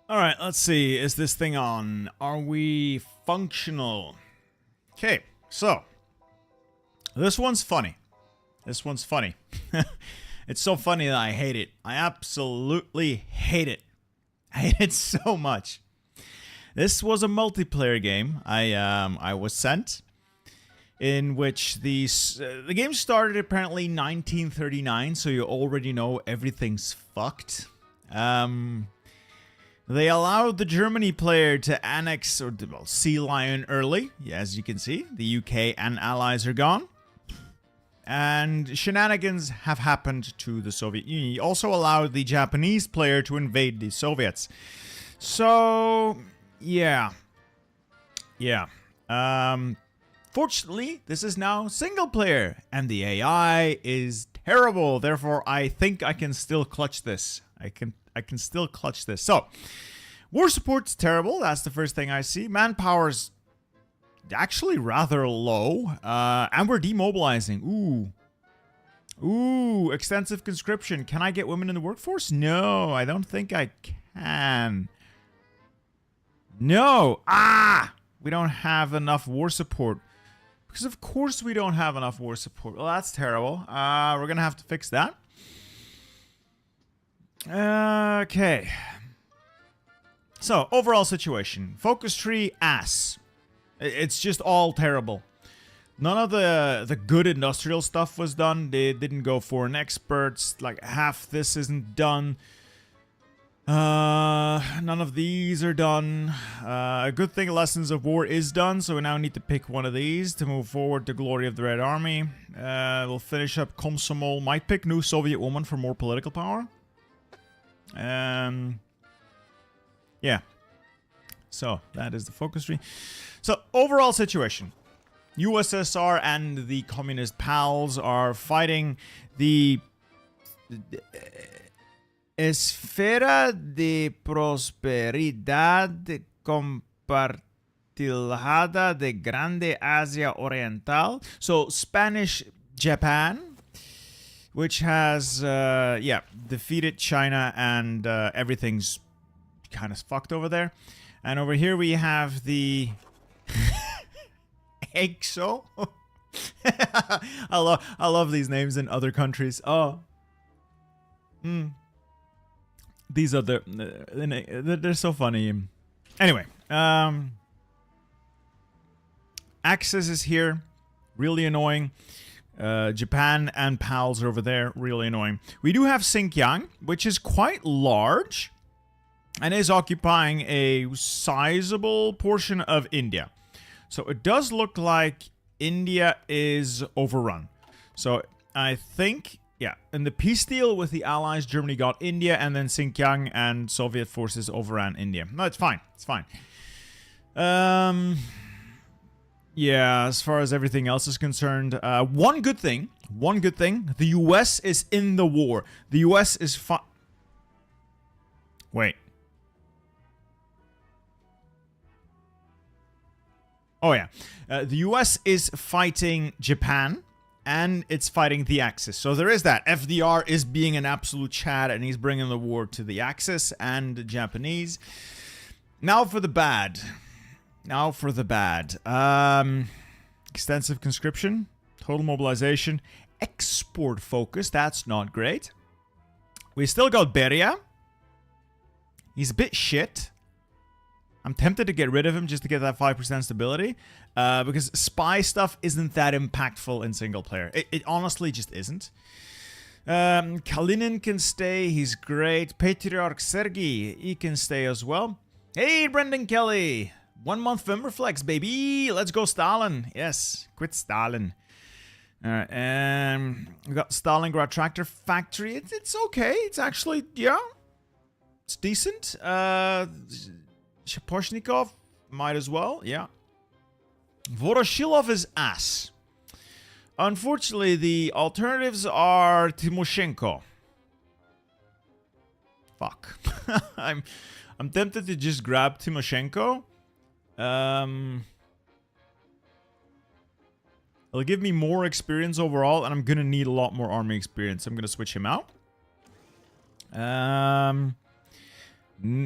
Alright, let's see. Is this thing on? Are we functional? Okay, so. This one's funny. This one's funny. It's so funny that I hate it. I absolutely hate it. I hate it so much. This was a multiplayer game I was sent, in which the game started apparently 1939, so you already know everything's fucked. They allowed the Germany player to annex or Sea Lion early. Yeah, as you can see, the UK and allies are gone. And shenanigans have happened to the Soviet Union. He also allowed the Japanese player to invade the Soviets. So, yeah. Yeah. Fortunately, this is now single player, and the AI is terrible. Therefore, I think I can still clutch this. I can still clutch this. So, war support's terrible. That's the first thing I see. Manpower's actually rather low. And we're demobilizing. Ooh, extensive conscription. Can I get women in the workforce? No, I don't think I can. No. We don't have enough war support. Because of course we don't have enough war support. Well, that's terrible. We're going to have to fix that. Okay. So, overall situation. Focus tree, ass. It's just all terrible. None of the good industrial stuff was done. They didn't go foreign experts. Like, half this isn't done. None of these are done. A good thing Lessons of War is done, so we now need to pick one of these to move forward to Glory of the Red Army. We'll finish up Komsomol. Might pick New Soviet Woman for more political power. Yeah. So, that is the focus tree. So, overall situation. USSR and the communist pals are fighting the Esfera de Prosperidad Compartilhada de Grande Asia Oriental. So, Spanish Japan, which has, defeated China and everything's kind of fucked over there. And over here we have the EXO. I love these names in other countries. Oh. These are they're so funny. Anyway, Axis is here. Really annoying. Japan and pals are over there. Really annoying. We do have Xinjiang, which is quite large and is occupying a sizable portion of India. So it does look like India is overrun. So I think, yeah, in the peace deal with the Allies, Germany got India, and then Xinjiang and Soviet forces overran India. No, it's fine. It's fine. Yeah, as far as everything else is concerned, one good thing, the US is in the war. The US is Wait. Oh, yeah. The US is fighting Japan, and it's fighting the Axis. So there is that. FDR is being an absolute Chad, and he's bringing the war to the Axis and the Japanese. Now for the bad. Extensive conscription, total mobilization, export focus. That's not great. We still got Beria. He's a bit shit. I'm tempted to get rid of him just to get that 5% stability. Because spy stuff isn't that impactful in single player. It honestly just isn't. Kalinin can stay. He's great. Patriarch Sergei, he can stay as well. Hey, Brendan Kelly. 1 month Vimmerflex, baby. Let's go Stalin. Yes, quit Stalin. Alright, we got Stalingrad Tractor Factory. It's okay. It's actually, yeah. It's decent. Shaposhnikov, might as well, yeah. Voroshilov is ass. Unfortunately, the alternatives are Timoshenko. Fuck. I'm tempted to just grab Timoshenko. It'll give me more experience overall, and I'm gonna need a lot more army experience. I'm gonna switch him out.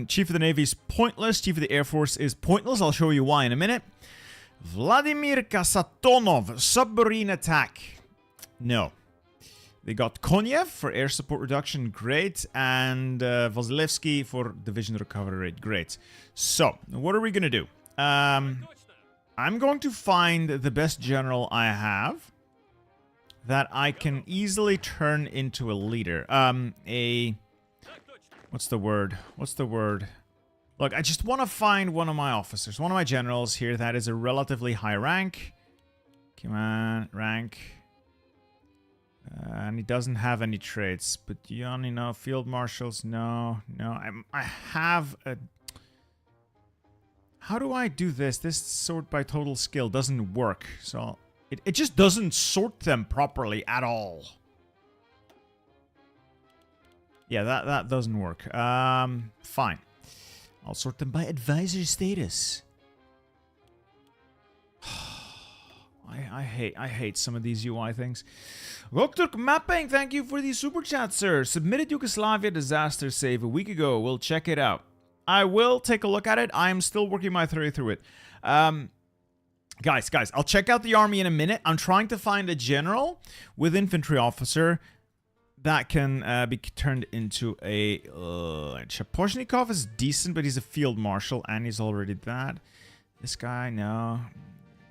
Chief of the Navy is pointless. Chief of the Air Force is pointless. I'll show you why in a minute. Vladimir Kasatonov, submarine attack. No. They got Konyev for air support reduction, great, and Vasilevsky for division recovery rate, great. So, what are we going to do? I'm going to find the best general I have that I can easily turn into a leader. What's the word? Look, I just want to find one of my officers, one of my generals here that is a relatively high rank. Come on, rank. And he doesn't have any traits. But Yanni, no. Field marshals, no. I have a... How do I do this? This sort by total skill doesn't work. So it just doesn't sort them properly at all. Yeah, that doesn't work. Fine. I'll sort them by advisor status. I hate some of these UI things. Gokturk Mapping, thank you for the super chat, sir. Submitted Yugoslavia disaster save a week ago. We'll check it out. I will take a look at it. I'm still working my way through it. Guys, I'll check out the army in a minute. I'm trying to find a general with infantry officer that can be turned into a... Shaposhnikov is decent, but he's a field marshal, and he's already that. This guy, no.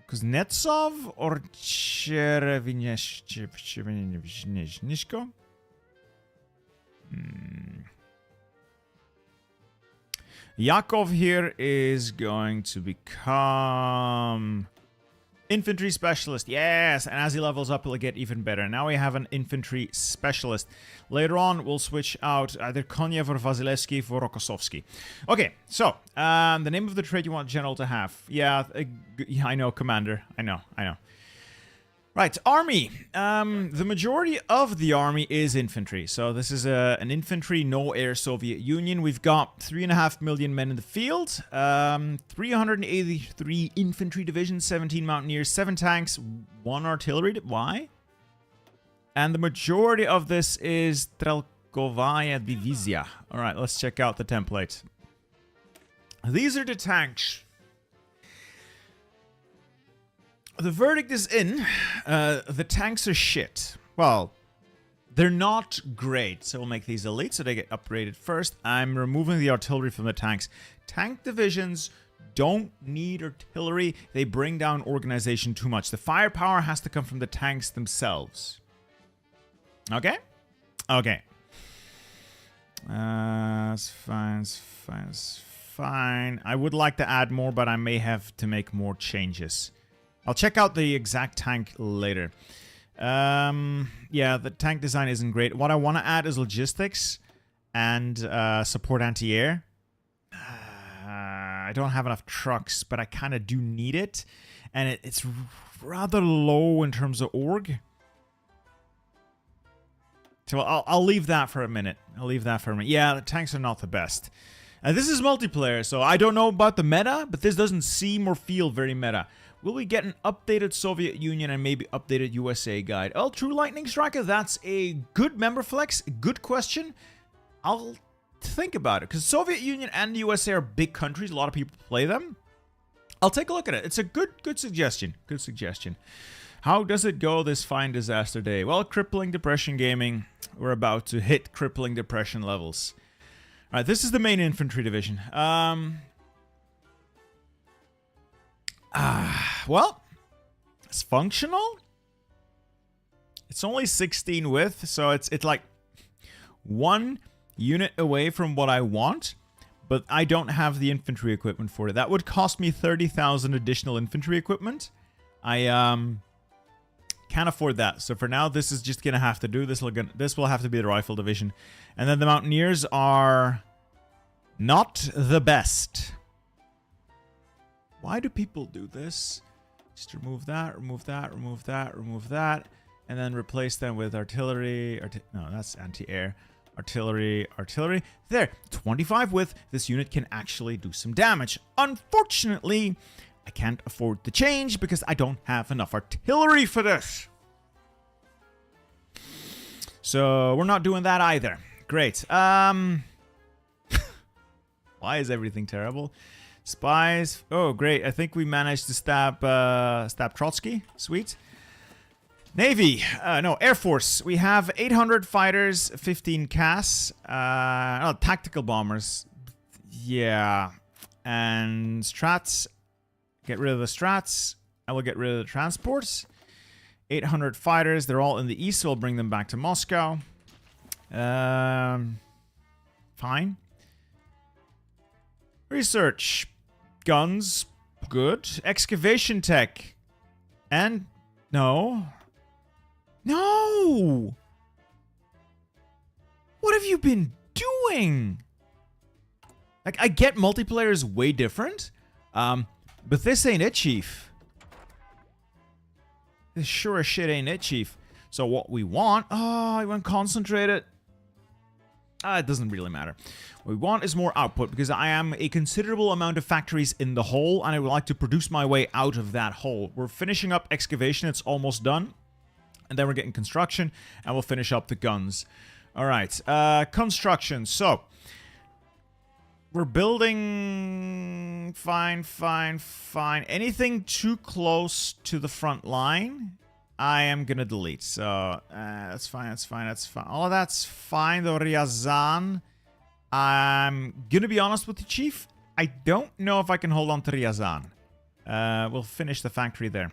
Kuznetsov or Cherevinishko? Yakov here is going to become infantry specialist. Yes, and as he levels up, he'll get even better. Now we have an infantry specialist. Later on, we'll switch out either Konyev or Vasilevsky for Rokossovsky. Okay, so the name of the trait you want general to have. Yeah, I know, commander. I know. Right, army. The majority of the army is infantry. So this is an infantry, no air Soviet Union. We've got 3.5 million men in the field, 383 infantry divisions, 17 mountaineers, 7 tanks, 1 artillery. Why? And the majority of this is Strelkovaya Divizia. All right, let's check out the template. These are the tanks. The verdict is in. The tanks are shit. Well, they're not great. So we'll make these elite so they get upgraded first. I'm removing the artillery from the tanks. Tank divisions don't need artillery. They bring down organization too much. The firepower has to come from the tanks themselves. Okay? Okay. It's fine. I would like to add more, but I may have to make more changes. I'll check out the exact tank later. Yeah, the tank design isn't great. What I want to add is logistics and support anti-air. I don't have enough trucks, but I kind of do need it. And it's rather low in terms of org. So I'll leave that for a minute. Yeah, the tanks are not the best. This is multiplayer, so I don't know about the meta, but this doesn't seem or feel very meta. Will we get an updated Soviet Union and maybe updated USA guide? Oh, True Lightning Striker, that's a good member flex. Good question. I'll think about it, because Soviet Union and the USA are big countries. A lot of people play them. I'll take a look at it. It's a good suggestion. Good suggestion. How does it go this fine disaster day? Well, crippling depression gaming. We're about to hit crippling depression levels. All right, this is the main infantry division. Well, it's functional. It's only 16 width, so it's like 1 unit away from what I want, but I don't have the infantry equipment for it. That would cost me 30,000 additional infantry equipment. I can't afford that. So for now, this is just gonna have to do. This will have to be the rifle division, and then the mountaineers are not the best. Why do people do this? Just remove that, remove that, remove that, remove that, and then replace them with artillery. No, that's anti-air. Artillery, artillery. There, 25 width. This unit can actually do some damage. Unfortunately, I can't afford the change because I don't have enough artillery for this. So we're not doing that either. Great. Why is everything terrible? Spies. Oh, great. I think we managed to stab Trotsky. Sweet. Navy. No, Air Force. We have 800 fighters, 15 CAS. Tactical bombers. Yeah. And strats. Get rid of the strats. I will get rid of the transports. 800 fighters. They're all in the east, so we'll bring them back to Moscow. Fine. Research. Guns. Good. Excavation tech. And... No. No! What have you been doing? Like, I get multiplayer is way different. But this ain't it, Chief. This sure as shit ain't it, Chief. So what we want... Oh, I went concentrated. It doesn't really matter. What we want is more output, because I am a considerable amount of factories in the hole, and I would like to produce my way out of that hole. We're finishing up excavation. It's almost done. And then we're getting construction, and we'll finish up the guns. Alright, construction. So, we're building... Fine. Anything too close to the front line, I am gonna delete. So, that's fine. All of that's fine, though, Ryazan. I'm gonna be honest with you, Chief. I don't know if I can hold on to Ryazan. We'll finish the factory there.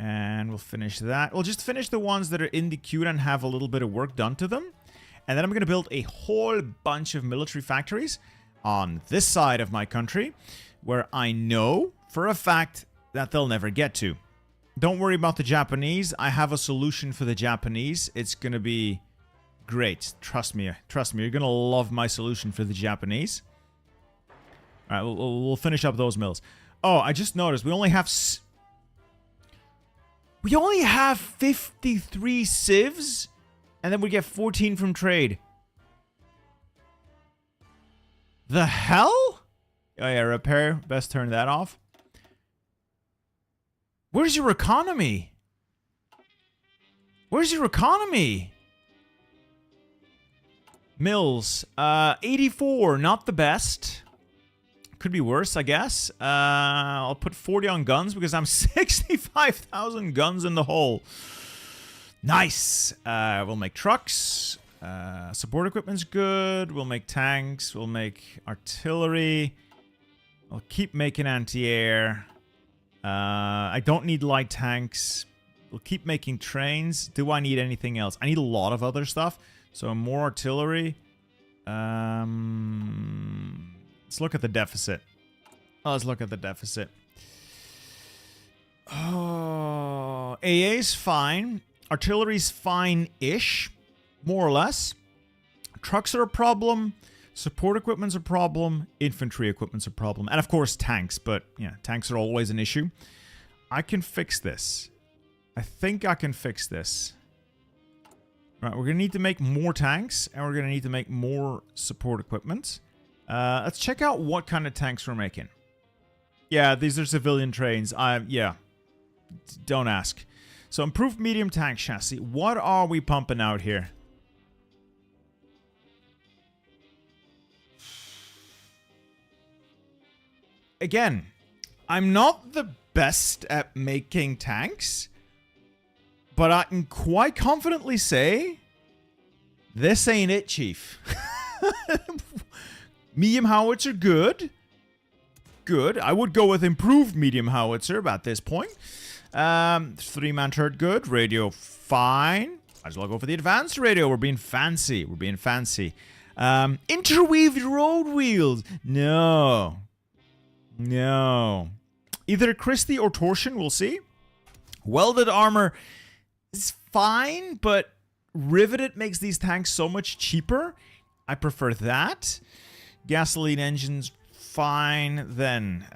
And we'll finish that. We'll just finish the ones that are in the queue and have a little bit of work done to them. And then I'm going to build a whole bunch of military factories on this side of my country, where I know for a fact that they'll never get to. Don't worry about the Japanese. I have a solution for the Japanese. It's going to be great. Trust me. You're going to love my solution for the Japanese. All right, we'll finish up those mills. Oh, I just noticed we only have... We only have 53 civs, and then we get 14 from trade. The hell? Oh yeah, repair. Best turn that off. Where's your economy? Where's your economy? Mills. 84, not the best. Could be worse, I guess. I'll put 40 on guns because I'm 65,000 guns in the hole. Nice. We'll make trucks. Support equipment's good. We'll make tanks. We'll make artillery. I'll keep making anti-air. I don't need light tanks. We'll keep making trains. Do I need anything else? I need a lot of other stuff. So more artillery. Let's look at the deficit. Let's look at the deficit. Oh, AA's fine. Artillery's fine-ish, more or less. Trucks are a problem. Support equipment's a problem. Infantry equipment's a problem. And of course, tanks. But, yeah, tanks are always an issue. I can fix this. I think I can fix this. Right, we're going to need to make more tanks. And we're going to need to make more support equipment. Let's check out what kind of tanks we're making. Yeah, these are civilian trains. Yeah. Don't ask. So, improved medium tank chassis. What are we pumping out here? Again, I'm not the best at making tanks, but I can quite confidently say this ain't it, Chief. Medium howitzer, good. Good. I would go with improved medium howitzer at this point. 3-man turret, good. Radio, fine. Might as well go for the advanced radio. We're being fancy. Interweaved road wheels. No. Either Christie or Torsion, we'll see. Welded armor is fine, but riveted makes these tanks so much cheaper. I prefer that. Gasoline engines, fine then.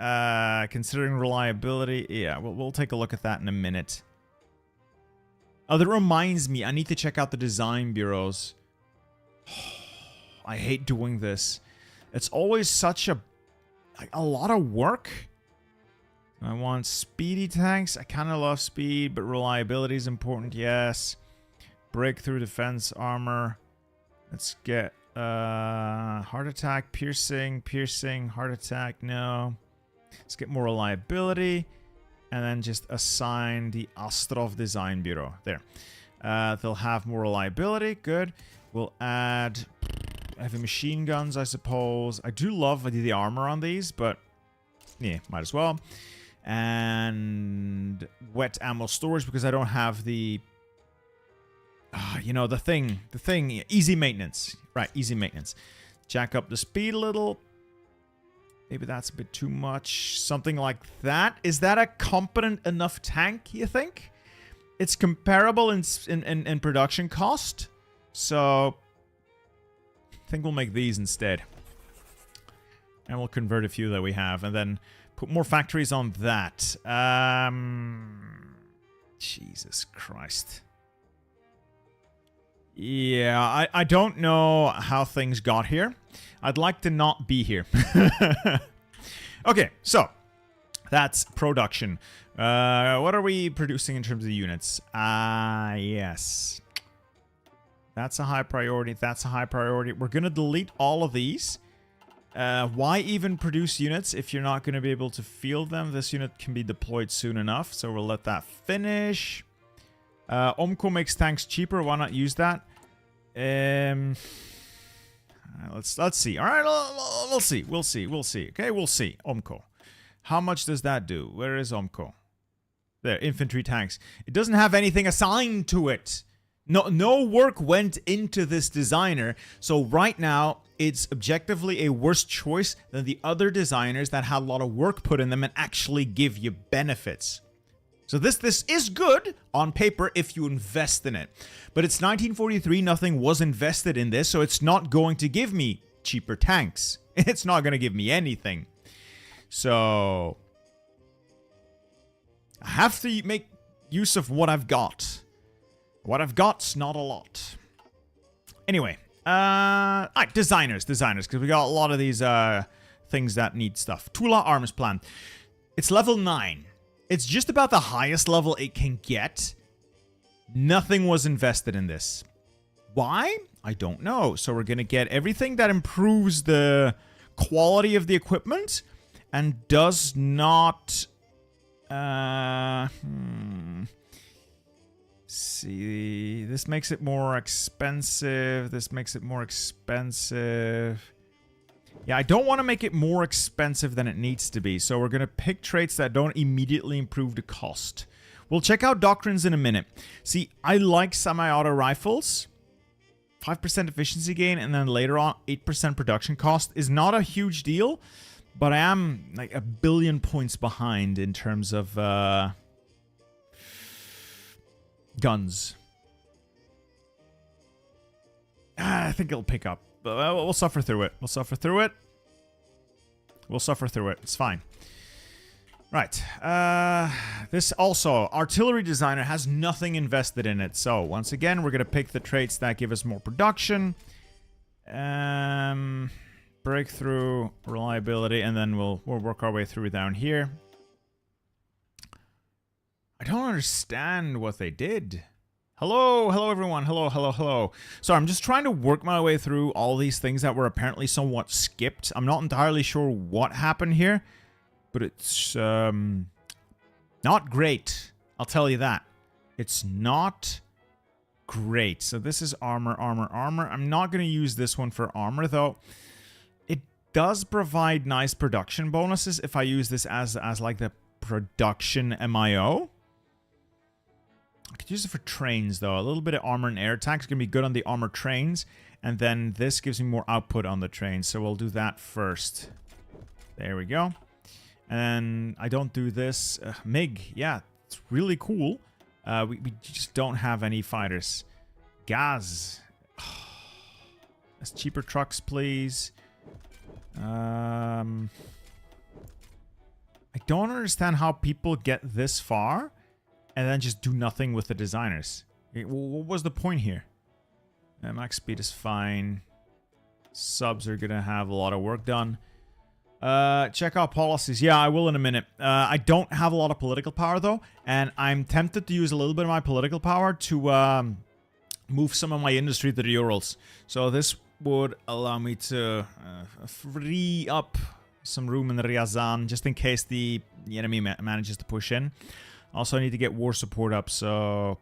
Considering reliability, yeah, we'll take a look at that in a minute. Oh, that reminds me, I need to check out the design bureaus. I hate doing this. It's always such a lot of work. I want speedy tanks. I kind of love speed, but reliability is important, yes. Breakthrough defense armor. Let's get Heart attack, piercing, heart attack, no. Let's get more reliability. And then just assign the Ostrov Design Bureau. There. They'll have more reliability. Good. We'll add heavy machine guns, I suppose. I do love the armor on these, but yeah, might as well. And wet ammo storage because I don't have the... you know, the thing, easy maintenance. Right, easy maintenance. Jack up the speed a little. Maybe that's a bit too much. Something like that. Is that a competent enough tank, you think? It's comparable in production cost. So, I think we'll make these instead. And we'll convert a few that we have. And then put more factories on that. Jesus Christ. Yeah, I don't know how things got here. I'd like to not be here. Okay, so that's production. What are we producing in terms of units? Yes. That's a high priority. That's a high priority. We're going to delete all of these. Why even produce units if you're not going to be able to field them? This unit can be deployed soon enough, so we'll let that finish. Omco makes tanks cheaper. Why not use that? Let's see. All right, we'll see. Okay, we'll see. Omco. How much does that do? Where is Omco? There, infantry tanks. It doesn't have anything assigned to it. No work went into this designer. So right now, it's objectively a worse choice than the other designers that had a lot of work put in them and actually give you benefits. So this is good on paper if you invest in it. But it's 1943, nothing was invested in this, so it's not going to give me cheaper tanks. It's not going to give me anything. So I have to make use of what I've got. What I've got's not a lot. Anyway, designers, because we got a lot of these things that need stuff. Tula Arms Plan. It's level 9. It's just about the highest level it can get. Nothing was invested in this. Why? I don't know. So we're going to get everything that improves the quality of the equipment and does not... See, this makes it more expensive. This makes it more expensive. Yeah, I don't want to make it more expensive than it needs to be. So we're going to pick traits that don't immediately improve the cost. We'll check out doctrines in a minute. See, I like semi-auto rifles. 5% efficiency gain and then later on 8% production cost is not a huge deal. But I am like 1 billion points behind in terms of guns. I think it'll pick up. We'll suffer through it. We'll suffer through it. It's fine. Right. This also, artillery designer has nothing invested in it. So once again, we're going to pick the traits that give us more production. Breakthrough, reliability, and then we'll work our way through down here. I don't understand what they did. Hello everyone. Hello. So I'm just trying to work my way through all these things that were apparently somewhat skipped. I'm not entirely sure what happened here, but it's not great. I'll tell you that. It's not great. So this is armor. I'm not going to use this one for armor though. It does provide nice production bonuses if I use this as like the production MIO. I could use it for trains, though. A little bit of armor and air attack is going to be good on the armor trains. And then this gives me more output on the trains. So we'll do that first. There we go. And I don't do this. MiG, yeah, it's really cool. We just don't have any fighters. Gas. Let's cheaper trucks, please. I don't understand how people get this far and then just do nothing with the designers. What was the point here? Max speed is fine. Subs are gonna have a lot of work done. Check out policies. Yeah, I will in a minute. I don't have a lot of political power though, and I'm tempted to use a little bit of my political power to move some of my industry to the Urals. So this would allow me to free up some room in Ryazan, just in case the enemy manages to push in. Also, I need to get war support up, so...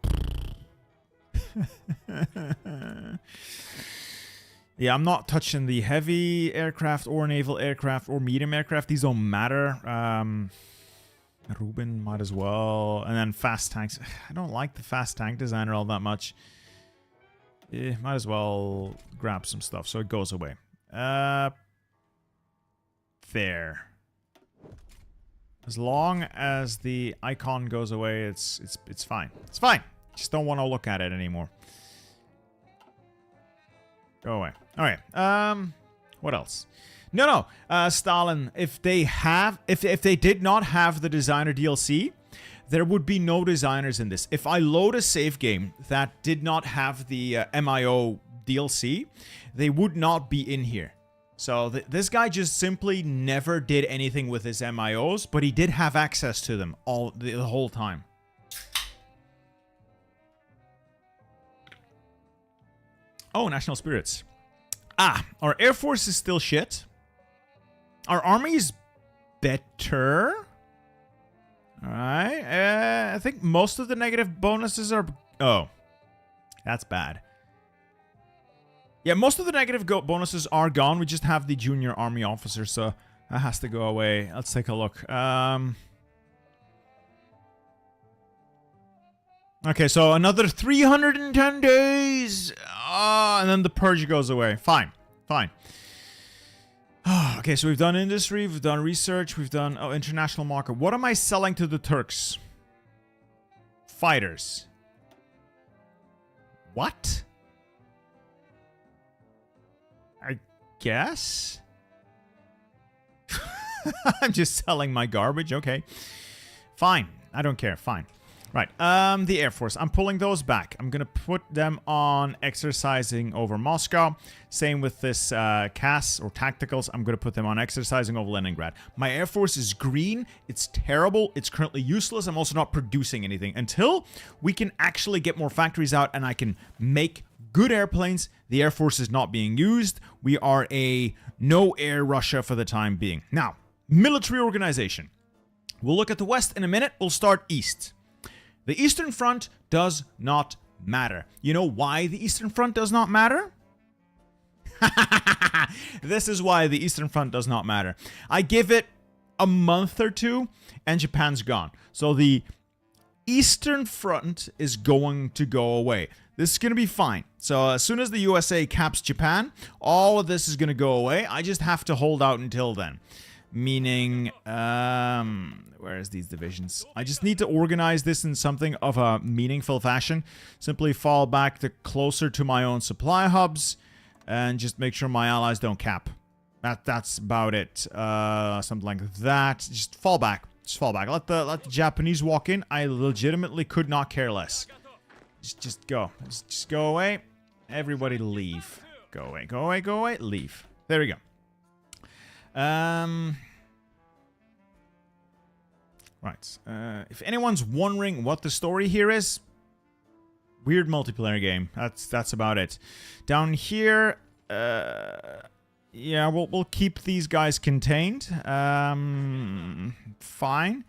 Yeah, I'm not touching the heavy aircraft or naval aircraft or medium aircraft. These don't matter. Ruben might as well. And then fast tanks. I don't like the fast tank designer all that much. Might as well grab some stuff so it goes away. There. As long as the icon goes away, it's fine. It's fine. Just don't want to look at it anymore. Go away. All right. What else? No. Stalin. If they did not have the designer DLC, there would be no designers in this. If I load a save game that did not have the MIO DLC, they would not be in here. So this guy just simply never did anything with his MIOs, but he did have access to them the whole time. Oh, national spirits. Our Air Force is still shit. Our Army is better. Alright. I think most of the negative bonuses are... Oh. That's bad. Yeah, most of the negative bonuses are gone. We just have the junior Army officer, so that has to go away. Let's take a look. Okay, so another 310 days. And then the purge goes away. Fine. Okay, so we've done industry, we've done research, we've done international market. What am I selling to the Turks? Fighters. What? I guess? I'm just selling my garbage. Okay. Fine. I don't care. Fine. Right. The Air Force. I'm pulling those back. I'm going to put them on exercising over Moscow. Same with this CAS or tacticals. I'm going to put them on exercising over Leningrad. My Air Force is green. It's terrible. It's currently useless. I'm also not producing anything. Until we can actually get more factories out and I can make good airplanes, the Air Force is not being used. We are a no-air Russia for the time being. Now, military organization. We'll look at the West in a minute. We'll start East. The Eastern Front does not matter. You know why the Eastern Front does not matter? This is why the Eastern Front does not matter. I give it a month or two, and Japan's gone. So the Eastern Front is going to go away. This is going to be fine. So as soon as the USA caps Japan, all of this is going to go away. I just have to hold out until then. Meaning, where is these divisions? I just need to organize this in something of a meaningful fashion. Simply fall back closer to my own supply hubs and just make sure my allies don't cap. That's about it. Something like that. Just fall back. Just fall back. Let the Japanese walk in. I legitimately could not care less. Just go. Just go away. Everybody leave. Go away. Go away. Go away. Leave. There we go. Right. If anyone's wondering what the story here is, weird multiplayer game. That's about it. Down here, yeah, we'll keep these guys contained. Fine.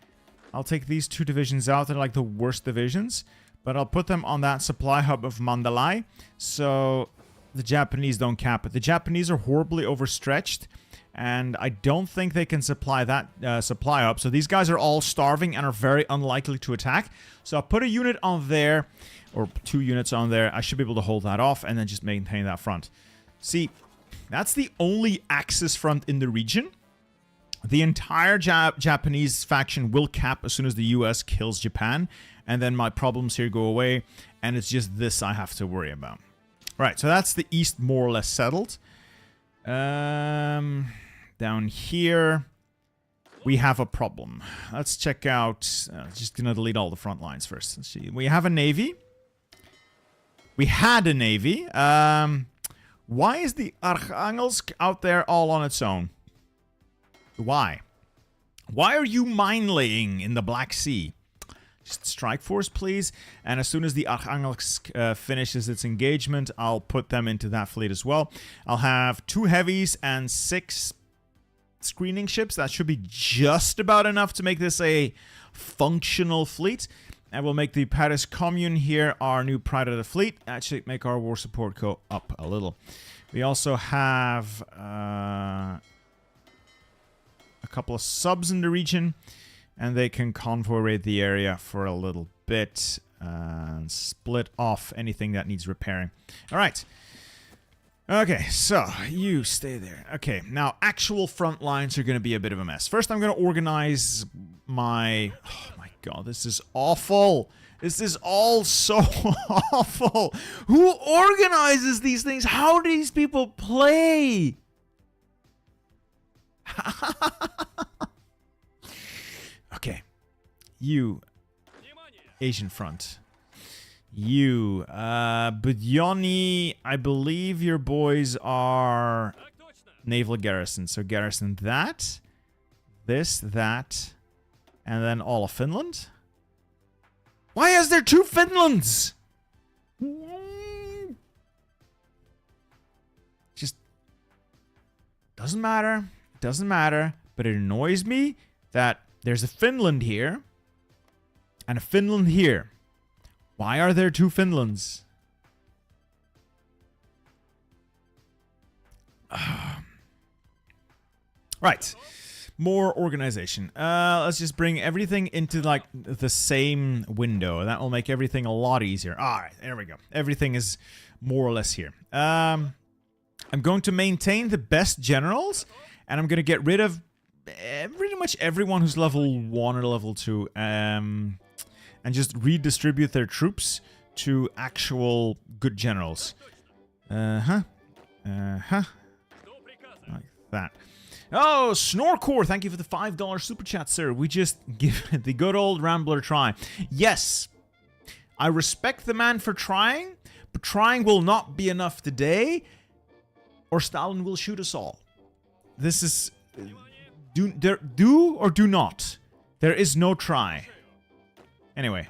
I'll take these two divisions out. They're like the worst divisions, but I'll put them on that supply hub of Mandalay, so the Japanese don't cap it. The Japanese are horribly overstretched, and I don't think they can supply that supply up. So these guys are all starving and are very unlikely to attack. So I'll put a unit on there, or 2 units on there. I should be able to hold that off and then just maintain that front. See, that's the only Axis front in the region. The entire Japanese faction will cap as soon as the US kills Japan. And then my problems here go away. And it's just this I have to worry about. Right, so that's the East more or less settled. Down here, we have a problem. Let's check out... just gonna delete all the front lines first. Let's see. We have a navy. We had a navy. Why is the Arkhangelsk out there all on its own? Why? Why are you mine laying in the Black Sea? Just strike force, please. And as soon as the Arkhangelsk finishes its engagement, I'll put them into that fleet as well. I'll have 2 heavies and 6 screening ships. That should be just about enough to make this a functional fleet. And we'll make the Paris Commune here our new pride of the fleet. That should make our war support go up a little. We also have a couple of subs in the region. And they can convoy raid the area for a little bit and split off anything that needs repairing. All right. Okay, so you stay there. Okay, now actual front lines are going to be a bit of a mess. First, I'm going to organize my... Oh my god, this is awful. This is all so awful. Who organizes these things? How do these people play? Okay, you, Asian front. You, Budyoni, I believe your boys are naval garrison. So garrison that, this, that, and then all of Finland. Why is there 2 Finlands? Just doesn't matter. Doesn't matter. But it annoys me that there's a Finland here and a Finland here. Why are there 2 Finlands? Right. More organization. Let's just bring everything into like the same window. That will make everything a lot easier. Alright, there we go. Everything is more or less here. I'm going to maintain the best generals, and I'm going to get rid of pretty much everyone who's level 1 or level 2. And just redistribute their troops to actual good generals. Like that. Oh, Snorcore, thank you for the $5 super chat, sir. We just give it the good old Rambler try. Yes, I respect the man for trying, but trying will not be enough today, or Stalin will shoot us all. This is... Do or do not. There is no try. Anyway,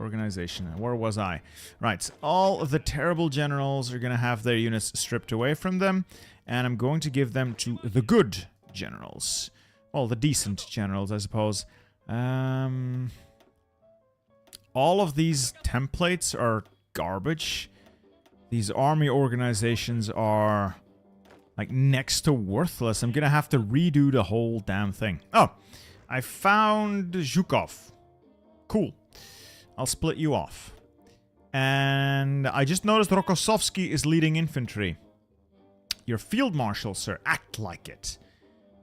organization. Where was I? Right, all of the terrible generals are going to have their units stripped away from them, and I'm going to give them to the good generals. Well, the decent generals, I suppose. All of these templates are garbage. These army organizations are like next to worthless. I'm going to have to redo the whole damn thing. Oh, I found Zhukov. Cool. I'll split you off. And I just noticed Rokossovsky is leading infantry. Your field marshal, sir. Act like it.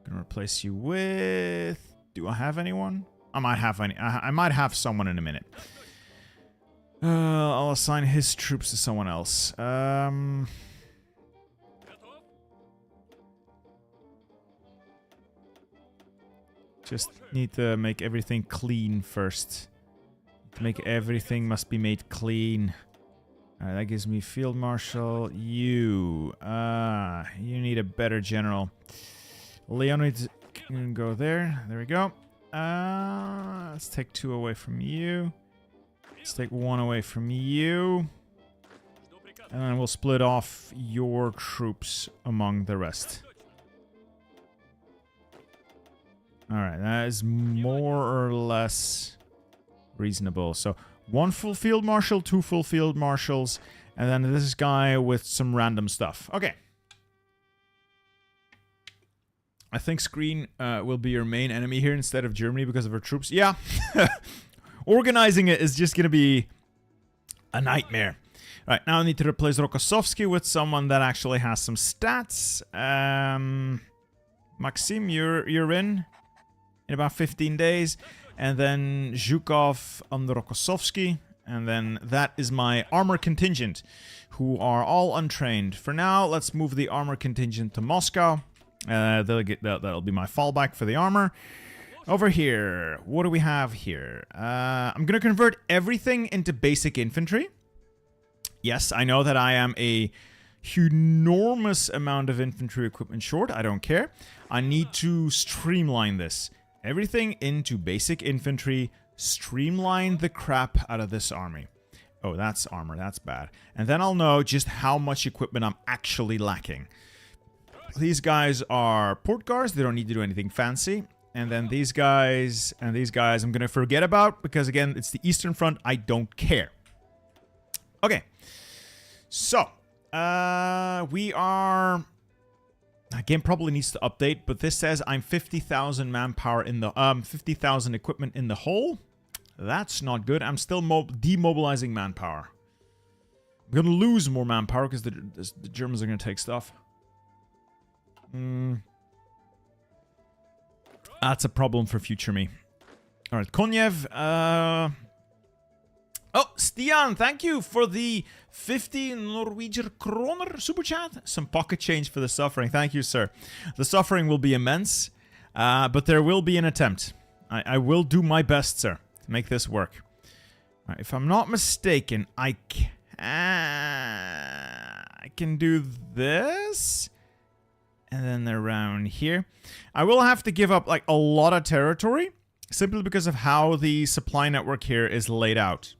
I'm gonna replace you with... Do I have anyone? I might have someone in a minute. I'll assign his troops to someone else. Just need to make everything clean first. To make everything must be made clean. Alright, that gives me field marshal. You need a better general. Leonid can go there. There we go. Let's take 2 away from you. Let's take 1 away from you. And then we'll split off your troops among the rest. Alright, that is more or less reasonable. So, 1 full field marshal, 2 full field marshals, and then this guy with some random stuff. Okay. I think Screen will be your main enemy here instead of Germany because of her troops. Yeah. Organizing it is just going to be a nightmare. Right, now I need to replace Rokossovsky with someone that actually has some stats. Maxim, you're in about 15 days. And then Zhukov on the Rokossovsky. And then that is my armor contingent, who are all untrained. For now, let's move the armor contingent to Moscow. That'll be my fallback for the armor. Over here, what do we have here? I'm going to convert everything into basic infantry. Yes, I know that I am a enormous amount of infantry equipment short. I don't care. I need to streamline this. Everything into basic infantry. Streamline the crap out of this army. Oh, that's armor. That's bad. And then I'll know just how much equipment I'm actually lacking. These guys are port guards. They don't need to do anything fancy. And then these guys and these guys I'm going to forget about because, again, it's the Eastern Front. I don't care. Okay. So, we are... Game probably needs to update, but this says I'm 50,000 manpower in the... 50,000 equipment in the hole. That's not good. I'm still demobilizing manpower. I'm going to lose more manpower because the Germans are going to take stuff. That's a problem for future me. Alright, Konyev. Oh, Stian, thank you for the 50 Norwegian kroner super chat. Some pocket change for the suffering. Thank you, sir. The suffering will be immense, but there will be an attempt. I will do my best, sir, to make this work. Right, if I'm not mistaken, I can do this. And then around here. I will have to give up like a lot of territory simply because of how the supply network here is laid out.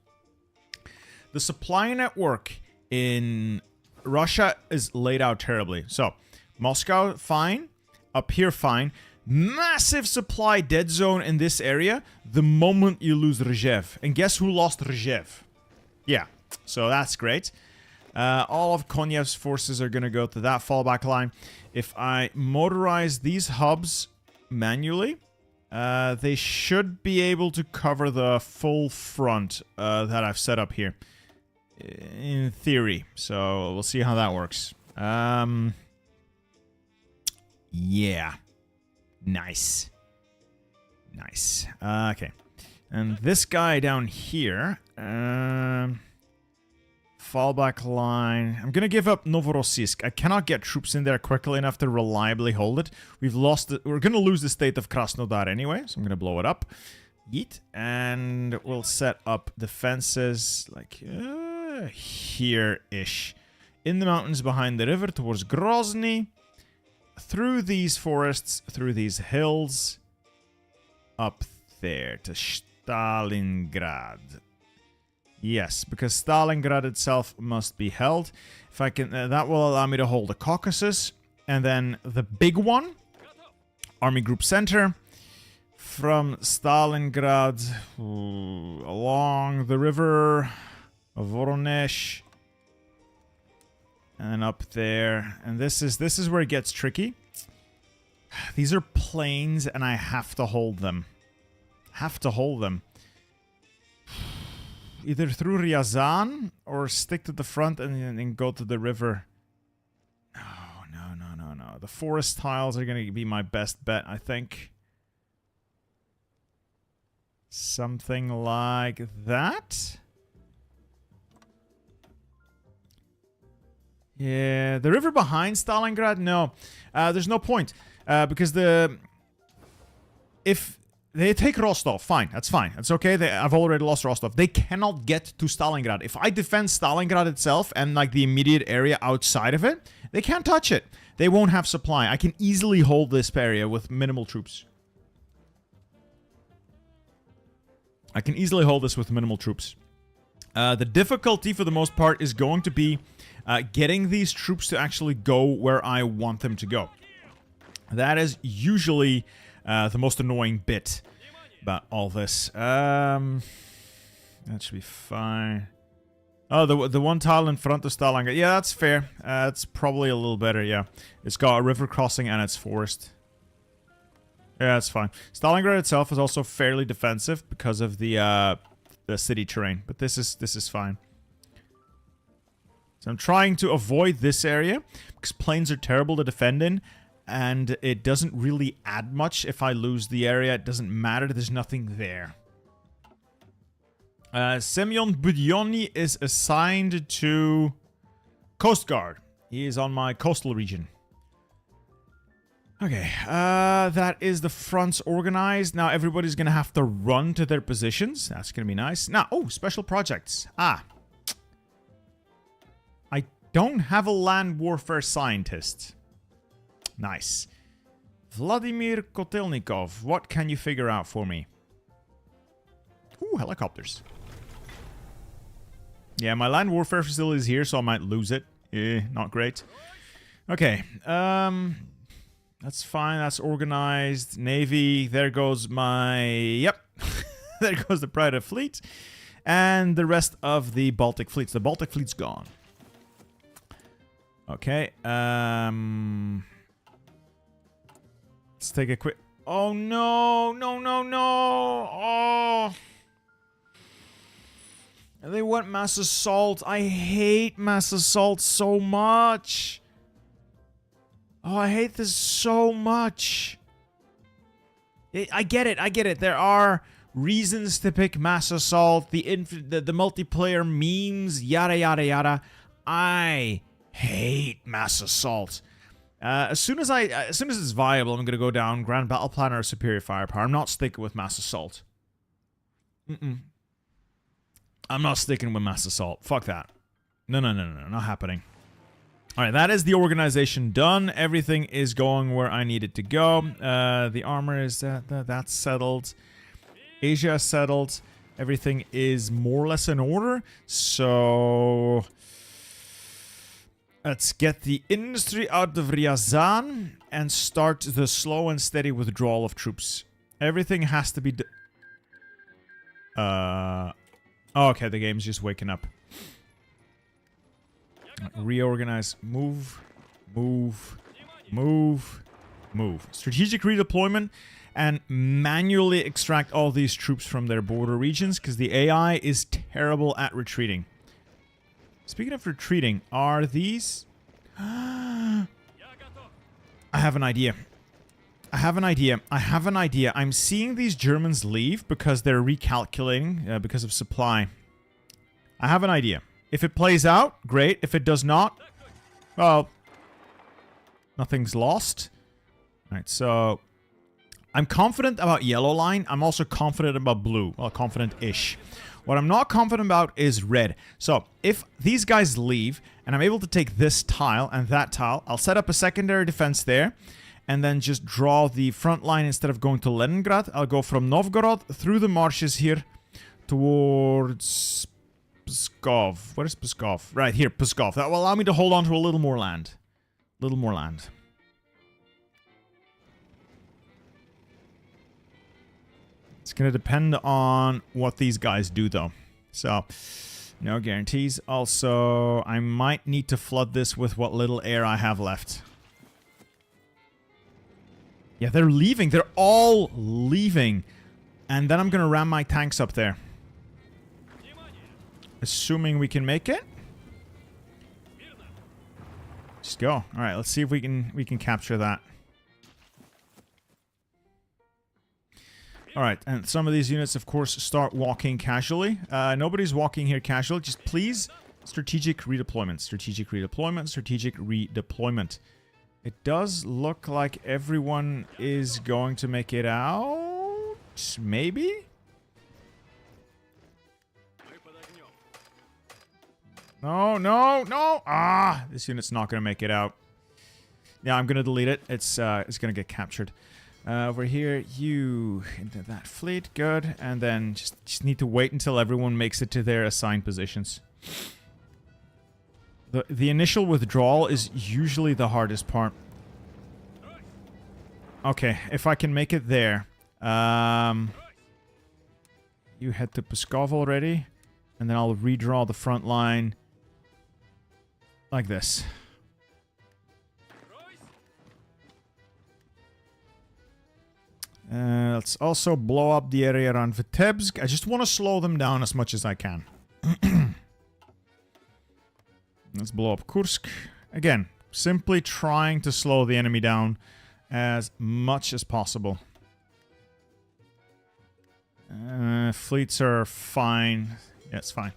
The supply network in Russia is laid out terribly. So, Moscow, fine. Up here, fine. Massive supply dead zone in this area the moment you lose Rzhev. And guess who lost Rzhev? Yeah, so that's great. All of Konyev's forces are going to go to that fallback line. If I motorize these hubs manually, they should be able to cover the full front that I've set up here. In theory. So we'll see how that works. Yeah. Nice. Nice. Okay. And this guy down here... fallback line. I'm gonna give up Novorossiysk. I cannot get troops in there quickly enough to reliably hold it. We're gonna lose the state of Krasnodar anyway, so I'm gonna blow it up. Yeet. And we'll set up defenses like here-ish. In the mountains behind the river towards Grozny. Through these forests, through these hills. Up there to Stalingrad. Yes, because Stalingrad itself must be held. If I can, that will allow me to hold the Caucasus. And then the big one, Army Group Center. From Stalingrad along the river of Voronezh. And up there. And this is where it gets tricky. These are plains and I have to hold them. Have to hold them. Either through Ryazan or stick to the front and then go to the river. No. The forest tiles are going to be my best bet, I think. Something like that. Yeah, the river behind Stalingrad? No. There's no point. Because if they take Rostov, fine. That's fine. That's okay. I've already lost Rostov. They cannot get to Stalingrad. If I defend Stalingrad itself and like the immediate area outside of it, they can't touch it. They won't have supply. I can easily hold this area with minimal troops. I can easily hold this with minimal troops. The difficulty for the most part is going to be getting these troops to actually go where I want them to go. That is usually the most annoying bit about all this. That should be fine. Oh, the one tile in front of Stalingrad. Yeah, that's fair. It's probably a little better, yeah. It's got a river crossing and it's forest. Yeah, that's fine. Stalingrad itself is also fairly defensive because of the city terrain. But this is fine. So I'm trying to avoid this area because plains are terrible to defend in. And it doesn't really add much if I lose the area. It doesn't matter. There's nothing there. Semyon Budyonny is assigned to Coast Guard. He is on my coastal region. Okay. That is the fronts organized. Now everybody's going to have to run to their positions. That's going to be nice. Now, oh, special projects. I don't have a land warfare scientist. Nice. Vladimir Kotelnikov, what can you figure out for me? Ooh, helicopters. Yeah, my land warfare facility is here, so I might lose it. Not great. Okay, that's fine, that's organized. Navy, there goes my... Yep, there goes the Pride of Fleet. And the rest of the Baltic fleets. The Baltic fleet's gone. Okay, let's take a quick... Oh, no, no, no, no! Oh! They want mass assault. I hate mass assault so much. Oh, I hate this so much. I get it. I get it. There are reasons to pick mass assault. The multiplayer memes, yada yada yada. I hate mass assault. As soon as it's viable, I'm gonna go down Grand Battle Plan or Superior Firepower. I'm not sticking with mass assault. I'm not sticking with mass assault. Fuck that. No, not happening. Alright, that is the organization done. Everything is going where I need it to go. The armor is... that's settled. Asia is settled. Everything is more or less in order. So... let's get the industry out of Ryazan and start the slow and steady withdrawal of troops. Everything has to be... Oh, okay, the game's just waking up. Reorganize. Move. Move. Move. Move. Strategic redeployment and manually extract all these troops from their border regions because the AI is terrible at retreating. Speaking of retreating, are these... I have an idea. I have an idea. I have an idea. I'm seeing these Germans leave because they're recalculating because of supply. I have an idea. If it plays out, great. If it does not, well, nothing's lost. Alright, so I'm confident about yellow line. I'm also confident about blue. Well, confident-ish. What I'm not confident about is red. So if these guys leave and I'm able to take this tile and that tile, I'll set up a secondary defense there. And then just draw the front line instead of going to Leningrad. I'll go from Novgorod through the marshes here towards Pskov. Where is Pskov? Right here, Pskov. That will allow me to hold on to a little more land. Little more land. It's going to depend on what these guys do, though. So, no guarantees. Also, I might need to flood this with what little air I have left. Yeah, they're leaving. They're all leaving. And then I'm going to ram my tanks up there. Assuming we can make it. Just go. All right, let's see if we can capture that. All right, and some of these units, of course, start walking casually. Nobody's walking here casually. Just please, strategic redeployment. Strategic redeployment. Strategic redeployment. It does look like everyone is going to make it out. Maybe? No, no, no! Ah! This unit's not going to make it out. Yeah, I'm going to delete it. It's going to get captured. Over here, you into that fleet. Good. And then just need to wait until everyone makes it to their assigned positions. The initial withdrawal is usually the hardest part. Okay, if I can make it there. You head to Pskov already. And then I'll redraw the front line like this. Let's also blow up the area around Vitebsk. I just want to slow them down as much as I can. Let's blow up Kursk. Again, simply trying to slow the enemy down as much as possible. Fleets are fine. Yeah, it's fine.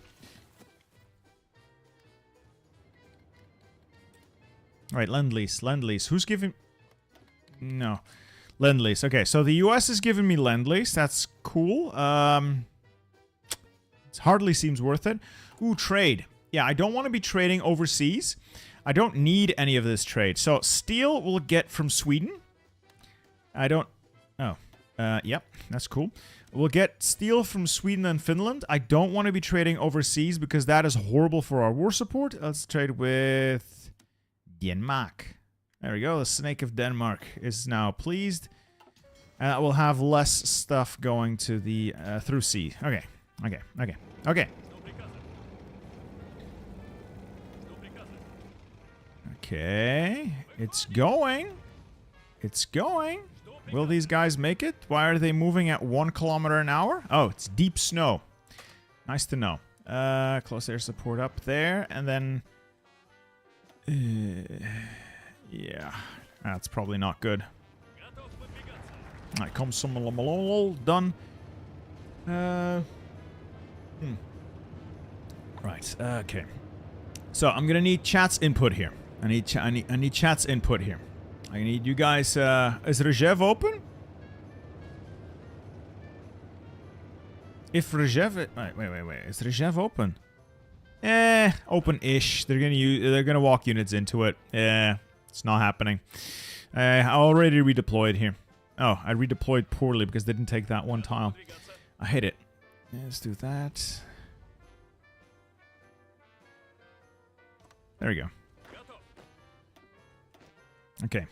Alright, lend-lease, lend-lease. Who's giving... No. Lend-lease. Okay, so the US is giving me lend-lease. That's cool. It hardly seems worth it. Ooh, trade. Yeah, I don't want to be trading overseas. I don't need any of this trade. So, steel we'll get from Sweden. I don't... Oh. Yep, that's cool. We'll get steel from Sweden and Finland. I don't want to be trading overseas because that is horrible for our war support. Let's trade with Denmark. There we go. The Snake of Denmark is now pleased. And we'll have less stuff going to the through sea. Okay. Okay. It's going. It's going. Will these guys make it? Why are they moving at 1 kilometer an hour? Oh, it's deep snow. Nice to know. Close air support up there. And then... yeah. That's probably not good. Alright, come some done. Right, okay. So, I'm gonna need chat's input here. I need chat's input here. I need you guys, is Regev open? If Regev... Wait. Is Regev open? Open-ish. They're gonna walk units into it. It's not happening. I already redeployed here. Oh, I redeployed poorly because they didn't take that one tile. I hate it. Let's do that. There we go. Okay.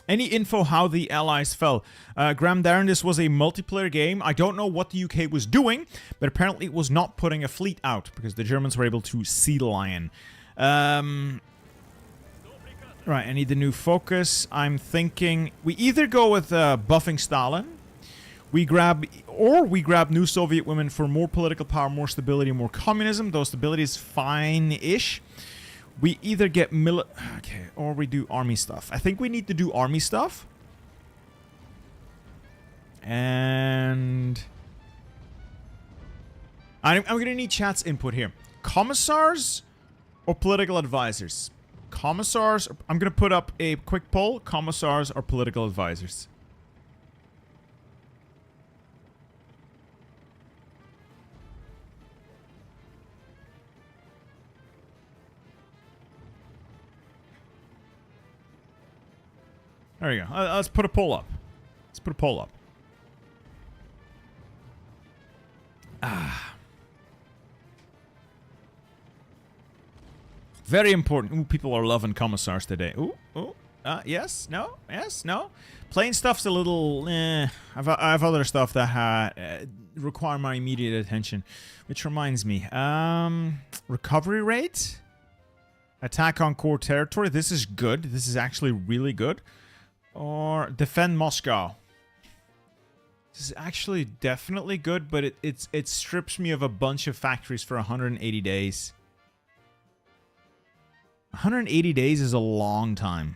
Any info how the Allies fell? Graham Darren, this was a multiplayer game. I don't know what the UK was doing, but apparently it was not putting a fleet out because the Germans were able to sea lion. Right, I need the new focus. I'm thinking we either go with buffing Stalin, we grab new Soviet women for more political power, more stability, more communism. Though stability is fine-ish. We either get okay, or we do army stuff. I think we need to do army stuff. And I'm gonna need chat's input here. Commissars or political advisors? Commissars, I'm gonna put up a quick poll. Commissars or political advisors? There you go. Let's put a poll up. Let's put a poll up. Very important. Ooh, people are loving commissars today. Ooh. Yes, no, yes, no. Plain stuff's a little... I have other stuff that require my immediate attention. Which reminds me. Recovery rate? Attack on core territory. This is good. This is actually really good. Or defend Moscow. This is actually definitely good, but it strips me of a bunch of factories for 180 days. 180 days is a long time.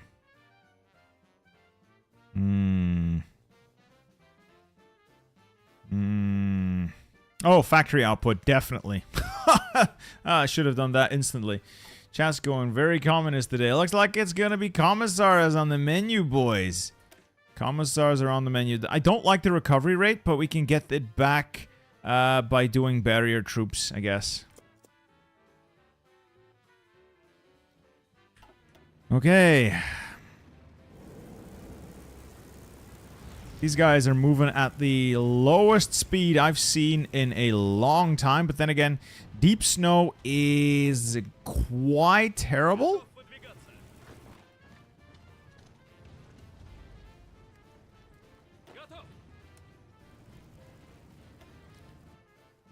Oh, factory output, definitely. I should have done that instantly. Chat's going very communist today. Looks like it's gonna be commissars on the menu, boys. Commissars are on the menu. I don't like the recovery rate, but we can get it back by doing barrier troops, I guess. Okay. These guys are moving at the lowest speed I've seen in a long time, but then again, deep snow is quite terrible.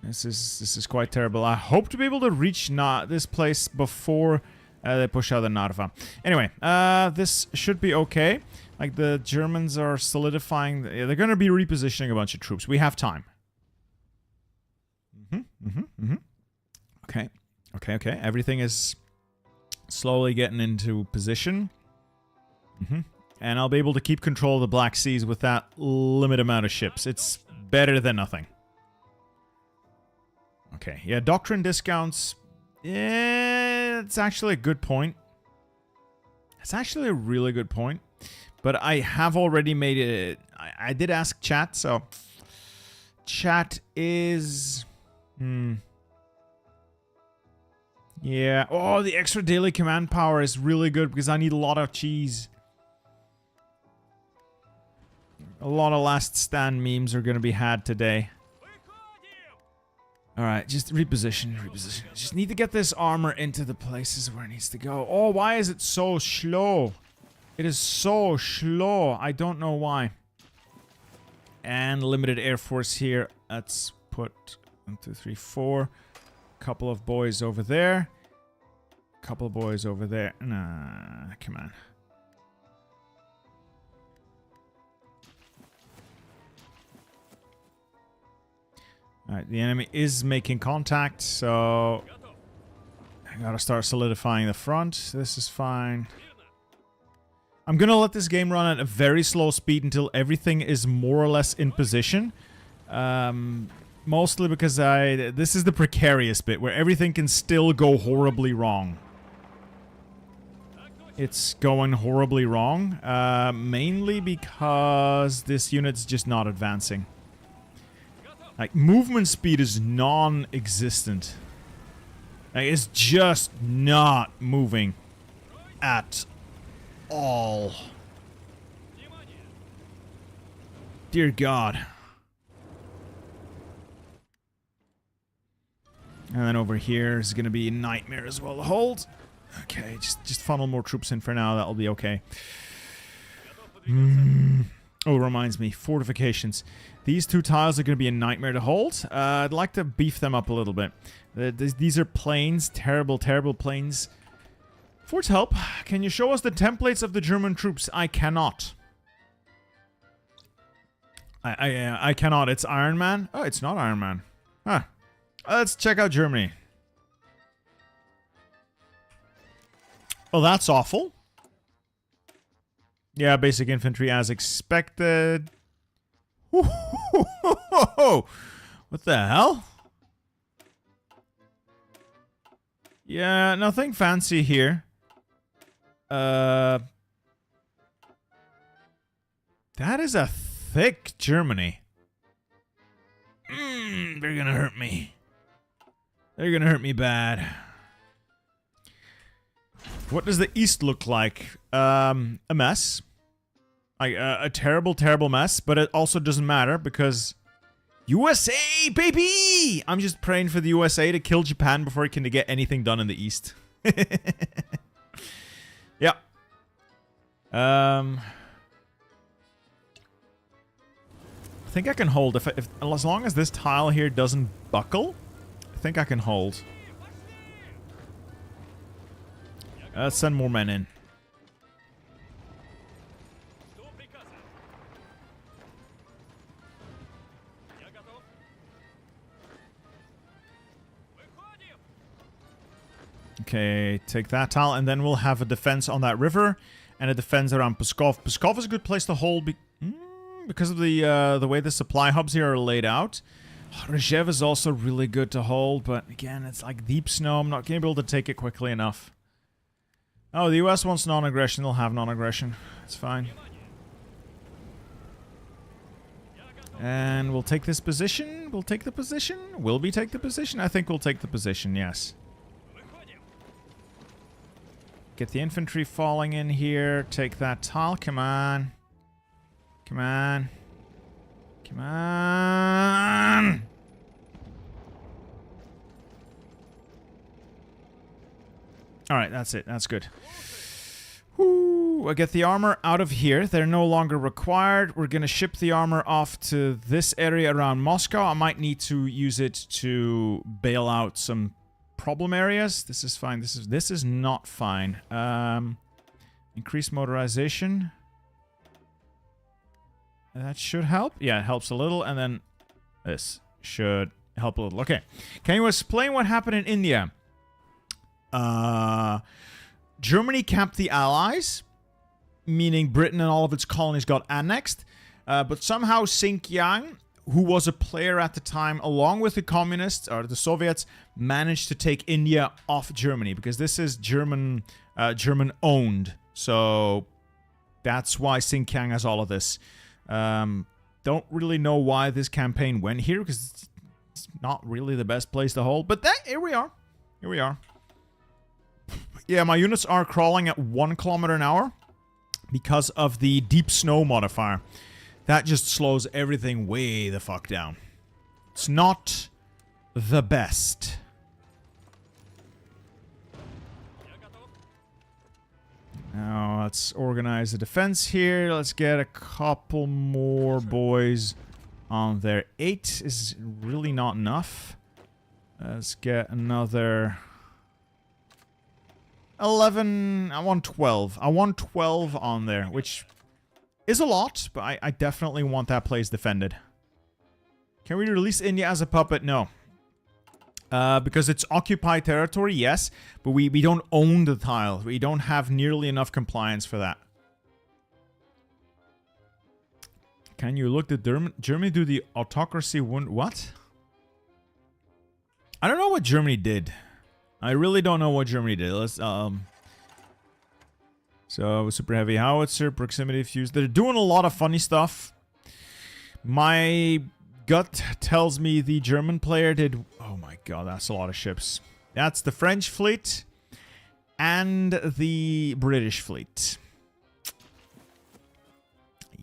This is quite terrible. I hope to be able to reach this place before they push out the Narva. Anyway, this should be okay. Like, the Germans are solidifying. They're going to be repositioning a bunch of troops. We have time. Okay. Everything is slowly getting into position. And I'll be able to keep control of the Black Seas with that limited amount of ships. It's better than nothing. Okay, yeah, doctrine discounts. Yeah, it's actually a good point. It's actually a really good point. But I have already made it. I did ask chat, so chat is... Yeah. Oh, the extra daily command power is really good because I need a lot of cheese. A lot of last stand memes are going to be had today. Alright, just reposition. Just need to get this armor into the places where it needs to go. Oh, why is it so slow? It is so slow. I don't know why. And limited air force here. Let's put 1, 2, 3, 4. Couple of boys over there. Couple of boys over there. Nah, come on. Alright, the enemy is making contact, so I gotta start solidifying the front. This is fine. I'm gonna let this game run at a very slow speed until everything is more or less in position. Mostly because this is the precarious bit where everything can still go horribly wrong. It's going horribly wrong, mainly because this unit's just not advancing. Like, movement speed is non-existent. Like, it's just not moving at all. Dear God. And then over here is going to be a nightmare as well to hold. Okay, just funnel more troops in for now. That'll be okay. Oh, reminds me. Fortifications. These two tiles are going to be a nightmare to hold. I'd like to beef them up a little bit. These are plains. Terrible, terrible plains. Fort's help. Can you show us the templates of the German troops? I cannot. I cannot. It's Iron Man. Oh, it's not Iron Man. Huh. Let's check out Germany. Oh, that's awful. Yeah, basic infantry as expected. What the hell? Yeah, nothing fancy here. That is a thick Germany. They're gonna hurt me. They're gonna hurt me bad. What does the East look like? A mess. A terrible, terrible mess, but it also doesn't matter because USA, baby! I'm just praying for the USA to kill Japan before it can get anything done in the East. Yeah. I think I can hold if as long as this tile here doesn't buckle. I think I can hold. Let's send more men in. Okay, take that tile, and then we'll have a defense on that river, and a defense around Pskov. Pskov is a good place to hold because of the way the supply hubs here are laid out. Rzhev is also really good to hold, but again, it's like deep snow. I'm not going to be able to take it quickly enough. Oh, the US wants non-aggression. They'll have non-aggression. It's fine. And we'll take this position. We'll take the position. Will we take the position? I think we'll take the position, yes. Get the infantry falling in here. Take that tile. Come on. Come on. Come on. Alright, that's it. That's good. Whoo, I get the armor out of here. They're no longer required. We're going to ship the armor off to this area around Moscow. I might need to use it to bail out some problem areas. This is fine. This is not fine. Increase motorization. That should help. Yeah, it helps a little. And then this should help a little. Okay. Can you explain what happened in India? Germany capped the Allies, meaning Britain and all of its colonies got annexed. But somehow Xinjiang, who was a player at the time, along with the communists or the Soviets, managed to take India off Germany because this is German owned. So that's why Xinjiang has all of this. Don't really know why this campaign went here because it's not really the best place to hold. But here we are. Here we are. Yeah, my units are crawling at 1 kilometer an hour because of the deep snow modifier. That just slows everything way the fuck down. It's not the best. Now, let's organize the defense here. Let's get a couple more boys on there. 8 is really not enough. Let's get another 11. I want 12. I want 12 on there, which is a lot, but I definitely want that place defended. Can we release India as a puppet? No. Because it's occupied territory, yes, but we don't own the tile. We don't have nearly enough compliance for that. Can you look, did Germany do the autocracy one? What? I don't know what Germany did. I really don't know what Germany did. Let's, so, super heavy howitzer, proximity fuse. They're doing a lot of funny stuff. My gut tells me the German player did... Oh my god, that's a lot of ships. That's the French fleet and the British fleet.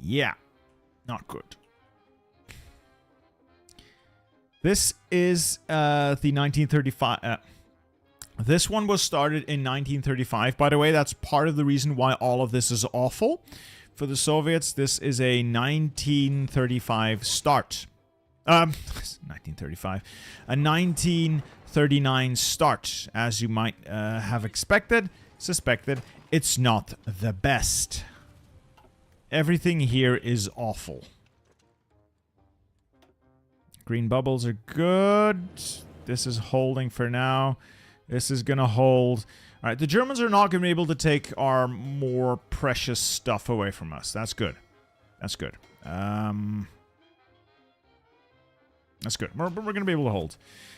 Yeah, not good. This is the 1935... this one was started in 1935. By the way, that's part of the reason why all of this is awful. For the Soviets, this is a 1935 start. 1935. A 1939 start. As you might have suspected, it's not the best. Everything here is awful. Green bubbles are good. This is holding for now. This is going to hold. All right, the Germans are not going to be able to take our more precious stuff away from us. That's good. That's good. That's good. We're going to be able to hold.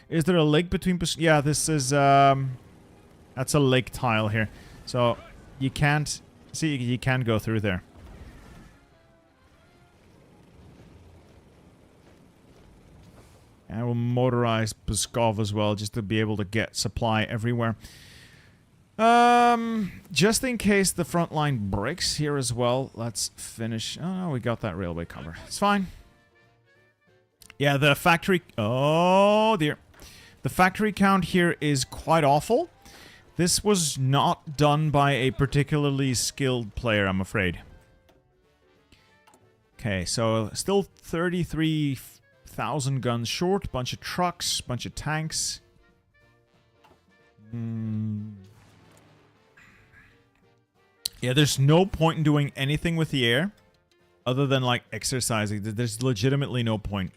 Is there a lake between... Yeah, this is... that's a lake tile here. So, you can't... See, you can go through there. And we'll motorize Pskov as well, just to be able to get supply everywhere. Just in case the front line breaks here as well, let's finish... Oh, we got that railway cover. It's fine. Yeah, the factory... Oh, dear. The factory count here is quite awful. This was not done by a particularly skilled player, I'm afraid. Okay, so still 33,000 guns short. Bunch of trucks, bunch of tanks. Yeah, there's no point in doing anything with the air other than, like, exercising. There's legitimately no point.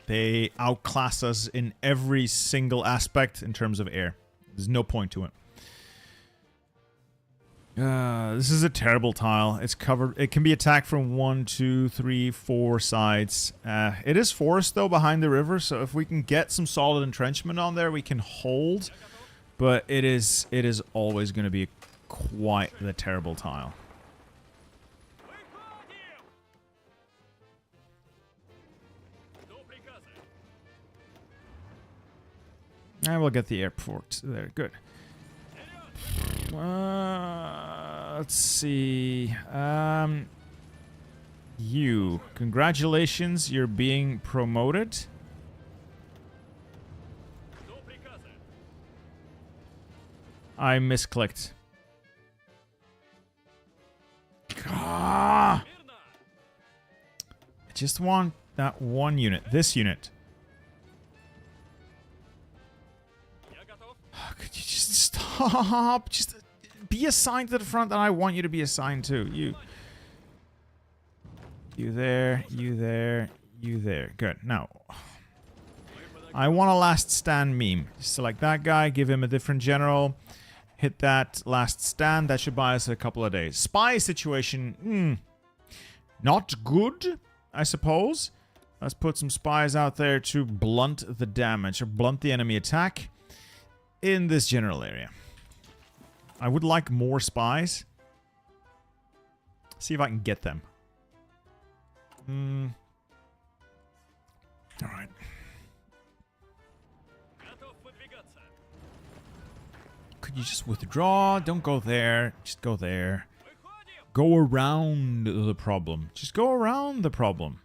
They outclass us in every single aspect in terms of air. There's no point to it. This is a terrible tile. It's covered. It can be attacked from 1, 2, 3, 4 sides. It is forest, though, behind the river, so if we can get some solid entrenchment on there, we can hold. But it is always going to be quite the terrible tile. And we'll get the airport there. Good. Let's see. You. Congratulations, you're being promoted. I misclicked. Ah! I just want that one unit. This unit. Could you just stop? Just be assigned to the front that I want you to be assigned to. You there, you there, you there. Good. Now, I want a last stand meme. Select that guy, give him a different general. Hit that last stand. That should buy us a couple of days. Spy situation, not good, I suppose. Let's put some spies out there to blunt the damage, or blunt the enemy attack in this general area. I would like more spies. See if I can get them. Alright. Could you just withdraw? Don't go there. Just go there. Go around the problem. Just go around the problem.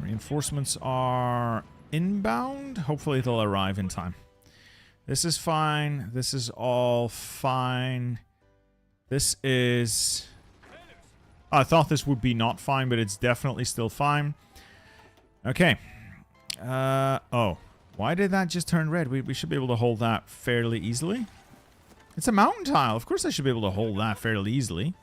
Reinforcements are inbound. Hopefully they'll arrive in time. This is fine. This is all fine. This is... Oh, I thought this would be not fine, but it's definitely still fine. Okay. Oh. Why did that just turn red? We should be able to hold that fairly easily. It's a mountain tile. Of course I should be able to hold that fairly easily.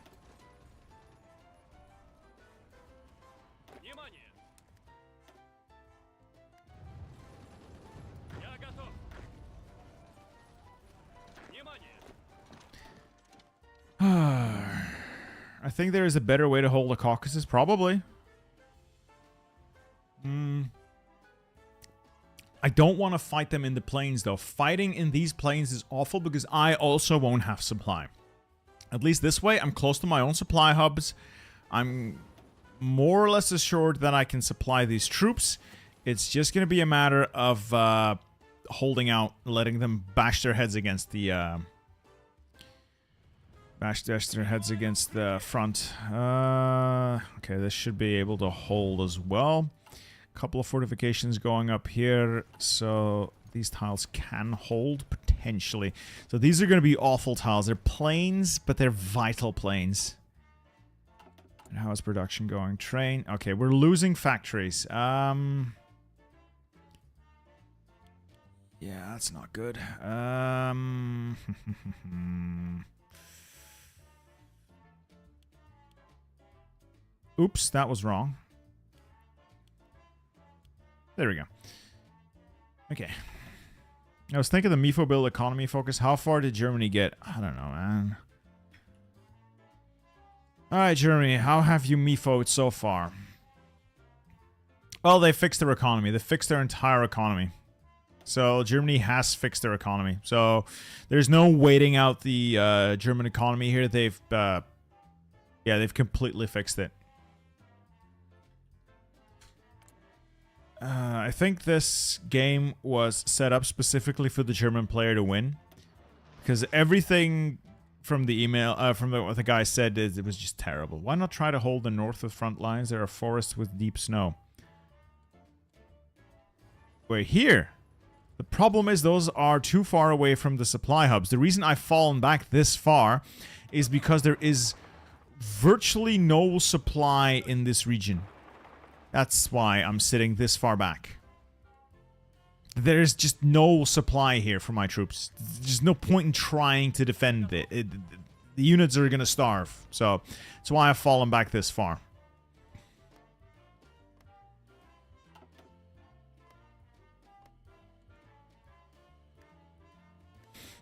I think there is a better way to hold the Caucasus, probably. I don't want to fight them in the plains, though. Fighting in these plains is awful because I also won't have supply. At least this way, I'm close to my own supply hubs. I'm more or less assured that I can supply these troops. It's just going to be a matter of holding out, letting them bash their heads against the... bash their heads against the front. Okay, this should be able to hold as well. Couple of fortifications going up here, so these tiles can hold potentially. So these are going to be awful tiles. They're plains, but they're vital plains. And how is production going? Train. Okay, we're losing factories. Yeah, that's not good. Oops, that was wrong. There we go. Okay. I was thinking the MIFO build economy focus. How far did Germany get? I don't know, man. Alright, Germany. How have you MIFO'd so far? Well, they fixed their economy. They fixed their entire economy. So, Germany has fixed their economy. So, there's no waiting out the German economy here. They've, yeah, they've completely fixed it. I think this game was set up specifically for the German player to win. Because everything from the email, from what the guy said, is it was just terrible. Why not try to hold the north of front lines? There are forests with deep snow. Wait, here. The problem is those are too far away from the supply hubs. The reason I've fallen back this far is because there is virtually no supply in this region. That's why I'm sitting this far back. There's just no supply here for my troops. There's no point in trying to defend it. The units are going to starve. So, that's why I've fallen back this far.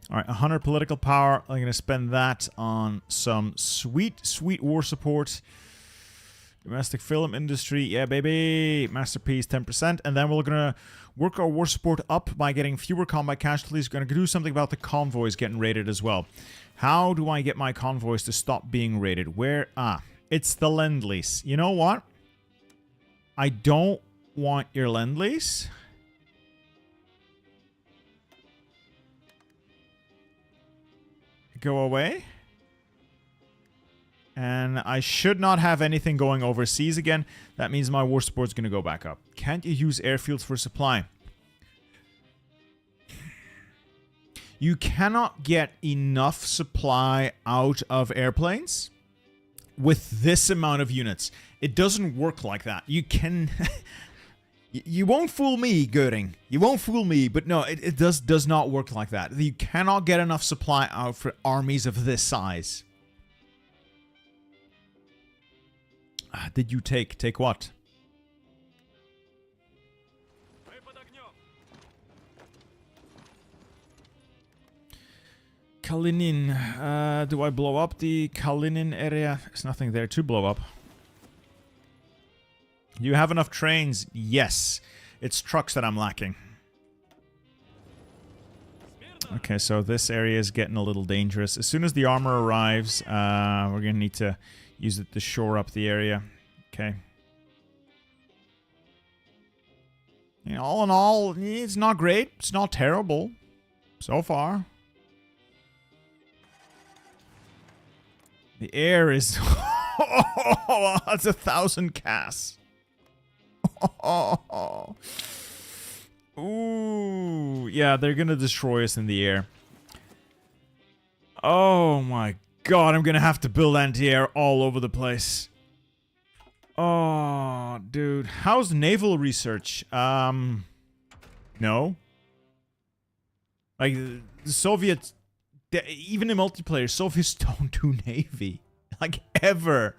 Alright, 100 political power. I'm going to spend that on some sweet, sweet war support. Domestic film industry, yeah, baby. Masterpiece, 10%. And then we're going to work our war support up by getting fewer combat casualties. We're going to do something about the convoys getting raided as well. How do I get my convoys to stop being raided? Where? Ah, it's the lend-lease. You know what? I don't want your lend-lease. Go away. And I should not have anything going overseas again. That means my war support is going to go back up. Can't you use airfields for supply? You cannot get enough supply out of airplanes with this amount of units. It doesn't work like that. You can... You won't fool me, Göring. You won't fool me, but no, it does not work like that. You cannot get enough supply out for armies of this size. Did you take? Take what? Kalinin. Do I blow up the Kalinin area? There's nothing there to blow up. You have enough trains? Yes. It's trucks that I'm lacking. Okay, so this area is getting a little dangerous. As soon as the armor arrives, we're going to need to use it to shore up the area. Okay. You know, all in all, it's not great. It's not terrible. So far. The air is... Oh, that's 1,000 cas. Ooh. Yeah, they're gonna destroy us in the air. Oh my god, I'm gonna have to build anti-air all over the place. Oh, dude. How's naval research? No. Like, the Soviets... Even in multiplayer, Soviets don't do navy. Like, ever.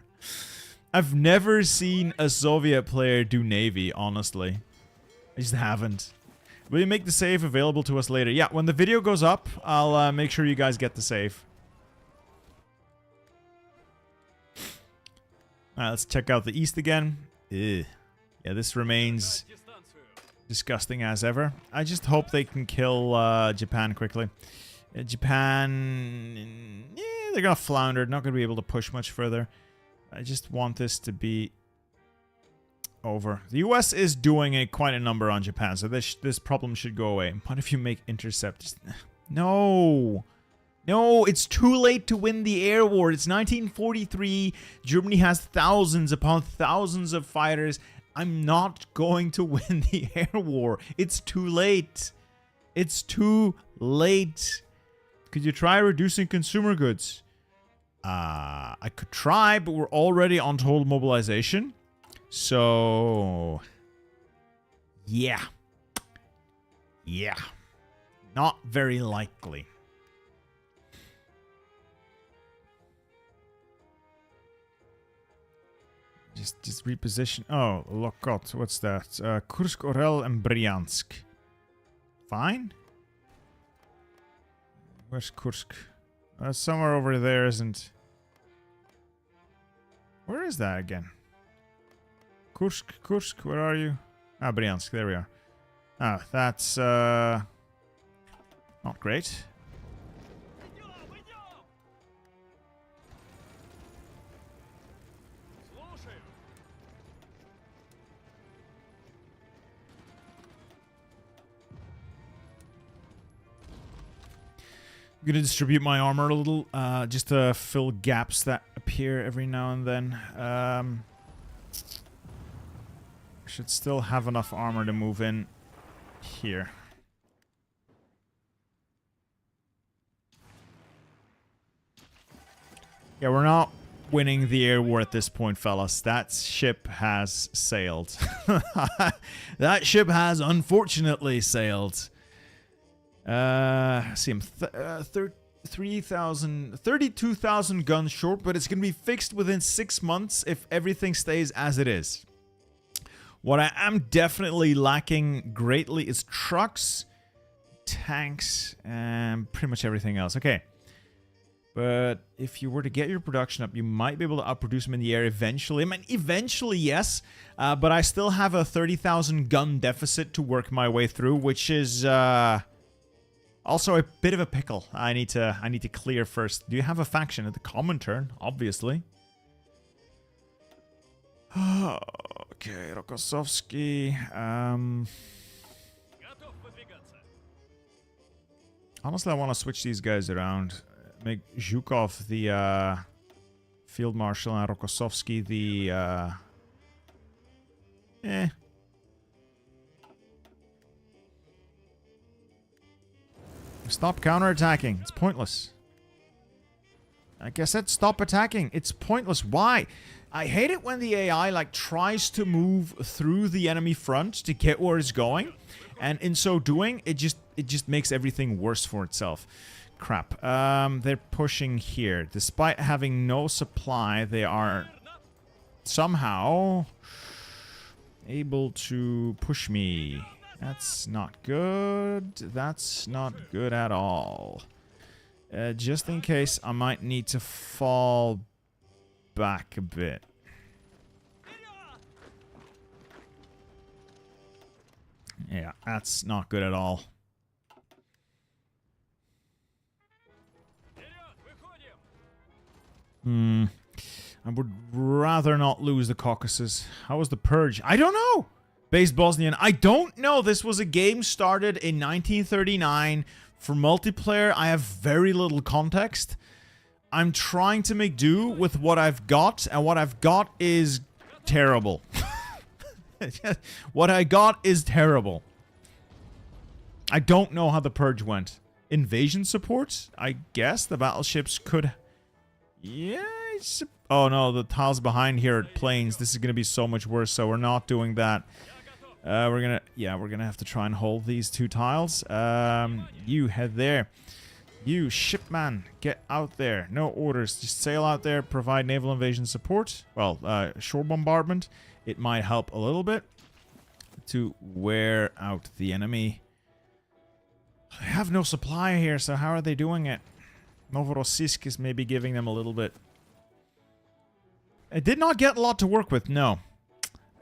I've never seen a Soviet player do navy, honestly. I just haven't. Will you make the save available to us later? Yeah, when the video goes up, I'll make sure you guys get the save. Alright, let's check out the east again. Ugh. Yeah, this remains disgusting as ever. I just hope they can kill Japan quickly. Japan... Yeah, they're gonna flounder. Not gonna be able to push much further. I just want this to be over. The US is doing quite a number on Japan, so this problem should go away. What if you make interceptors? No! No, it's too late to win the air war. It's 1943. Germany has thousands upon thousands of fighters. I'm not going to win the air war. It's too late. It's too late. Could you try reducing consumer goods? I could try, but we're already on total mobilization. So... Yeah. Yeah. Not very likely. Just reposition. Oh, look, God, what's that? Kursk, Orel, and Bryansk. Fine. Where's Kursk? Somewhere over there, isn't... Where is that again? Kursk, where are you? Ah, Bryansk, there we are. Ah, that's, not great. I'm gonna distribute my armor a little, just to fill gaps that appear every now and then. Should still have enough armor to move in here. Yeah, we're not winning the air war at this point, fellas. That ship has sailed. That ship has unfortunately sailed. See, I'm 32,000 guns short, but it's going to be fixed within 6 months if everything stays as it is. What I am definitely lacking greatly is trucks, tanks, and pretty much everything else. Okay. But if you were to get your production up, you might be able to outproduce them in the air eventually. I mean, eventually, yes. But I still have a 30,000 gun deficit to work my way through, which is... also a bit of a pickle. I need to clear first. Do you have a faction at the common turn? Obviously. Okay, Rokossovsky. Honestly, I want to switch these guys around. Make Zhukov the field marshal and Rokossovsky the Stop counterattacking. It's pointless. Like I said, stop attacking. It's pointless. Why? I hate it when the AI like tries to move through the enemy front to get where it's going, and in so doing, it just makes everything worse for itself. Crap. They're pushing here. Despite having no supply, they are somehow able to push me. That's not good. That's not good at all. Just in case, I might need to fall back a bit. Yeah, that's not good at all. I would rather not lose the Caucasus. How was the purge? I don't know! Based Bosnian. I don't know. This was a game started in 1939. For multiplayer, I have very little context. I'm trying to make do with what I've got, and what I've got is terrible. What I got is terrible. I don't know how the purge went. Invasion support? I guess the battleships could... Yeah, oh no, the tiles behind here are planes. This is going to be so much worse, so we're not doing that. We're gonna have to try and hold these 2 tiles. You head there. You shipman, get out there. No orders. Just sail out there, provide naval invasion support. Well, shore bombardment. It might help a little bit to wear out the enemy. I have no supply here, so how are they doing it? Novorossiysk is maybe giving them a little bit. I did not get a lot to work with, no.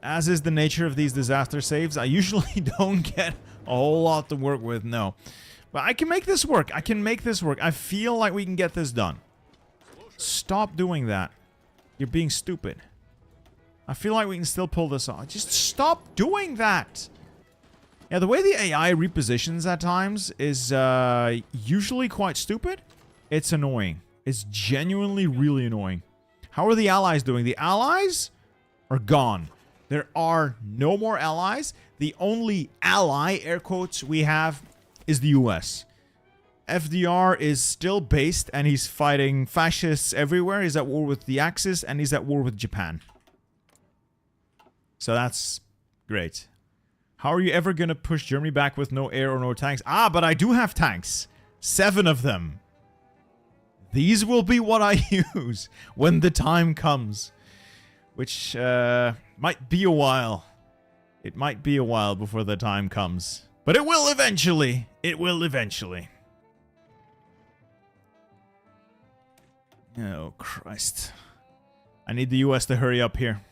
As is the nature of these disaster saves, I usually don't get a whole lot to work with, no. But I can make this work. I can make this work. I feel like we can get this done. Stop doing that. You're being stupid. I feel like we can still pull this off. Just stop doing that. Yeah, the way the AI repositions at times is usually quite stupid. It's annoying. It's genuinely really annoying. How are the allies doing? The allies are gone. There are no more allies. The only ally, air quotes, we have is the US. FDR is still based and he's fighting fascists everywhere. He's at war with the Axis and he's at war with Japan. So that's great. How are you ever going to push Germany back with no air or no tanks? Ah, but I do have tanks. 7 of them. These will be what I use when the time comes. Which might be a while. It might be a while before the time comes. But it will eventually. It will eventually. Oh, Christ. I need the US to hurry up here.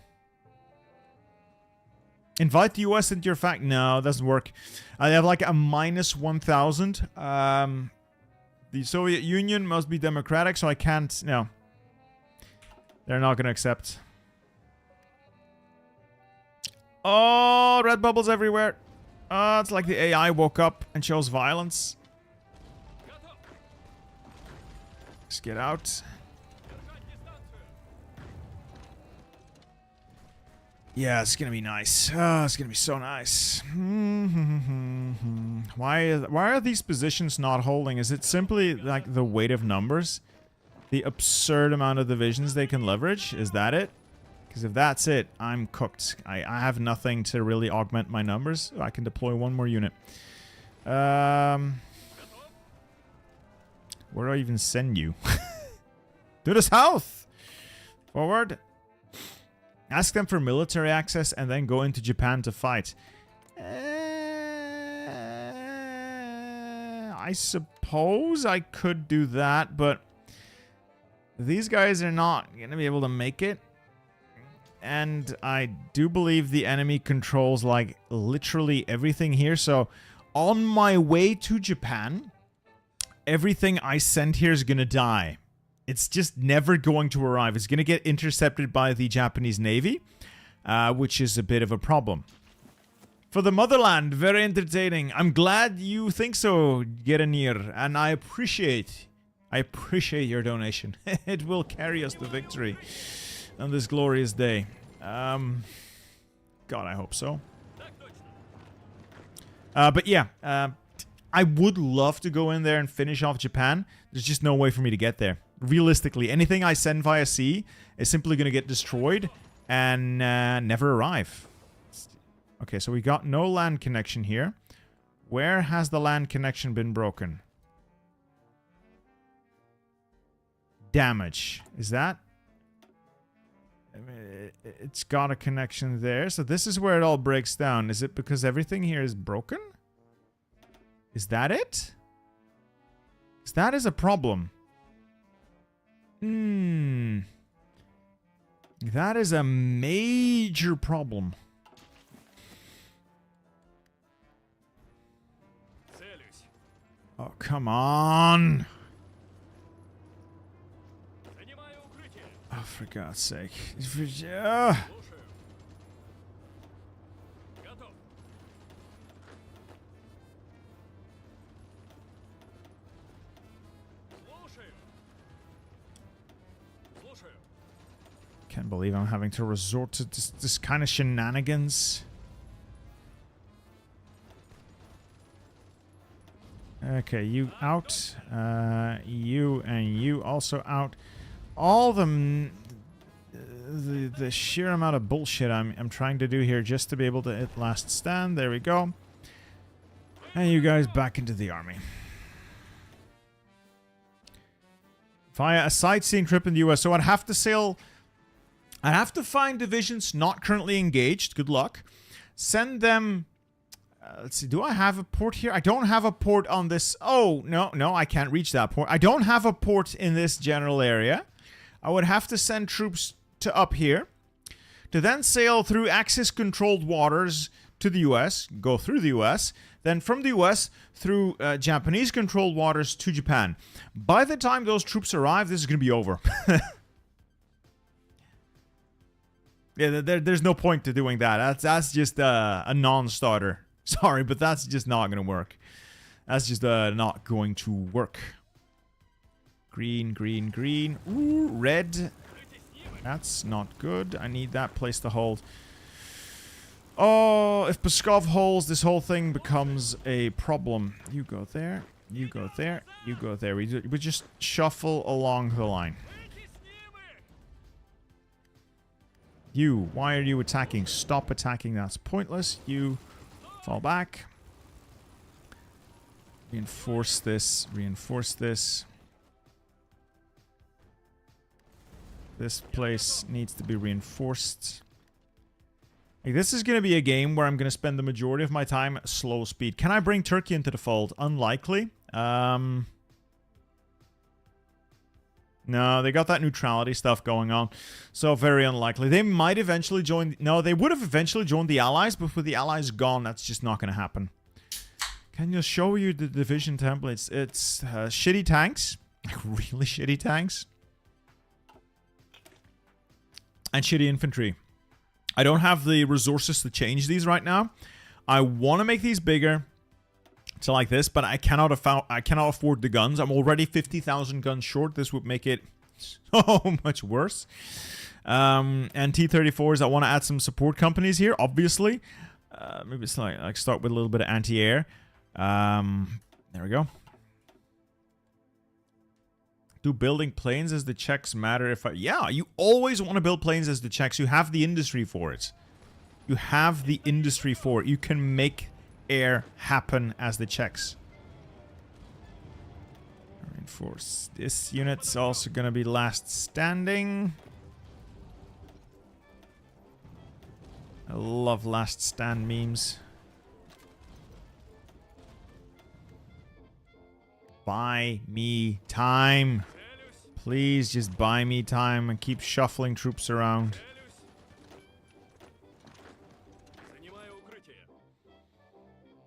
Invite the US into your fact. No, it doesn't work. I have like a minus 1,000. The Soviet Union must be democratic, so I can't... No. They're not going to accept. Oh, red bubbles everywhere. Oh, it's like the AI woke up and shows violence. Let's get out. Yeah, it's gonna be nice. Oh, it's gonna be so nice. Why are these positions not holding? Is it simply like the weight of numbers? The absurd amount of divisions they can leverage? Is that it? Because if that's it, I'm cooked. I have nothing to really augment my numbers. I can deploy 1 more unit. Where do I even send you? To the south! Forward. Ask them for military access and then go into Japan to fight. I suppose I could do that, but these guys are not going to be able to make it. And I do believe the enemy controls, like, literally everything here. So, on my way to Japan, everything I send here is going to die. It's just never going to arrive. It's going to get intercepted by the Japanese Navy, which is a bit of a problem. For the motherland, very entertaining. I'm glad you think so, Gerenir, and I appreciate your donation. It will carry us to victory on this glorious day. God, I hope so. But yeah, I would love to go in there and finish off Japan. There's just no way for me to get there. Realistically, anything I send via sea is simply going to get destroyed and never arrive. Okay, so we got no land connection here. Where has the land connection been broken? Damage. Is that? I mean, it's got a connection there. So this is where it all breaks down. Is it because everything here is broken? Is that it? Because that is a problem. That is a major problem. Oh, come on. Oh, for God's sake. Can't believe I'm having to resort to this kind of shenanigans. Okay, you out. You and you also out. All the sheer amount of bullshit I'm trying to do here just to be able to hit last stand. There we go. And you guys back into the army. Via a sightseeing trip in the US. So I'd have to sail... I'd have to find divisions not currently engaged. Good luck. Send them... let's see. Do I have a port here? I don't have a port on this... Oh, no. I can't reach that port. I don't have a port in this general area. I would have to send troops to up here. To then sail through Axis-controlled waters to the US. Go through the US. Then from the US through Japanese-controlled waters to Japan. By the time those troops arrive, this is going to be over. Yeah, there's no point to doing that. That's just a non-starter. Sorry, but that's just not going to work. That's just not going to work. Green, green, green. Ooh, red. That's not good. I need that place to hold. Oh, if Pskov holds, this whole thing becomes a problem. You go there. You go there. You go there. We just shuffle along the line. You, why are you attacking? Stop attacking. That's pointless. You fall back. Reinforce this. Reinforce this. This place needs to be reinforced. Like, this is going to be a game where I'm going to spend the majority of my time at slow speed. Can I bring Turkey into the fold? Unlikely. No, they got that neutrality stuff going on. So, very unlikely. They might eventually join... No, they would have eventually joined the Allies, but with the Allies gone, that's just not going to happen. Can you show you the division templates? It's shitty tanks. Like, really shitty tanks. And shitty infantry. I don't have the resources to change these right now. I want to make these bigger. To like this, but I cannot afford the guns. I'm already 50,000 guns short. This would make it so much worse. And T-34s, I want to add some support companies here, obviously. Maybe it's like start with a little bit of anti-air. There we go. Do building planes as the Czechs matter if I... Yeah, you always want to build planes as the Czechs. You have the industry for it. You have the industry for it. You can make air happen as the Czechs. Reinforce. This unit's also gonna be last standing. I love last stand memes. Buy me time. Please just buy me time and keep shuffling troops around.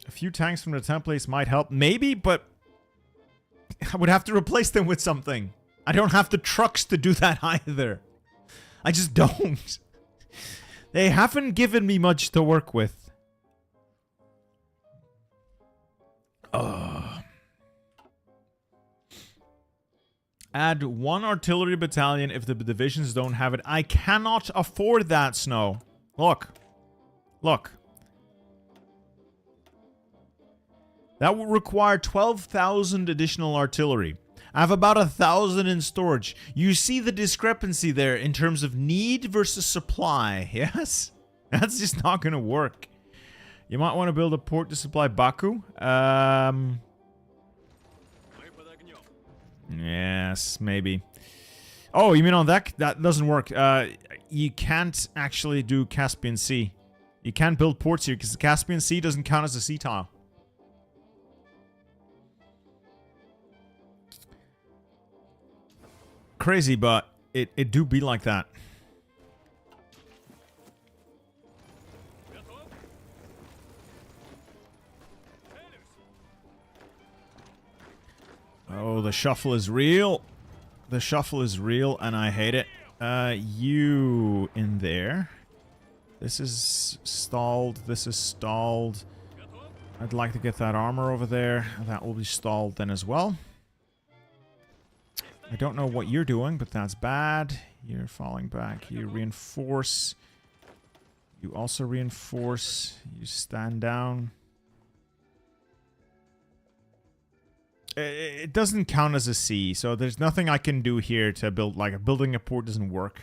A few tanks from the templates might help. Maybe, but I would have to replace them with something. I don't have the trucks to do that either. I just don't. They haven't given me much to work with. Add one artillery battalion if the divisions don't have it. I cannot afford that, Snow. Look. Look. That would require 12,000 additional artillery. I have about 1,000 in storage. You see the discrepancy there in terms of need versus supply. Yes? That's just not going to work. You might want to build a port to supply Baku. Yes, maybe. Oh, you mean on that? That doesn't work. You can't actually do Caspian Sea. You can't build ports here because the Caspian Sea doesn't count as a sea tile. Crazy, but it do be like that. Oh, the shuffle is real. The shuffle is real, and I hate it. You in there. This is stalled. This is stalled. I'd like to get that armor over there. That will be stalled then as well. I don't know what you're doing, but that's bad. Here, falling back. You reinforce. You also reinforce. You stand down. It doesn't count as a sea, so there's nothing I can do here to build, like, building a port doesn't work.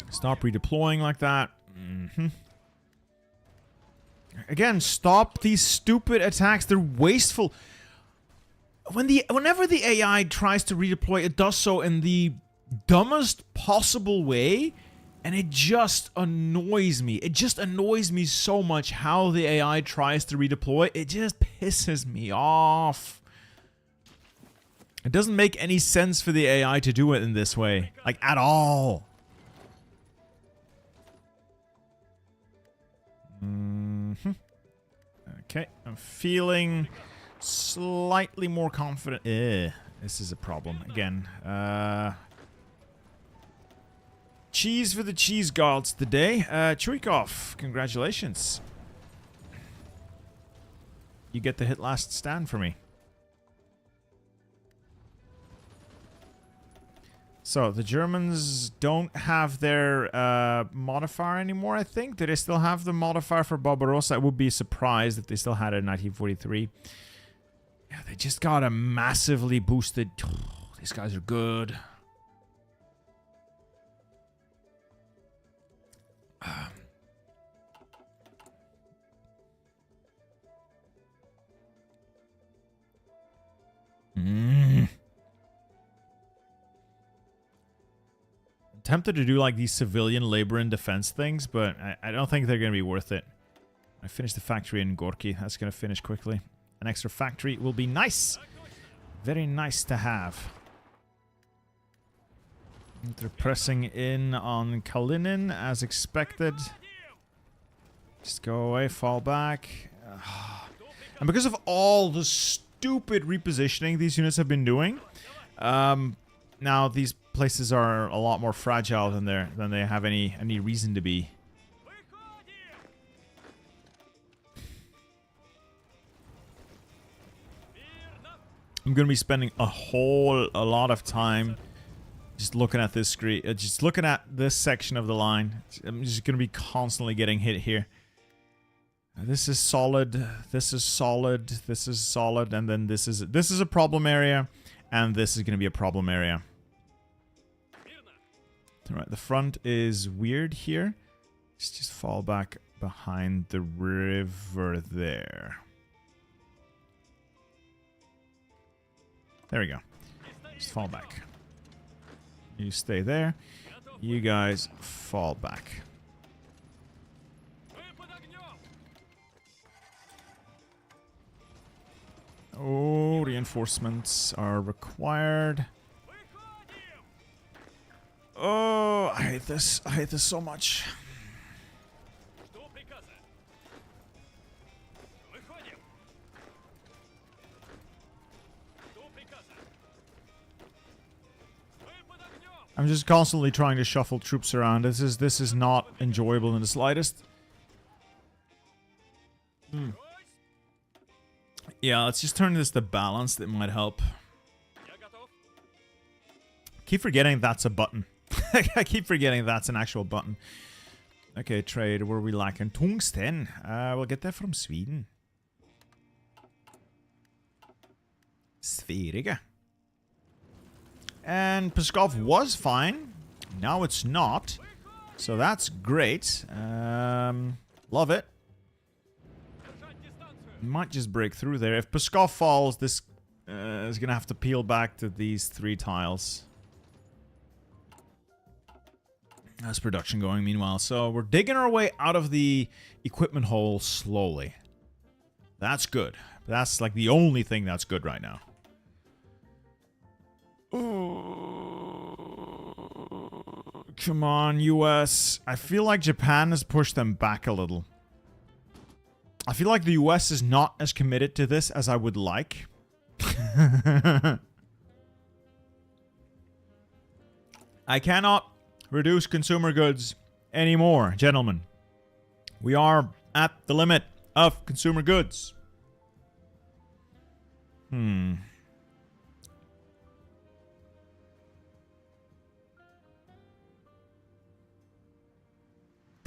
Stop redeploying like that. Again, stop these stupid attacks. They're wasteful. Whenever the AI tries to redeploy, it does so in the dumbest possible way, and it just annoys me. It just annoys me so much how the AI tries to redeploy. It just pisses me off. It doesn't make any sense for the AI to do it in this way. Like, at all. Okay, I'm feeling slightly more confident. This is a problem. Again, cheese for the cheese gods today. Chuikov, congratulations. You get the hit last stand for me. So, the Germans don't have their modifier anymore, I think. Do they still have the modifier for Barbarossa? I would be surprised if they still had it in 1943. Yeah, they just got a massively boosted... Oh, these guys are good. Tempted to do like these civilian labor and defense things, but I don't think they're going to be worth it. I finished the factory in Gorky. That's going to finish quickly. An extra factory will be nice. Very nice to have. They're pressing in on Kalinin as expected. Just go away, fall back. And because of all the stupid repositioning these units have been doing, now these places are a lot more fragile than they have any reason to be. I'm gonna be spending a lot of time just looking at this screen, just looking at this section of the line. I'm just gonna be constantly getting hit here. This is solid. This is solid. This is solid, and then this is a problem area, and this is gonna be a problem area. Alright, the front is weird here. Let's just fall back behind the river there. There we go. Just fall back. You stay there. You guys fall back. Oh, reinforcements are required. Oh, I hate this. I hate this so much. I'm just constantly trying to shuffle troops around. This is not enjoyable in the slightest. Yeah, let's just turn this to balanced. It might help. Keep forgetting that's a button. I keep forgetting that's an actual button. Okay, trade. Where are we lacking? Tungsten. We'll get that from Sweden. Sverige. And Pskov was fine. Now it's not. So that's great. Love it. Might just break through there. If Pskov falls, this is going to have to peel back to these 3 tiles. How's production going meanwhile? So we're digging our way out of the equipment hole slowly. That's good. That's like the only thing that's good right now. Oh, come on, US. I feel like Japan has pushed them back a little. I feel like the US is not as committed to this as I would like. I cannot reduce consumer goods anymore, gentlemen. We are at the limit of consumer goods.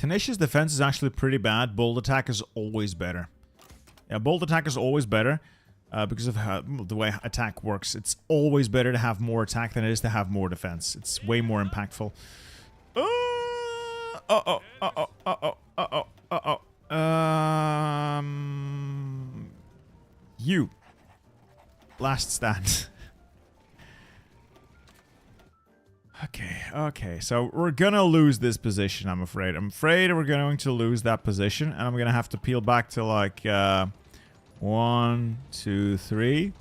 Tenacious defense is actually pretty bad. Bold attack is always better. Yeah, bold attack is always better because of how the way attack works. It's always better to have more attack than it is to have more defense. It's way more impactful. You. Last stand. Okay, so we're gonna lose this position, I'm afraid. I'm afraid we're going to lose that position, and I'm gonna have to peel back to like 1, 2, 3,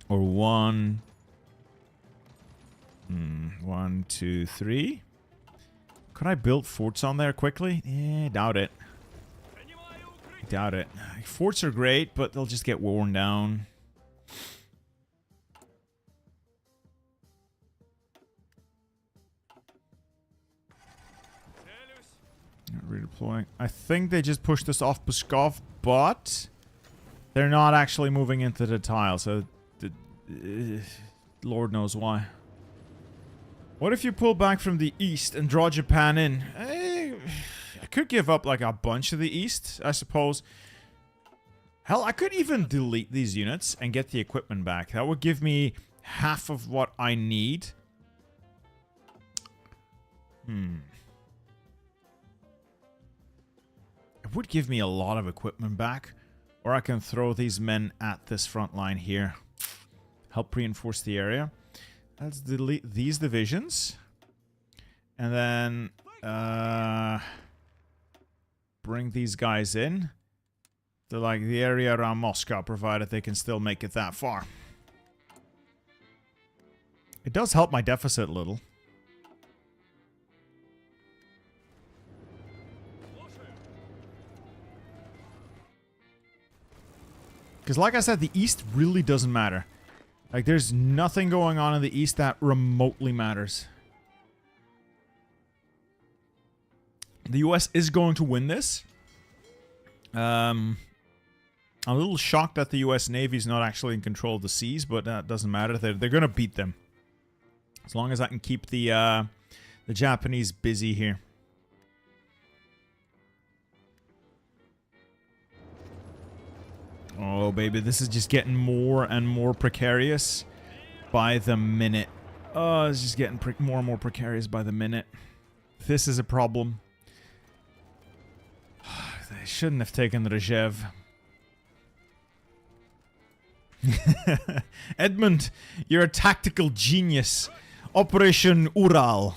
or 1, 1, 2, 3. Could I build forts on there quickly? Doubt it. Doubt it. Forts are great, but they'll just get worn down. Redeploying. I think they just pushed us off Pskov, but they're not actually moving into the tile, so Lord knows why. What if you pull back from the east and draw Japan in? I could give up like a bunch of the east, I suppose. Hell, I could even delete these units and get the equipment back. That would give me half of what I need. It would give me a lot of equipment back. Or I can throw these men at this front line here. Help reinforce the area. Let's delete these divisions. And then bring these guys in. To like the area around Moscow, provided they can still make it that far. It does help my deficit a little. Because like I said, the East really doesn't matter. Like, there's nothing going on in the East that remotely matters. The US is going to win this. I'm a little shocked that the US Navy is not actually in control of the seas, but that doesn't matter. They're going to beat them. As long as I can keep the Japanese busy here. Oh, baby, this is just getting more and more precarious by the minute. Oh, it's just getting more and more precarious by the minute. This is a problem. They shouldn't have taken the Rzhev. Edmund, you're a tactical genius. Operation Ural.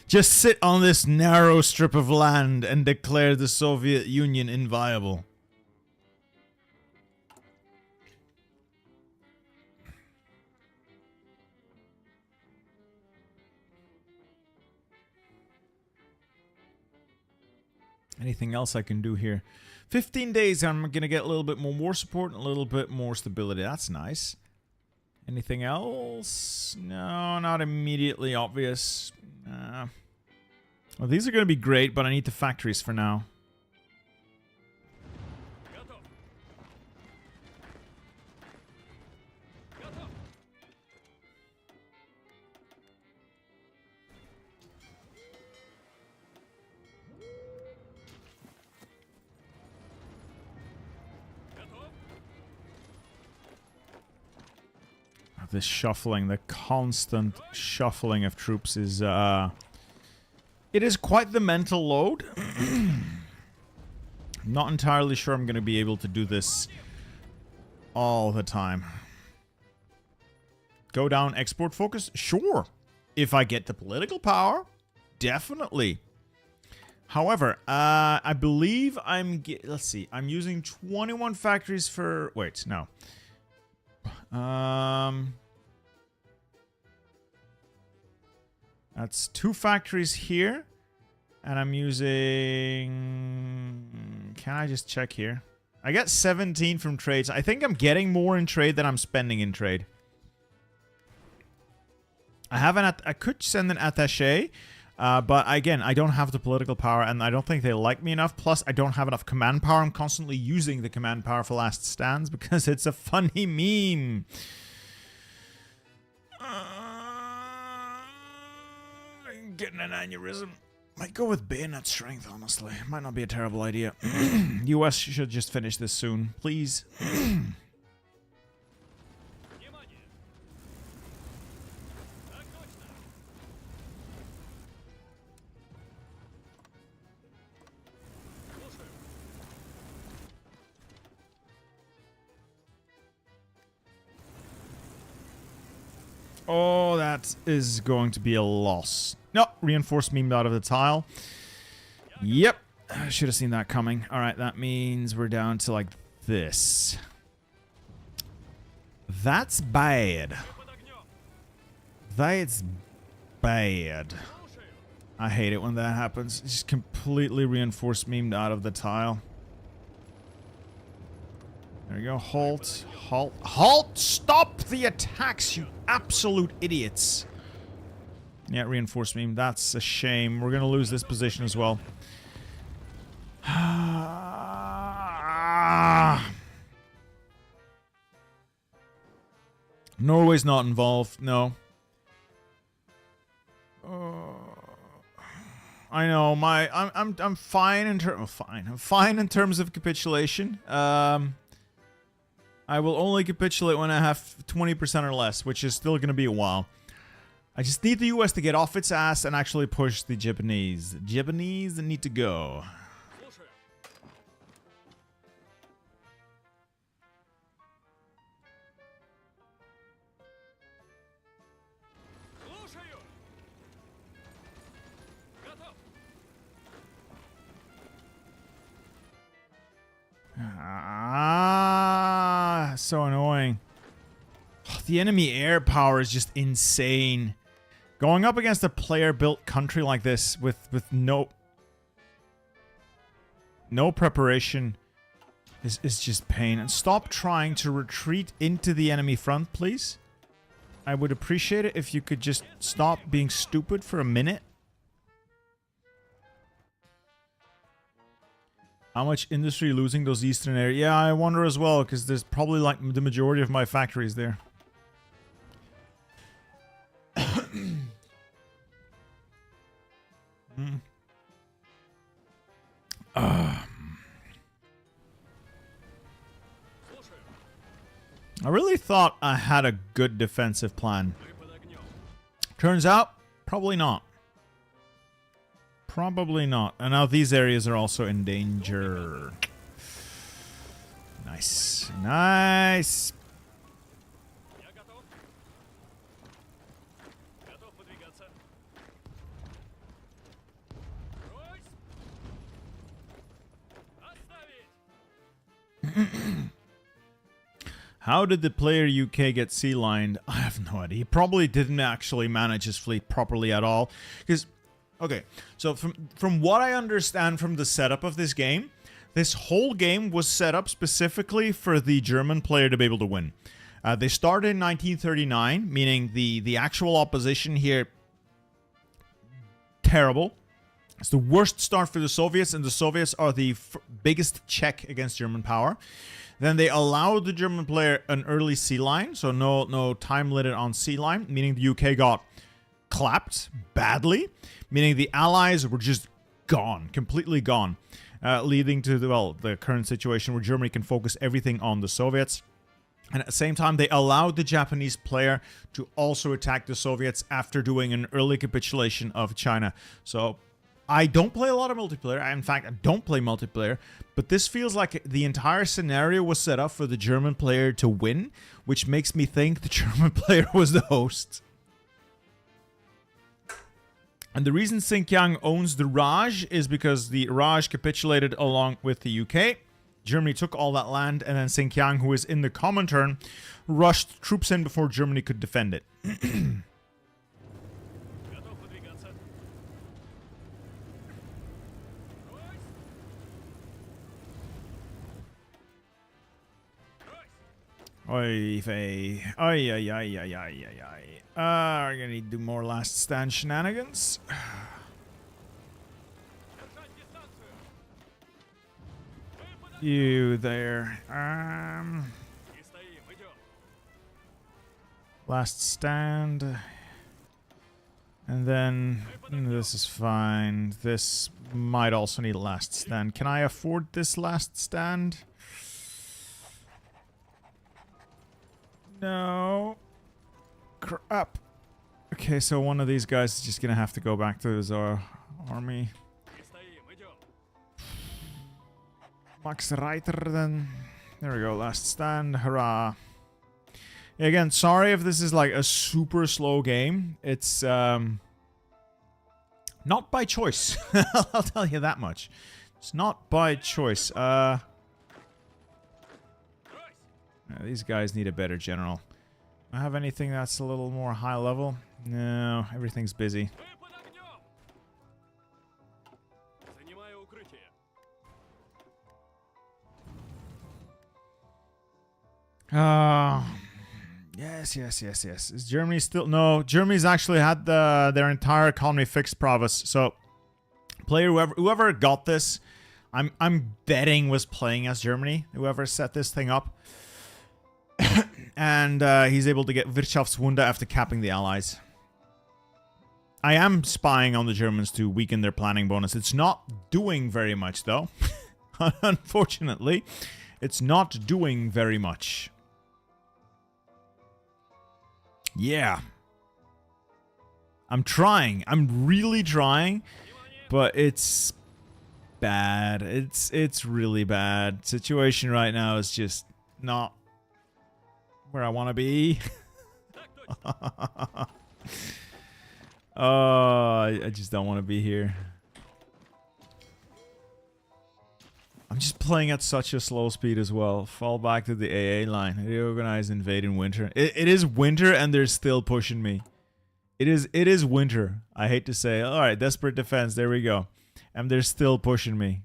Just sit on this narrow strip of land and declare the Soviet Union inviolable. Anything else I can do here? 15 days, I'm going to get a little bit more war support and a little bit more stability. That's nice. Anything else? No, not immediately obvious. Well, these are going to be great, but I need the factories for now. This shuffling, the constant shuffling of troops is, it is quite the mental load. Not entirely sure I'm going to be able to do this all the time. Go down export focus? Sure. If I get the political power, definitely. However, I believe let's see, I'm using 21 factories for, wait, no. That's 2 factories here. And I'm using... Can I just check here? I got 17 from trades. I think I'm getting more in trade than I'm spending in trade. I could send an attaché. But again, I don't have the political power and I don't think they like me enough. Plus, I don't have enough command power. I'm constantly using the command power for last stands because it's a funny meme. I'm getting an aneurysm. Might go with bayonet strength, honestly. Might not be a terrible idea. US should just finish this soon, please. Oh, that is going to be a loss. No, reinforced memed out of the tile. Yep, I should have seen that coming. All right, that means we're down to like this. That's bad. That's bad. I hate it when that happens. Just completely reinforced memed out of the tile. There you go. Halt. Halt. Halt! Stop the attacks, you absolute idiots. Yeah, reinforce meme. That's a shame. We're going to lose this position as well. Norway's not involved. No. I know. I'm fine in terms. I'm fine in terms of capitulation. I will only capitulate when I have 20% or less, which is still going to be a while. I just need the US to get off its ass and actually push the Japanese. The Japanese need to go. So annoying. The enemy air power is just insane. Going up against a player-built country like this with no preparation is just pain. And stop trying to retreat into the enemy front, please. I would appreciate it if you could just stop being stupid for a minute. How much industry losing those eastern areas? Yeah, I wonder as well, because there's probably like the majority of my factories there. I really thought I had a good defensive plan. Turns out, probably not. Probably not. And now these areas are also in danger. Nice. Nice. How did the player UK get sea lined? I have no idea. He probably didn't actually manage his fleet properly at all. Because, okay, so from what I understand from the setup of this game, this whole game was set up specifically for the German player to be able to win. They started in 1939, meaning the actual opposition here, terrible. It's the worst start for the Soviets, and the Soviets are the biggest check against German power. Then they allowed the German player an early sea line, so no time limit on sea line, meaning the UK got clapped badly, meaning the Allies were just gone, completely gone, leading to the current situation where Germany can focus everything on the Soviets. And at the same time, they allowed the Japanese player to also attack the Soviets after doing an early capitulation of China. So I don't play a lot of multiplayer. In fact, I don't play multiplayer. But this feels like the entire scenario was set up for the German player to win, which makes me think the German player was the host. And the reason Xinjiang owns the Raj is because the Raj capitulated along with the UK. Germany took all that land, and then Xinjiang, who is in the Comintern, rushed troops in before Germany could defend it. Oy vey. Ay, ay, ay, ay, ay, ay, ay. We're gonna need to do more last stand shenanigans. You there. Last stand. And then this is fine. This might also need a last stand. Can I afford this last stand? No. Crap. Okay, so one of these guys is just gonna have to go back to his army. Max Reiter then. There we go, last stand. Hurrah. Yeah, again, sorry if this is like a super slow game. It's not by choice. I'll tell you that much. It's not by choice. These guys need a better general. Do I have anything that's a little more high level? No, everything's busy. Yes. Is Germany still? No, Germany's actually had their entire economy fixed province. So, player whoever got this, I'm betting was playing as Germany. Whoever set this thing up, and he's able to get Wirtschaftswunder after capping the allies. I am spying on the Germans to weaken their planning bonus. It's not doing very much though. Unfortunately, it's not doing very much. Yeah. I'm trying. I'm really trying. But it's bad. It's really bad. Situation right now is just not where I want to be. Oh, I just don't want to be here. I'm just playing at such a slow speed as well. Fall back to the AA line. Reorganize, invade in winter. It is winter and they're still pushing me. It is winter. I hate to say. Alright, desperate defense. There we go. And they're still pushing me.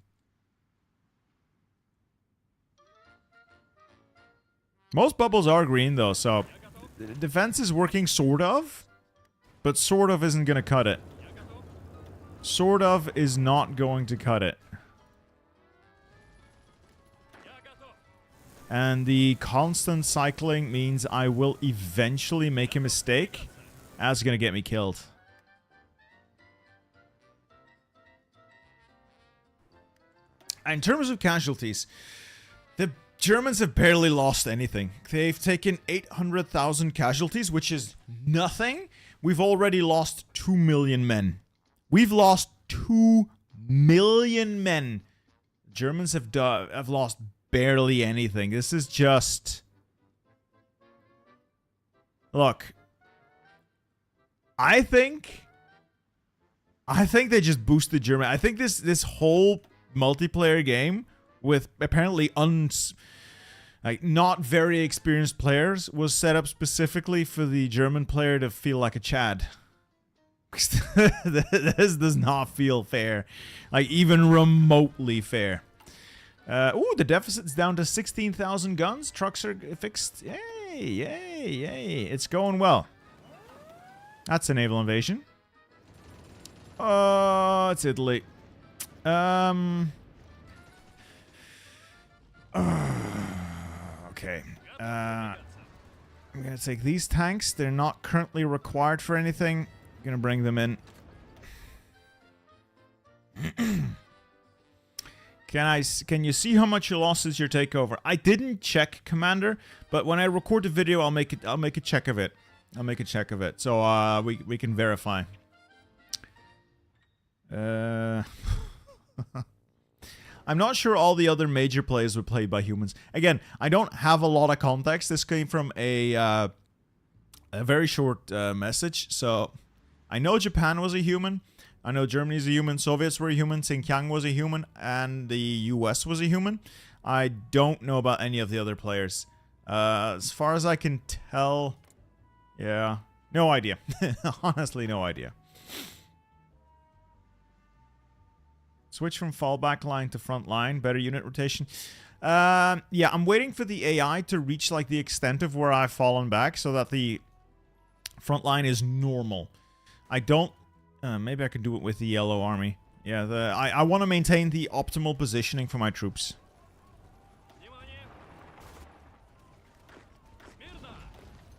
Most bubbles are green though, so defense is working sort of. But sort of isn't going to cut it. Sort of is not going to cut it. And the constant cycling means I will eventually make a mistake. That's going to get me killed. In terms of casualties, the Germans have barely lost anything. They've taken 800,000 casualties, which is nothing. We've already lost 2 million men. We've lost 2 million men. Germans have lost barely anything. This is just... Look. I think they just boosted Germany. I think this whole multiplayer game with apparently not very experienced players was set up specifically for the German player to feel like a Chad. This does not feel fair. Like, even remotely fair. Ooh, the deficit's down to 16,000 guns. Trucks are fixed. Yay, yay, yay. It's going well. That's a naval invasion. Oh, it's Italy. Okay. I'm gonna take these tanks. They're not currently required for anything. I'm gonna bring them in. Can you see how much you lost since your takeover? I didn't check, Commander, but when I record the video, I'll make a check of it. I'll make a check of it, so we can verify. I'm not sure all the other major plays were played by humans. Again, I don't have a lot of context. This came from a very short message. So, I know Japan was a human. I know Germany's a human. Soviets were a human. Xinjiang was a human. And the US was a human. I don't know about any of the other players. As far as I can tell... Yeah. No idea. Honestly, no idea. Switch from fallback line to front line. Better unit rotation. Yeah, I'm waiting for the AI to reach like the extent of where I've fallen back so that the front line is normal. I don't... maybe I can do it with the yellow army. Yeah, I want to maintain the optimal positioning for my troops.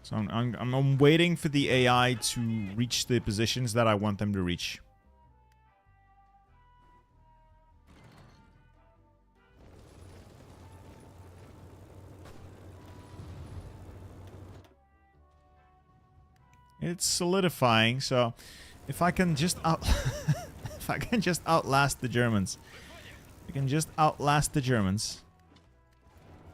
So I'm waiting for the AI to reach the positions that I want them to reach. It's solidifying, so if I can just if I can just outlast the Germans. I can just outlast the Germans.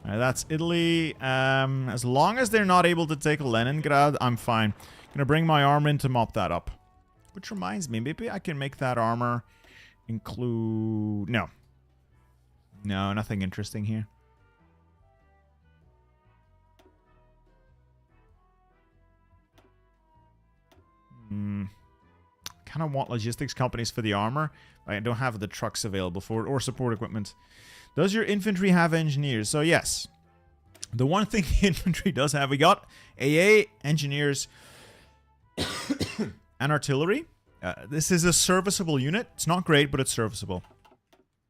Alright, that's Italy. As long as they're not able to take Leningrad, I'm fine. Gonna bring my armor in to mop that up. Which reminds me, maybe I can make that armor include... No. No, nothing interesting here. Kind of want logistics companies for the armor. I don't have the trucks available for it or support equipment. Does your infantry have engineers? So yes. The one thing the infantry does have, we got AA, engineers, and artillery. This is a serviceable unit. It's not great, but it's serviceable.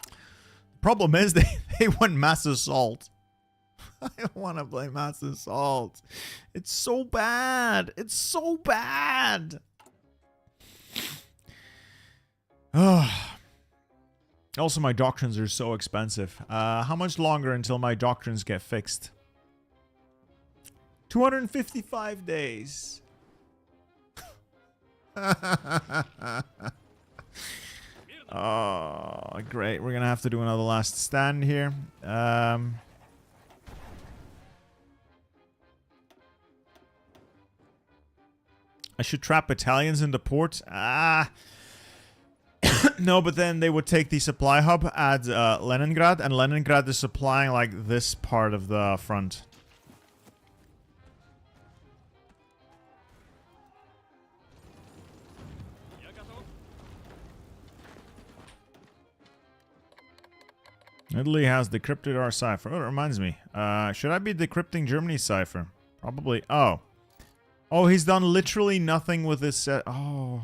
The problem is they want mass assault. I don't want to play mass assault. It's so bad. It's so bad. Also, my doctrines are so expensive. How much longer until my doctrines get fixed? 255 days. Oh, great. We're gonna have to do another last stand here. I should trap battalions into port. No, but then they would take the supply hub at Leningrad, and Leningrad is supplying like this part of the front. Italy has decrypted our cipher. Oh, it reminds me. Should I be decrypting Germany's cipher? Probably. Oh. Oh, he's done literally nothing with this set. Oh.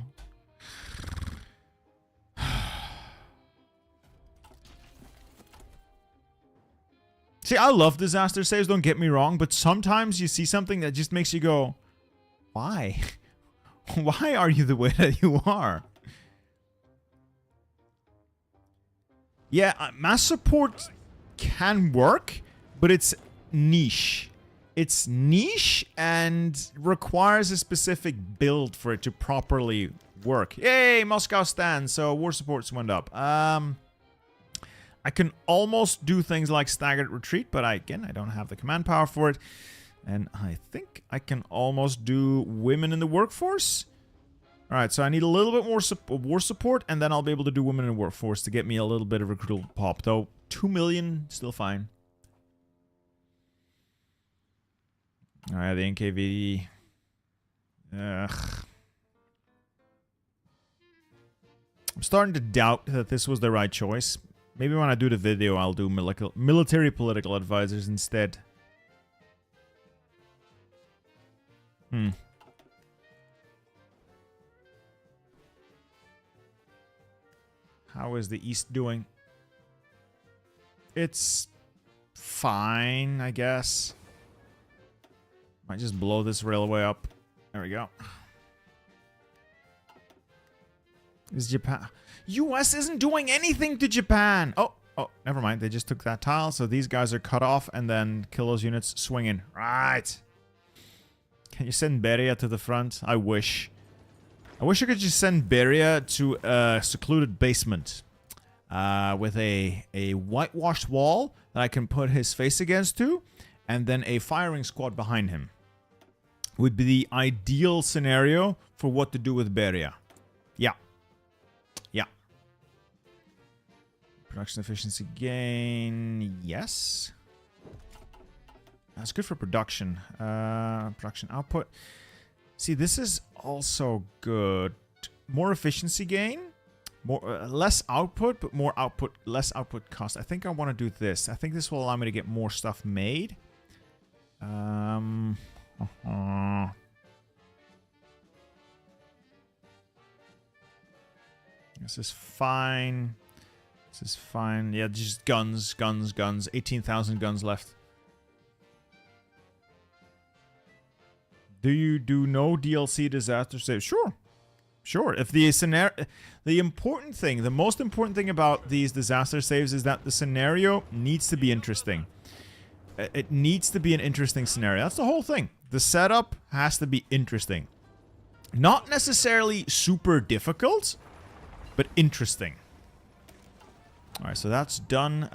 See, I love disaster saves, don't get me wrong, but sometimes you see something that just makes you go, why? Why are you the way that you are? Yeah, mass support can work, but it's niche. It's niche and requires a specific build for it to properly work. Yay, Moscow stands, so war supports went up. I can almost do things like staggered retreat, but again, I don't have the command power for it. And I think I can almost do women in the workforce. Alright, so I need a little bit more war support, and then I'll be able to do women in the workforce to get me a little bit of recruitable pop. Though, 2 million, still fine. Alright, the NKVD. Ugh. I'm starting to doubt that this was the right choice. Maybe when I do the video, I'll do military political advisors instead. How is the East doing? It's fine, I guess. Might just blow this railway up. There we go. Is Japan... US isn't doing anything to Japan! Oh, never mind. They just took that tile, so these guys are cut off, and then kill those units swinging. Right. Can you send Beria to the front? I wish. I wish I could just send Beria to a secluded basement. With a whitewashed wall that I can put his face against to, and then a firing squad behind him. Would be the ideal scenario for what to do with Beria. Yeah. Yeah. Production efficiency gain. Yes. That's good for production. Production output. See, this is also good. More efficiency gain. More, less output, but more output, less output cost. I think I want to do this. I think this will allow me to get more stuff made. This is fine. This is fine. Yeah, just guns, guns, guns. 18,000 guns left. Do you do no DLC disaster save? Sure. Sure. If the scenario... The important thing, the most important thing about these disaster saves is that the scenario needs to be interesting. It needs to be an interesting scenario. That's the whole thing. The setup has to be interesting. Not necessarily super difficult, but interesting. Alright, so that's done.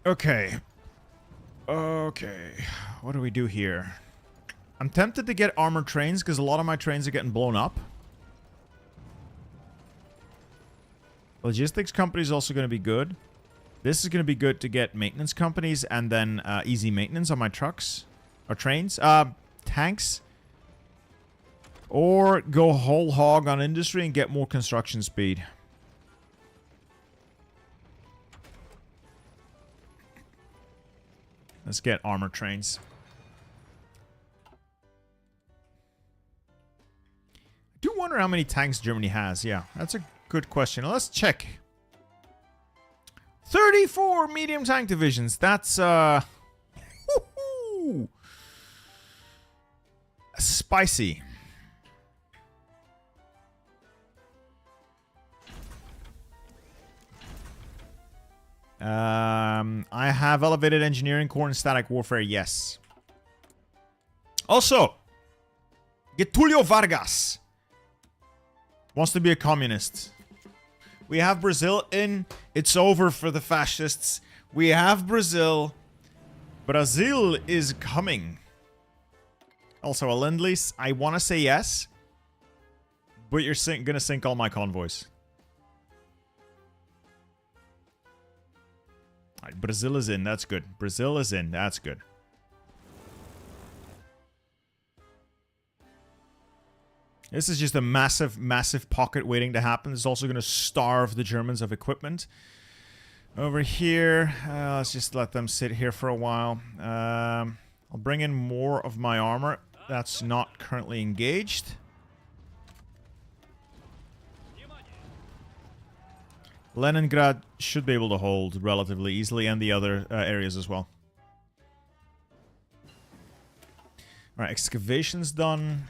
Okay. Okay. What do we do here? I'm tempted to get armored trains because a lot of my trains are getting blown up. Logistics company is also going to be good. This is going to be good to get maintenance companies and then easy maintenance on my trucks. Or trains. Tanks. Or go whole hog on industry and get more construction speed. Let's get armored trains. I do wonder how many tanks Germany has. Yeah, that's a good question. Let's check. 34 medium tank divisions. That's, spicy. I have elevated engineering core and static warfare, yes. Also, Getulio Vargas wants to be a communist. We have Brazil in. It's over for the fascists. We have Brazil. Brazil is coming. Also, a lend-lease. I want to say yes. But you're going to sink all my convoys. Alright, Brazil is in. That's good. Brazil is in. That's good. This is just a massive, massive pocket waiting to happen. It's also going to starve the Germans of equipment. Over here, let's just let them sit here for a while. I'll bring in more of my armor that's not currently engaged. Leningrad should be able to hold relatively easily, and the other areas as well. Alright, excavation's done.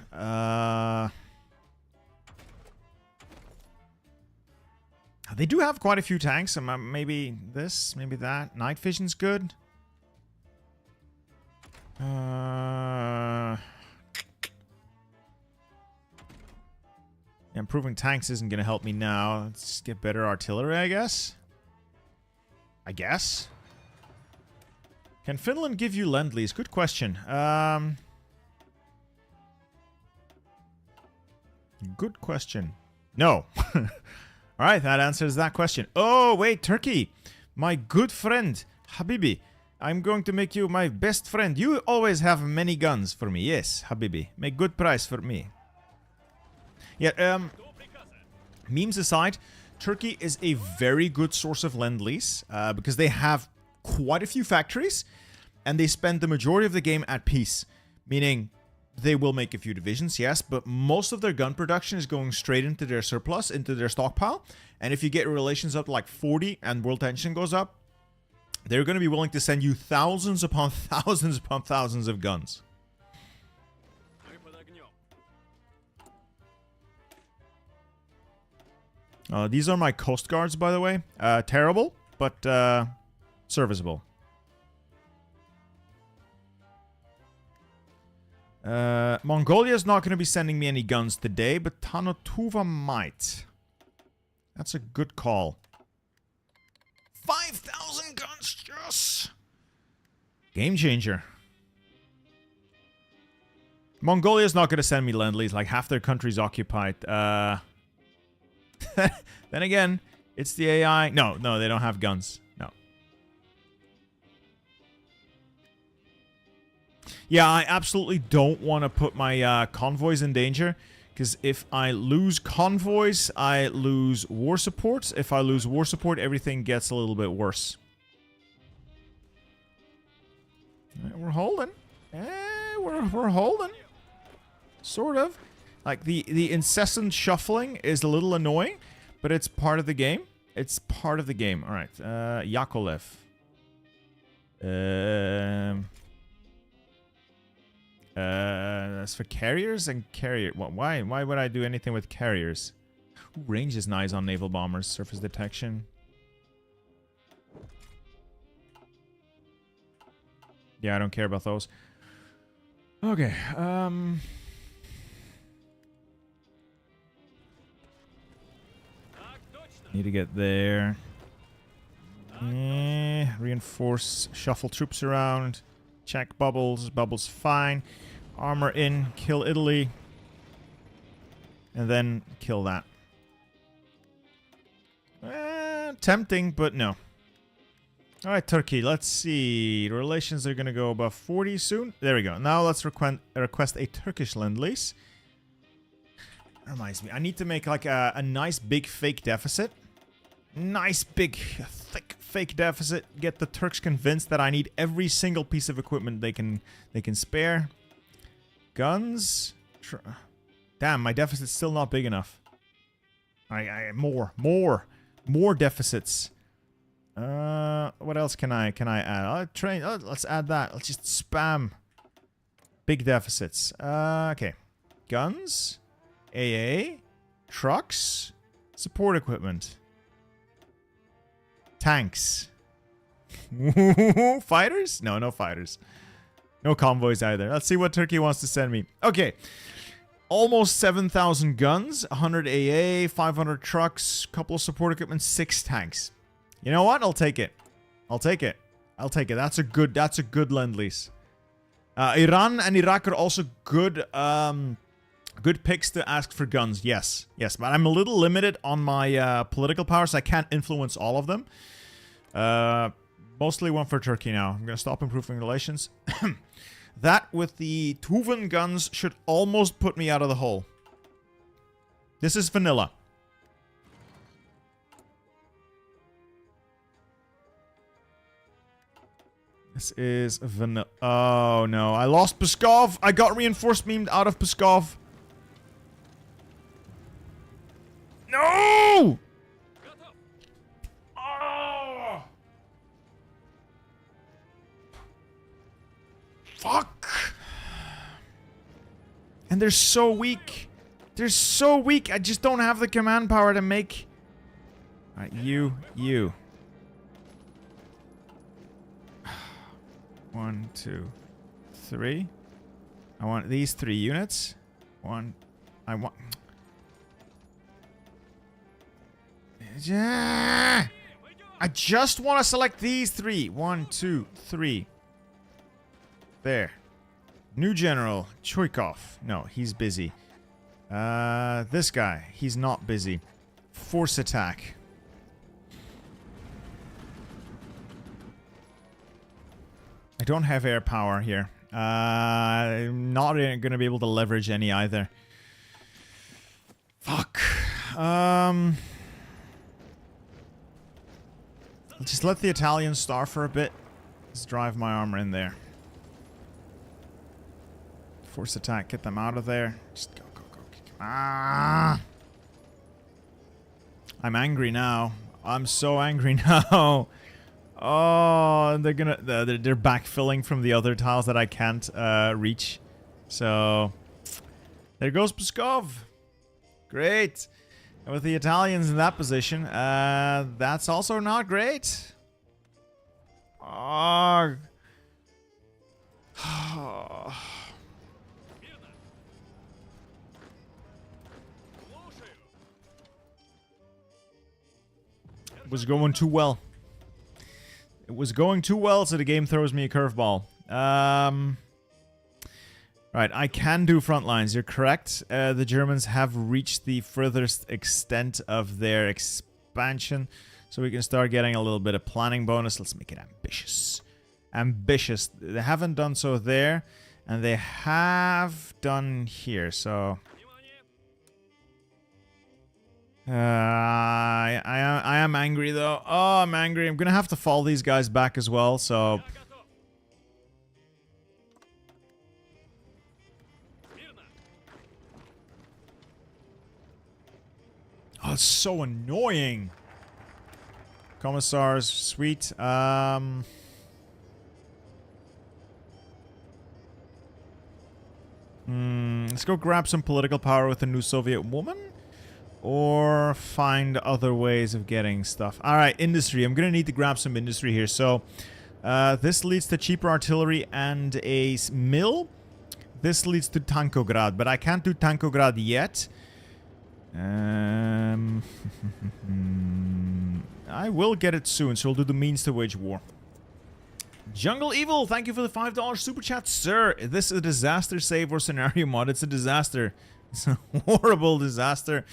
They do have quite a few tanks. Maybe this, maybe that. Night vision's good. Improving tanks isn't going to help me now. Let's get better artillery, I guess. Can Finland give you lend-lease? Good question. Good question. No. Alright, that answers that question. Oh, wait, Turkey. My good friend, Habibi. I'm going to make you my best friend. You always have many guns for me. Yes, Habibi. Make good price for me. Yeah, memes aside, Turkey is a very good source of lend-lease because they have quite a few factories and they spend the majority of the game at peace. Meaning, they will make a few divisions, yes, but most of their gun production is going straight into their surplus, into their stockpile. And if you get relations up to like 40 and world tension goes up, they're going to be willing to send you thousands upon thousands of guns. These are my coast guards, by the way. Terrible, but serviceable. Mongolia's not going to be sending me any guns today, but Tanotuva might. That's a good call. 5,000 guns, yes! Game changer. Mongolia's not going to send me lend-lease, like half their country's occupied. Then again, it's the AI. No, they don't have guns. No. Yeah, I absolutely don't want to put my convoys in danger. Because if I lose convoys, I lose war support. If I lose war support, everything gets a little bit worse. We're holding. We're holding. Sort of. Like, the incessant shuffling is a little annoying, but it's part of the game. It's part of the game. Alright, Yakolev. That's for carriers and carrier. Why? Why would I do anything with carriers? Ooh, range is nice on naval bombers. Surface detection. Yeah, I don't care about those. Okay. Need to get there. Reinforce. Shuffle troops around. Check bubbles. Bubbles fine. Armor in. Kill Italy. And then kill that. Tempting, but no. Alright, Turkey. Let's see. Relations are going to go above 40 soon. There we go. Now let's request a Turkish lend-lease. Reminds me. I need to make like a nice big fake deficit. Nice big thick fake deficit. Get the Turks convinced that I need every single piece of equipment they can spare. Guns. Damn, my deficit's still not big enough. More deficits. What else can I add? Let's add that. Let's just spam big deficits. Okay. Guns, AA, trucks, support equipment. Tanks. Fighters? No fighters. No convoys either. Let's see what Turkey wants to send me. Okay. Almost 7,000 guns, 100 AA, 500 trucks, couple of support equipment, 6 tanks. You know what? I'll take it. I'll take it. That's a good lend-lease. Iran and Iraq are also good good picks to ask for guns. Yes, but I'm a little limited on my political power, so I can't influence all of them. Mostly one for Turkey now. I'm going to stop improving relations. That with the Tuvan guns should almost put me out of the hole. This is vanilla. This is vanilla. Oh no, I lost Pskov. I got reinforced memed out of Pskov. No! Oh! Fuck! And they're so weak. They're so weak. I just don't have the command power to make... Alright, you. 1, 2, 3. I want these 3 units. I just want to select these 3. 1, 2, 3. There. New General, Choikov. No, he's busy. This guy, he's not busy. Force attack. I don't have air power here. I'm not going to be able to leverage any either. Fuck. I'll just let the Italians starve for a bit. Let's drive my armor in there. Force attack, get them out of there. Just go. Ah! I'm angry now. I'm so angry now. Oh, they're backfilling from the other tiles that I can't reach. So there goes Pskov. Great. And with the Italians in that position, that's also not great. Oh. It was going too well. It was going too well, so the game throws me a curveball. Right, I can do front lines. You're correct. The Germans have reached the furthest extent of their expansion, so we can start getting a little bit of planning bonus. Let's make it ambitious. Ambitious. They haven't done so there, and they have done here, so... I am angry though. Oh, I'm angry. I'm gonna have to fall these guys back as well, so... Oh, it's so annoying. Commissars, sweet. Let's go grab some political power with a new Soviet woman. Or find other ways of getting stuff. Alright, industry. I'm going to need to grab some industry here. So, this leads to cheaper artillery and a mill. This leads to Tankograd, but I can't do Tankograd yet. I will get it soon, so we'll do the means to wage war. Jungle Evil, thank you for the $5 super chat, sir. Is this a disaster save or scenario mod? It's a disaster. It's a horrible disaster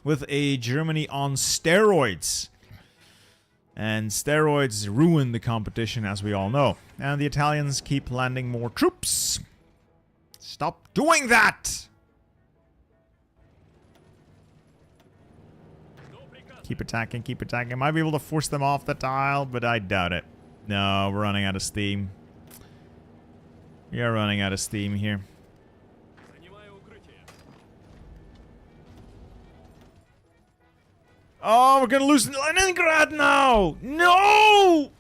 with a Germany on steroids. And steroids ruin the competition, as we all know. And the Italians keep landing more troops. Stop doing that! Keep attacking, keep attacking. I might be able to force them off the tile, but I doubt it. No, we're running out of steam. We are running out of steam here. Oh, we're gonna lose Leningrad now! No!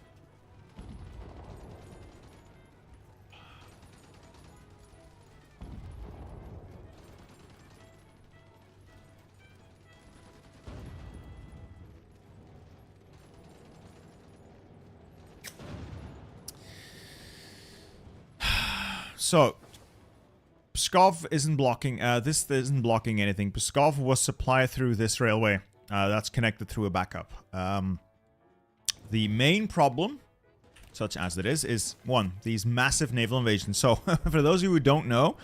So, Pskov isn't blocking, this isn't blocking anything. Pskov was supplied through this railway. That's connected through a backup. The main problem, such as it is one, these massive naval invasions. So, for those of you who don't know,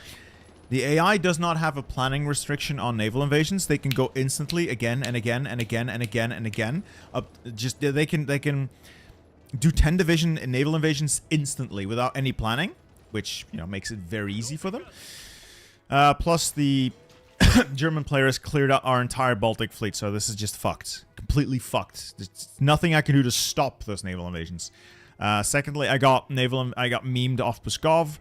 the AI does not have a planning restriction on naval invasions. They can go instantly again and again and again and again and again. They can do 10 division naval invasions instantly without any planning, which, you know, makes it very easy for them. Plus, the German players cleared out our entire Baltic fleet, so this is just fucked. Completely fucked. There's nothing I can do to stop those naval invasions. Secondly, I got memed off Pskov,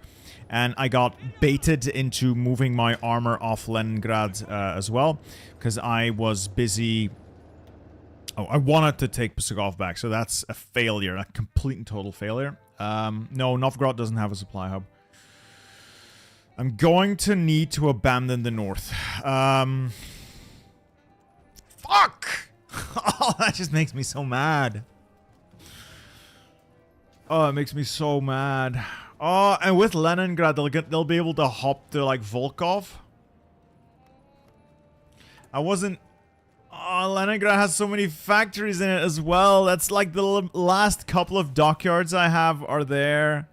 and I got baited into moving my armor off Leningrad as well, because I was busy. Oh, I wanted to take Pskov back, so that's a failure, a complete and total failure. No, Novgorod doesn't have a supply hub. I'm going to need to abandon the north. Fuck! Oh, that just makes me so mad. Oh, it makes me so mad. Oh, and with Leningrad, they'll be able to hop to, like, Volkov. I wasn't... Oh, Leningrad has so many factories in it as well. That's like the last couple of dockyards I have are there.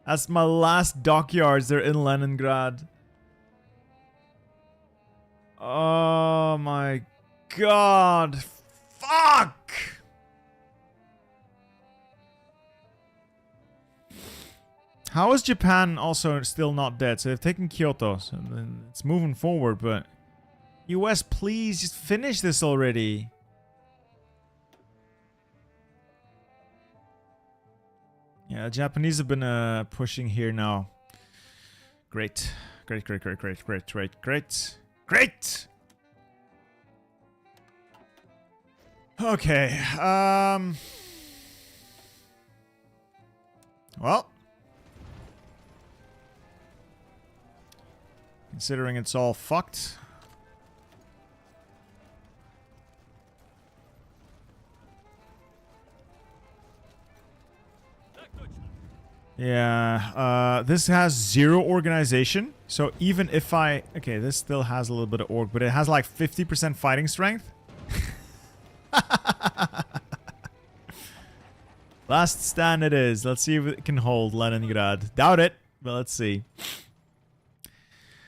That's my last dockyards. They're in Leningrad. Oh my god. Fuck! How is Japan also still not dead? So they've taken Kyoto. So it's moving forward, but... US, please, just finish this already. Yeah, Japanese have been pushing here now. Great. Great, great, great, great, great, great, great. Great! Okay, well. Considering it's all fucked. Yeah, this has 0 organization, so even if I... Okay, this still has a little bit of org, but it has like 50% fighting strength. Last stand it is. Let's see if it can hold Leningrad. Doubt it, but let's see.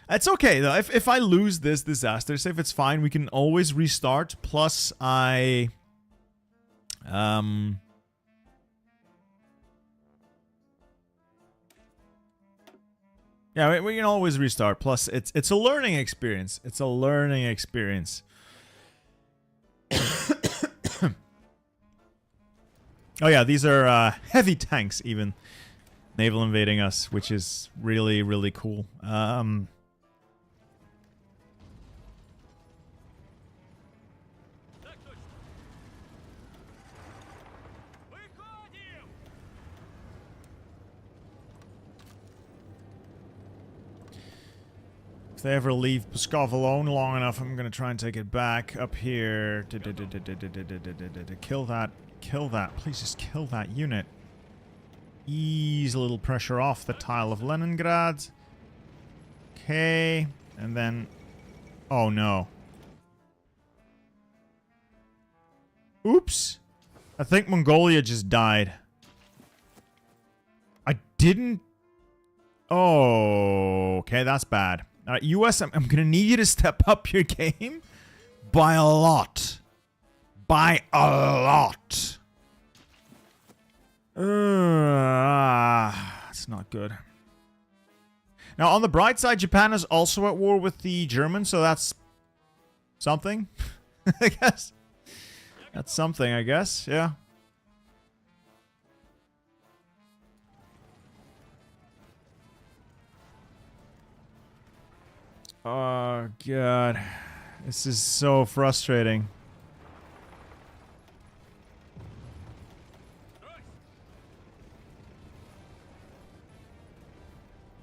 It's okay, though. If I lose this disaster save, it's fine. We can always restart, plus I... Yeah, we can always restart. Plus, it's a learning experience. It's a learning experience. Oh yeah, these are heavy tanks even. Naval invading us, which is really, really cool. If they ever leave Pskov alone long enough, I'm gonna try and take it back up here. Kill that. Kill that. Please just kill that unit. Ease a little pressure off the tile of Leningrad. Okay. And then... Oh, no. Oops. I think Mongolia just died. I didn't... Oh, okay, that's bad. US, I'm gonna need you to step up your game by a lot. By a lot. That's not good. Now, on the bright side, Japan is also at war with the Germans, so that's something, I guess. That's something, I guess, yeah. Oh, God. This is so frustrating.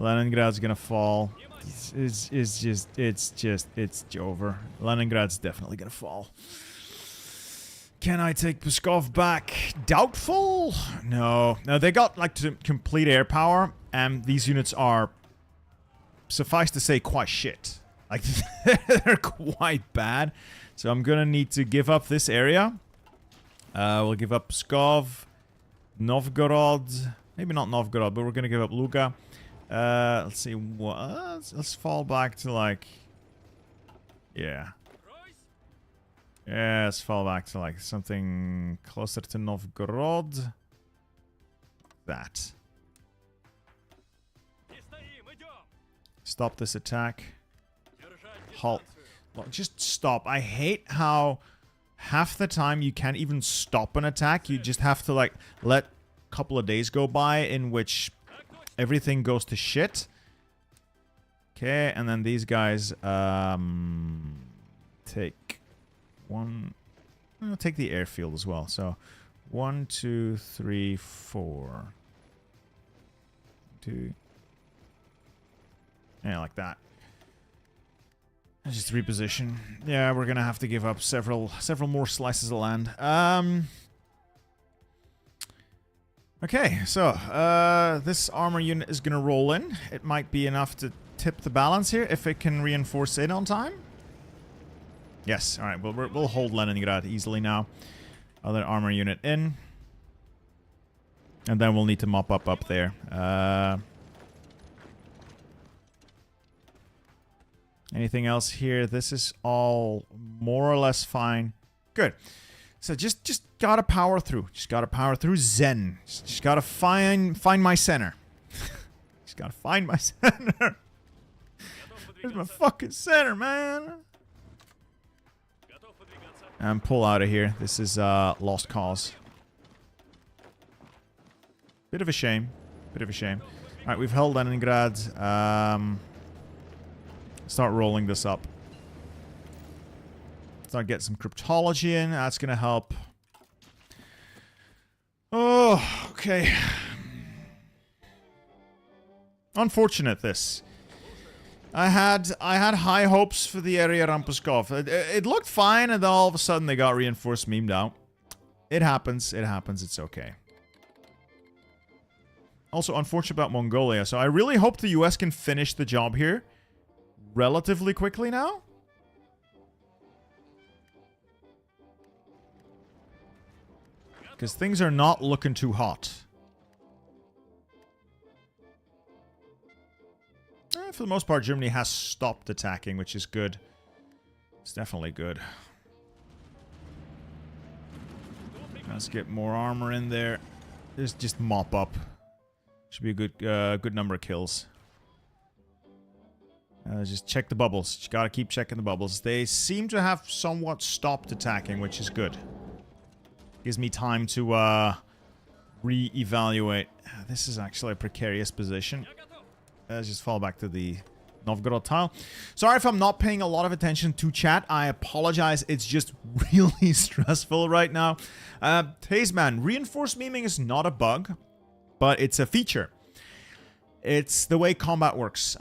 Leningrad's gonna fall. It's over. Leningrad's definitely gonna fall. Can I take Pskov back? Doubtful? No. No, they got, like, complete air power, and these units are, suffice to say, quite shit. Like, they're quite bad. So I'm gonna need to give up this area. We'll give up Pskov, Novgorod. Maybe not Novgorod, but we're gonna give up Luga. Let's see what. Let's fall back to, like, yeah. Yeah, let's fall back to, like, something closer to Novgorod. That. Stop this attack. Halt. Look, just stop. I hate how half the time you can't even stop an attack. You just have to, like, let a couple of days go by in which everything goes to shit. Okay, and then these guys take one. I'll take the airfield as well. So 1, 2, 3, 4. 2. Yeah, like that. Just reposition. Yeah, we're gonna have to give up several more slices of land. Okay, so this armor unit is gonna roll in. It might be enough to tip the balance here if it can reinforce in on time. Yes. All right. Well, we'll hold Leningrad easily now. Other armor unit in, and then we'll need to mop up there. Anything else here? This is all more or less fine. Good. So just gotta power through. Just gotta power through. Zen. Just gotta find my center. Just gotta find my center. Where's my fucking center, man? And pull out of here. This is lost cause. Bit of a shame. Bit of a shame. All right, we've held Leningrad. Start rolling this up. Start getting some cryptology in. That's gonna help. Oh, okay. Unfortunate this. I had high hopes for the area around Pskov. It looked fine, and then all of a sudden they got reinforced, memed out. It happens. It happens. It's okay. Also, unfortunate about Mongolia. So I really hope the US can finish the job here relatively quickly now. Because things are not looking too hot. For the most part, Germany has stopped attacking, which is good. It's definitely good. Let's get more armor in there. Just mop up. Should be a good number of kills. Just check the bubbles. You gotta keep checking the bubbles. They seem to have somewhat stopped attacking, which is good. Gives me time to re-evaluate. This is actually a precarious position. Let's just fall back to the Novgorod tile. Sorry if I'm not paying a lot of attention to chat. I apologize. It's just really stressful right now. Tazeman, reinforced memeing is not a bug, but it's a feature. It's the way combat works.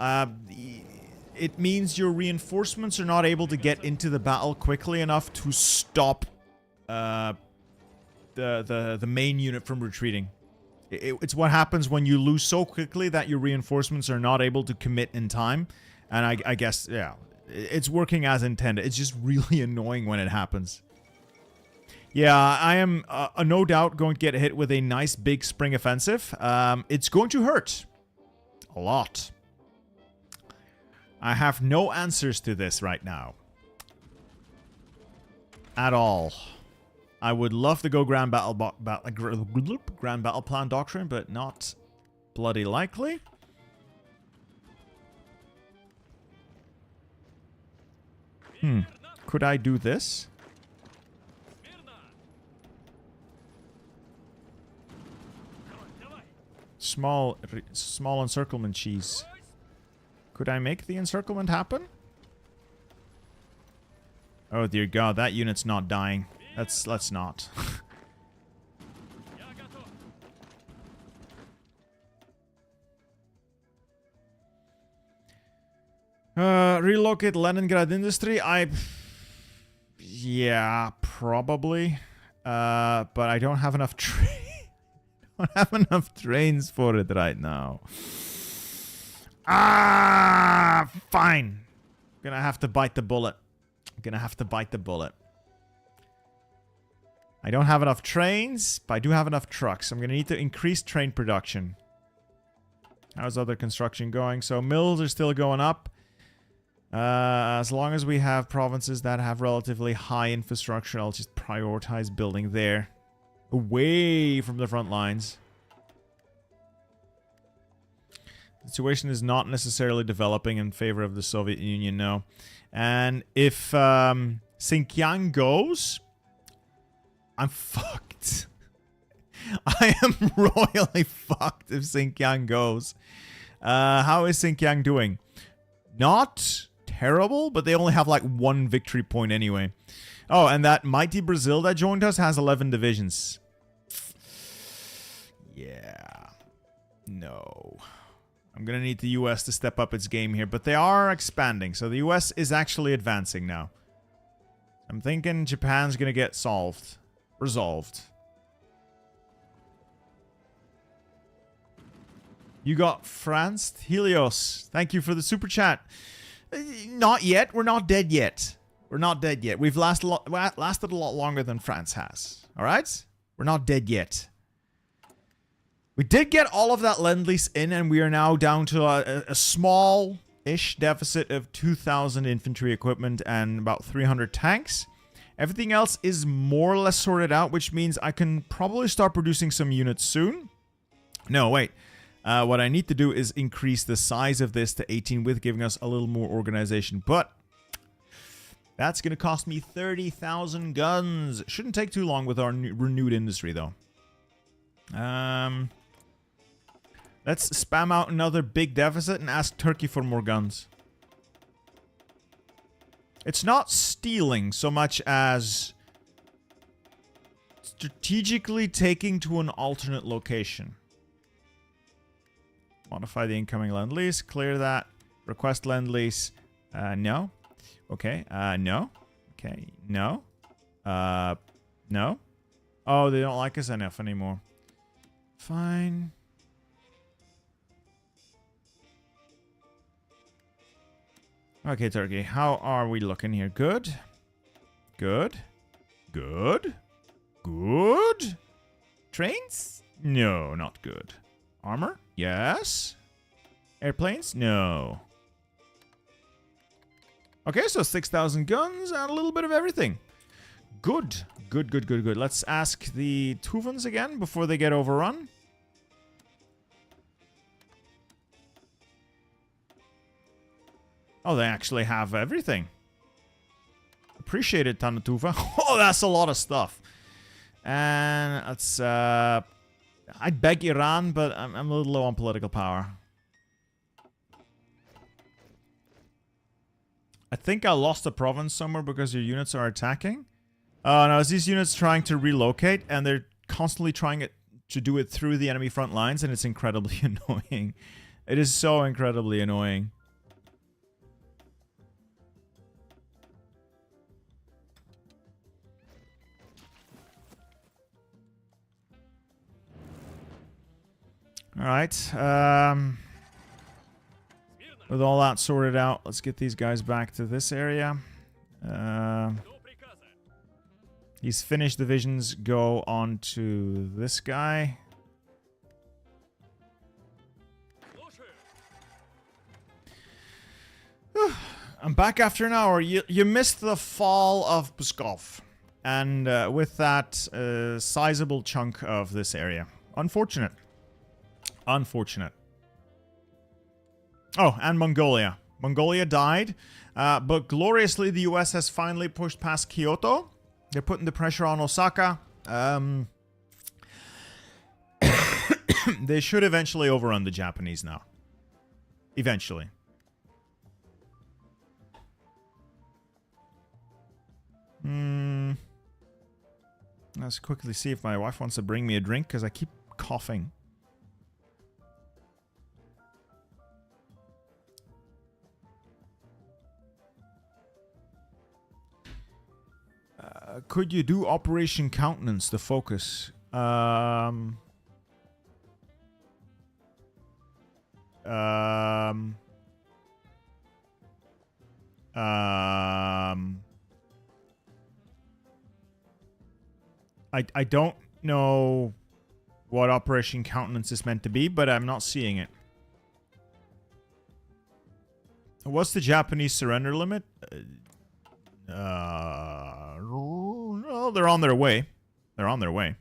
it means your reinforcements are not able to get into the battle quickly enough to stop the main unit from retreating. It's what happens when you lose so quickly that your reinforcements are not able to commit in time. And I guess, yeah, it's working as intended. It's just really annoying when it happens. Yeah, I am no doubt going to get hit with a nice big spring offensive. It's going to hurt. A lot. I have no answers to this right now. At all. I would love to go Grand Battle Plan Doctrine, but not bloody likely. Could I do this? Small encirclement cheese. Could I make the encirclement happen? Oh dear God, that unit's not dying. Let's not. Relocate Leningrad industry. Yeah, probably. But I don't have enough don't have enough trains for it right now. Fine. Gonna have to bite the bullet. Gonna have to bite the bullet. I don't have enough trains, but I do have enough trucks. I'm gonna need to increase train production. How's other construction going? So mills are still going up. As long as we have provinces that have relatively high infrastructure, I'll just prioritize building there. Away from the front lines. The situation is not necessarily developing in favor of the Soviet Union, no. And if Xinjiang goes, I'm fucked. I am royally fucked if Xinjiang goes. How is Xinjiang doing? Not terrible, but they only have like 1 victory point anyway. Oh, and that mighty Brazil that joined us has 11 divisions. Yeah. No. I'm going to need the US to step up its game here, but they are expanding. So the US is actually advancing now. I'm thinking Japan's going to get resolved. You got France, Helios. Thank you for the super chat. Not yet. We're not dead yet. We're not dead yet. We've lasted a lot longer than France has. All right? We're not dead yet. We did get all of that lend-lease in, and we are now down to a small-ish deficit of 2,000 infantry equipment and about 300 tanks. Everything else is more or less sorted out, which means I can probably start producing some units soon. No, wait. What I need to do is increase the size of this to 18 with giving us a little more organization. But that's going to cost me 30,000 guns. Shouldn't take too long with our renewed industry, though. Let's spam out another big deficit and ask Turkey for more guns. It's not stealing so much as strategically taking to an alternate location. Modify the incoming lend-lease. Clear that. Request lend-lease. No. Okay. No. Okay. No. No. Oh, they don't like us enough anymore. Fine. Okay, Turkey. How are we looking here? Good. Good. Good. Good. Trains? No, not good. Armor? Yes. Airplanes? No. Okay, so 6,000 guns and a little bit of everything. Good. Good, good, good, good. Let's ask the Tuvans again before they get overrun. Oh, they actually have everything. Appreciate it, Tanatuva. Oh, that's a lot of stuff. And let's, I'd beg Iran, but I'm a little low on political power. I think I lost a province somewhere because your units are attacking. No, it's these units trying to relocate, and they're constantly trying to do it through the enemy front lines, and it's incredibly annoying. It is so incredibly annoying. Alright. With all that sorted out, let's get these guys back to this area. These finished divisions go on to this guy. I'm back after an hour. You missed the fall of Pskov. And with that, a sizable chunk of this area. Unfortunate. Unfortunate. Oh, and Mongolia. Mongolia died. But gloriously, the US has finally pushed past Kyoto. They're putting the pressure on Osaka. They should eventually overrun the Japanese now. Eventually. Let's quickly see if my wife wants to bring me a drink, because I keep coughing. Could you do Operation Countenance, the focus? I don't know what Operation Countenance is meant to be, but I'm not seeing it. What's the Japanese surrender limit? Well, they're on their way. They're on their way.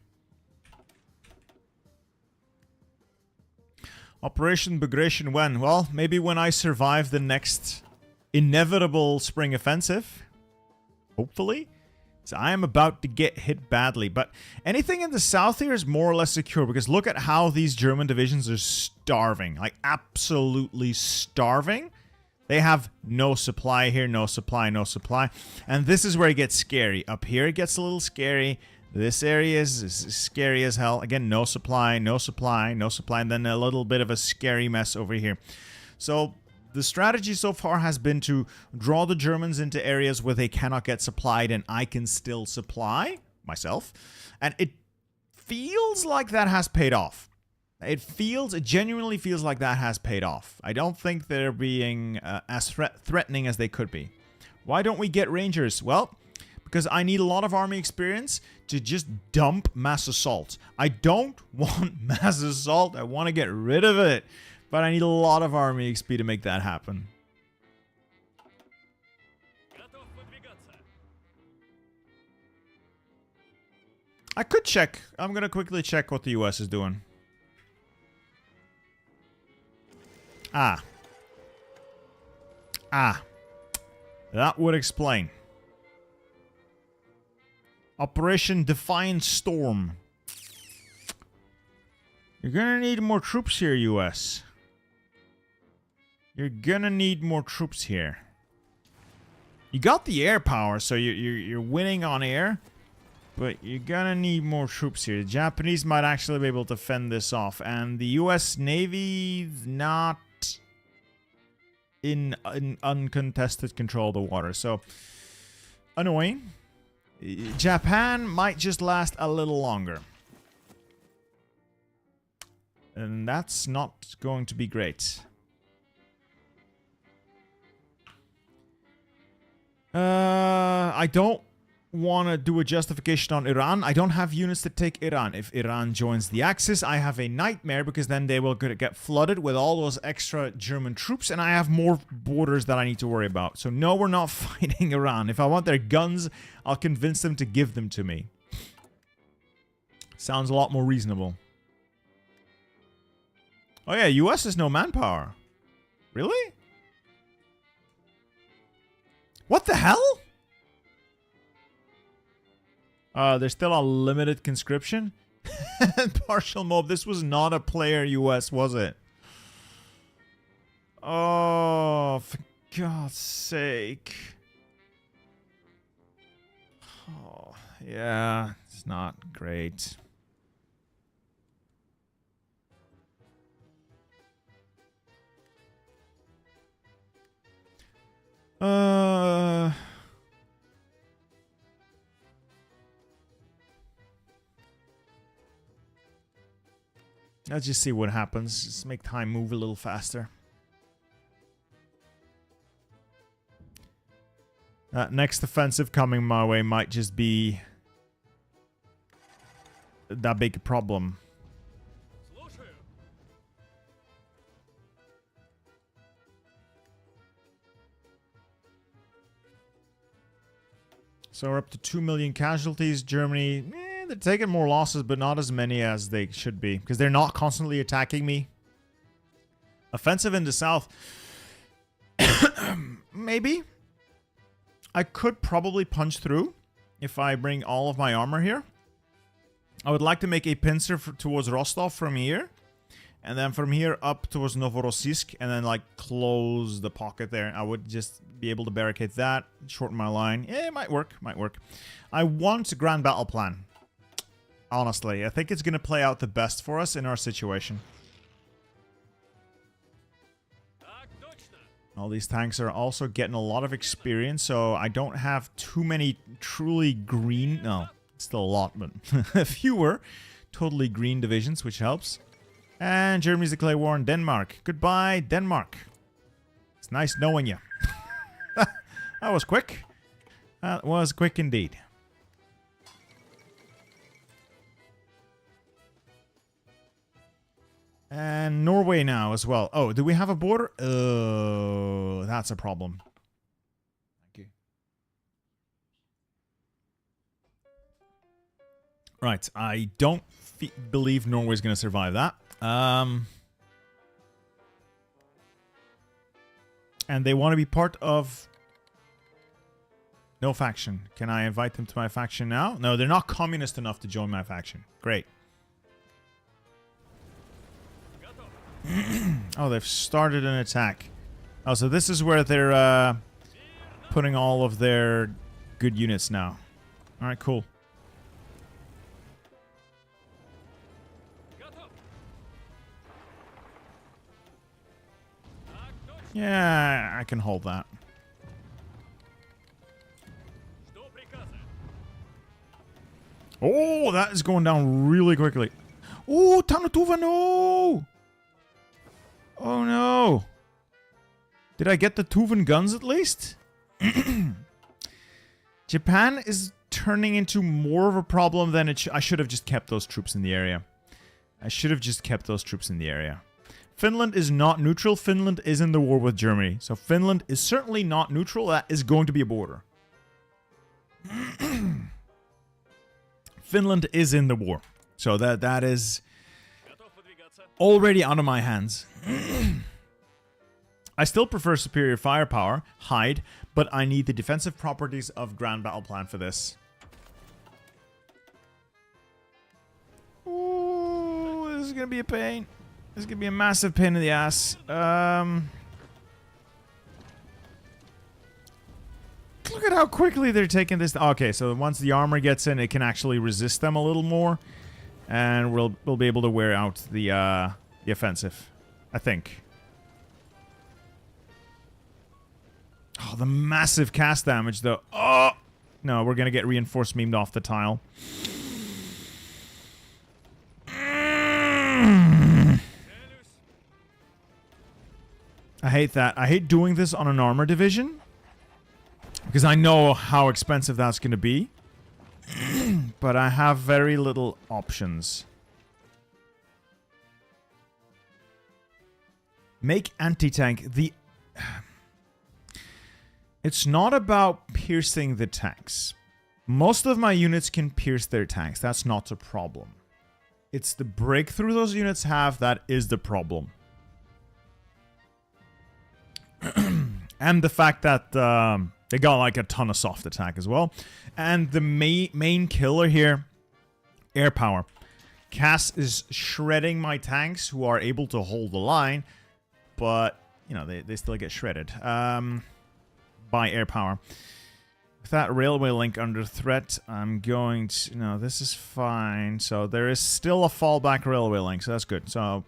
Operation Bagration when? Well, maybe when I survive the next inevitable spring offensive. Hopefully. So I am about to get hit badly. But anything in the south here is more or less secure, because look at how these German divisions are starving. Like, absolutely starving. They have no supply here, no supply, no supply. And this is where it gets scary. Up here it gets a little scary. This area is scary as hell. Again, no supply, no supply, no supply. And then a little bit of a scary mess over here. So the strategy so far has been to draw the Germans into areas where they cannot get supplied and I can still supply myself. And it feels like that has paid off. It genuinely feels like that has paid off. I don't think they're being as threatening as they could be. Why don't we get Rangers? Well, because I need a lot of army experience to just dump mass assault. I don't want mass assault. I want to get rid of it. But I need a lot of army XP to make that happen. I could check. I'm going to quickly check what the US is doing. Ah. That would explain. Operation Defiant Storm. You're gonna need more troops here, US. You're gonna need more troops here. You got the air power, so you're winning on air. But you're gonna need more troops here. The Japanese might actually be able to fend this off. And the US Navy's not in uncontested control of the water. So, annoying. Japan might just last a little longer. And that's not going to be great. I don't want to do a justification on Iran. I don't have units to take Iran. If Iran joins the Axis, I have a nightmare, because then they will get flooded with all those extra German troops, and I have more borders that I need to worry about. So no, we're not fighting Iran. If I want their guns, I'll convince them to give them to me. Sounds a lot more reasonable. Oh yeah, US has no manpower. Really? What the hell? There's still a limited conscription. Partial mob. This was not a player US, was it? Oh, for God's sake. Oh, yeah, it's not great. Let's just see what happens. Just make time move a little faster. Next offensive coming my way might just be that big a problem. So we're up to 2 million casualties. Germany, they're taking more losses, but not as many as they should be. Because they're not constantly attacking me. Offensive in the south. Maybe. I could probably punch through if I bring all of my armor here. I would like to make a pincer towards Rostov from here. And then from here up towards Novorossiysk. And then like close the pocket there. I would just be able to barricade that. Shorten my line. Yeah, it might work. Might work. I want a grand battle plan. Honestly, I think it's going to play out the best for us in our situation. All these tanks are also getting a lot of experience, so I don't have too many truly green... No, still a lot, but fewer totally green divisions, which helps. And Germany's declared war on Denmark. Goodbye, Denmark. It's nice knowing you. That was quick. That was quick indeed. And Norway now as well. Oh, do we have a border? Oh, that's a problem. Thank you. Right, I don't believe Norway's going to survive that. And they want to be part of... No faction. Can I invite them to my faction now? No, they're not communist enough to join my faction. Great. Oh, they've started an attack. Oh, so this is where they're putting all of their good units now. Alright, cool. Yeah, I can hold that. Oh, that is going down really quickly. Oh, Tanutuva, no! Oh no! Did I get the Tuvan guns at least? Japan is turning into more of a problem than it I should have just kept those troops in the area. I should have just kept those troops in the area. Finland is not neutral. Finland is in the war with Germany. So Finland is certainly not neutral. That is going to be a border. Finland is in the war. So that is already out of my hands. I still prefer superior firepower, hide, but I need the defensive properties of Grand Battle Plan for this. Ooh, this is gonna be a pain. This is gonna be a massive pain in the ass. Look at how quickly they're taking this. Okay, so once the armor gets in, it can actually resist them a little more, and we'll be able to wear out the offensive, I think. Oh, the massive cast damage, though. Oh! No, we're going to get reinforced memed off the tile. I hate that. I hate doing this on an armor division, because I know how expensive that's going to be. But I have very little options. Make anti-tank. It's not about piercing the tanks. Most of my units can pierce their tanks. That's not a problem. It's the breakthrough those units have that is the problem. And the fact that they got like a ton of soft attack as well. And the main killer here, air power. Cass is shredding my tanks who are able to hold the line. But, you know, they still get shredded. By air power. With that railway link under threat, I'm going to... No, this is fine. So there is still a fallback railway link, so that's good. So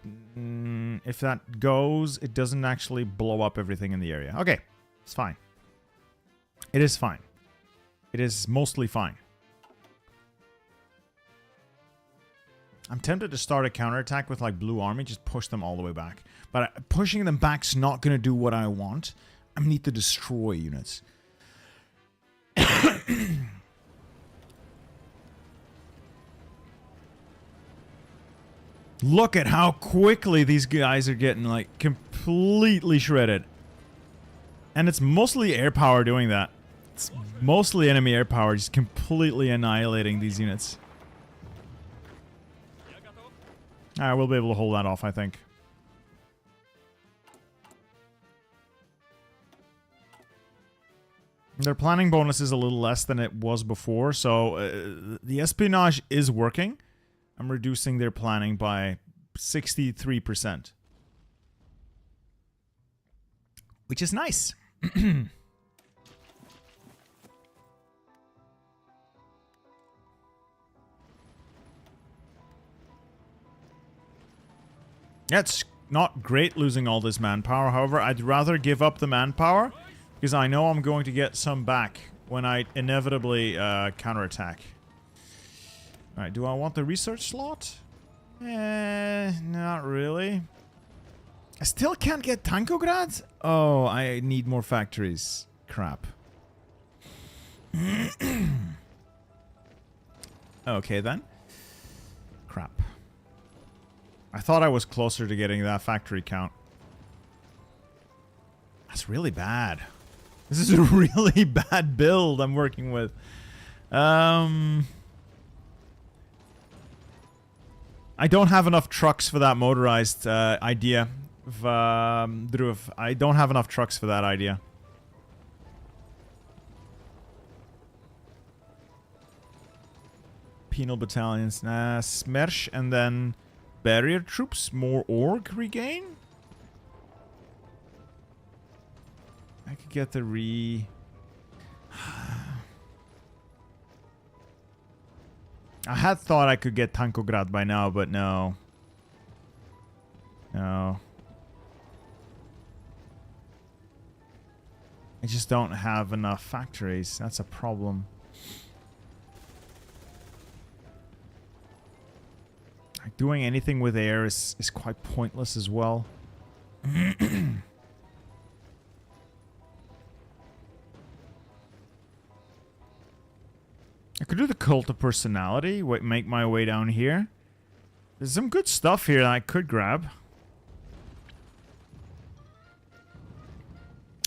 if that goes, it doesn't actually blow up everything in the area. Okay, it's fine. It is fine. It is mostly fine. I'm tempted to start a counterattack with like blue army, just push them all the way back. But pushing them back's not going to do what I want. I need to destroy units. Look at how quickly these guys are getting like completely shredded. And it's mostly air power doing that. It's mostly enemy air power just completely annihilating these units. Alright, we'll be able to hold that off, I think. Their planning bonus is a little less than it was before, so the espionage is working. I'm reducing their planning by 63%. Which is nice. Yeah, it's not great losing all this manpower. However, I'd rather give up the manpower because I know I'm going to get some back when I inevitably counterattack. Alright, do I want the research slot? Not really. I still can't get Tankograd? Oh, I need more factories. Crap. Okay, then. Crap. I thought I was closer to getting that factory count. That's really bad. This is a really bad build I'm working with. I don't have enough trucks for that motorized idea. I don't have enough trucks for that idea. Penal battalions. Smersh and then barrier troops. More org regain? I could get the I had thought I could get Tankograd by now, but no. No. I just don't have enough factories. That's a problem. Like, doing anything with air is quite pointless as well. I could do the cult of personality. Make my way down here. There's some good stuff here that I could grab.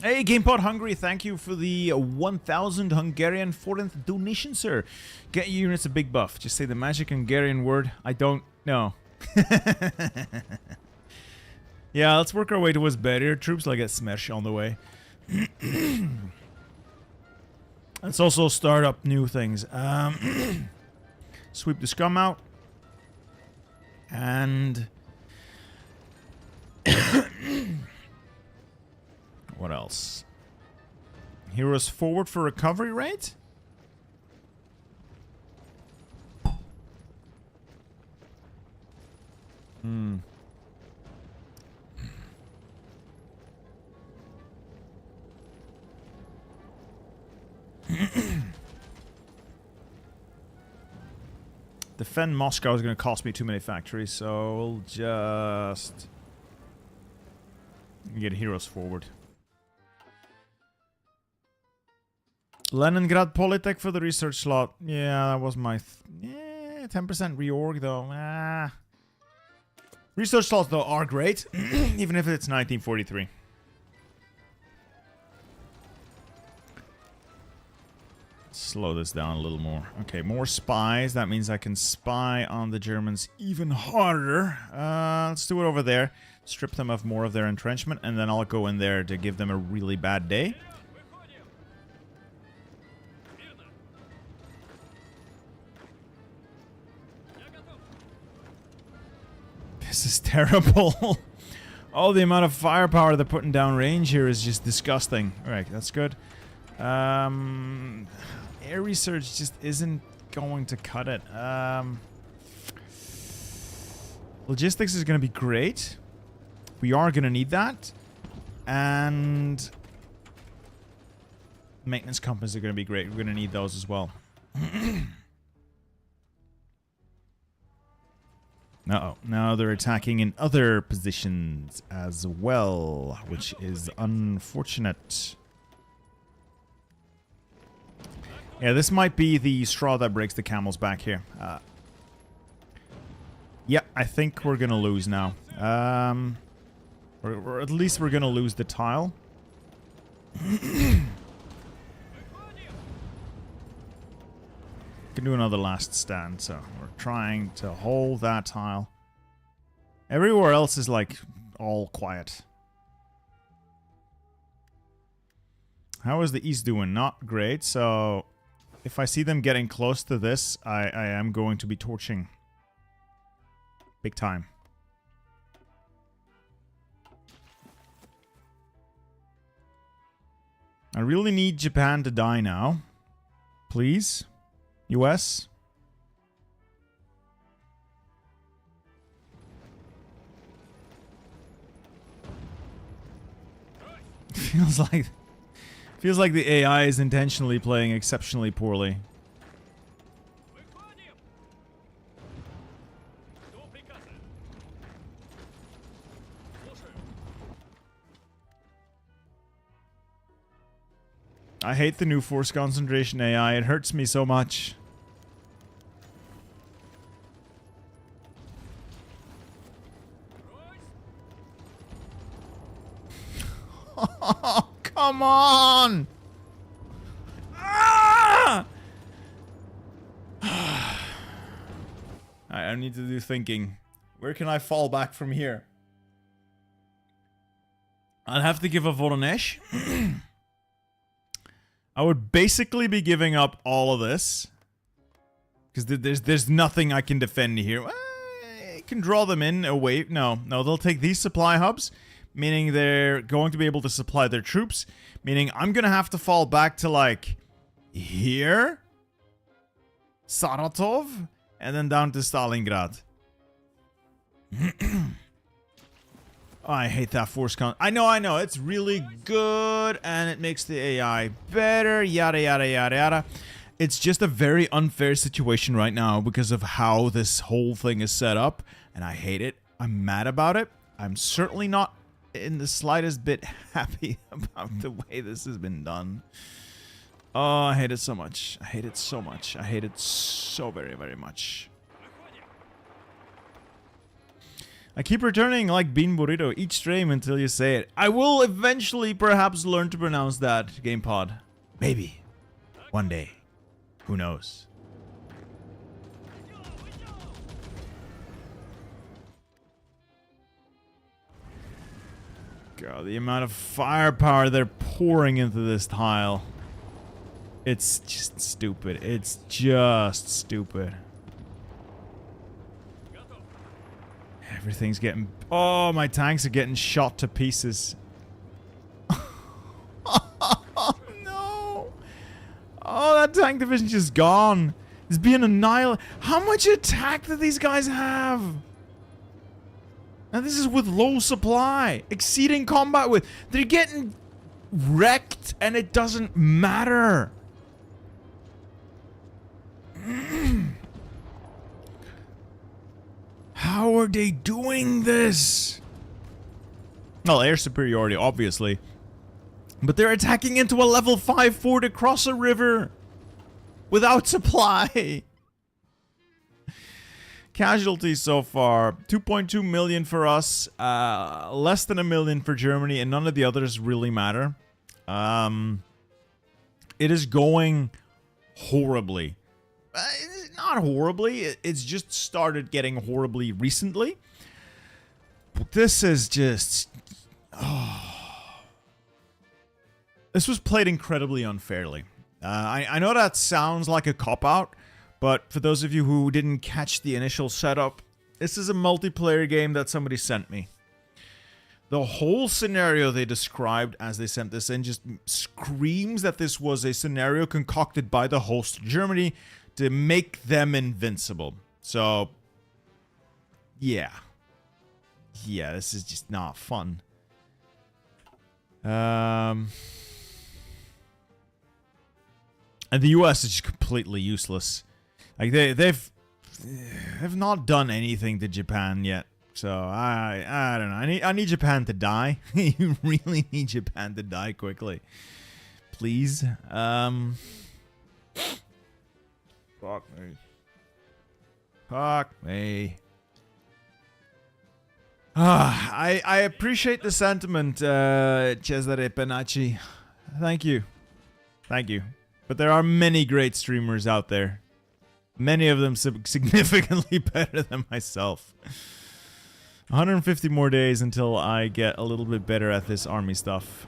Hey, GamePod Hungary, thank you for the 1,000 Hungarian foreign donation, sir. Get your units a big buff. Just say the magic Hungarian word. I don't know. Yeah, let's work our way towards barrier troops. I'll get Smersh on the way. Let's also start up new things. Sweep the scum out. And... what else? Heroes forward for recovery rate? Hmm. Defend Moscow is going to cost me too many factories, so we'll just get heroes forward. Leningrad Polytech for the research slot. Yeah, that was my... 10% reorg, though. Research slots, though, are great, even if it's 1943. Slow this down a little more. Okay, more spies. That means I can spy on the Germans even harder. Let's do it over there. Strip them of more of their entrenchment, and then I'll go in there to give them a really bad day. This is terrible. Oh, the amount of firepower they're putting down range here is just disgusting. Alright, that's good. Air research just isn't going to cut it. Logistics is going to be great. We are going to need that. And maintenance companies are going to be great. We're going to need those as well. Uh-oh. Now they're attacking in other positions as well, which is unfortunate. Yeah, this might be the straw that breaks the camel's back here. Yeah, I think we're gonna lose now. Or at least we're gonna lose the tile. Can do another last stand, so we're trying to hold that tile. Everywhere else is like all quiet. How is the East doing? Not great, so if I see them getting close to this, I am going to be torching. Big time. I really need Japan to die now. Please. US. Feels like the AI is intentionally playing exceptionally poorly. I hate the new force concentration AI. It hurts me so much. Oh, come on! Ah! I need to do thinking. Where can I fall back from here? I'll have to give a Voronezh. I would basically be giving up all of this. Because there's nothing I can defend here. I can draw them in away. No, they'll take these supply hubs. Meaning they're going to be able to supply their troops. Meaning I'm going to have to fall back to like here. Saratov. And then down to Stalingrad. Oh, I hate that force con. I know. It's really good, and it makes the AI better, yada, yada, yada, yada. It's just a very unfair situation right now because of how this whole thing is set up, and I hate it. I'm mad about it. I'm certainly not in the slightest bit happy about the way this has been done. Oh, I hate it so much. I hate it so much. I hate it so very, very much. I keep returning like Bean Burrito each stream until you say it. I will eventually perhaps learn to pronounce that, GamePod. Maybe. One day. Who knows? God, the amount of firepower they're pouring into this tile. It's just stupid. It's just stupid. Everything's getting... Oh, my tanks are getting shot to pieces. Oh, no. Oh, that tank division's just gone. It's being annihilated. How much attack do these guys have? And this is with low supply. Exceeding combat with... They're getting wrecked and it doesn't matter. How are they doing this? Well, air superiority, obviously. But they're attacking into a level 5 fort across a river. Without supply. Casualties so far. 2.2 million for us. Less than 1 million for Germany. And none of the others really matter. It is going horribly. Not horribly, it's just started getting horribly recently. But this is just... Oh. This was played incredibly unfairly. I know that sounds like a cop-out, but for those of you who didn't catch the initial setup, this is a multiplayer game that somebody sent me. The whole scenario they described as they sent this in just screams that this was a scenario concocted by the host Germany to make them invincible. So, yeah. Yeah, this is just not fun. And the US is just completely useless. Like, they've have not done anything to Japan yet. So I don't know. I need Japan to die. You really need Japan to die quickly. Please. Fuck me. Fuck me. I appreciate the sentiment, Cesare Penacci. Thank you. Thank you. But there are many great streamers out there. Many of them significantly better than myself. 150 more days until I get a little bit better at this army stuff.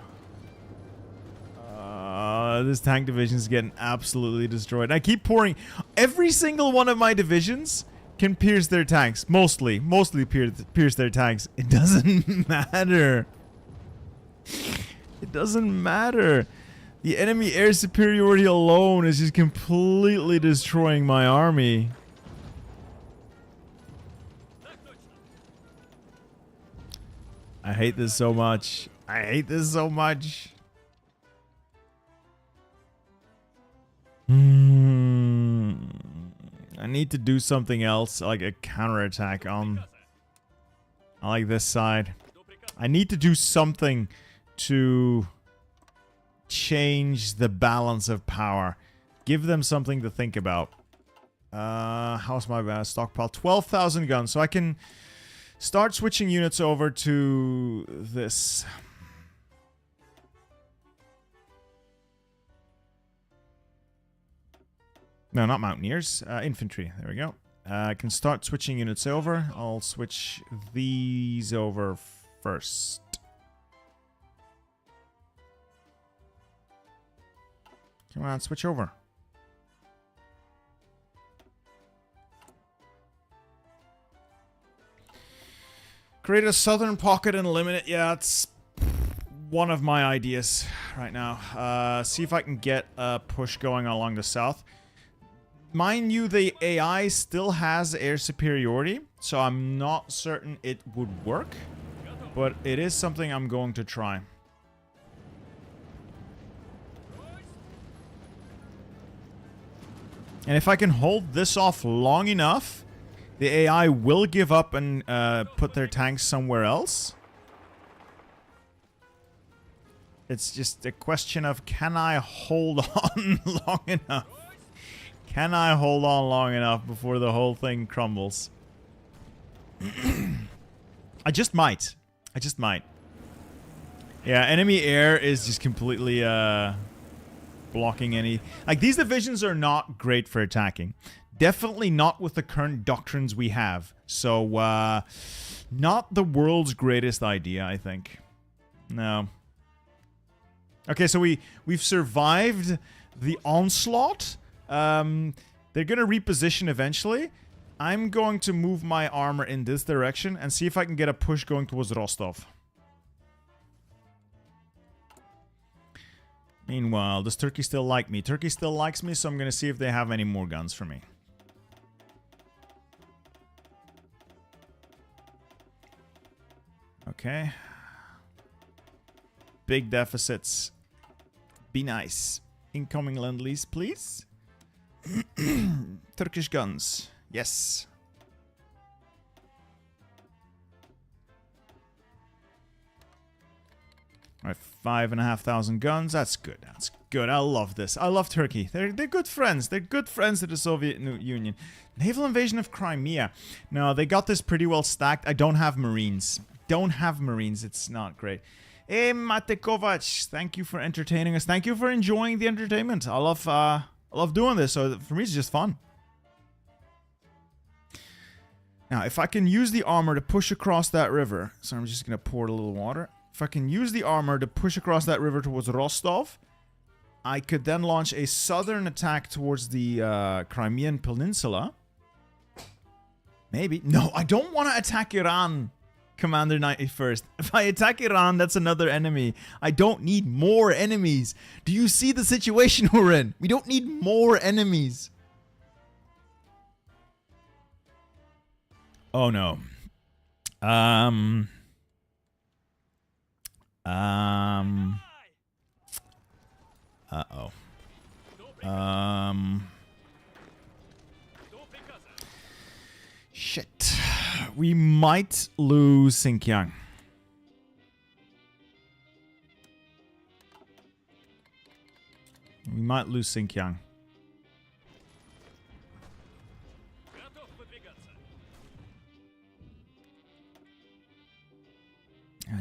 This tank division is getting absolutely destroyed. I keep pouring. Every single one of my divisions can pierce their tanks. Mostly pierce their tanks. It doesn't matter. It doesn't matter. The enemy air superiority alone is just completely destroying my army. I hate this so much. I hate this so much. I need to do something else, like a counterattack on like this side. I need to do something to change the balance of power. Give them something to think about. How's my stockpile? 12,000 guns, so I can start switching units over to this. No, not mountaineers. Infantry. There we go. I can start switching units over. I'll switch these over first. Come on, switch over. Create a southern pocket and limit it. Yeah, it's one of my ideas right now. See if I can get a push going along the south. Mind you, the AI still has air superiority, so I'm not certain it would work, but it is something I'm going to try. And if I can hold this off long enough, the AI will give up and put their tanks somewhere else. It's just a question of, can I hold on long enough? Can I hold on long enough before the whole thing crumbles? I just might. I just might. Yeah, enemy air is just completely blocking any... Like, these divisions are not great for attacking. Definitely not with the current doctrines we have. So, not the world's greatest idea, I think. No. Okay, so we've survived the onslaught. They're gonna reposition eventually. I'm going to move my armor in this direction and see if I can get a push going towards Rostov. Meanwhile, does Turkey still like me? Turkey still likes me, so I'm gonna see if they have any more guns for me. Okay. Big deficits. Be nice. Incoming lend-lease, please. Turkish guns. Yes. Alright, 5,500 guns. That's good. That's good. I love this. I love Turkey. They're good friends. They're good friends to the Soviet Union. Naval invasion of Crimea. No, they got this pretty well stacked. I don't have Marines. Don't have Marines. It's not great. Hey, Mate Kovac. Thank you for entertaining us. Thank you for enjoying the entertainment. I love doing this. So for me, it's just fun. Now, if I can use the armor to push across that river. So I'm just going to pour a little water. If I can use the armor to push across that river towards Rostov, I could then launch a southern attack towards the Crimean Peninsula. Maybe. No, I don't want to attack Iran, Commander 91st. If I attack Iran, that's another enemy. I don't need more enemies. Do you see the situation we're in? We don't need more enemies. Oh, no. Uh-oh. We might lose Xinjiang. We might lose Xinjiang.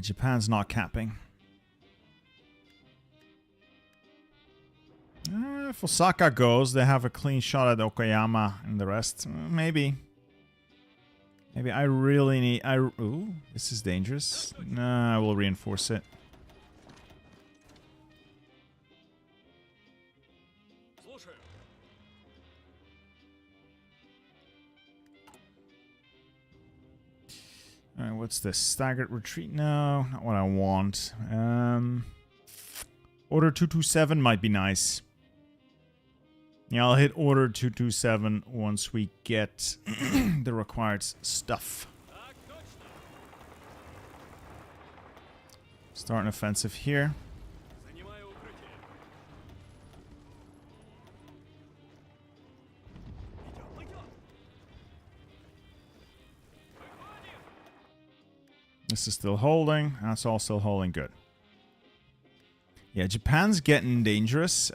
Japan's not capping. If Osaka goes, they have a clean shot at Okayama and the rest. Maybe. Maybe I really need... Ooh, this is dangerous. Nah, I will reinforce it. Alright, what's this? Staggered retreat? No, not what I want. Order 227 might be nice. Yeah, I'll hit Order 227 once we get the required stuff. Start an offensive here. This is still holding. That's all still holding. Good. Yeah, Japan's getting dangerous.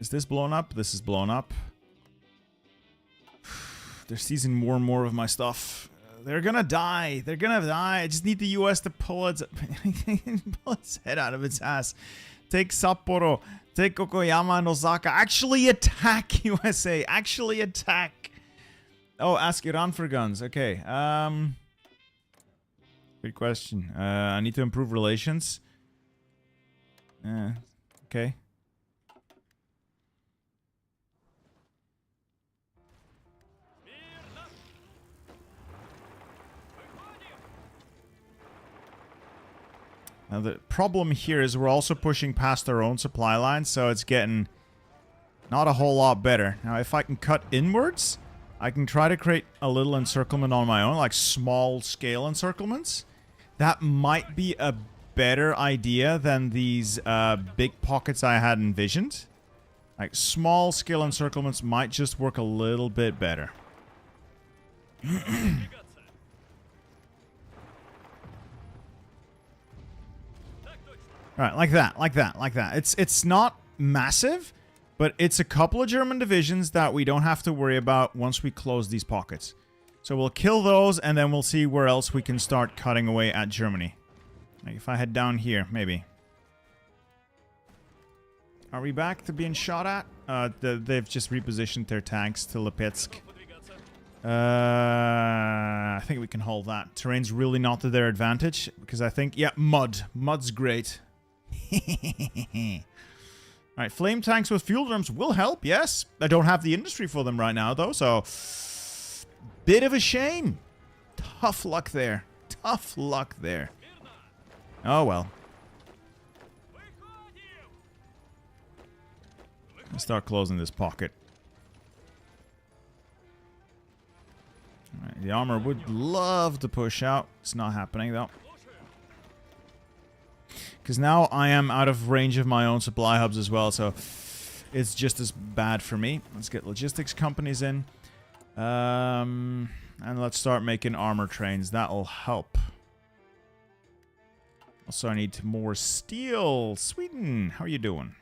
Is this blown up? This is blown up. They're seizing more and more of my stuff. They're gonna die. They're gonna die. I just need the US to pull its head out of its ass. Take Sapporo. Take Yokoyama and Osaka. Actually attack, USA. Actually attack. Oh, ask Iran for guns. Okay. Good question. I need to improve relations. Okay. Now the problem here is we're also pushing past our own supply lines, so it's getting not a whole lot better. Now if I can cut inwards, I can try to create a little encirclement on my own, like small scale encirclements. That might be a better idea than these big pockets I had envisioned. Like small scale encirclements might just work a little bit better. Right, like that, like that, like that. It's not massive, but it's a couple of German divisions that we don't have to worry about once we close these pockets. So we'll kill those, and then we'll see where else we can start cutting away at Germany. Like if I head down here, maybe. Are we back to being shot at? They've just repositioned their tanks to Lipetsk. I think we can hold that. Terrain's really not to their advantage, because I think... Yeah, mud. Mud's great. Alright, flame tanks with fuel drums will help, yes. I don't have the industry for them right now, though, so... Bit of a shame. Tough luck there. Tough luck there. Oh, well. Let's start closing this pocket. Alright, the armor would love to push out. It's not happening, though. Because now I am out of range of my own supply hubs as well, so it's just as bad for me. Let's get logistics companies in. And let's start making armor trains. That'll help. Also, I need more steel. Sweden, how are you doing?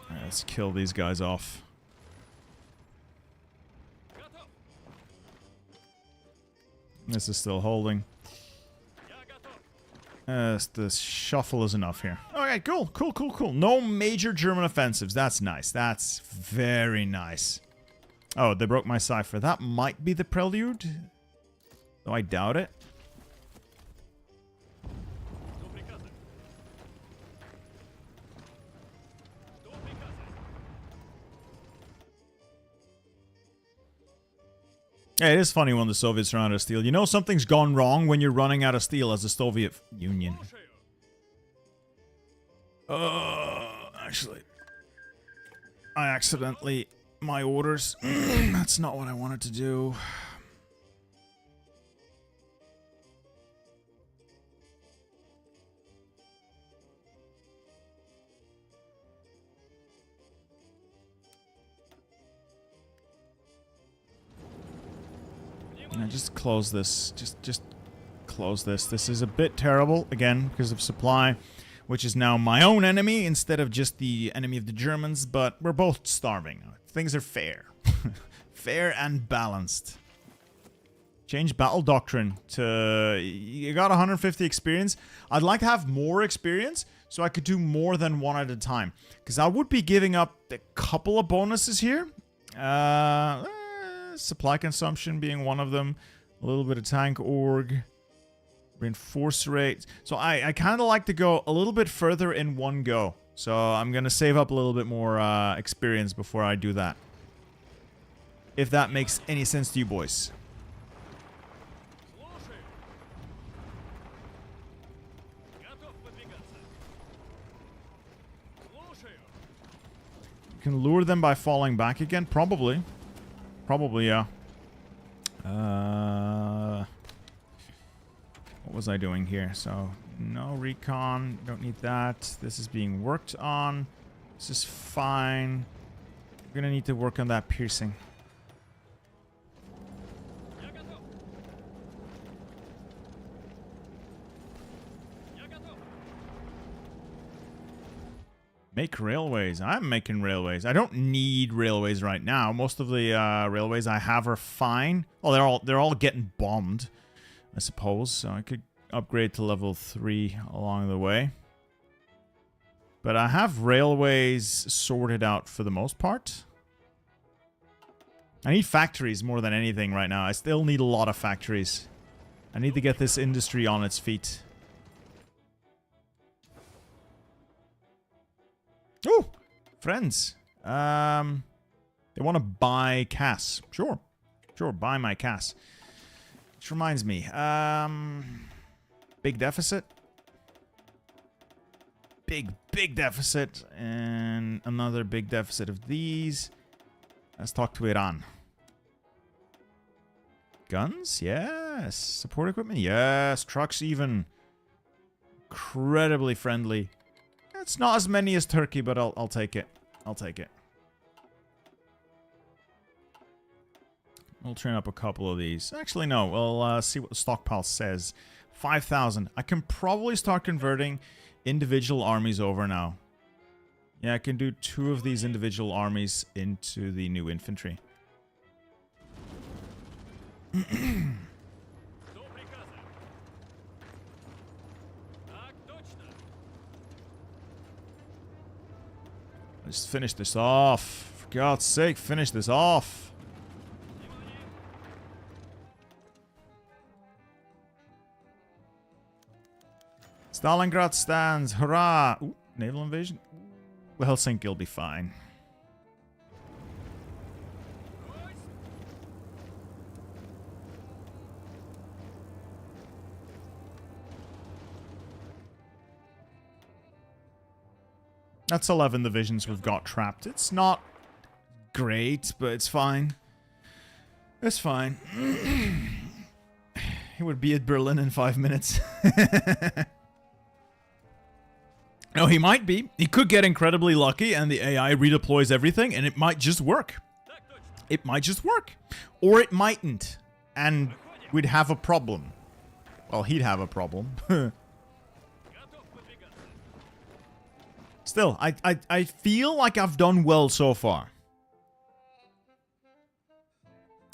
Alright, let's kill these guys off. This is still holding. The shuffle is enough here. Alright, cool, cool, cool, cool. No major German offensives. That's nice. That's very nice. Oh, they broke my cipher. That might be the prelude. Though I doubt it. Yeah, it is funny when the Soviets run out of steel. You know something's gone wrong when you're running out of steel as a Soviet Union. Actually, I accidentally... My orders. That's not what I wanted to do. Just close this. Just close this. This is a bit terrible, again, because of supply, which is now my own enemy instead of just the enemy of the Germans, but we're both starving. Things are fair. Fair and balanced. Change battle doctrine to... You got 150 experience. I'd like to have more experience so I could do more than one at a time. Because I would be giving up a couple of bonuses here. Supply consumption being one of them. A little bit of tank org. Reinforce rate. So I kind of like to go a little bit further in one go. So I'm going to save up a little bit more experience before I do that. If that makes any sense to you boys. You can lure them by falling back again? Probably. Probably, yeah. What was I doing here? So, no recon. Don't need that. This is being worked on. This is fine. We're gonna need to work on that piercing. Make railways. I'm making railways. I don't need railways right now. Most of the railways I have are fine. Oh, they're all getting bombed, I suppose. So I could upgrade to level 3 along the way. But I have railways sorted out for the most part. I need factories more than anything right now. I still need a lot of factories. I need to get this industry on its feet. Oh, friends. They want to buy Cass. Sure. Sure, buy my Cass. Which reminds me. Big deficit. Big deficit. And another big deficit of these. Let's talk to Iran. Guns? Yes. Support equipment? Yes. Trucks even. Incredibly friendly. It's not as many as Turkey, but I'll take it. I'll take it. We'll train up a couple of these. Actually, no. We'll see what the stockpile says. 5,000. I can probably start converting individual armies over now. Yeah, I can do 2 of these individual armies into the new infantry. Let's finish this off. For God's sake, finish this off. Stalingrad stands. Hurrah! Ooh, naval invasion. Well, Helsinki will be fine. That's 11 divisions we've got trapped. It's not great, but it's fine. It's fine. He would be at Berlin in 5 minutes. No, he might be. He could get incredibly lucky and the AI redeploys everything and it might just work. It might just work. Or it mightn't. And we'd have a problem. Well, he'd have a problem. Still, I feel like I've done well so far.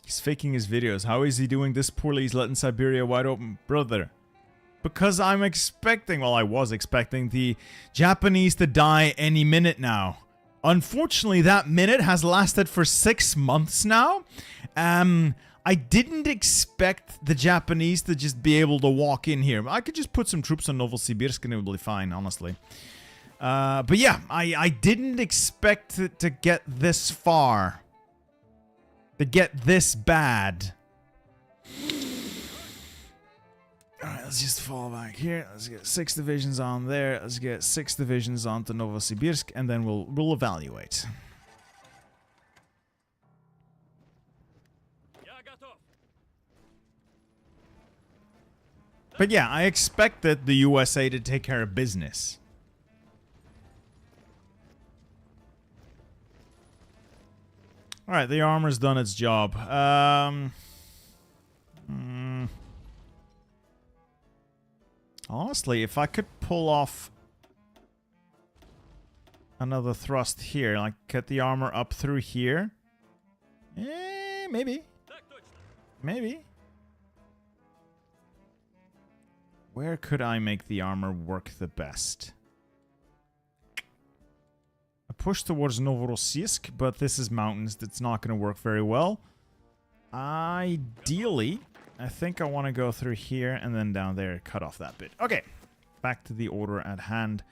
He's faking his videos. How is he doing this poorly? He's letting Siberia wide open. Brother. Because I'm expecting, well, I was expecting the Japanese to die any minute now. Unfortunately, that minute has lasted for 6 months now. I didn't expect the Japanese to just be able to walk in here. I could just put some troops on Novosibirsk and it would be fine, honestly. But yeah, I didn't expect it to get this far. To get this bad. Alright, let's just fall back here. Let's get 6 divisions on there. Let's get 6 divisions onto Novosibirsk, and then we'll evaluate. But yeah, I expected the USA to take care of business. Alright, the armor's done its job. Honestly, if I could pull off another thrust here, like get the armor up through here. Maybe. Maybe. Where could I make the armor work the best? A push towards Novorossiysk, but this is mountains. That's not going to work very well. Ideally, I think I want to go through here and then down there, cut off that bit. Okay, back to the order at hand.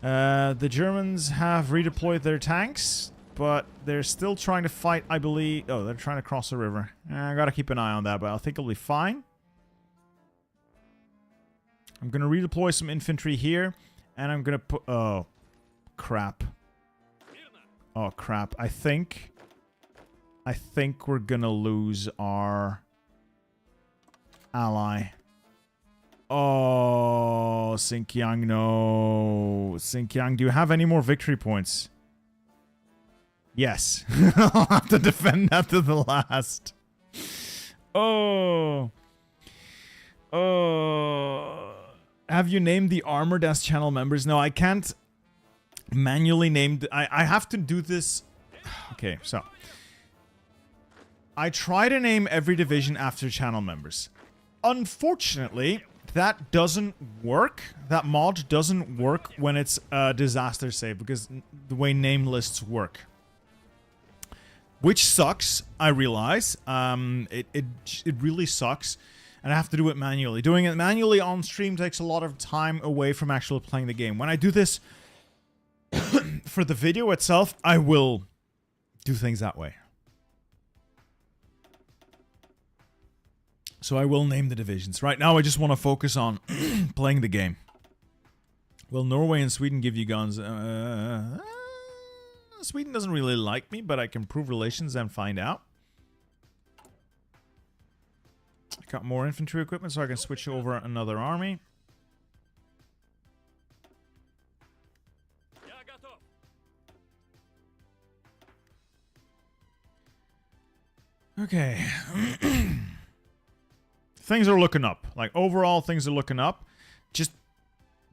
The Germans have redeployed their tanks, but they're still trying to fight, I believe. Oh, they're trying to cross the river. I gotta keep an eye on that, but I think it'll be fine. I'm gonna redeploy some infantry here, and I'm gonna put... Oh, crap. Oh, crap. I think we're gonna lose our ally. Oh, Xinjiang, no. Xinjiang, do you have any more victory points? Yes. I'll have to defend that to the last. Oh. Oh. Have you named the armored as channel members? No, I can't manually name... I have to do this... Okay, so... I try to name every division after channel members. Unfortunately, that doesn't work. That mod doesn't work when it's a disaster save, because the way name lists work. Which sucks, I realize. It really sucks. And I have to do it manually. Doing it manually on stream takes a lot of time away from actually playing the game. When I do this for the video itself, I will do things that way. So I will name the divisions. Right now, I just want to focus on playing the game. Will Norway and Sweden give you guns? Sweden doesn't really like me, but I can prove relations and find out. I got more infantry equipment, so I can switch over another army. Okay. Things are looking up. Like, overall, things are looking up. Just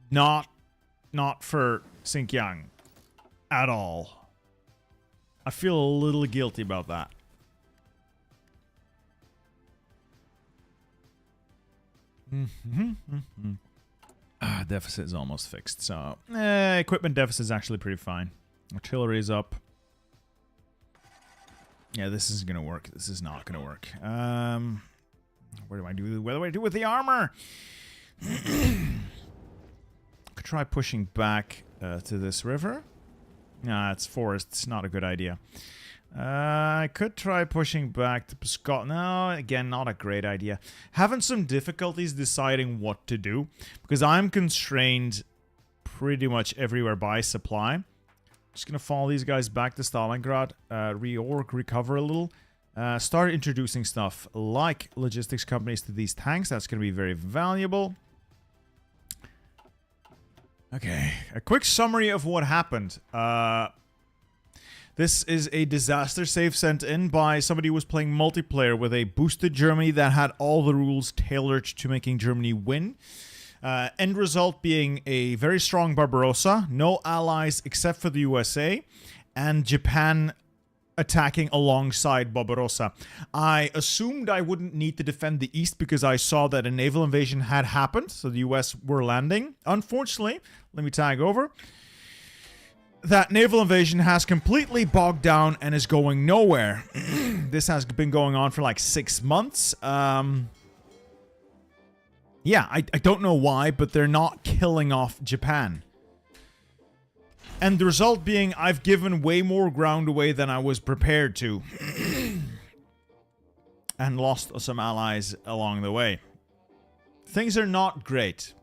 not for Xinjiang at all. I feel a little guilty about that. Deficit is almost fixed, so... equipment deficit is actually pretty fine. Artillery is up. Yeah, this isn't gonna work. This is not gonna work. What do I do with the armor? Could try pushing back to this river. Nah, it's forest. It's not a good idea. I could try pushing back to Scott. No, again, not a great idea. Having some difficulties deciding what to do, because I'm constrained pretty much everywhere by supply. Just gonna follow these guys back to Stalingrad, recover a little. Start introducing stuff like logistics companies to these tanks. That's gonna be very valuable. Okay, a quick summary of what happened. This is a disaster save sent in by somebody who was playing multiplayer with a boosted Germany that had all the rules tailored to making Germany win. End result being a very strong Barbarossa, no allies except for the USA, and Japan attacking alongside Barbarossa. I assumed I wouldn't need to defend the east because I saw that a naval invasion had happened, so the US were landing. Unfortunately, let me tag over. That naval invasion has completely bogged down and is going nowhere. This has been going on for like 6 months. Yeah, I don't know why, but they're not killing off Japan. And the result being, I've given way more ground away than I was prepared to. And lost some allies along the way. Things are not great.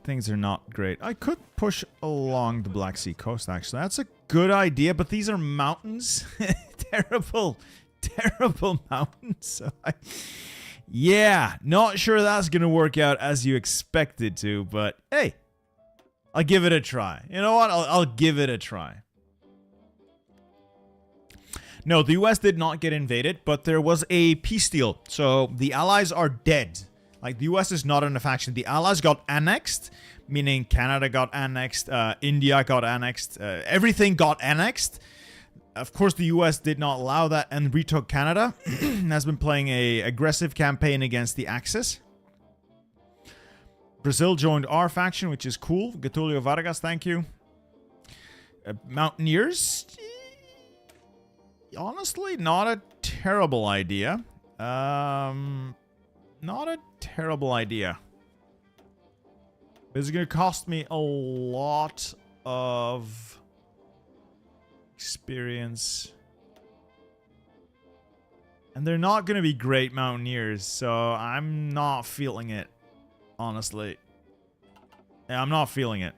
Things are not great. I could push along the Black Sea coast, actually. That's a good idea, but these are mountains. Terrible mountains. So yeah, not sure that's going to work out as you expected to, but hey, I'll give it a try. You know what? I'll give it a try. No, the US did not get invaded, but there was a peace deal. So the Allies are dead. Like, the US is not in a faction. The Allies got annexed, meaning Canada got annexed, India got annexed, everything got annexed. Of course, the US did not allow that and retook Canada. Has been playing a aggressive campaign against the Axis. Brazil joined our faction, which is cool. Getulio Vargas, thank you. Mountaineers? Honestly, not a terrible idea. Not a terrible idea. This is going to cost me a lot of experience. And they're not going to be great mountaineers, so I'm not feeling it, honestly. Yeah, I'm not feeling it.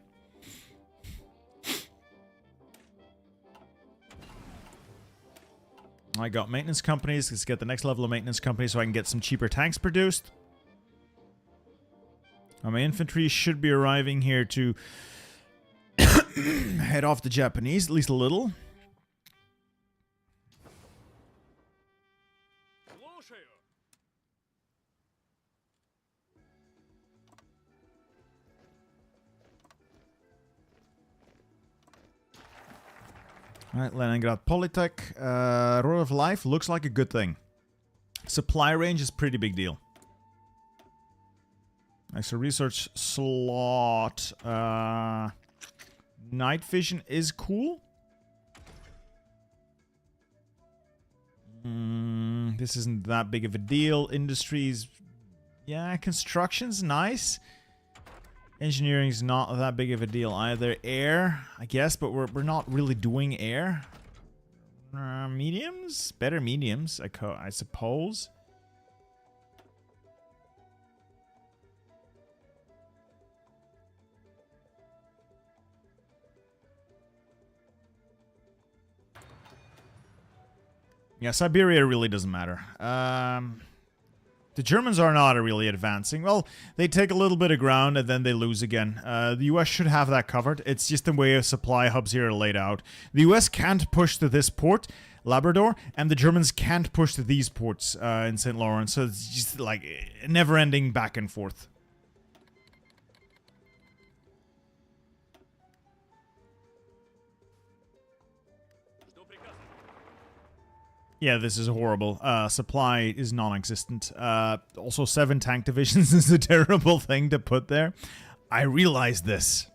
I got maintenance companies. Let's get the next level of maintenance companies so I can get some cheaper tanks produced. My infantry should be arriving here to head off the Japanese, at least a little. Alright, Leningrad Polytech. Road of Life looks like a good thing. Supply range is a pretty big deal. Extra research slot. Night vision is cool. This isn't that big of a deal. Industries, yeah, construction's nice. Engineering's not that big of a deal either. Air, I guess, but we're not really doing air. Mediums? Better mediums, I suppose. Yeah, Siberia really doesn't matter. The Germans are not really advancing. Well, they take a little bit of ground and then they lose again. The US should have that covered. It's just the way supply hubs here are laid out. The US can't push to this port, Labrador, and the Germans can't push to these ports in St. Lawrence. So it's just like never-ending back and forth. Yeah, this is horrible. Supply is non-existent. Also, 7 tank divisions is a terrible thing to put there. I realize this.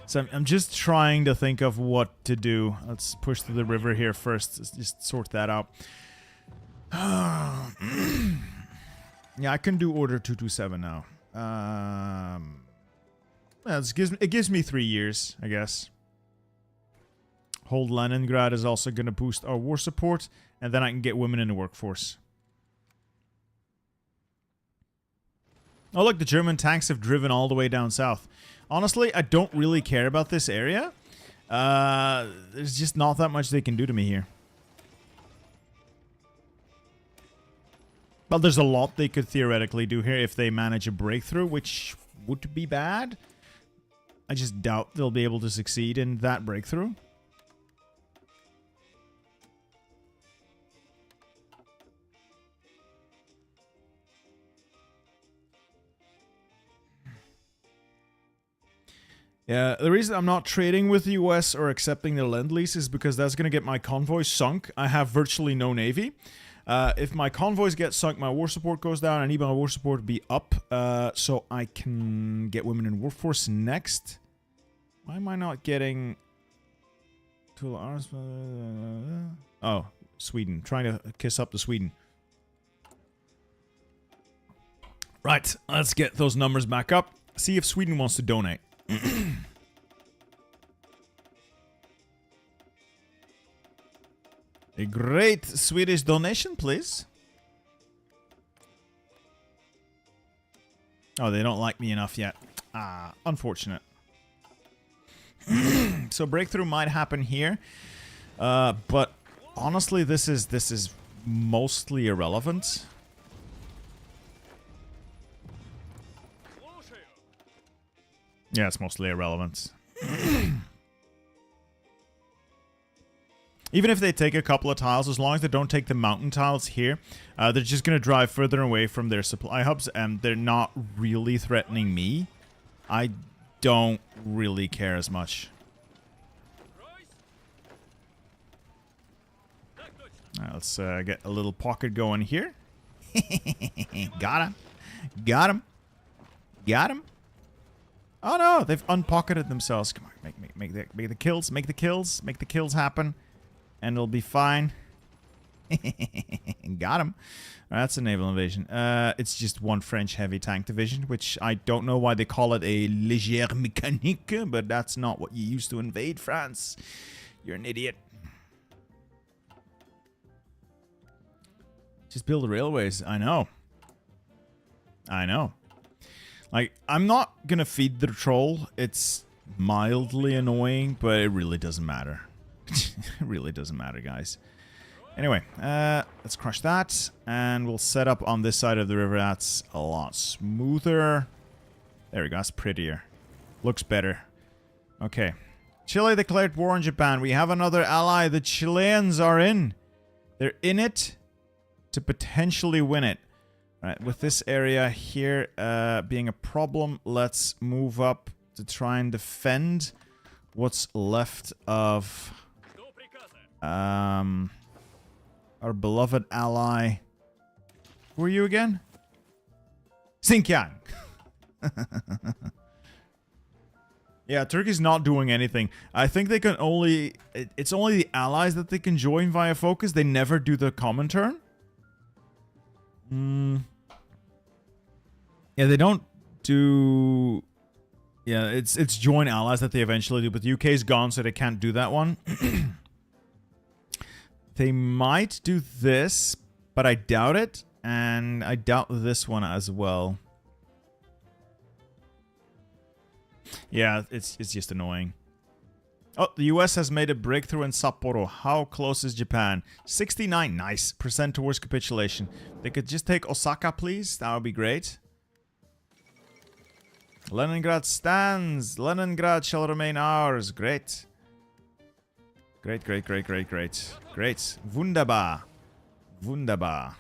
So I'm just trying to think of what to do. Let's push to the river here first. Let's just sort that out. Yeah, I can do Order 227 now. Yeah, it gives me 3 years, I guess. Hold Leningrad is also going to boost our war support, and then I can get women in the workforce. Oh look, the German tanks have driven all the way down south. Honestly, I don't really care about this area. There's just not that much they can do to me here. But there's a lot they could theoretically do here if they manage a breakthrough, which would be bad. I just doubt they'll be able to succeed in that breakthrough. Yeah, the reason I'm not trading with the US or accepting their lend-lease is because that's going to get my convoys sunk. I have virtually no navy. If my convoys get sunk, my war support goes down. I need my war support to be up so I can get women in workforce next. Why am I not getting... Oh, Sweden. Trying to kiss up to Sweden. Right, let's get those numbers back up. See if Sweden wants to donate. A great Swedish donation, please. Oh, they don't like me enough yet. Ah, unfortunate. So breakthrough might happen here, but honestly, this is mostly irrelevant. Yeah, it's mostly irrelevant. Even if they take a couple of tiles, as long as they don't take the mountain tiles here, they're just going to drive further away from their supply hubs, and they're not really threatening me. I don't really care as much. Alright, let's get a little pocket going here. Got him. Got him. Got him. Oh no, they've unpocketed themselves. Come on, make the kills, make the kills happen, and it'll be fine. Got him. That's a naval invasion. It's just one French heavy tank division, which I don't know why they call it a légère mécanique, but that's not what you used to invade France. You're an idiot. Just build the railways. I know. I know. Like, I'm not gonna feed the troll. It's mildly annoying, but it really doesn't matter. It really doesn't matter, guys. Anyway, let's crush that, and we'll set up on this side of the river. That's a lot smoother. There we go. That's prettier. Looks better. Okay. Chile declared war on Japan. We have another ally. The Chileans are in. They're in it to potentially win it. Alright, with this area here being a problem, let's move up to try and defend what's left of our beloved ally. Who are you again? Xinjiang. Yeah, Turkey's not doing anything. I think they can only... It's only the allies that they can join via focus. They never do the common turn. Yeah, they don't do... Yeah, it's join allies that they eventually do, but the UK's gone, so they can't do that one. They might do this, but I doubt it, and I doubt this one as well. Yeah, it's just annoying. Oh, the US has made a breakthrough in Sapporo. How close is Japan? 69, nice, % towards capitulation. They could just take Osaka, please. That would be great. Leningrad stands. Leningrad shall remain ours. Great. Great, great, great, great, great. Great. Wunderbar. Wunderbar.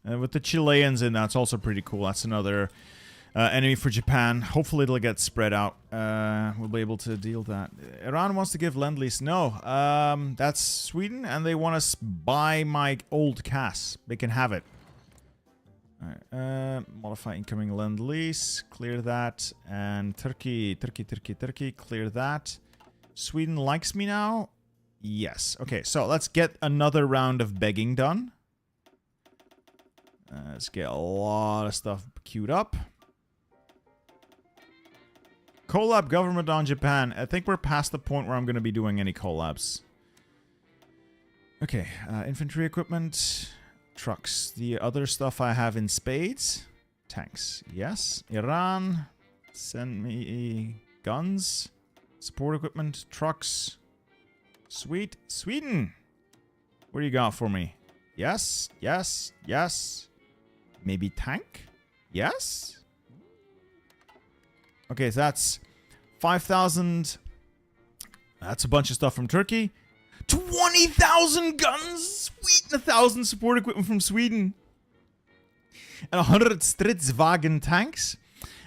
And with the Chileans in, that's also pretty cool. That's another enemy for Japan. Hopefully it'll get spread out. We'll be able to deal that. Iran wants to give lend-lease. No. That's Sweden, and they want to buy my old CAS. They can have it. Alright, modify incoming lend-lease. Clear that. And Turkey, clear that. Sweden likes me now? Yes. Okay, so let's get another round of begging done. Let's get a lot of stuff queued up. Collab government on Japan. I think we're past the point where I'm going to be doing any collabs. Okay, infantry equipment, trucks. The other stuff I have in spades. Tanks, yes. Iran, send me guns. Support equipment, trucks. Sweet. Sweden, what do you got for me? Yes, yes, yes. Maybe tank? Yes? Okay, so that's 5,000. That's a bunch of stuff from Turkey. 20,000 guns! Sweet! And 1,000 support equipment from Sweden. And 100 Stridswagen tanks.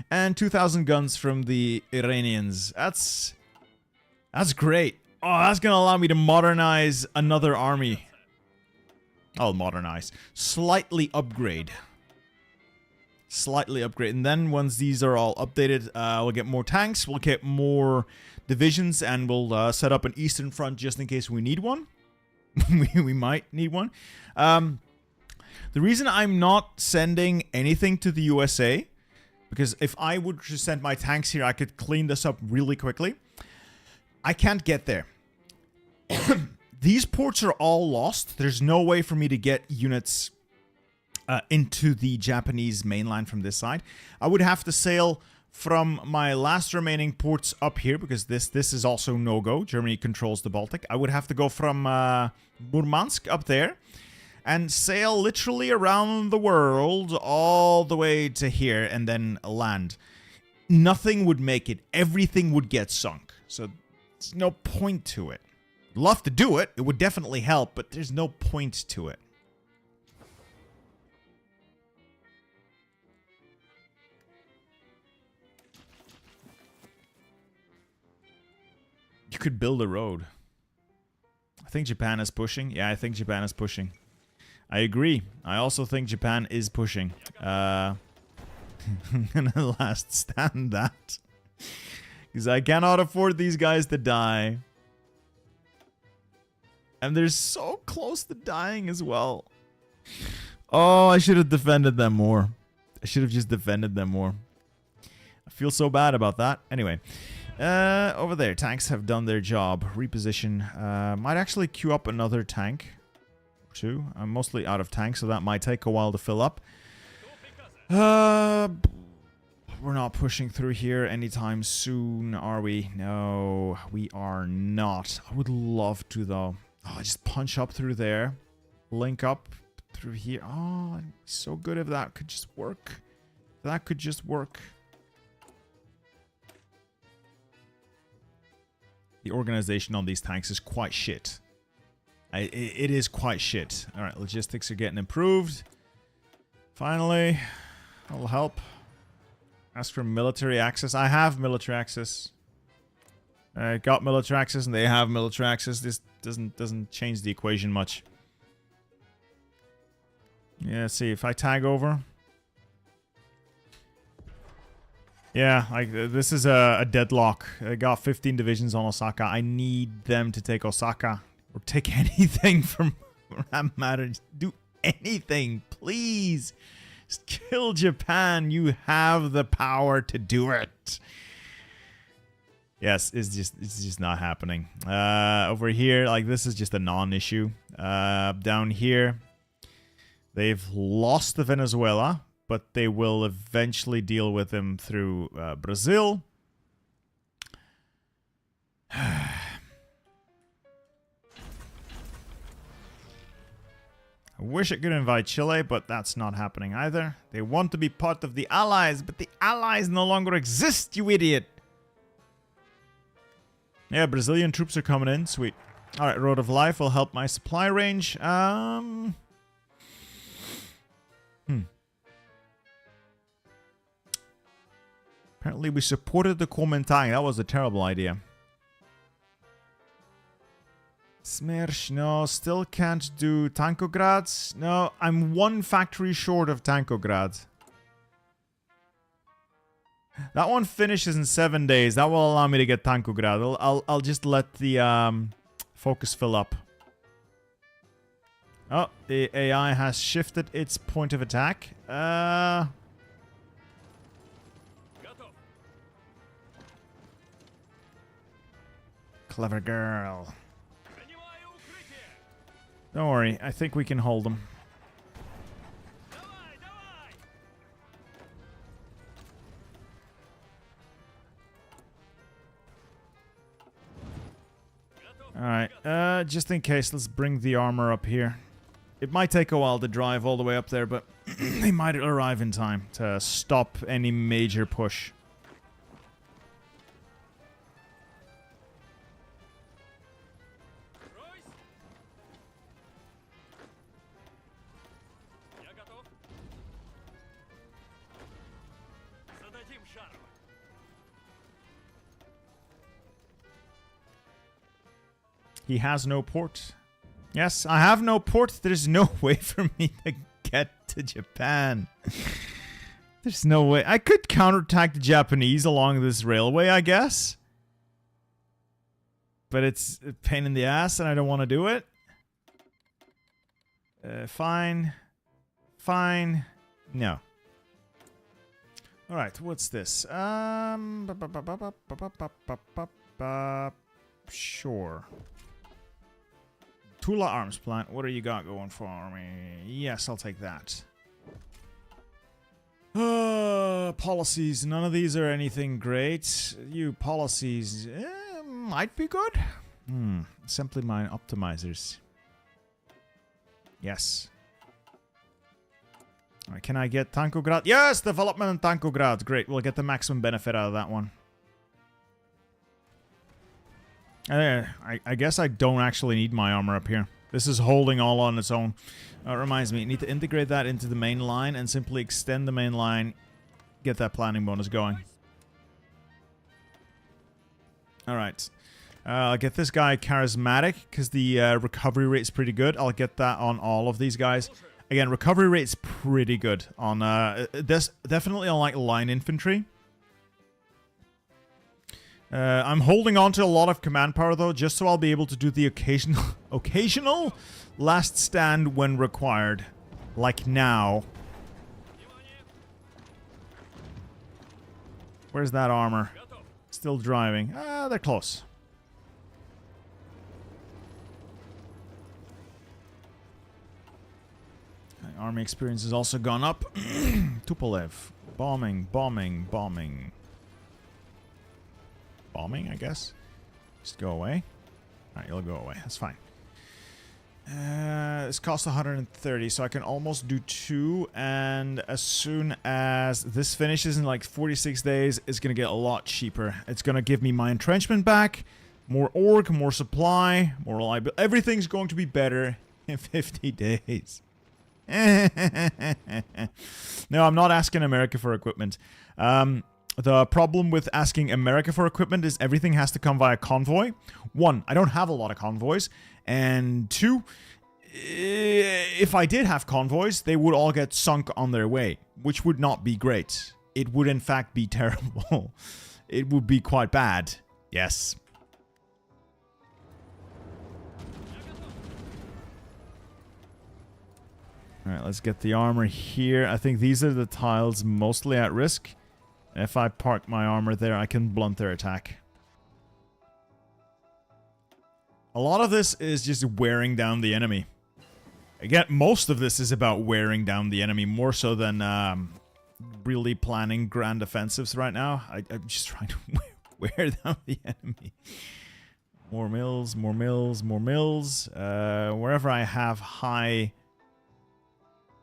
And 2,000 guns from the Iranians. That's great. Oh, that's going to allow me to modernize another army. I'll modernize. Slightly upgrade. Slightly upgrade. And then once these are all updated, we'll get more tanks, we'll get more divisions, and we'll set up an eastern front just in case we need one. we might need one. The reason I'm not sending anything to the USA, because if I would just send my tanks here, I could clean this up really quickly. I can't get there. These ports are all lost. There's no way for me to get units into the Japanese mainland from this side. I would have to sail from my last remaining ports up here, because this is also no-go. Germany controls the Baltic. I would have to go from Murmansk up there and sail literally around the world all the way to here and then land. nothing would make it. Everything would get sunk. So there's no point to it. Love to do it. It would definitely help, but there's no point to it. You could build a road. I think Japan is pushing. Yeah, I think Japan is pushing. I agree. I also think Japan is pushing. I'm gonna last stand that. Because I cannot afford these guys to die. And they're so close to dying as well. Oh, I should have defended them more. I should have just defended them more. I feel so bad about that. Anyway. Over there, tanks have done their job. Reposition. Might actually queue up another tank. Or two. I'm mostly out of tanks, so that might take a while to fill up. We're not pushing through here anytime soon, are we? No, we are not. I would love to, though. Oh, just punch up through there. Link up through here. Oh, so good if that could just work. That could just work. The organization on these tanks is quite shit. It is quite shit. Alright, logistics are getting improved. Finally. That'll help. Ask for military access. I have military access. I got military access and they have military access. This doesn't change the equation much. Yeah, see, if I tag over. Yeah, like this is a deadlock. I got 15 divisions on Osaka. I need them to take Osaka. Or take anything from that matter. Do anything, please. Just kill Japan. You have the power to do it. Yes, it's just not happening. Over here, like this is just a non-issue. Down here, they've lost to Venezuela, but they will eventually deal with them through Brazil. I wish I could invite Chile, but that's not happening either. They want to be part of the Allies, but the Allies no longer exist, you idiot! Yeah, Brazilian troops are coming in. Sweet. Alright, Road of Life will help my supply range. Apparently we supported the Kuomintang. That was a terrible idea. Smersh, no, still can't do Tankograd. No, I'm one factory short of Tankograd. That one finishes in 7 days. That will allow me to get Tankograd. I'll just let the focus fill up. Oh, the AI has shifted its point of attack. Clever girl. Don't worry, I think we can hold them. Alright, just in case, let's bring the armor up here. It might take a while to drive all the way up there, but they might arrive in time to stop any major push. He has no port. Yes, I have no port. There's no way for me to get to Japan. There's no way. I could counterattack the Japanese along this railway, I guess. But it's a pain in the ass and I don't want to do it. Fine. Fine. No. Alright, what's this? Sure. Tula Arms Plant, what do you got going for me? Yes, I'll take that. Policies, none of these are anything great. You policies might be good. Assembly mine optimizers. Yes. All right, can I get Tankograd? Yes, development in Tankograd. Great, we'll get the maximum benefit out of that one. I guess I don't actually need my armor up here. This is holding all on its own. It reminds me, I need to integrate that into the main line and simply extend the main line. Get that planning bonus going. Alright. I'll get this guy charismatic because the recovery rate's pretty good. I'll get that on all of these guys. Again, recovery rate's pretty good on this, definitely on like line infantry. I'm holding on to a lot of command power though, just so I'll be able to do the occasional last stand when required. Like now. Where's that armor? Still driving. Ah, they're close. Army experience has also gone up. Tupolev. Bombing, bombing, bombing. Bombing, I guess. Just go away. Alright, you'll go away. That's fine. This costs 130, so I can almost do 2. And as soon as this finishes in like 46 days, it's going to get a lot cheaper. It's going to give me my entrenchment back, more orc, more supply, more reliability. Everything's going to be better in 50 days. No, I'm not asking America for equipment. The problem with asking America for equipment is everything has to come via convoy. 1, I don't have a lot of convoys. And 2, if I did have convoys, they would all get sunk on their way, which would not be great. It would in fact be terrible. It would be quite bad. Yes. Alright, let's get the armor here. I think these are the tiles mostly at risk. If I park my armor there, I can blunt their attack. A lot of this is just wearing down the enemy. Again, most of this is about wearing down the enemy, more so than really planning grand offensives right now. I'm just trying to wear down the enemy. More mills, more mills, more mills. Wherever I have high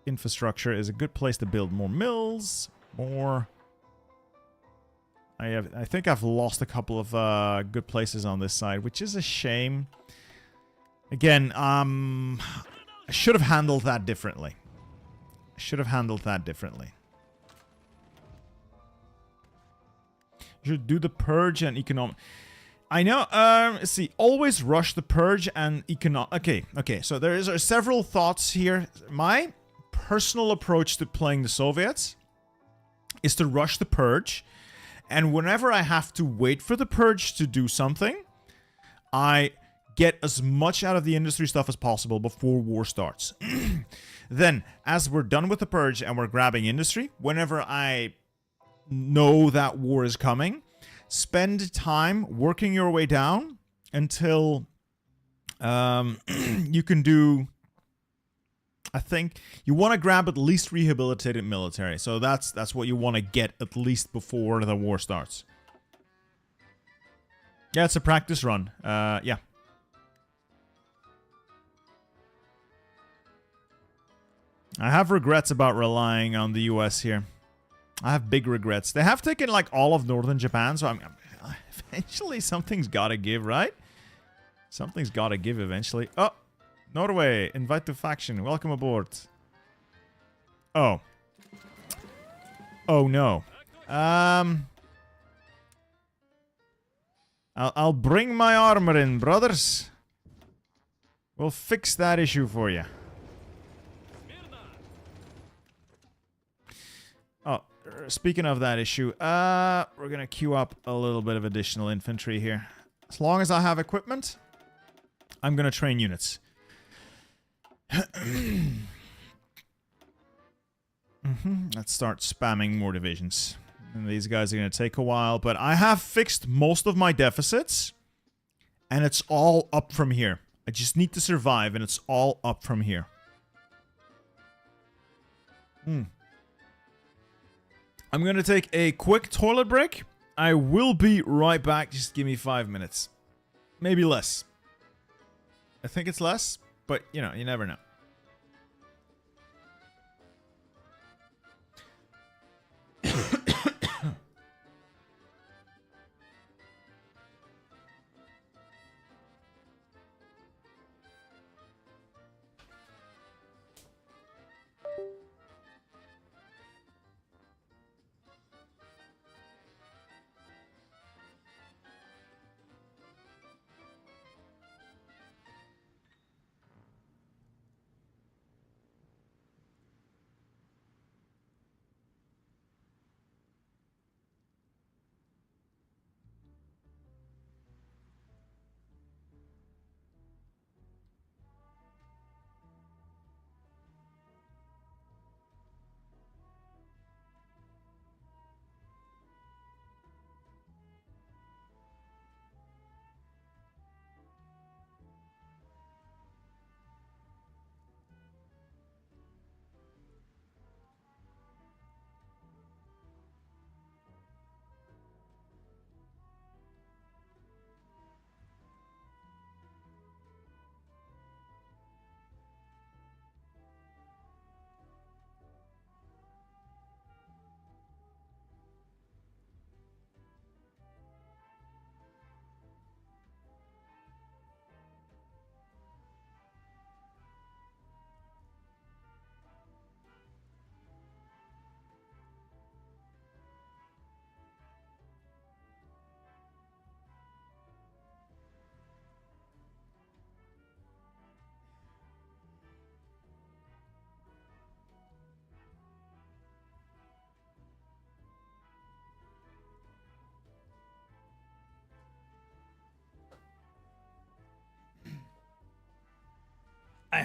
infrastructure is a good place to build more mills, more... I think I've lost a couple of good places on this side, which is a shame. Again, I should have handled that differently. You should do the purge and economic. I know. Let's see. Always rush the purge and economic. Okay. So there are several thoughts here. My personal approach to playing the Soviets is to rush the purge. And whenever I have to wait for the purge to do something, I get as much out of the industry stuff as possible before war starts. Then, as we're done with the purge and we're grabbing industry, whenever I know that war is coming, spend time working your way down until you can do... I think you want to grab at least rehabilitated military. So that's what you want to get at least before the war starts. Yeah, it's a practice run. Yeah. I have regrets about relying on the US here. I have big regrets. They have taken like all of northern Japan, so eventually something's got to give, right? Something's got to give eventually. Oh! Norway, invite to faction. Welcome aboard. Oh. Oh no. I'll bring my armor in, brothers. We'll fix that issue for you. Oh, speaking of that issue, we're gonna queue up a little bit of additional infantry here. As long as I have equipment, I'm gonna train units. Let's start spamming more divisions. And these guys are going to take a while, but I have fixed most of my deficits, and it's all up from here. I just need to survive, and it's all up from here. I'm going to take a quick toilet break. I will be right back. Just give me 5 minutes. Maybe less. I think it's less. But, you know, you never know.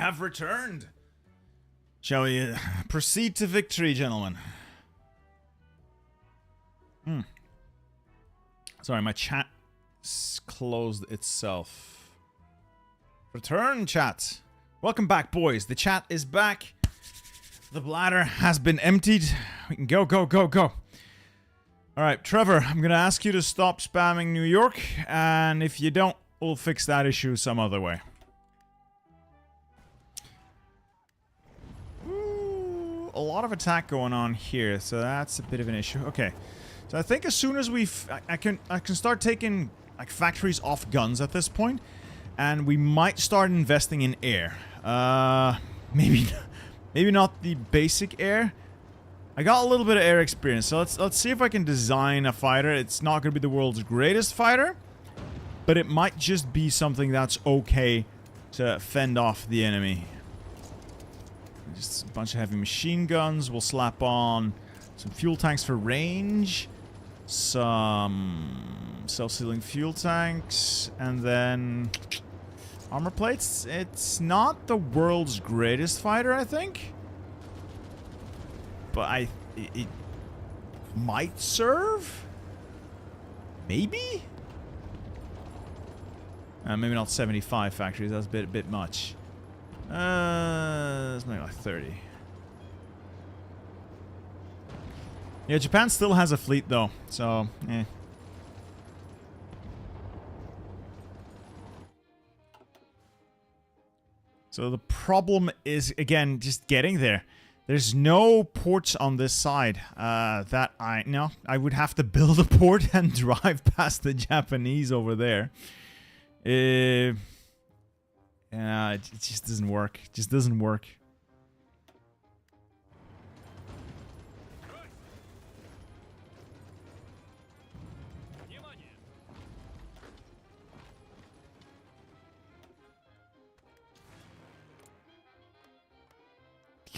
have returned. Shall we proceed to victory, gentlemen? Sorry, my chat closed itself. Return, chat. Welcome back, boys. The chat is back. The bladder has been emptied. We can go, go, go, go. Alright, Trevor, I'm gonna ask you to stop spamming New York, and if you don't, we'll fix that issue some other way. Ooh, a lot of attack going on here, so that's a bit of an issue. Okay, so I think as soon as I can start taking like factories off guns at this point, and we might start investing in air. Maybe not the basic air. I got a little bit of air experience, so let's see if I can design a fighter. It's not going to be the world's greatest fighter, but it might just be something that's okay to fend off the enemy. Just a bunch of heavy machine guns. We'll slap on some fuel tanks for range, some self-sealing fuel tanks, and then armor plates. It's not the world's greatest fighter, I think. But it might serve? Maybe? Maybe not 75 factories, that's a bit much. Let's make like 30. Yeah, Japan still has a fleet though, so, eh. So the problem is, again, just getting there. There's no ports on this side that I would have to build a port and drive past the Japanese over there. Yeah, it just doesn't work. It just doesn't work.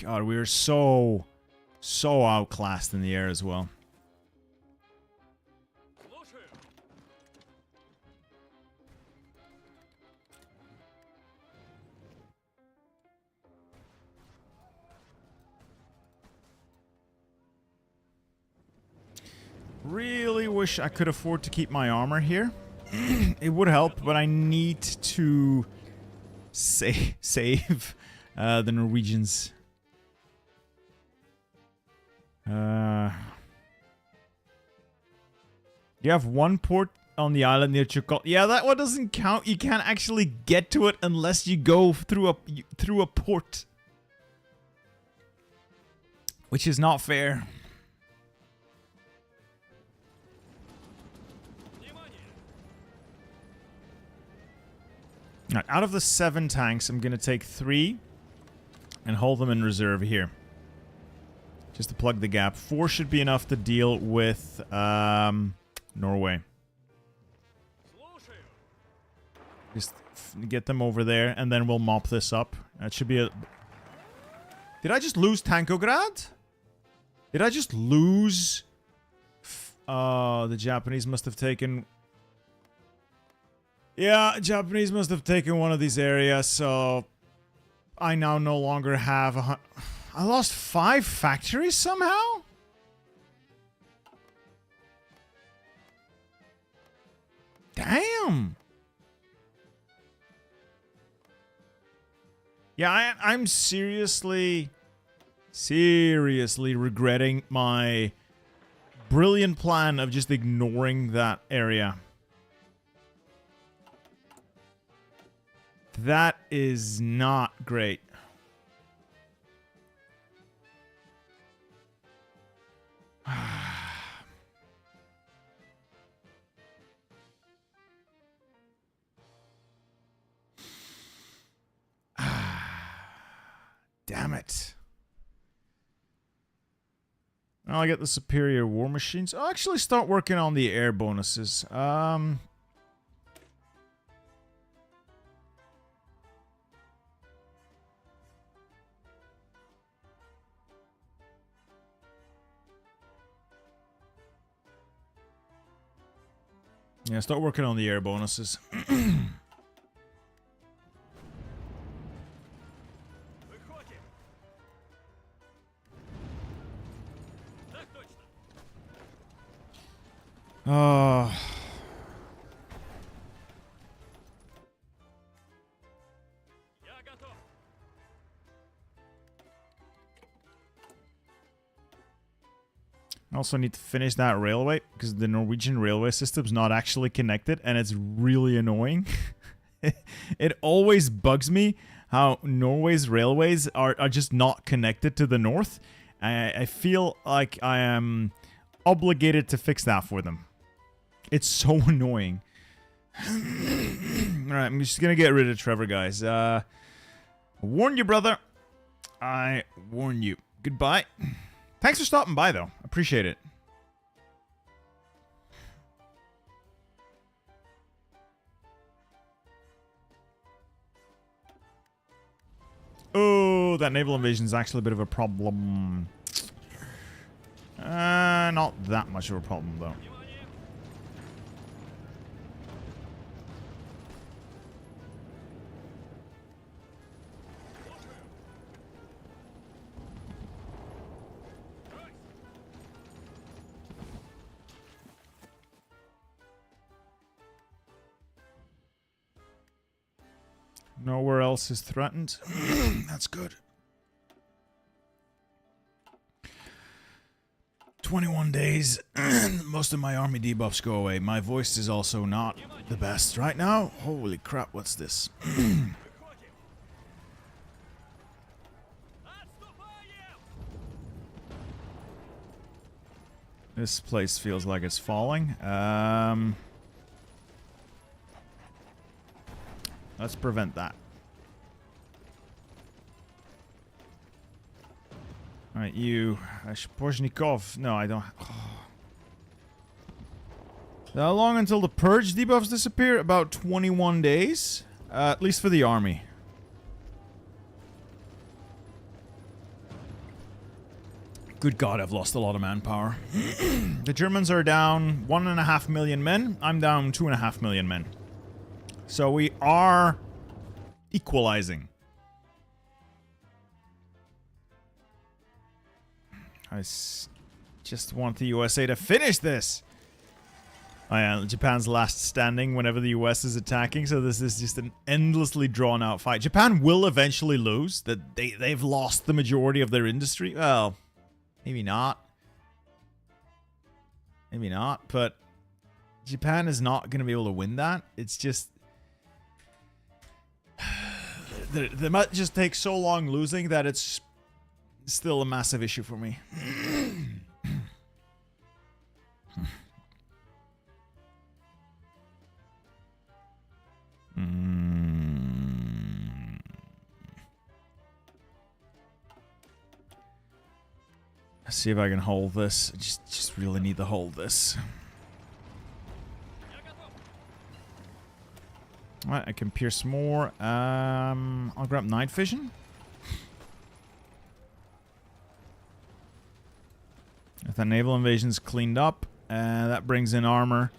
God, we are so outclassed in the air as well. Really wish I could afford to keep my armor here. It would help, but I need to save the Norwegians. You have one port on the island near Geopolitical. Yeah, that one doesn't count. You can't actually get to it unless you go through a port, which is not fair. Right, out of the 7 tanks, I'm gonna take 3 and hold them in reserve here. Just to plug the gap. 4 should be enough to deal with Norway. Just get them over there, and then we'll mop this up. That should be a... Did I just lose Tankograd? Did I just lose... the Japanese must have taken... Yeah, Japanese must have taken one of these areas, so... I now no longer have a... I lost 5 factories somehow? Damn! Yeah, I'm seriously regretting my brilliant plan of just ignoring that area. That is not great. Damn it. I'll get the superior war machines. I'll actually start working on the air bonuses. Yeah, start working on the air bonuses. Oh. I also need to finish that railway because the Norwegian railway system's not actually connected and it's really annoying. It always bugs me how Norway's railways are just not connected to the north. I feel like I am obligated to fix that for them. It's so annoying. Alright, I'm just gonna get rid of Trevor, guys. I warned you, brother. I warned you. Goodbye. Thanks for stopping by, though. Appreciate it. Oh, that naval invasion is actually a bit of a problem. Not that much of a problem, though. Nowhere else is threatened. That's good. 21 days. Most of my army debuffs go away. My voice is also not the best right now. Holy crap, what's this? This place feels like it's falling. Let's prevent that. Alright, you... Shposhnikov. No, I don't... Oh. How long until the purge debuffs disappear? About 21 days. At least for the army. Good God, I've lost a lot of manpower. The Germans are down 1.5 million men. I'm down 2.5 million men. So we are equalizing. I just want the USA to finish this. Oh yeah, Japan's last standing whenever the US is attacking, so this is just an endlessly drawn out fight. Japan will eventually lose. That they've lost the majority of their industry. Well, maybe not. Maybe not, but Japan is not going to be able to win that. It's just... They might just take so long losing that it's still a massive issue for me. Let's see if I can hold this. I just really need to hold this. Alright, I can pierce more. I'll grab night vision. If the naval invasion's cleaned up, that brings in armor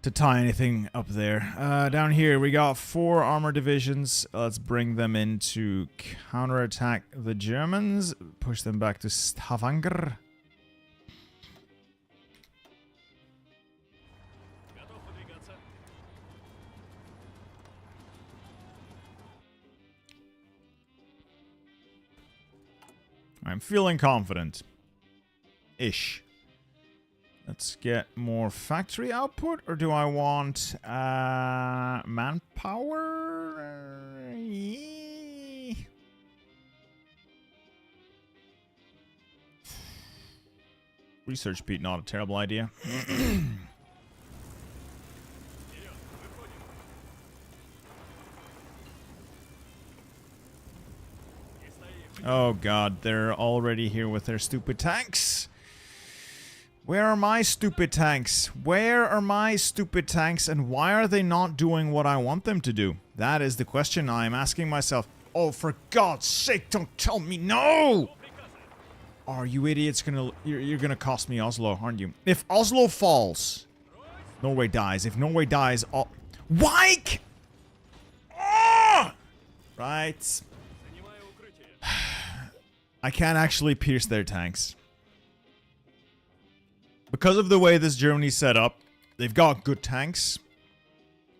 to tie anything up there. Down here, we got 4 armor divisions. Let's bring them in to counterattack the Germans. Push them back to Stavanger. I'm feeling confident. Ish. Let's get more factory output, or do I want manpower? Research Pete, not a terrible idea. Oh god, they're already here with their stupid tanks. Where are my stupid tanks? Where are my stupid tanks, and why are they not doing what I want them to do? That is the question I'm asking myself. Oh, for God's sake, don't tell me no! Are you idiots you're gonna cost me Oslo, aren't you? If Oslo falls, Norway dies. If Norway dies, why? Oh! Right. I can't actually pierce their tanks. Because of the way this Germany's set up, they've got good tanks.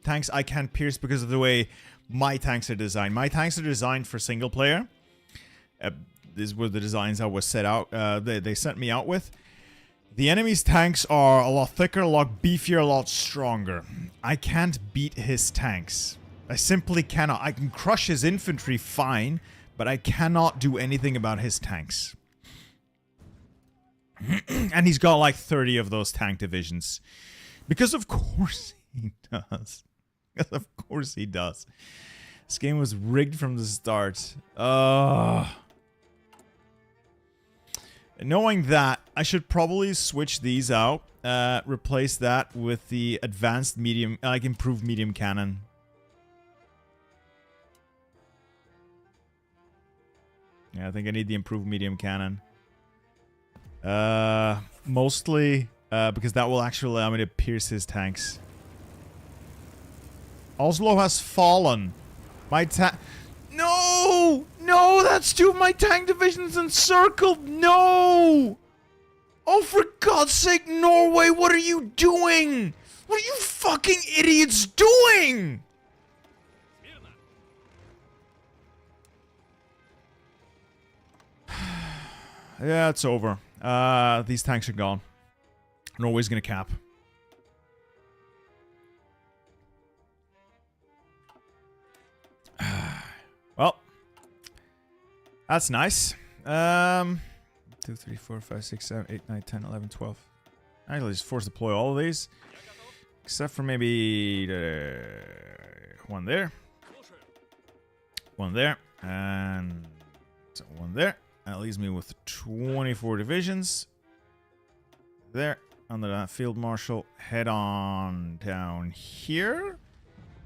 Tanks I can't pierce because of the way my tanks are designed. My tanks are designed for single player. These were the designs I was set out. They sent me out with. The enemy's tanks are a lot thicker, a lot beefier, a lot stronger. I can't beat his tanks. I simply cannot. I can crush his infantry fine, but I cannot do anything about his tanks. And he's got like 30 of those tank divisions. Because of course he does. Because of course he does. This game was rigged from the start. Knowing that, I should probably switch these out. Replace that with the advanced medium, like improved medium cannon. Yeah, I think I need the improved medium cannon. Mostly because that will actually allow me to pierce his tanks. Oslo has fallen. My No! No, that's two of my tank divisions encircled! No! Oh, for God's sake, Norway, what are you doing? What are you fucking idiots doing? Yeah, it's over. These tanks are gone. Norway's gonna cap. Well, that's nice. 2, 3, 4, 5, 6, 7, 8, 9, 10, 11, 12. I'll just force deploy all of these. Except for maybe one there. One there. And one there. That leaves me with 24 divisions. There. Under that field marshal. Head on down here.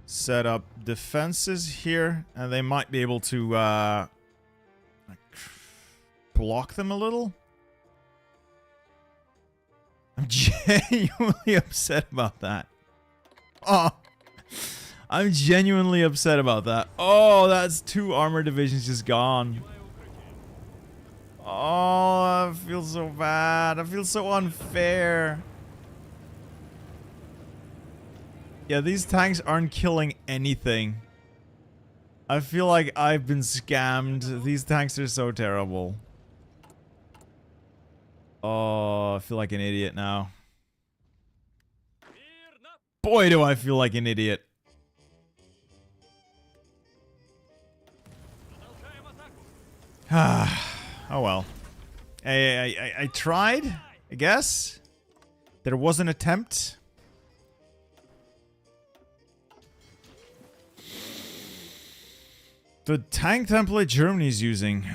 Set up defenses here. And they might be able to block them a little. I'm genuinely upset about that. Oh. I'm genuinely upset about that. Oh, that's 2 armor divisions just gone. Oh, I feel so bad. I feel so unfair. Yeah, these tanks aren't killing anything. I feel like I've been scammed. These tanks are so terrible. Oh, I feel like an idiot now. Boy, do I feel like an idiot. Oh well. I tried, I guess. There was an attempt. The tank template Germany's using.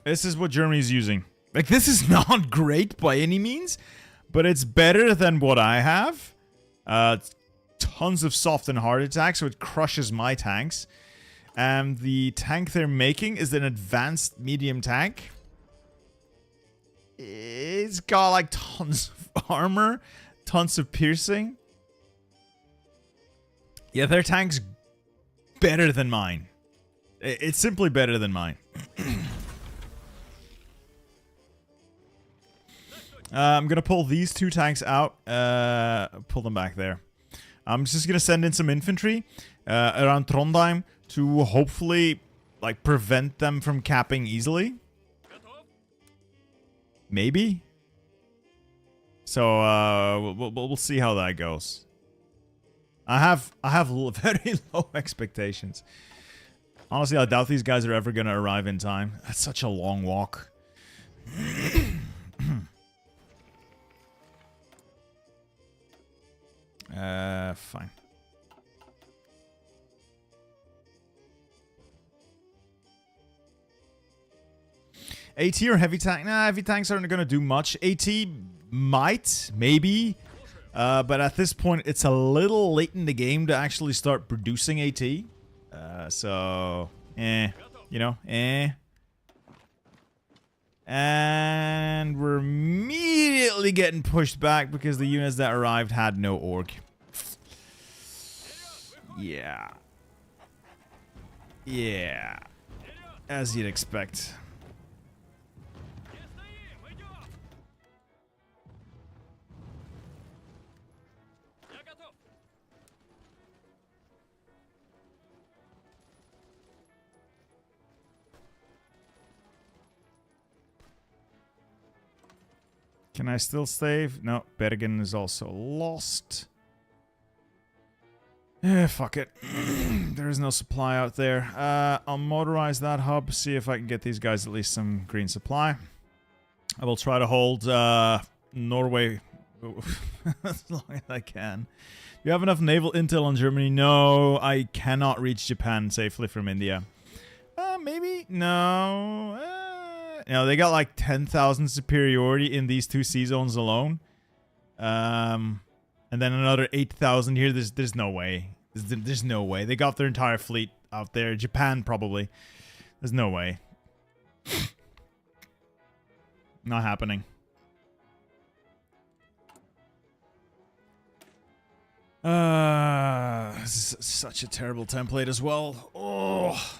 This is what Germany's using. Like, this is not great by any means, but it's better than what I have. Tons of soft and hard attacks, so it crushes my tanks. And the tank they're making is an advanced medium tank. It's got like tons of armor, tons of piercing. Yeah, their tank's better than mine. It's simply better than mine. I'm gonna pull these 2 tanks out, pull them back there. I'm just gonna send in some infantry around Trondheim to hopefully, like, prevent them from capping easily. Maybe. So we'll see how that goes. I have very low expectations. Honestly, I doubt these guys are ever gonna arrive in time. That's such a long walk. Fine. AT or heavy tank? Nah, heavy tanks aren't gonna do much. AT might, maybe. But at this point, it's a little late in the game to actually start producing AT. So, you know, And we're immediately getting pushed back because the units that arrived had no org. Yeah. Yeah. As you'd expect. Can I still save? No, Bergen is also lost. Fuck it. There is no supply out there. I'll motorize that hub, see if I can get these guys at least some green supply. I will try to hold Norway as long as I can. Do you have enough naval intel on Germany? No, I cannot reach Japan safely from India. Maybe? No. No, they got like 10,000 superiority in these two sea zones alone. And then another 8,000 here. There's no way. There's no way. They got their entire fleet out there. Japan, probably. There's no way. Not happening. This is such a terrible template as well. Oh.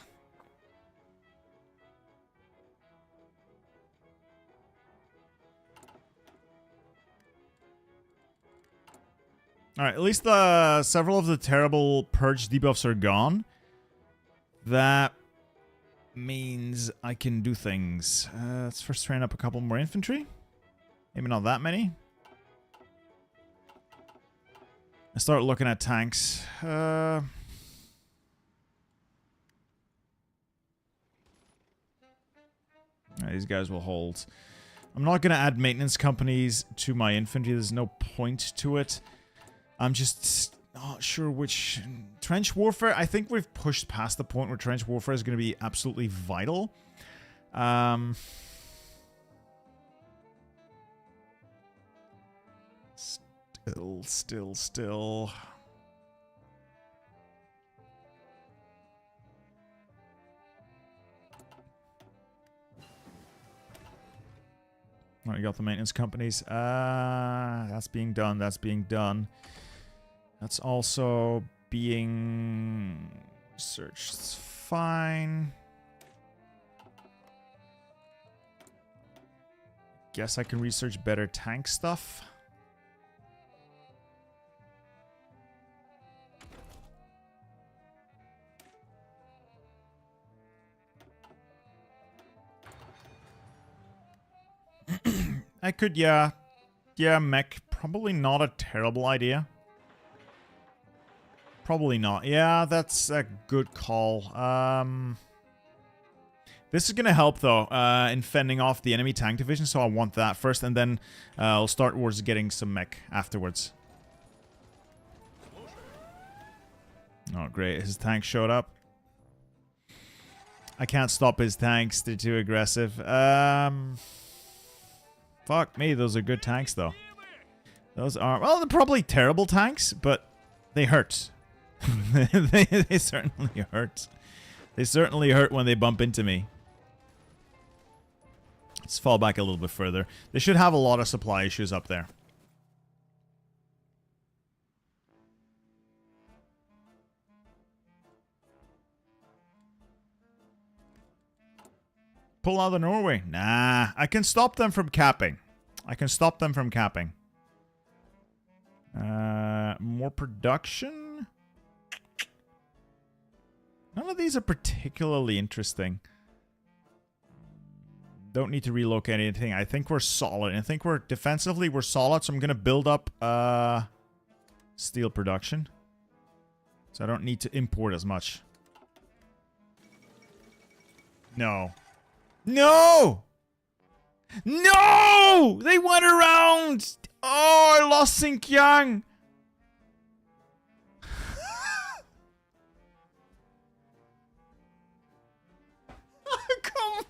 Alright, at least several of the terrible purge debuffs are gone. That means I can do things. Let's first train up a couple more infantry. Maybe not that many. I start looking at tanks. These guys will hold. I'm not going to add maintenance companies to my infantry. There's no point to it. I'm just not sure which... Trench warfare, I think we've pushed past the point where trench warfare is going to be absolutely vital. Still. Oh, you got the maintenance companies. That's being done. That's also being researched. It's fine. Guess I can research better tank stuff. I could, yeah. Yeah, mech. Probably not a terrible idea. Probably not. Yeah, that's a good call. This is going to help, though, in fending off the enemy tank division, so I want that first, and then I'll start towards getting some mech afterwards. Oh, great. His tank showed up. I can't stop his tanks. They're too aggressive. Fuck me, those are good tanks, though. Those are... Well, they're probably terrible tanks, but they hurt. they certainly hurt. They certainly hurt when they bump into me. Let's fall back a little bit further. They should have a lot of supply issues up there. Pull out of Norway? Nah, I can stop them from capping. More production? None of these are particularly interesting. Don't need to relocate anything. I think we're solid. I think we're defensively we're solid, so I'm gonna build up steel production. So I don't need to import as much. No. No! No! They went around! Oh, I lost Xinjiang! Come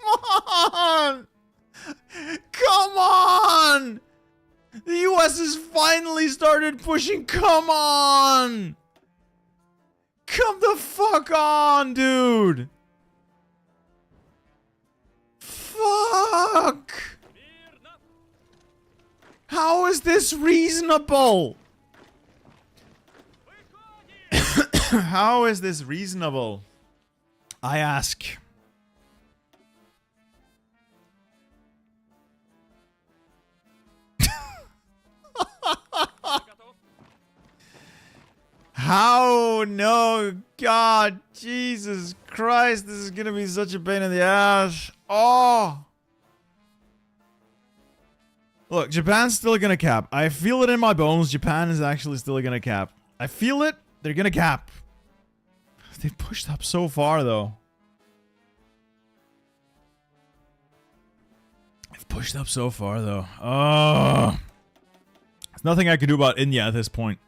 on! Come on! The US has finally started pushing. Come on! Come the fuck on, dude! Fuck! How is this reasonable? How is this reasonable? I ask. How? No, God, Jesus Christ, this is gonna be such a pain in the ass. Oh! Look, Japan's still gonna cap. I feel it in my bones. Japan is actually still gonna cap. I feel it. They're gonna cap. They pushed up so far, though. They've pushed up so far, though. Oh. There's nothing I can do about India at this point.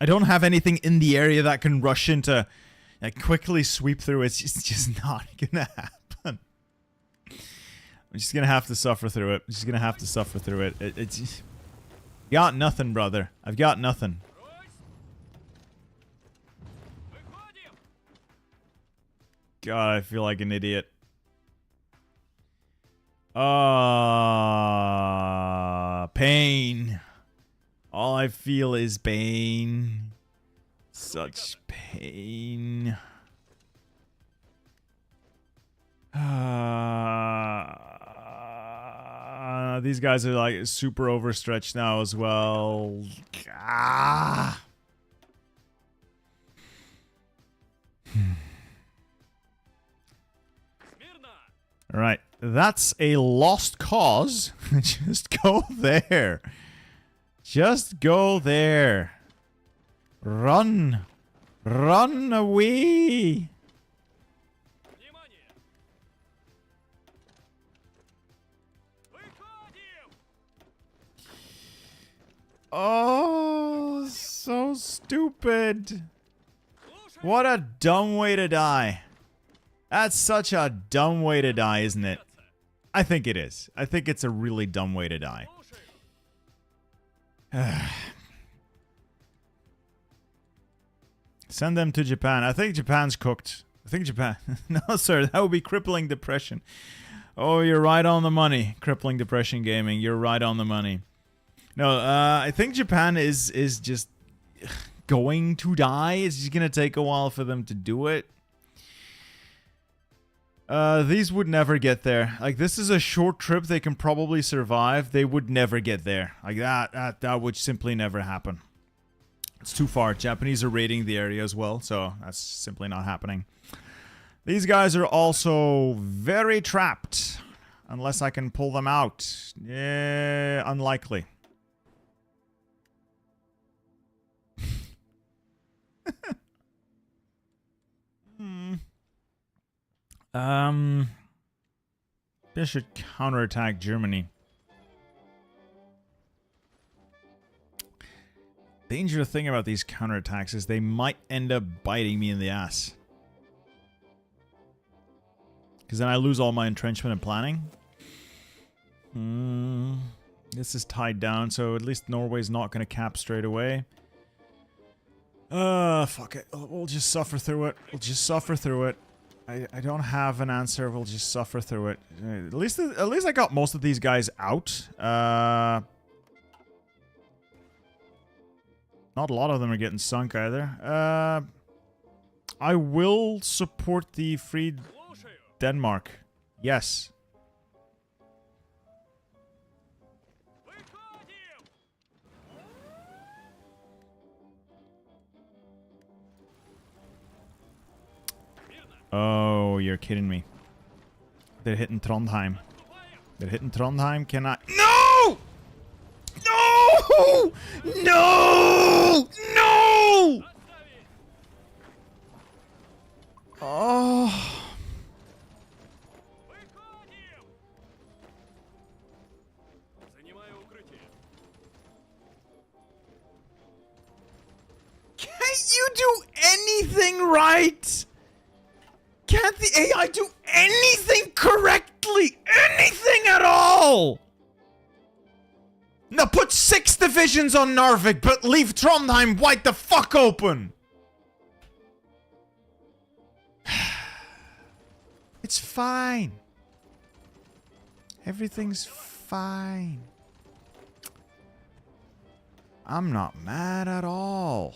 I don't have anything in the area that can rush into, like, quickly sweep through. It's just not gonna happen. I'm just gonna have to suffer through it. I'm just gonna have to suffer through it. It's just, got nothing, brother. I've got nothing. God, I feel like an idiot. Pain. All I feel is pain. Such pain. These guys are like super overstretched now as well. Ah. Alright, that's a lost cause. Just go there. Just go there. Run. Run away. Oh, so stupid. What a dumb way to die. That's such a dumb way to die, isn't it? I think it is. I think it's a really dumb way to die. Send them to Japan. I think Japan's cooked. I think Japan... No, sir. That would be crippling depression. Oh, you're right on the money. Crippling depression gaming. You're right on the money. No, I think Japan is just going to die. It's just going to take a while for them to do it. These would never get there. Like, this is a short trip. They can probably survive. They would never get there. Like, that would simply never happen. It's too far. Japanese are raiding the area as well, so that's simply not happening. These guys are also very trapped. Unless I can pull them out. Yeah, unlikely. They should counterattack Germany. Dangerous thing about these counterattacks is they might end up biting me in the ass. Because then I lose all my entrenchment and planning. This is tied down, so at least Norway's not going to cap straight away. Fuck it. We'll just suffer through it. We'll just suffer through it. I don't have an answer. We'll just suffer through it. At least I got most of these guys out. Not a lot of them are getting sunk either. I will support the freed Denmark. Yes. Oh, you're kidding me. They're hitting Trondheim. They're hitting Trondheim. Cannot. No! No! No! No! Oh. Can't you do anything right? Can't the AI do anything correctly? Anything at all? Now put 6 divisions on Narvik, but leave Trondheim wide the fuck open. It's fine. Everything's fine. I'm not mad at all.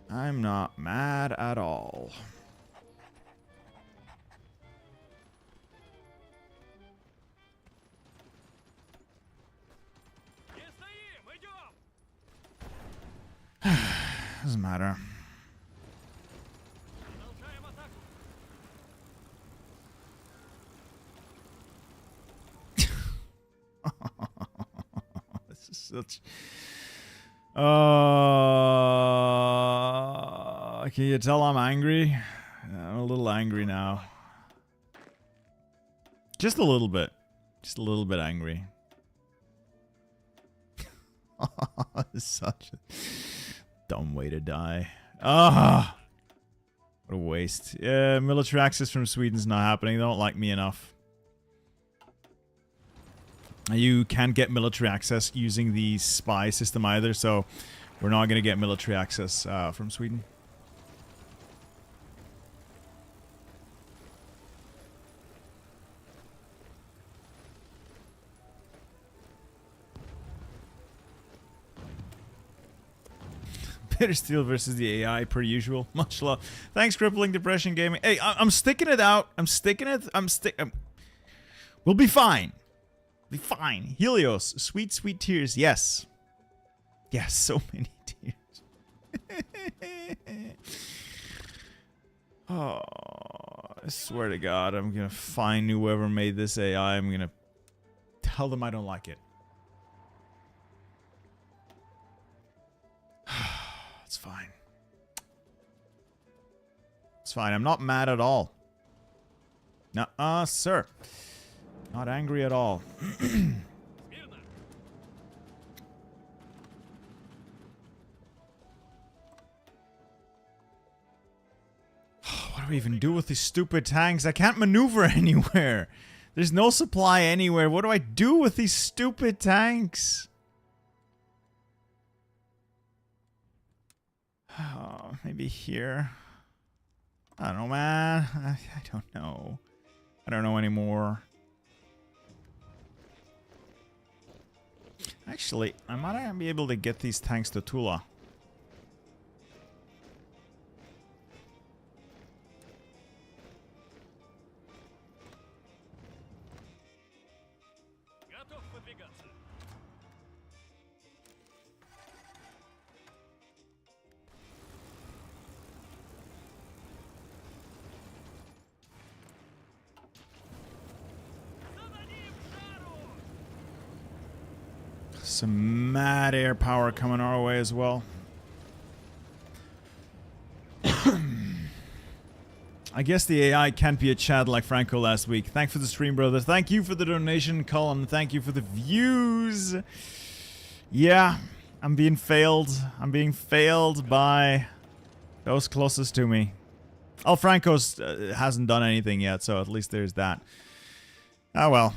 I'm not mad at all. Doesn't matter. Such... can you tell I'm angry? I'm a little angry now. Just a little bit. Just a little bit angry. Such a dumb way to die. Ah, what a waste. Yeah, military access from Sweden's not happening. They don't like me enough. You can't get military access using the spy system either, so we're not going to get military access from Sweden. Bitter Steel versus the AI per usual. Much love. Thanks, Crippling Depression Gaming. Hey, I'm sticking it out. I'm sticking it. We'll be fine. Be fine. Helios, sweet, sweet tears. Yes. Yes, so many tears. Oh, I swear to God, I'm gonna find whoever made this AI. I'm gonna tell them I don't like it. It's fine. It's fine. I'm not mad at all. Nuh-uh, sir. Not angry at all. What do we even do with these stupid tanks? I can't maneuver anywhere. There's no supply anywhere. What do I do with these stupid tanks? Oh, maybe here. I don't know, man. I don't know. I don't know anymore. Actually, I might be able to get these tanks to Tula. Some mad air power coming our way as well. I guess the AI can't be a Chad like Franco last week. Thanks for the stream, brother. Thank you for the donation, Colin. Thank you for the views. Yeah, I'm being failed. I'm being failed by those closest to me. Oh, Franco's hasn't done anything yet, so at least there's that. Oh well.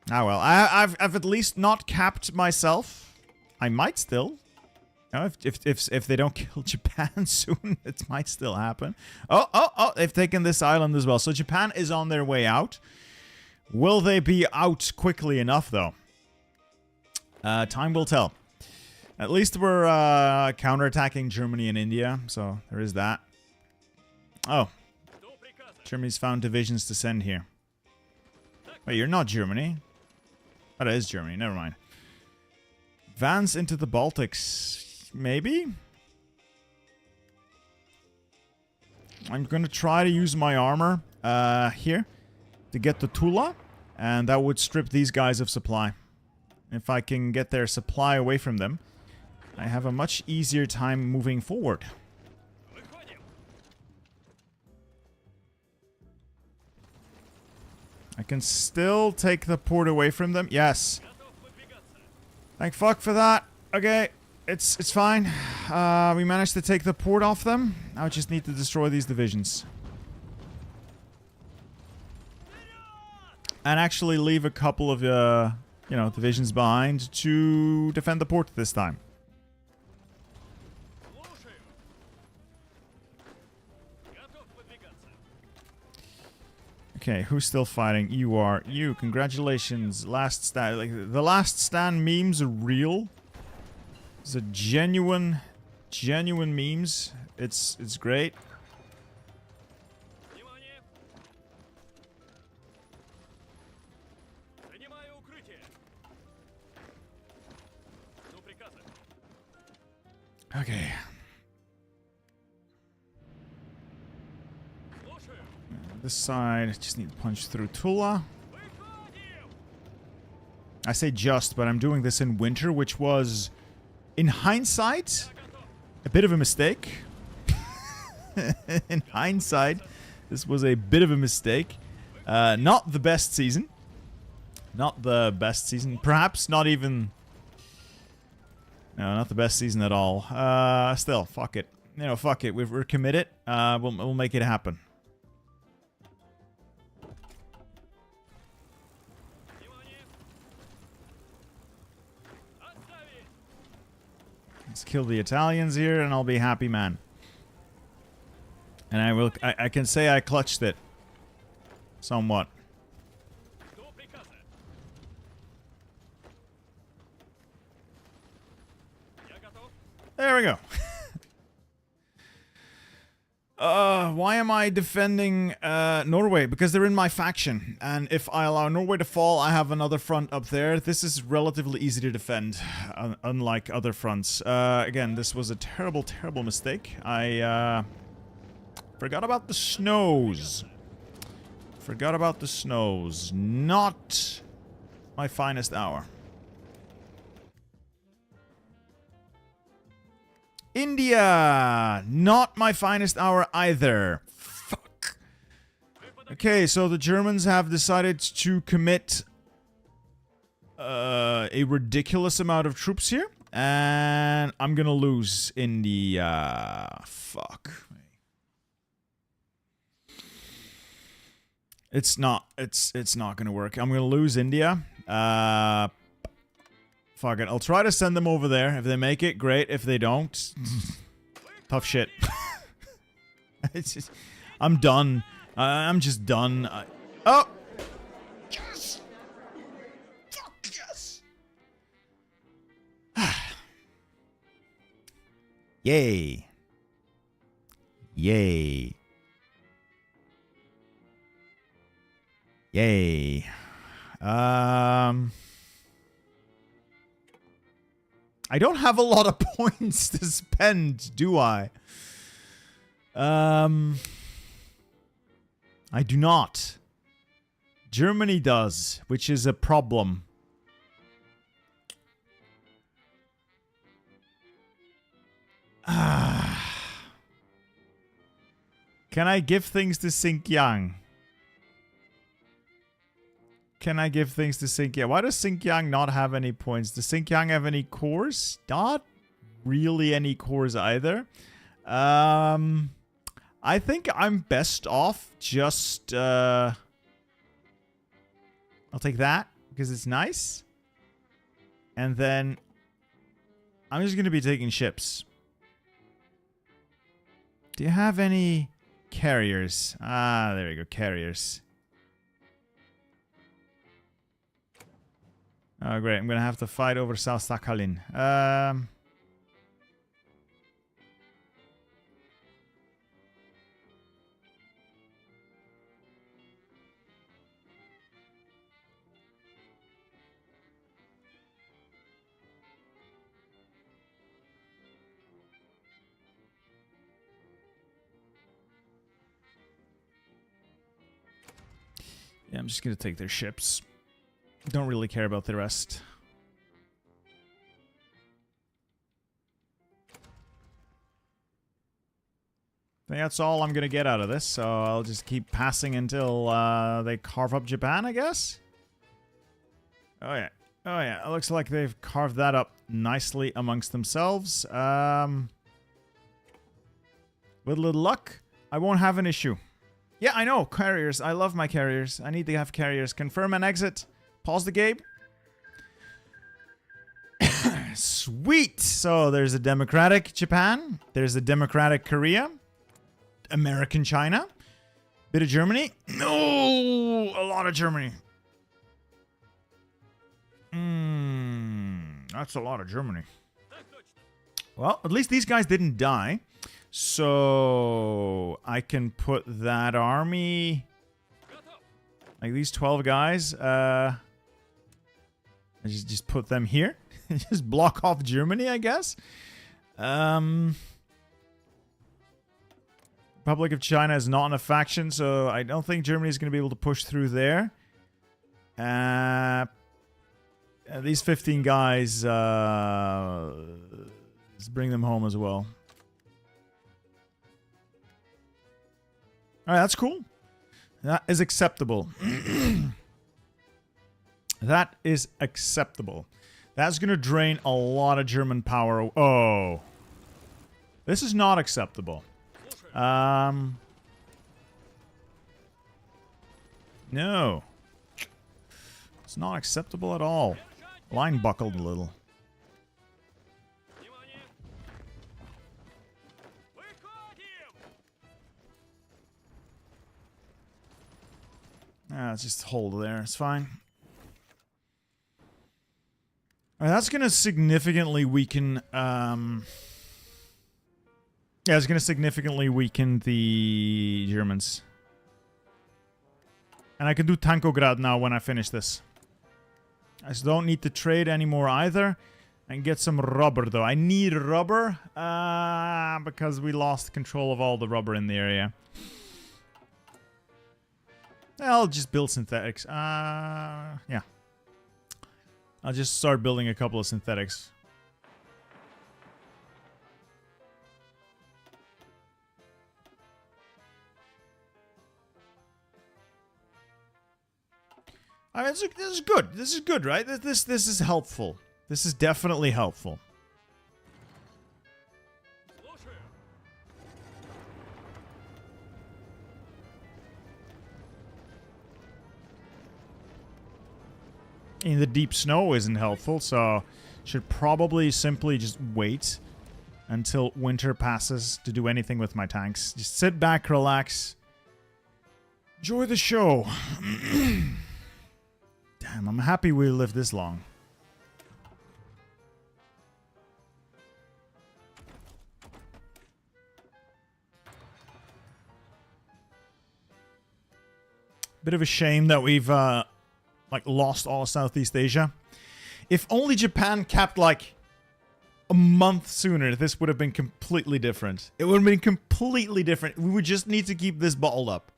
Ah well, I've at least not capped myself. I might still. You know, if they don't kill Japan soon, it might still happen. Oh, they've taken this island as well. So Japan is on their way out. Will they be out quickly enough, though? Time will tell. At least we're counterattacking Germany and India, so there is that. Oh. Germany's found divisions to send here. Wait, you're not Germany. Oh, that is Germany. Never mind. Advance into the Baltics. Maybe? I'm going to try to use my armor here to get to Tula. And that would strip these guys of supply. If I can get their supply away from them, I have a much easier time moving forward. I can still take the port away from them. Yes. Thank fuck for that. Okay. It's fine. We managed to take the port off them. Now I just need to destroy these divisions. And actually leave a couple of, you know, divisions behind to defend the port this time. Okay, who's still fighting? You are. You, congratulations. Last stand. Like, the last stand memes are real. It's a genuine memes. It's great. Okay. This side, just need to punch through Tula. I say just, but I'm doing this in winter, which was, in hindsight, a bit of a mistake. In hindsight, this was a bit of a mistake. Not the best season. Not the best season. Perhaps not even... No, not the best season at all. Still, fuck it. You know, fuck it. We're committed. We'll make it happen. Let's kill the Italians here, and I'll be happy, man. And I will. I can say I clutched it. Somewhat. There we go. Why am I defending Norway? Because they're in my faction. And if I allow Norway to fall, I have another front up there. This is relatively easy to defend, unlike other fronts. Again, this was a terrible, terrible mistake. I forgot about the snows. Forgot about the snows. Not my finest hour. India! Not my finest hour either. Fuck. Okay, so the Germans have decided to commit a ridiculous amount of troops here. And I'm gonna lose India. Fuck. It's not gonna work. I'm gonna lose India. Fuck it. I'll try to send them over there. If they make it, great. If they don't, tough shit. It's just, I'm done. I'm just done. Oh! Yes! Fuck yes! Yay. Yay. Yay. I don't have a lot of points to spend, do I? I do not. Germany does, which is a problem. Can I give things to Xinjiang? Can I give things to Xinjiang? Why does Xinjiang not have any points? Does Xinjiang have any cores? Not really any cores either. I think I'm best off just... I'll take that, because it's nice. And then... I'm just going to be taking ships. Do you have any carriers? Ah, there we go, carriers. Oh, great. I'm going to have to fight over South Sakhalin. Yeah, I'm just going to take their ships. Don't really care about the rest. I think that's all I'm going to get out of this, so I'll just keep passing until they carve up Japan, I guess? Oh yeah. Oh yeah, it looks like they've carved that up nicely amongst themselves. With a little luck, I won't have an issue. Yeah, I know, carriers. I love my carriers. I need to have carriers. Confirm and exit. Pause the game. Sweet! So there's a democratic Japan. There's a democratic Korea. American China. Bit of Germany. No! A lot of Germany. That's a lot of Germany. Well, at least these guys didn't die. So I can put that army... Like these 12 guys, I just put them here. Just block off Germany, I guess. Republic of China is not in a faction, so I don't think Germany is going to be able to push through there. these 15 guys, let's bring them home as well. Alright, that's cool. That is acceptable. That is acceptable. That's going to drain a lot of German power. Oh. This is not acceptable. No. It's not acceptable at all. Line buckled a little. Let's just hold there. It's fine. Alright, that's going to significantly weaken... yeah, it's going to significantly weaken the Germans. And I can do Tankograd now when I finish this. I just don't need to trade anymore either. And get some rubber, though. I need rubber because we lost control of all the rubber in the area. I'll just build synthetics. Yeah. I'll just start building a couple of synthetics. I mean, this is good. This is good, right? This is helpful. This is definitely helpful. In the deep snow isn't helpful, so should probably simply just wait until winter passes to do anything with my tanks. Just sit back, relax, enjoy the show. Damn, I'm happy we lived this long. Bit of a shame that we've like lost all of Southeast Asia. If only Japan capped like a month sooner, this would have been completely different. It would have been completely different. We would just need to keep this bottled up.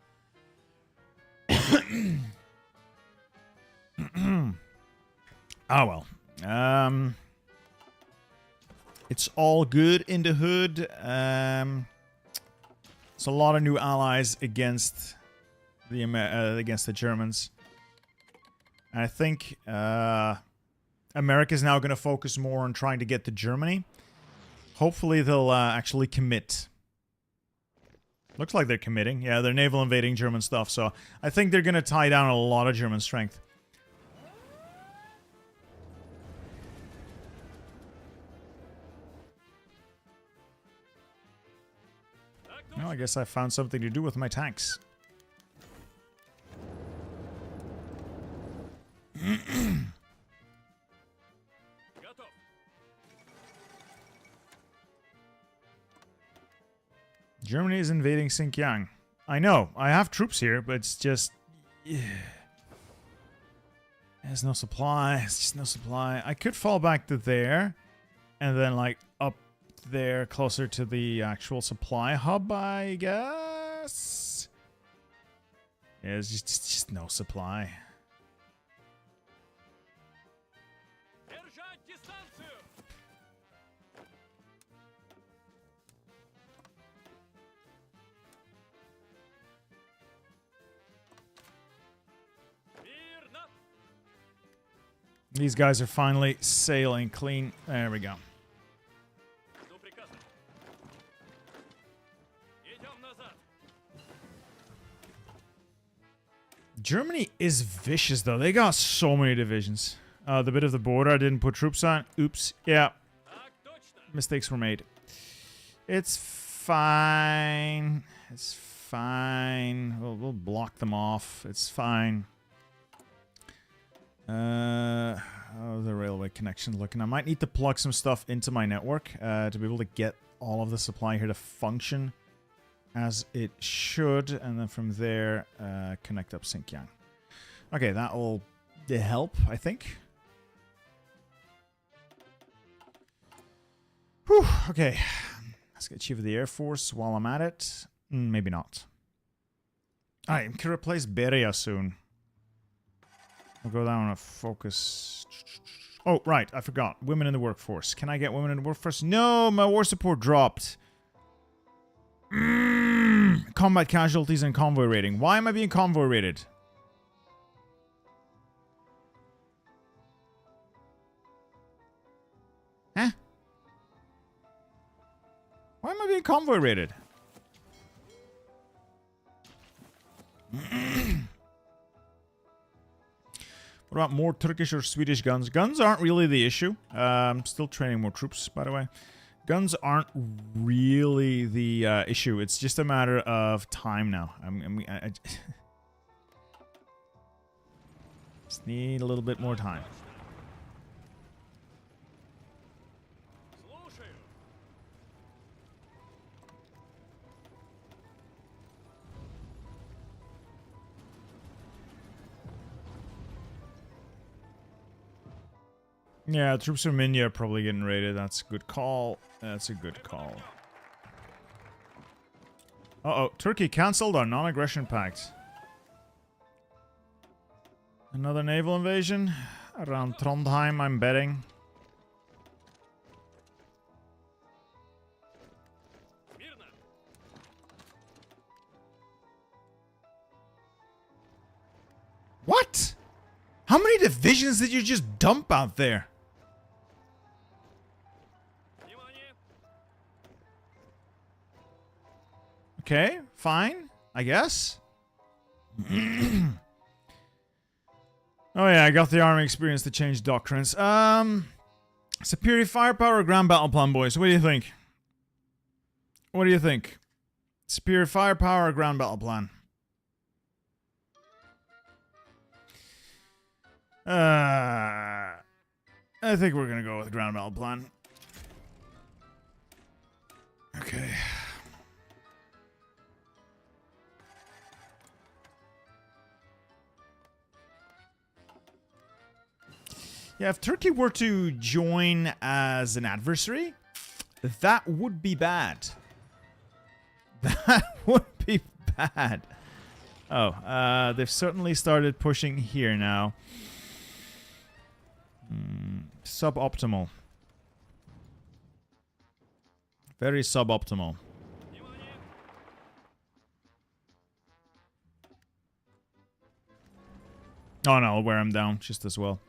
Oh well. It's all good in the hood. It's a lot of new allies against the Germans. I think America's now going to focus more on trying to get to Germany. Hopefully they'll actually commit. Looks like they're committing. Yeah, they're naval invading German stuff, so I think they're going to tie down a lot of German strength. Well, I guess I found something to do with my tanks. Germany is invading Xinjiang. I know. I have troops here, but it's just... Yeah. There's no supply. It's just no supply. I could fall back to there. And then, like, up there, closer to the actual supply hub, I guess? Yeah, there's just no supply. These guys are finally sailing clean. There we go. Germany is vicious, though. They got so many divisions. The bit of the border I didn't put troops on. Oops. Yeah. Mistakes were made. It's fine. It's fine. We'll block them off. It's fine. How's the railway connection looking? I might need to plug some stuff into my network to be able to get all of the supply here to function as it should, and then from there connect up Xinjiang. Okay, that will help, I think. Whew, okay, let's get Chief of the Air Force while I'm at it. Maybe not. I can replace Beria soon. We'll go down and focus. Oh, right. I forgot. Women in the workforce. Can I get women in the workforce? No, my war support dropped. Combat casualties and convoy rating. Why am I being convoy rated? Huh? Why am I being convoy rated? What about more Turkish or Swedish guns? Guns aren't really the issue. Still training more troops, by the way. Guns aren't really the issue. It's just a matter of time now. I just need a little bit more time. Yeah, troops from India are probably getting raided. That's a good call. That's a good call. Uh-oh. Turkey cancelled our non-aggression pact. Another naval invasion? Around Trondheim, I'm betting. What? How many divisions did you just dump out there? Okay, fine, I guess. Oh yeah, I got the army experience to change doctrines. Superior firepower or ground battle plan, boys? What do you think? What do you think? Superior firepower or ground battle plan? I think we're gonna go with ground battle plan. Okay. Yeah, if Turkey were to join as an adversary, that would be bad. That would be bad. Oh, they've certainly started pushing here now. Suboptimal. Very suboptimal. Oh no, I'll wear him down just as well.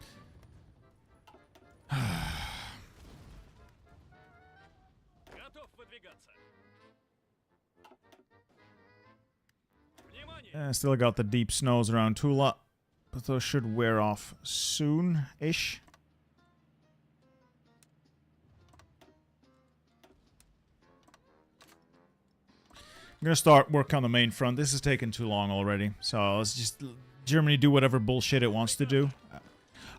Still got the deep snows around Tula, but those should wear off soon-ish. I'm gonna start work on the main front. This is taking too long already, so let's just Germany do whatever bullshit it wants to do.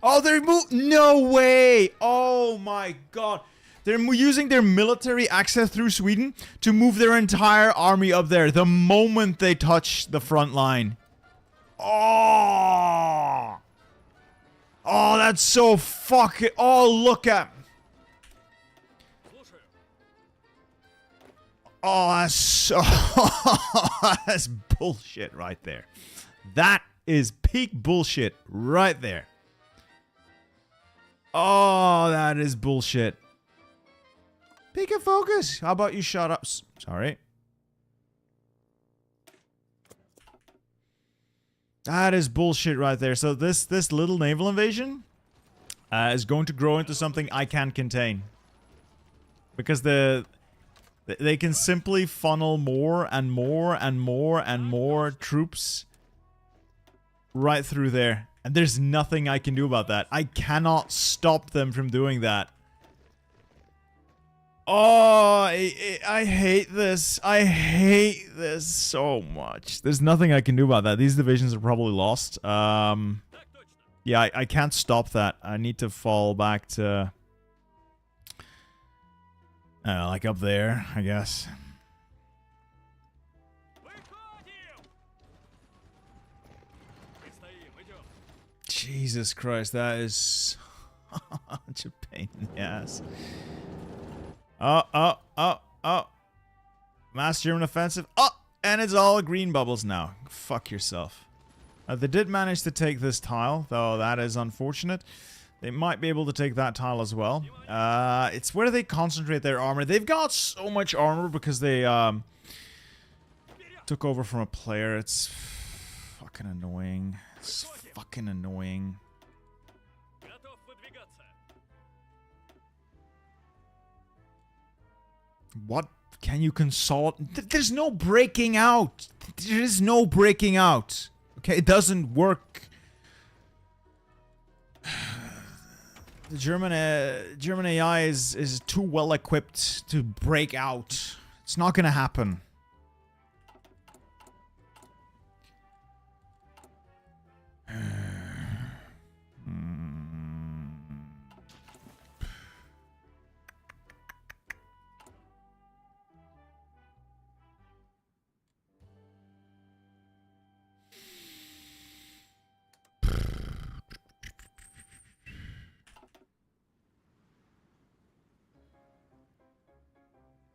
Oh, they're no way! Oh my god. They're using their military access through Sweden to move their entire army up there the moment they touch the front line. Oh! Oh, that's so fucking... Oh, look at... Oh, that's so... That's bullshit right there. That is peak bullshit right there. Oh, that is bullshit. Peek and focus. How about you shut up? Sorry. That is bullshit right there. So this little naval invasion is going to grow into something I can't contain. Because they can simply funnel more and more and more and more troops right through there. And there's nothing I can do about that. I cannot stop them from doing that. Oh, I hate this. I hate this so much. There's nothing I can do about that. These divisions are probably lost. Yeah, I can't stop that. I need to fall back to... like up there, I guess. Jesus Christ, that is such a pain in the ass. Oh. Mass German offensive. Oh, and it's all green bubbles now. Fuck yourself. They did manage to take this tile, though that is unfortunate. They might be able to take that tile as well. It's where they concentrate their armor. They've got so much armor because they took over from a player. It's fucking annoying. It's fucking annoying. What can you consult? There's no breaking out. There is no breaking out. Okay, it doesn't work. The German AI is too well equipped to break out. It's not gonna happen.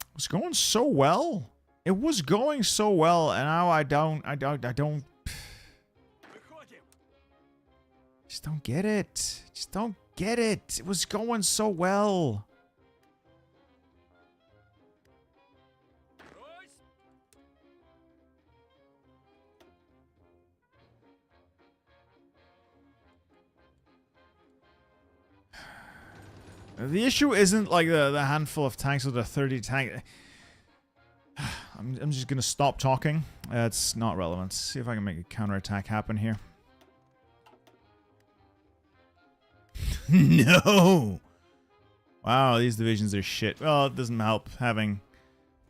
It was going so well. It was going so well, and now I don't just don't get it. Just don't get it. It was going so well. The issue isn't like the handful of tanks or the 30 tank. I'm just gonna stop talking. It's not relevant. See if I can make a counterattack happen here. No! Wow, these divisions are shit. Well, it doesn't help having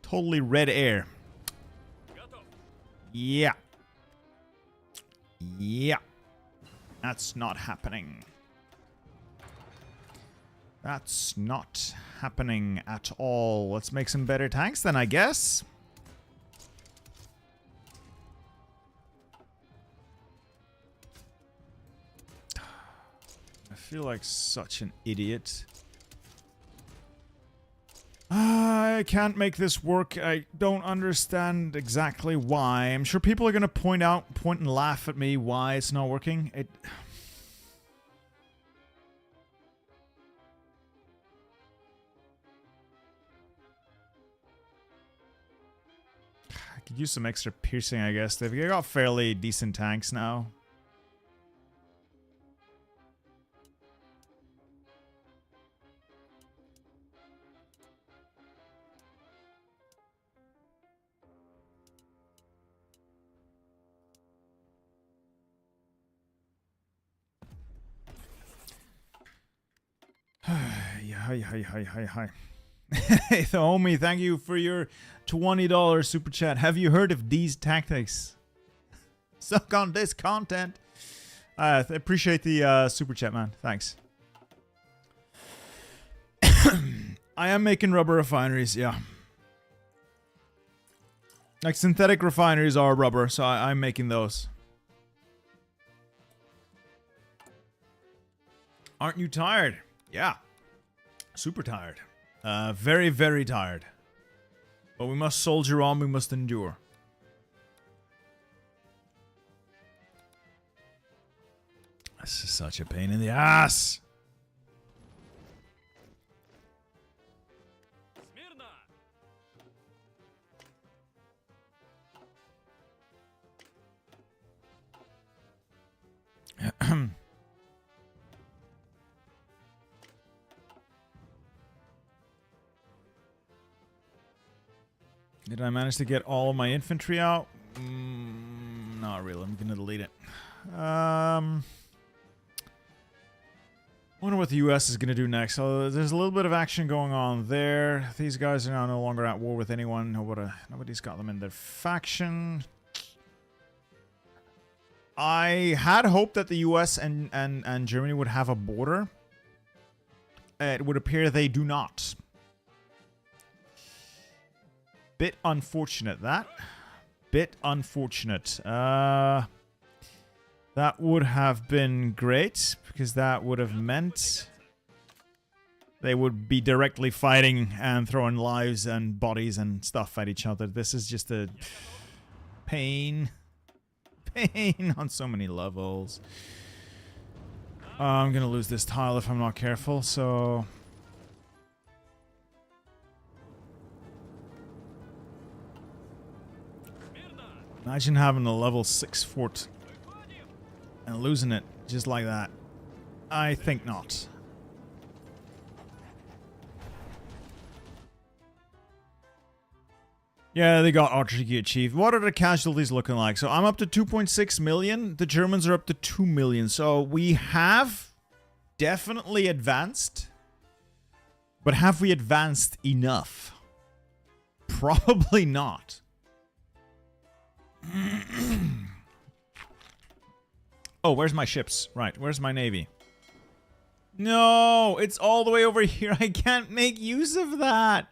totally red air. Yeah. Yeah. That's not happening. That's not happening at all. Let's make some better tanks then, I guess. I feel like such an idiot. I can't make this work. I don't understand exactly why. I'm sure people are going to point and laugh at me why it's not working. Could use some extra piercing, I guess. They've got fairly decent tanks now. Hi. Hey, the homie, thank you for your $20 super chat. Have you heard of these tactics? Suck on this content. I appreciate the super chat, man. Thanks. I am making rubber refineries, yeah. Like synthetic refineries are rubber, so I'm making those. Aren't you tired? Yeah. Super tired. Very, very tired. But we must soldier on, we must endure. This is such a pain in the ass! Did I manage to get all of my infantry out? Not really. I'm gonna delete it. Wonder what the US is gonna do next. So there's a little bit of action going on there. These guys are now no longer at war with anyone. Nobody's got them in their faction. I had hoped that the US and Germany would have a border. It would appear they do not. Bit unfortunate, that. Bit unfortunate. That would have been great, because that would have meant they would be directly fighting and throwing lives and bodies and stuff at each other. This is just a pain. Not so many levels. I'm gonna lose this tile if I'm not careful, so... Imagine having a level 6 fort and losing it just like that. I think not. Yeah, they got Attrition achieved. What are the casualties looking like? So I'm up to 2.6 million. The Germans are up to 2 million. So we have definitely advanced. But have we advanced enough? Probably not. Oh, where's my ships? Right, where's my navy? No, it's all the way over here. I can't make use of that.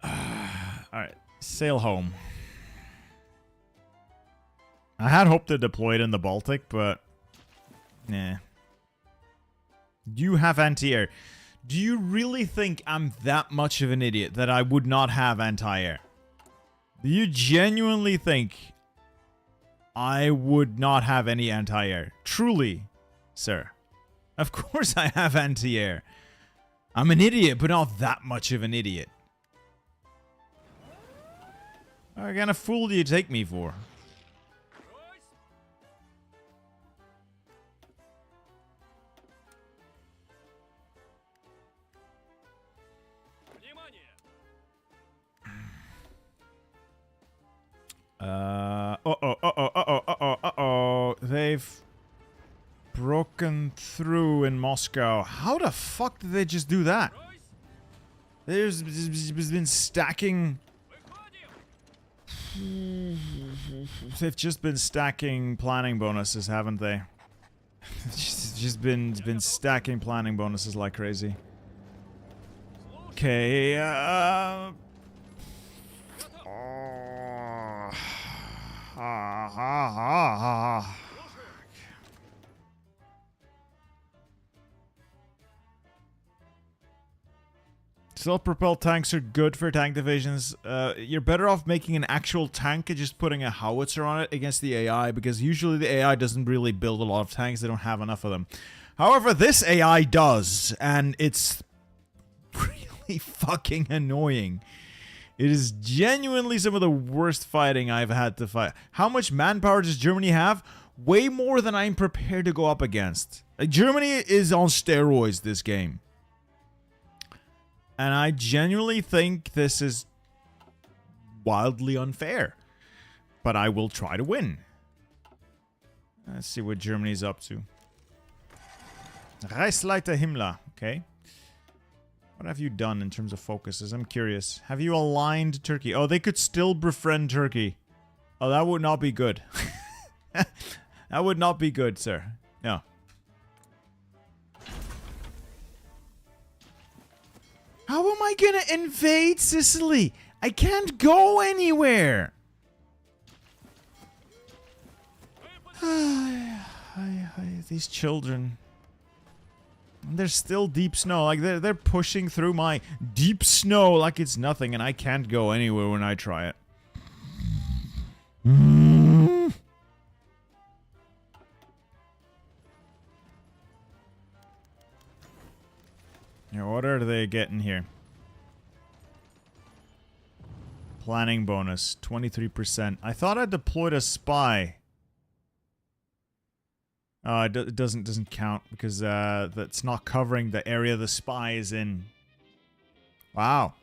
Alright, sail home. I had hoped to deploy it in the Baltic, but... Nah. Do you have anti-air? Do you really think I'm that much of an idiot that I would not have anti-air? Do you genuinely think I would not have any anti-air? Truly, sir. Of course I have anti-air. I'm an idiot, but not that much of an idiot. What kind of fool do you take me for? They've broken through in Moscow. How the fuck did they just do that? There's been stacking. They've just been stacking planning bonuses, haven't they? just been stacking planning bonuses like crazy. Okay, self-propelled tanks are good for tank divisions. You're better off making an actual tank and just putting a howitzer on it against the AI, because usually the AI doesn't really build a lot of tanks. They don't have enough of them. However, this AI does, and it's really fucking annoying. It is genuinely some of the worst fighting I've had to fight. How much manpower does Germany have? Way more than I'm prepared to go up against. Like, Germany is on steroids this game. And I genuinely think this is wildly unfair. But I will try to win. Let's see what Germany's up to. Reichsleiter Himmler. Okay. What have you done in terms of focuses? I'm curious. Have you aligned Turkey? Oh, they could still befriend Turkey. Oh, that would not be good. That would not be good, sir. No. How am I gonna invade Sicily? I can't go anywhere. These children. There's still deep snow. Like, they're pushing through my deep snow like it's nothing, and I can't go anywhere when I try it. Yeah, what are they getting here? Planning bonus, 23%. I thought I deployed a spy. It doesn't count because that's not covering the area the spy is in. Wow.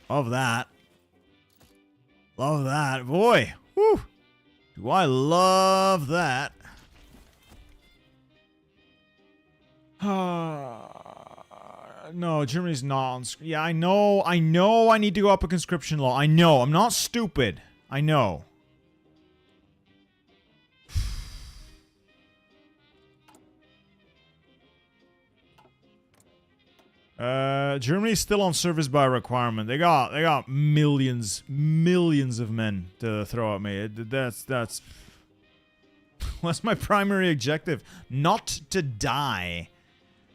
Love that. Love that. Boy. Whew. Do I love that. No, Germany's not on screen. Yeah, I know I need to go up a conscription law. I know. I'm not stupid. I know. Germany's still on service by requirement. They got millions of men to throw at me. That's my primary objective, not to die.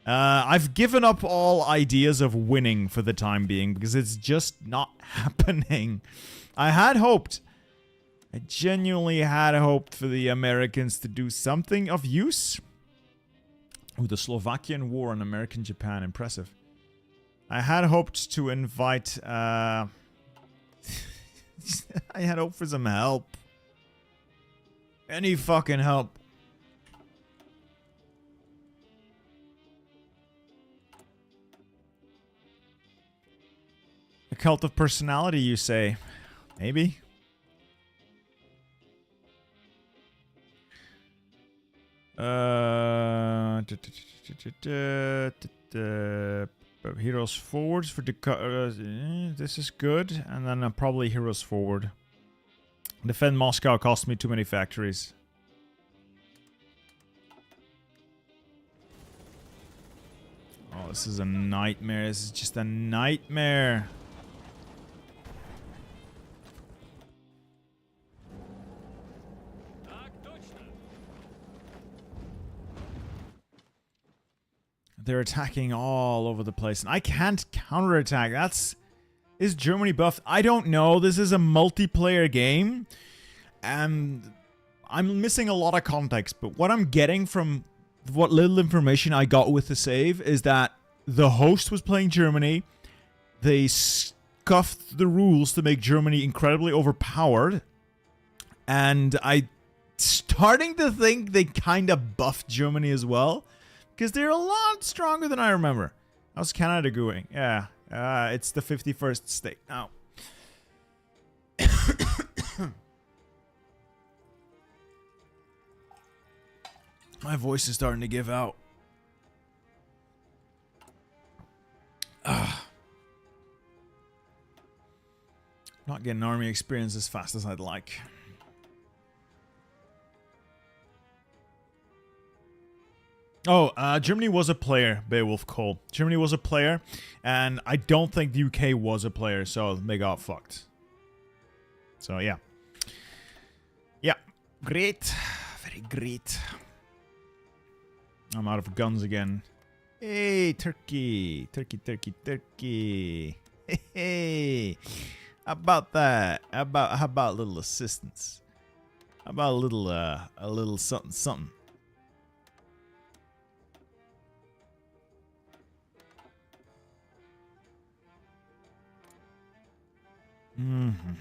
I've given up all ideas of winning for the time being because it's just not happening. I had hoped I genuinely had hoped for the Americans to do something of use. Ooh, the Slovakian War on American Japan. Impressive. I had hoped to invite... I had hoped for some help. Any fucking help. A cult of personality, you say? Maybe. Heroes forwards for this is good, and then probably heroes forward. Defend Moscow cost me too many factories. Oh, this is a nightmare. This is just a nightmare. They're attacking all over the place, and I can't counterattack. Is Germany buffed? I don't know. This is a multiplayer game, and I'm missing a lot of context. But what I'm getting from what little information I got with the save is that the host was playing Germany. They scuffed the rules to make Germany incredibly overpowered, and I'm starting to think they kind of buffed Germany as well. Because they're a lot stronger than I remember. How's Canada going? Yeah. It's the 51st state now. My voice is starting to give out. Not getting army experience as fast as I'd like. Oh, Germany was a player, Beowulf Cole. Germany was a player, and I don't think the UK was a player, so they got fucked. So, yeah. Yeah, great. Very great. I'm out of guns again. Hey, Turkey. Turkey, Turkey, Turkey. Hey, how about that? How about a little assistance? How about a little something, something? Mm-hmm.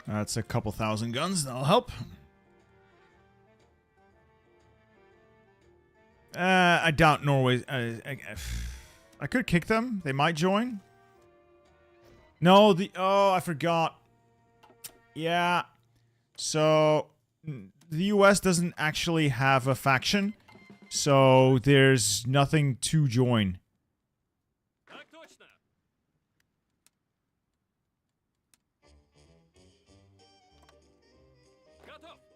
That's a couple thousand guns. That'll help. I doubt Norway. I could kick them. They might join. No, oh, I forgot. Yeah. So the US doesn't actually have a faction, so there's nothing to join.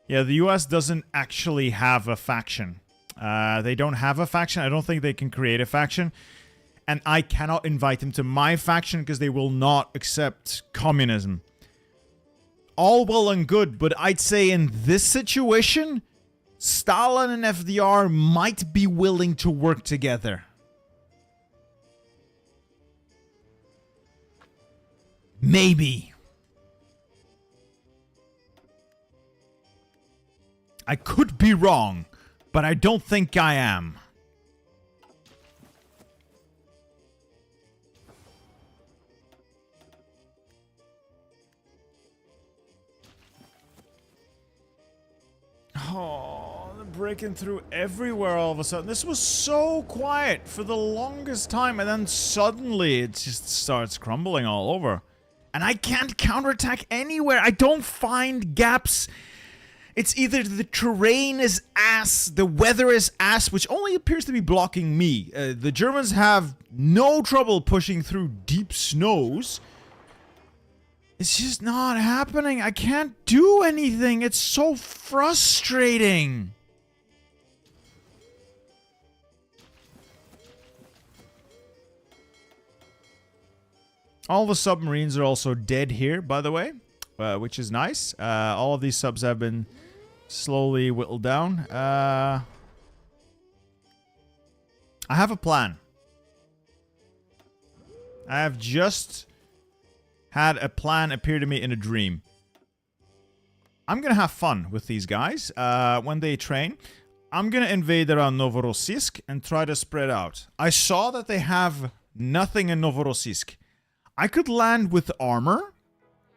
Yeah, the US doesn't actually have a faction. They don't have a faction. I don't think they can create a faction. And I cannot invite them to my faction because they will not accept communism. All well and good, but I'd say in this situation, Stalin and FDR might be willing to work together. Maybe. I could be wrong, but I don't think I am. Oh, they're breaking through everywhere all of a sudden. This was so quiet for the longest time, and then suddenly it just starts crumbling all over. And I can't counterattack anywhere. I don't find gaps. It's either the terrain is ass, the weather is ass, which only appears to be blocking me. The Germans have no trouble pushing through deep snows. It's just not happening. I can't do anything. It's so frustrating. All the submarines are also dead here, by the way, which is nice. All of these subs have been slowly whittled down. I have a plan. I have just had a plan appear to me in a dream. I'm gonna have fun with these guys when they train. I'm gonna invade around Novorossiysk and try to spread out. I saw that they have nothing in Novorossiysk. I could land with armor,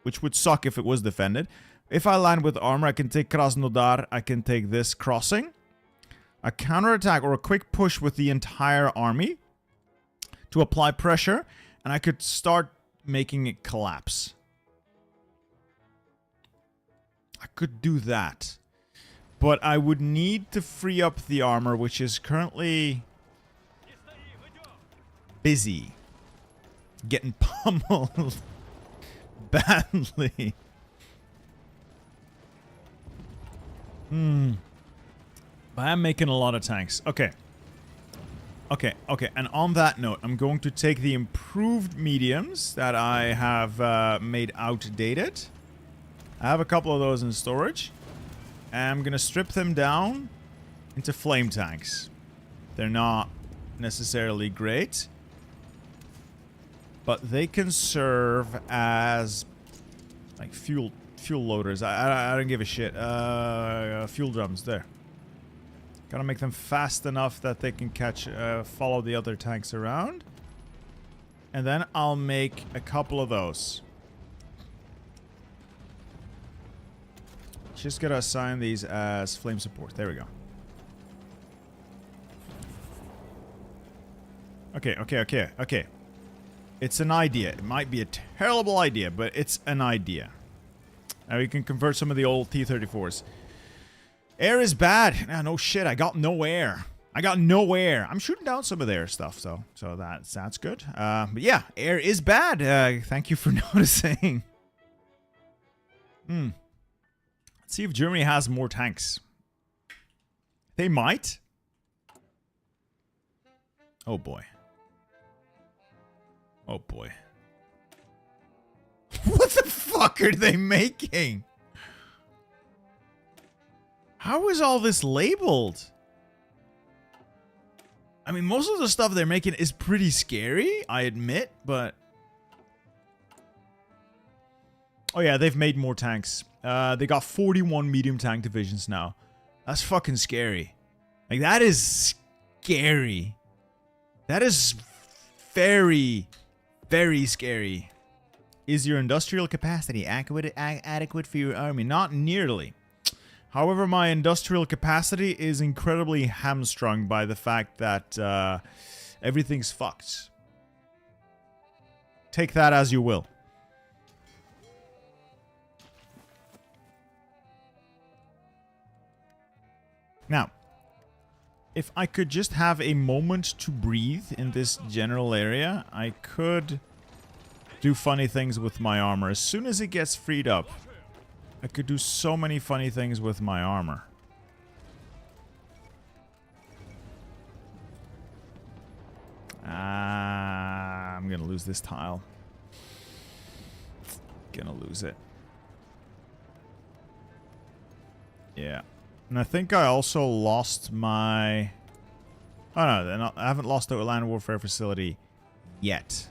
which would suck if it was defended. If I land with armor, I can take Krasnodar, I can take this crossing. A counterattack or a quick push with the entire army to apply pressure, and I could start making it collapse. I could do that. But I would need to free up the armor, which is currently busy. Getting pummeled badly. But I am making a lot of tanks. Okay. Okay. And on that note, I'm going to take the improved mediums that I have made outdated. I have a couple of those in storage. And I'm going to strip them down into flame tanks. They're not necessarily great, but they can serve as like fuel loaders. I don't give a shit. Fuel drums there. Gotta make them fast enough that they can follow the other tanks around. And then I'll make a couple of those. Just gotta assign these as flame support. There we go. Okay. It's an idea. It might be a terrible idea, but it's an idea. Now we can convert some of the old T-34s. Air is bad. No shit, I got no air. I'm shooting down some of their stuff, though. So that's good. But yeah, air is bad. Thank you for noticing. Let's see if Germany has more tanks. They might. Oh boy. Oh boy. What the fuck are they making? How is all this labeled? I mean, most of the stuff they're making is pretty scary, I admit, but... Oh yeah, they've made more tanks. They got 41 medium tank divisions now. That's fucking scary. Like, that is scary. That is very, very scary. Is your industrial capacity adequate for your army? Not nearly. However, my industrial capacity is incredibly hamstrung by the fact that everything's fucked. Take that as you will. Now, if I could just have a moment to breathe in this general area, I could do funny things with my armor. As soon as it gets freed up, I could do so many funny things with my armor. I'm gonna lose this tile. Gonna lose it. Yeah. And I think I also lost my... Oh no, I haven't lost the land warfare facility yet.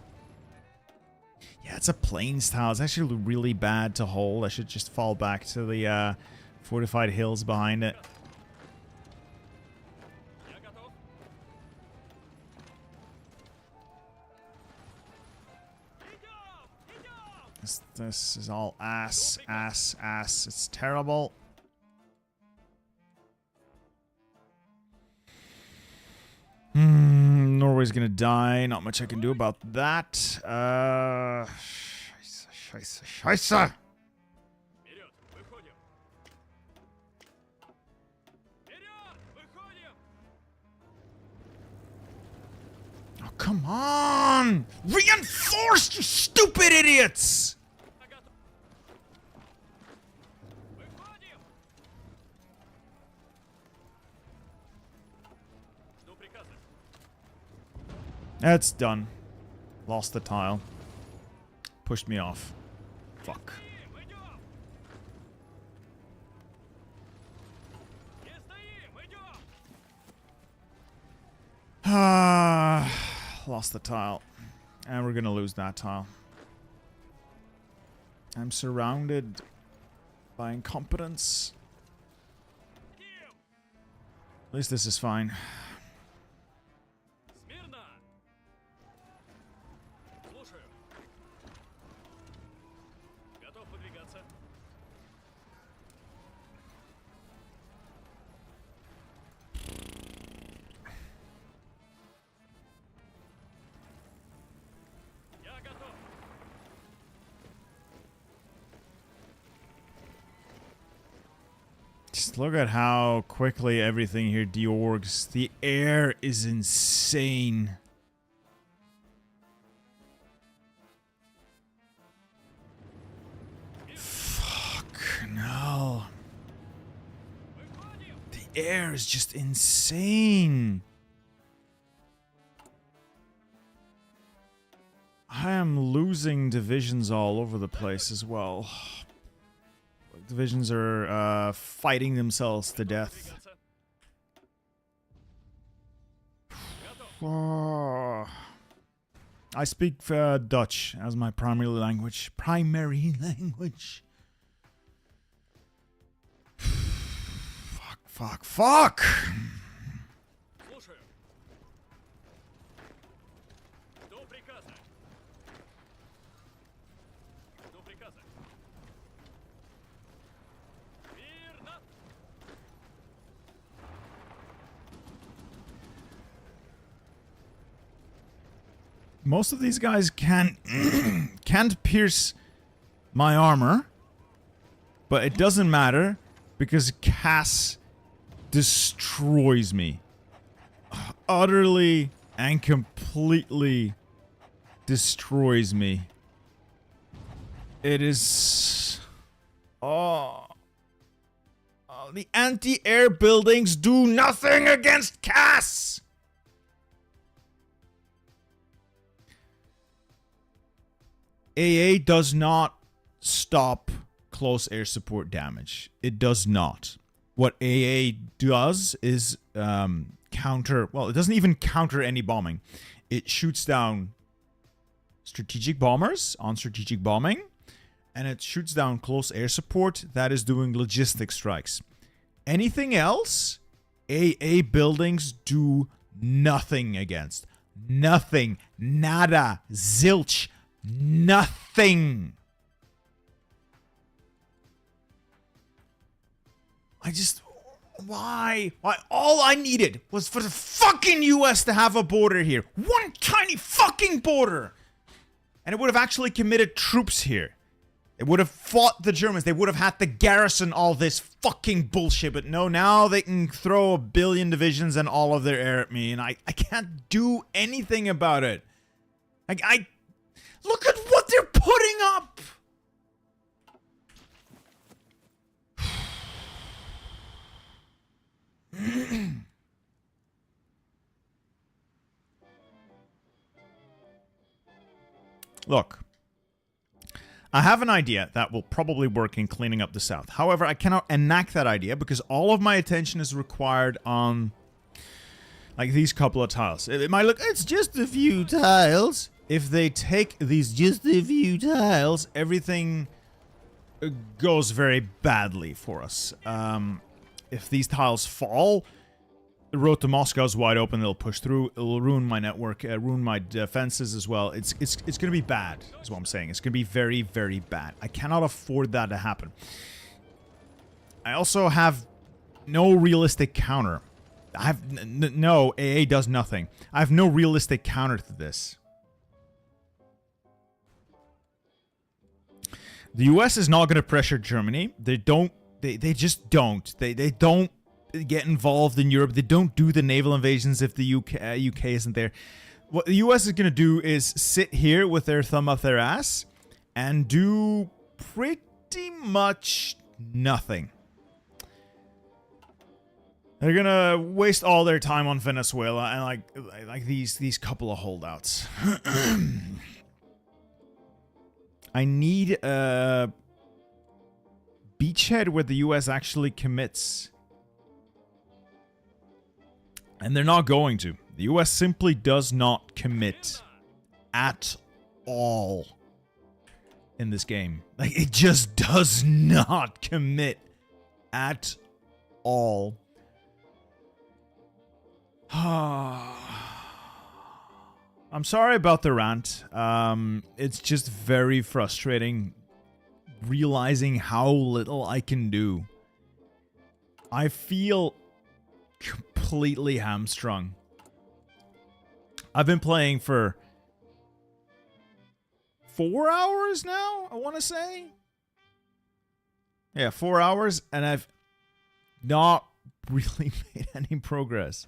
Yeah, it's a plains tile. It's actually really bad to hold. I should just fall back to the fortified hills behind it. This is all ass. It's terrible. Norway's gonna die. Not much I can do about that. Scheiße. Oh, come on! Reinforce, you stupid idiots! That's done. Lost the tile. Pushed me off. Fuck. Lost the tile. And we're gonna lose that tile. I'm surrounded by incompetence. At least this is fine. Just look at how quickly everything here deorgs. The air is insane. Fuck no. The air is just insane. I am losing divisions all over the place as well. Divisions are fighting themselves to death. I speak Dutch as my primary language. Fuck! Most of these guys can't pierce my armor, but it doesn't matter because Cass destroys me. Utterly and completely destroys me. It is... Oh, the anti-air buildings do nothing against Cass! AA does not stop close air support damage. It does not. What AA does is counter... Well, it doesn't even counter any bombing. It shoots down strategic bombers on strategic bombing, and it shoots down close air support that is doing logistic strikes. Anything else, AA buildings do nothing against. Nothing. Nada. Zilch. Nothing. Why? All I needed was for the fucking US to have a border here. One tiny fucking border. And it would have actually committed troops here. It would have fought the Germans. They would have had to garrison all this fucking bullshit. But no, now they can throw 1 billion divisions and all of their air at me. And I can't do anything about it. Look at what they're putting up! Look, I have an idea that will probably work in cleaning up the South. However, I cannot enact that idea because all of my attention is required on, like, these couple of tiles. It might look, it's just a few tiles. If they take these just a few tiles, everything goes very badly for us. If these tiles fall, the road to Moscow is wide open. They'll push through. It'll ruin my network, ruin my defenses as well. It's going to be bad, is what I'm saying. It's going to be very, very bad. I cannot afford that to happen. I also have no realistic counter. I have no, AA does nothing. I have no realistic counter to this. The US is not going to pressure Germany. They don't. They just don't. They don't get involved in Europe. They don't do the naval invasions if the UK isn't there. What the US is going to do is sit here with their thumb up their ass and do pretty much nothing. They're going to waste all their time on Venezuela and like these couple of holdouts. I need a beachhead where the US actually commits. And they're not going to. The US simply does not commit at all in this game. Like, it just does not commit at all. I'm sorry about the rant. It's just very frustrating realizing how little I can do. I feel completely hamstrung. I've been playing for 4 hours now, I want to say. Yeah, 4 hours, and I've not really made any progress.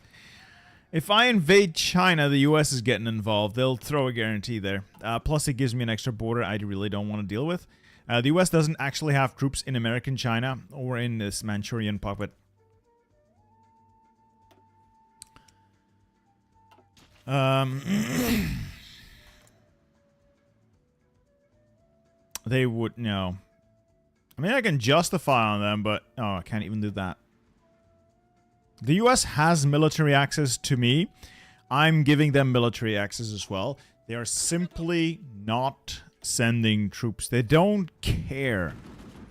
If I invade China, the US is getting involved. They'll throw a guarantee there. Plus, it gives me an extra border I really don't want to deal with. The US doesn't actually have troops in American China or in this Manchurian puppet. They would, no. I mean, I can justify on them, but... Oh, I can't even do that. The US has military access to me. I'm giving them military access as well. They are simply not sending troops. They don't care.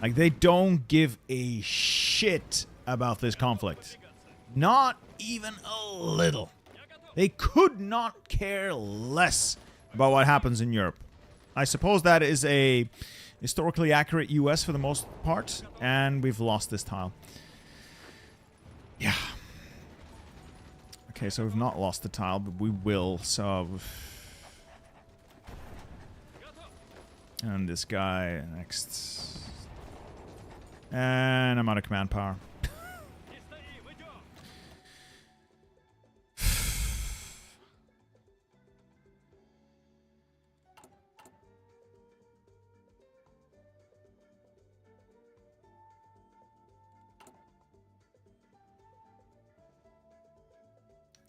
Like, they don't give a shit about this conflict. Not even a little. They could not care less about what happens in Europe. I suppose that is a historically accurate US for the most part, and we've lost this tile. Yeah. Okay, so we've not lost the tile, but we will, so... And this guy next. And I'm out of command power.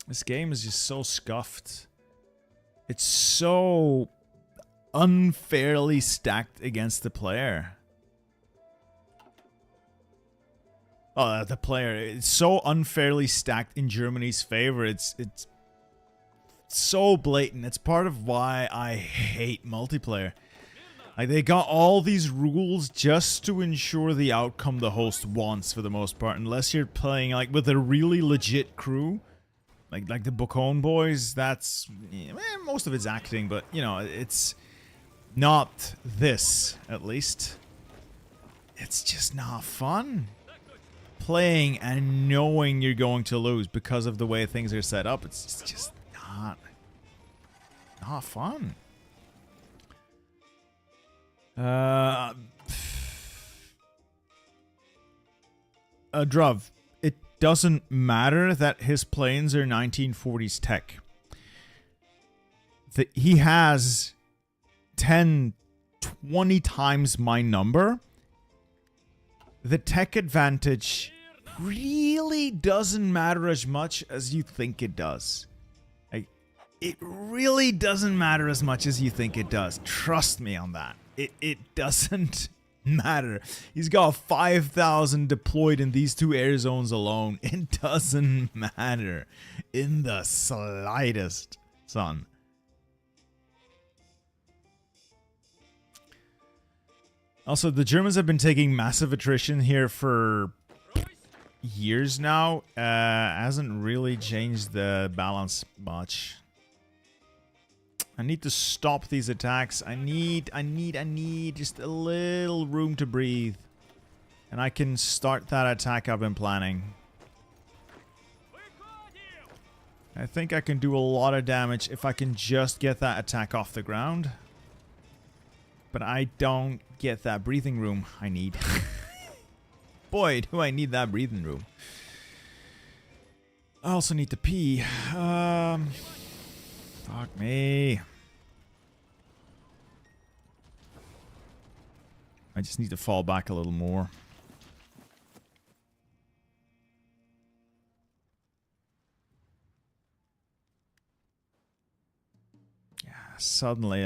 This game is just so scuffed. It's so unfairly stacked against the player. Oh, the player. It's so unfairly stacked in Germany's favor. It's so blatant. It's part of why I hate multiplayer. Like, they got all these rules just to ensure the outcome the host wants for the most part. Unless you're playing like with a really legit crew. Like the Bocone boys, that's... most of it's acting, but, you know, it's not this, at least. It's just not fun. Playing and knowing you're going to lose because of the way things are set up, it's just not fun. Druv. Doesn't matter that his planes are 1940s tech. He has 10, 20 times my number. The tech advantage really doesn't matter as much as you think it does. Like, it really doesn't matter as much as you think it does. Trust me on that. It doesn't matter. He's got 5,000 deployed in these two air zones alone. It doesn't matter in the slightest, son. Also, the Germans have been taking massive attrition here for years now. Hasn't really changed the balance much. I need to stop these attacks. I need just a little room to breathe. And I can start that attack I've been planning. I think I can do a lot of damage if I can just get that attack off the ground. But I don't get that breathing room I need. Boy, do I need that breathing room. I also need to pee. Fuck me. I just need to fall back a little more. Yeah, suddenly,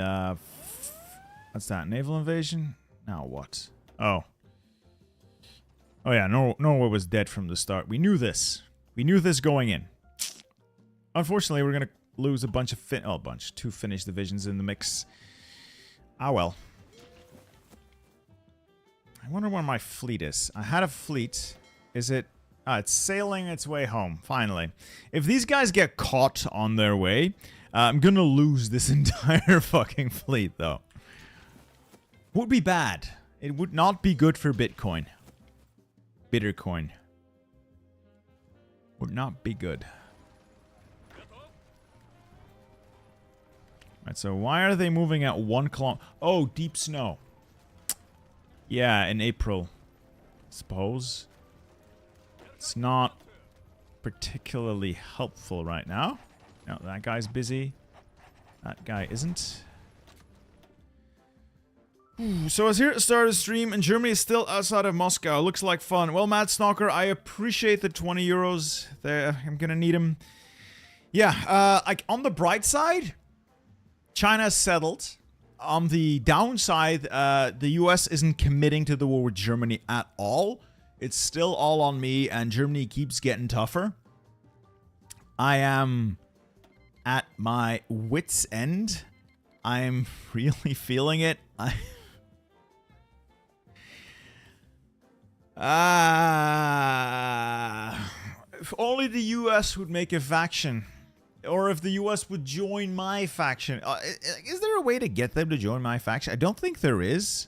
what's that? Naval invasion? Now what? Oh. Oh yeah, Norway was dead from the start. We knew this. We knew this going in. Unfortunately, we're going to lose a bunch of two Finnish divisions in the mix. Ah, well. I wonder where my fleet is. I had a fleet. Is it... Ah, it's sailing its way home, finally. If these guys get caught on their way, I'm going to lose this entire fucking fleet, though. Would be bad. It would not be good for Bitcoin. Bittercoin. Would not be good. Right, so why are they moving at 1 kilometer? Oh, deep snow. Yeah, in April. Suppose. It's not particularly helpful right now. No, that guy's busy. That guy isn't. So I was here to start a stream, and Germany is still outside of Moscow. Looks like fun. Well, Mad Stalker, I appreciate the 20 euros. There, I'm gonna need them. Yeah, like on the bright side, China's settled. On the downside, the US isn't committing to the war with Germany at all. It's still all on me, and Germany keeps getting tougher. I am at my wit's end. I'm really feeling it. If only the US would make a faction. Or if the US would join my faction. Is there a way to get them to join my faction? I don't think there is.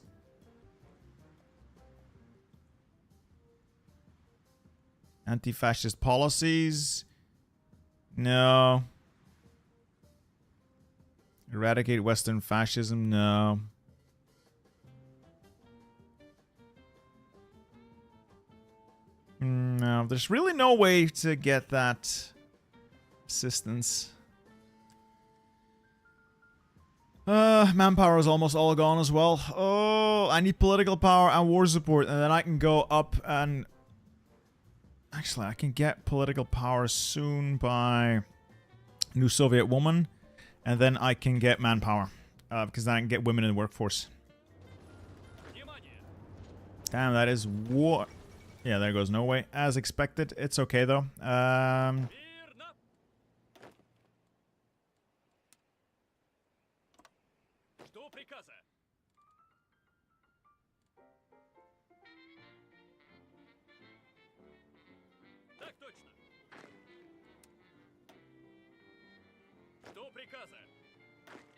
Anti-fascist policies? No. Eradicate Western fascism? No. No, there's really no way to get that assistance. Manpower is almost all gone as well. Oh, I need political power and war support, and then I can go up and... Actually, I can get political power soon by New Soviet Woman, and then I can get manpower, because then I can get women in the workforce. Damn, that is war. Yeah, there goes no way. As expected. It's okay, though.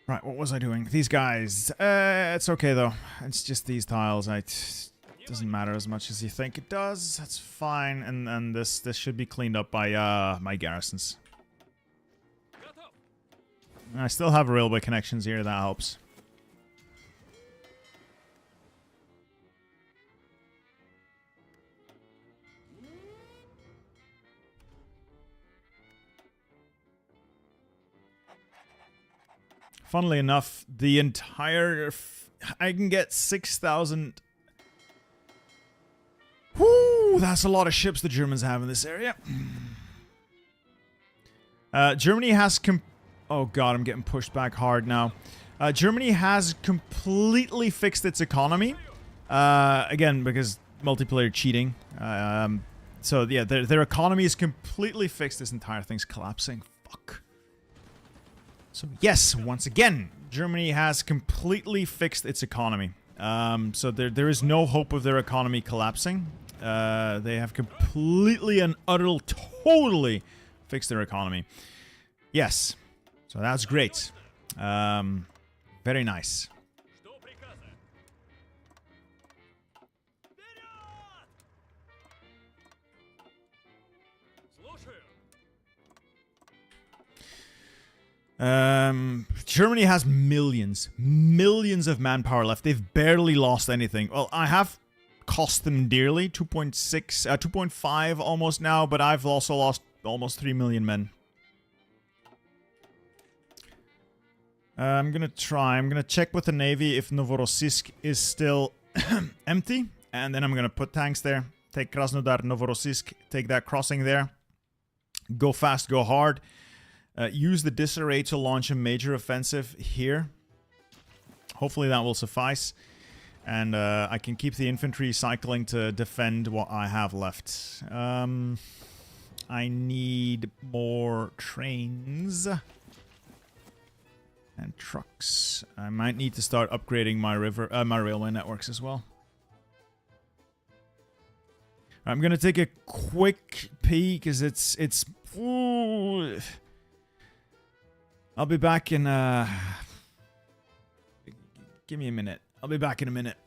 Right, what was I doing? These guys. It's okay, though. It's just these tiles. Doesn't matter as much as you think it does. That's fine. And this should be cleaned up by my garrisons. I still have railway connections here. That helps. Funnily enough, the entire... I can get 6,000... Whoo! That's a lot of ships the Germans have in this area. Germany has... Oh god, I'm getting pushed back hard now. Germany has completely fixed its economy. Again, because multiplayer cheating. So yeah, their economy is completely fixed. This entire thing's collapsing. Fuck. So yes, once again, Germany has completely fixed its economy. So there is no hope of their economy collapsing. They have completely and totally fixed their economy. Yes. So that's great. Very nice. Germany has millions of manpower left. They've barely lost anything. Well, I have cost them dearly, 2.5 almost now, but I've also lost almost 3 million men. I'm gonna check with the Navy if Novorossiysk is still empty, and then I'm gonna put tanks there, take Krasnodar, Novorossiysk, take that crossing there, go fast, go hard. Use the disarray to launch a major offensive here. Hopefully that will suffice. And I can keep the infantry cycling to defend what I have left. I need more more trains and trucks. I might need to start upgrading my my railway networks as well. I'm gonna take a quick peek because it's. Ooh. I'll be back in. Give me a minute. I'll be back in a minute.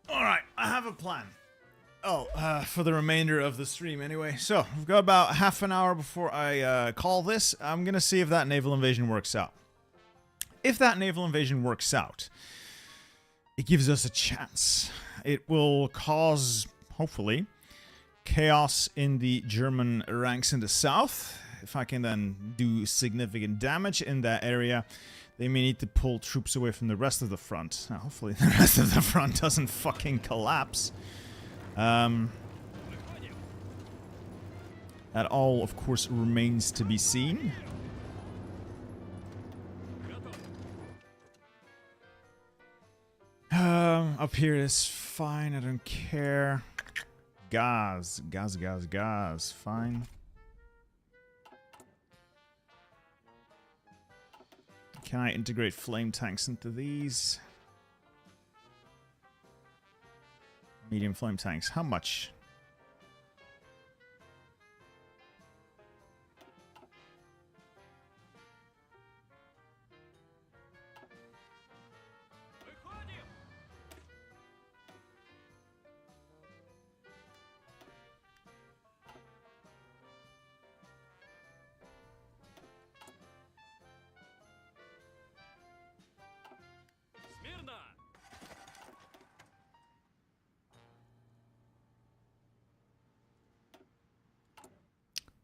Alright, I have a plan. Oh, for the remainder of the stream anyway. So, we've got about half an hour before I call this. I'm gonna see if that naval invasion works out. If that naval invasion works out, it gives us a chance. It will cause, hopefully, chaos in the German ranks in the south. If I can then do significant damage in that area, they may need to pull troops away from the rest of the front. Now, hopefully the rest of the front doesn't fucking collapse. That all, of course, remains to be seen. Up here is fine, I don't care. Gas. Fine. Can I integrate flame tanks into these? Medium flame tanks. How much?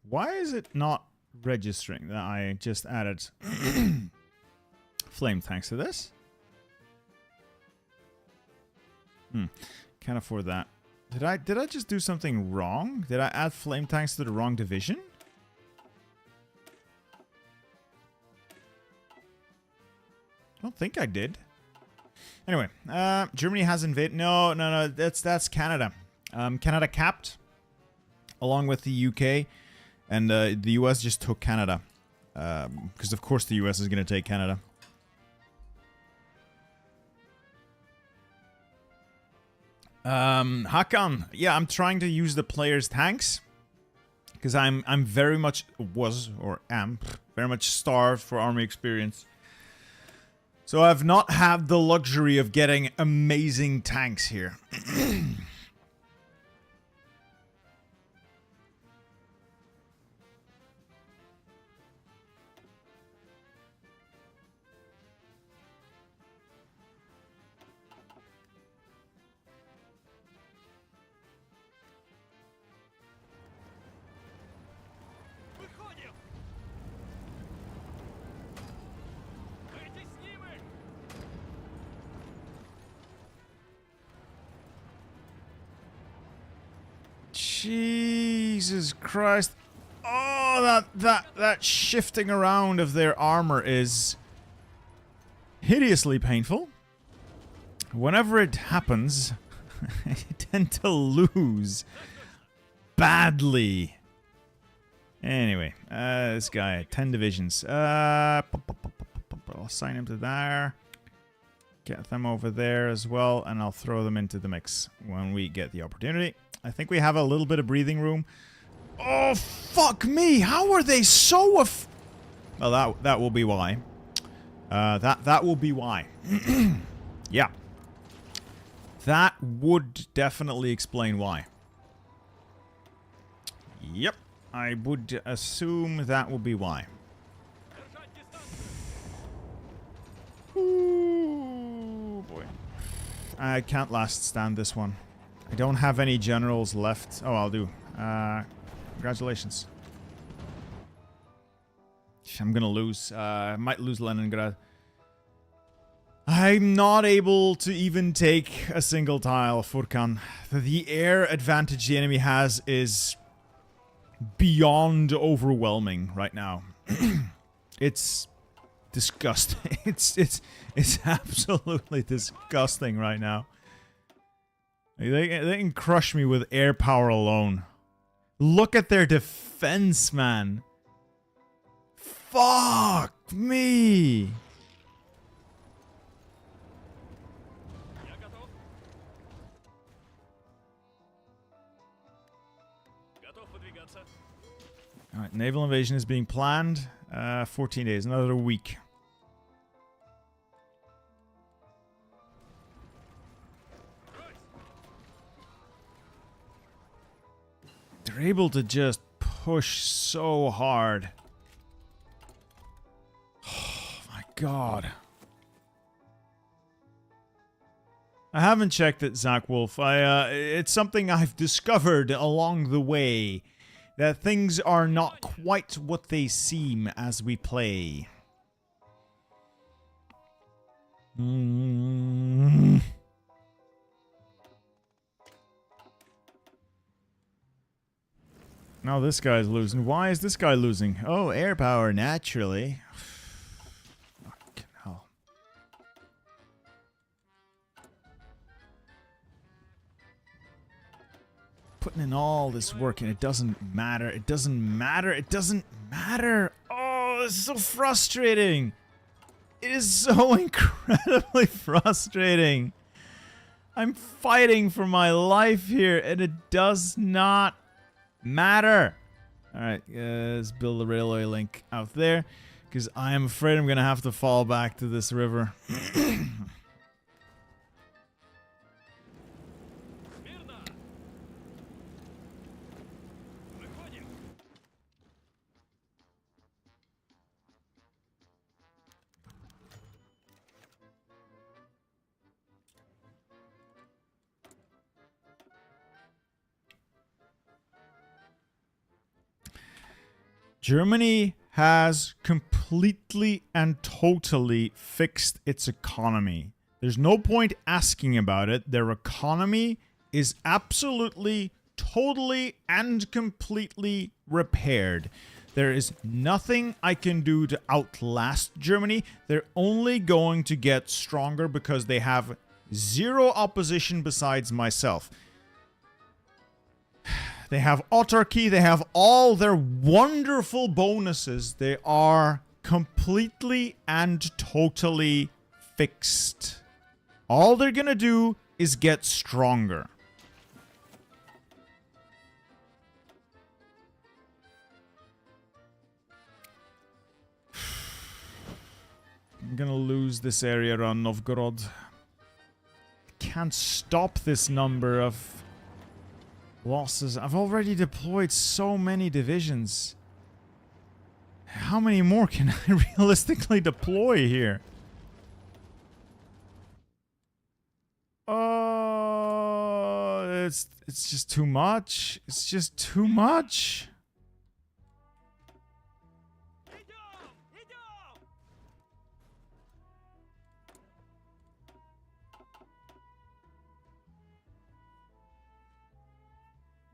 Why is it not registering that I just added flame tanks to this? Can't afford that. Did I just do something wrong? Did I add flame tanks to the wrong division? I don't think I did. Anyway, Germany has invaded. No, that's Canada. Canada capped, along with the UK. And the US just took Canada. Because of course the US is going to take Canada. Hakan, yeah, I'm trying to use the players' tanks. Because I'm very much, am very much starved for army experience. So I've not had the luxury of getting amazing tanks here. Jesus Christ. Oh, that shifting around of their armor is hideously painful. Whenever it happens, I tend to lose badly. Anyway, this guy, 10 divisions. I'll assign him to there. Get them over there as well, and I'll throw them into the mix when we get the opportunity. I think we have a little bit of breathing room. Oh, fuck me! How are they so well, that will be why. That will be why. Yeah. That would definitely explain why. Yep. I would assume that will be why. Ooh, boy. I can't last stand this one. I don't have any generals left. Oh, I'll do. Congratulations. I'm gonna lose. I might lose Leningrad. I'm not able to even take a single tile, Furkan. The air advantage the enemy has is beyond overwhelming right now. It's disgusting. It's absolutely disgusting right now. They can crush me with air power alone. Look at their defense, man. Fuck me. Alright, naval invasion is being planned. 14 days, another week. They're able to just push so hard. Oh my god. I haven't checked it, Zach Wolf. It's something I've discovered along the way. That things are not quite what they seem as we play. Now this guy's losing. Why is this guy losing? Oh, air power, naturally. Fucking hell. Putting in all this work and it doesn't matter. It doesn't matter. It doesn't matter. Oh, this is so frustrating. It is so incredibly frustrating. I'm fighting for my life here and it does not matter. Alright, let's build a railway link out there because I am afraid I'm going to have to fall back to this river. Germany has completely and totally fixed its economy. There's no point asking about it. Their economy is absolutely, totally, and completely repaired. There is nothing I can do to outlast Germany. They're only going to get stronger because they have zero opposition besides myself. They have autarky, they have all their wonderful bonuses. They are completely and totally fixed. All they're gonna do is get stronger. I'm gonna lose this area around Novgorod. Can't stop this number of losses. I've already deployed so many divisions. How many more can I realistically deploy here? Oh, it's just too much. It's just too much.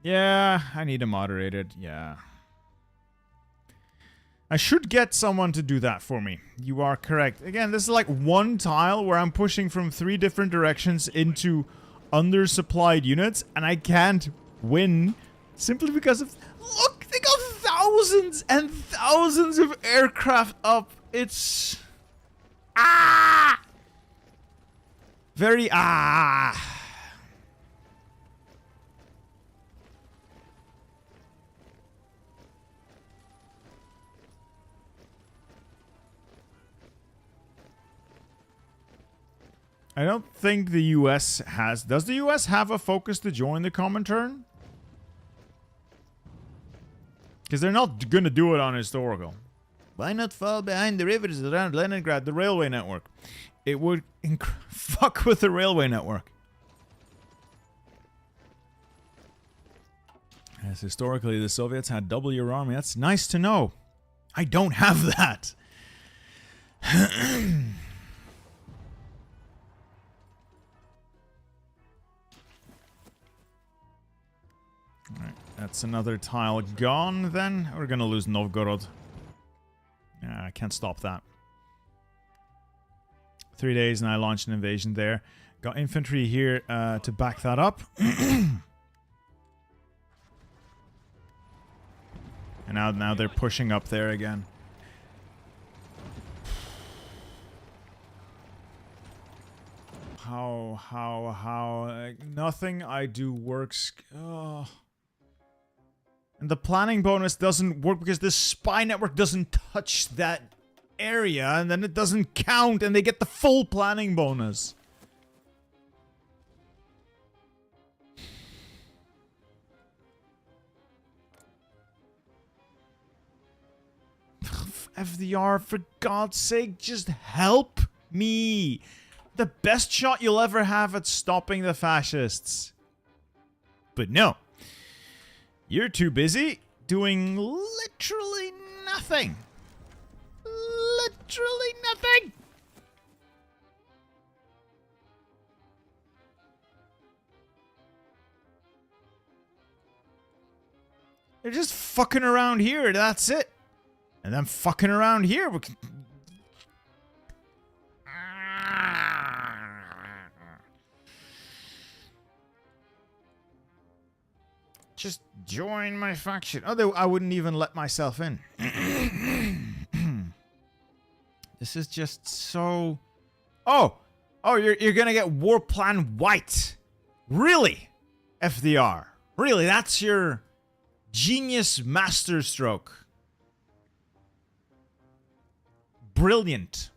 Yeah, I need to moderate it. Yeah. I should get someone to do that for me. You are correct. Again, this is like one tile where I'm pushing from 3 different directions into undersupplied units, and I can't win simply because of... Look, they got thousands and thousands of aircraft up. It's... Ah! Very... Ah! I don't think the US has... Does the US have a focus to join the Comintern? Because they're not going to do it on historical. Why not fall behind the rivers around Leningrad, the railway network? It would fuck with the railway network. As historically, the Soviets had double your army. That's nice to know. I don't have that. Alright, that's another tile gone then. We're gonna lose Novgorod. I can't stop that. 3 days and I launched an invasion there. Got infantry here to back that up. And now they're pushing up there again. How? Nothing I do works. Oh. And the planning bonus doesn't work because the spy network doesn't touch that area, and then it doesn't count, and they get the full planning bonus. FDR, for God's sake, just help me. The best shot you'll ever have at stopping the fascists. But no. You're too busy doing literally nothing. Literally nothing. They're just fucking around here, that's it. And then fucking around here. Just join my faction. Although I wouldn't even let myself in. This is just so... Oh, you're gonna get War Plan White. Really? FDR. Really, that's your genius masterstroke. Brilliant.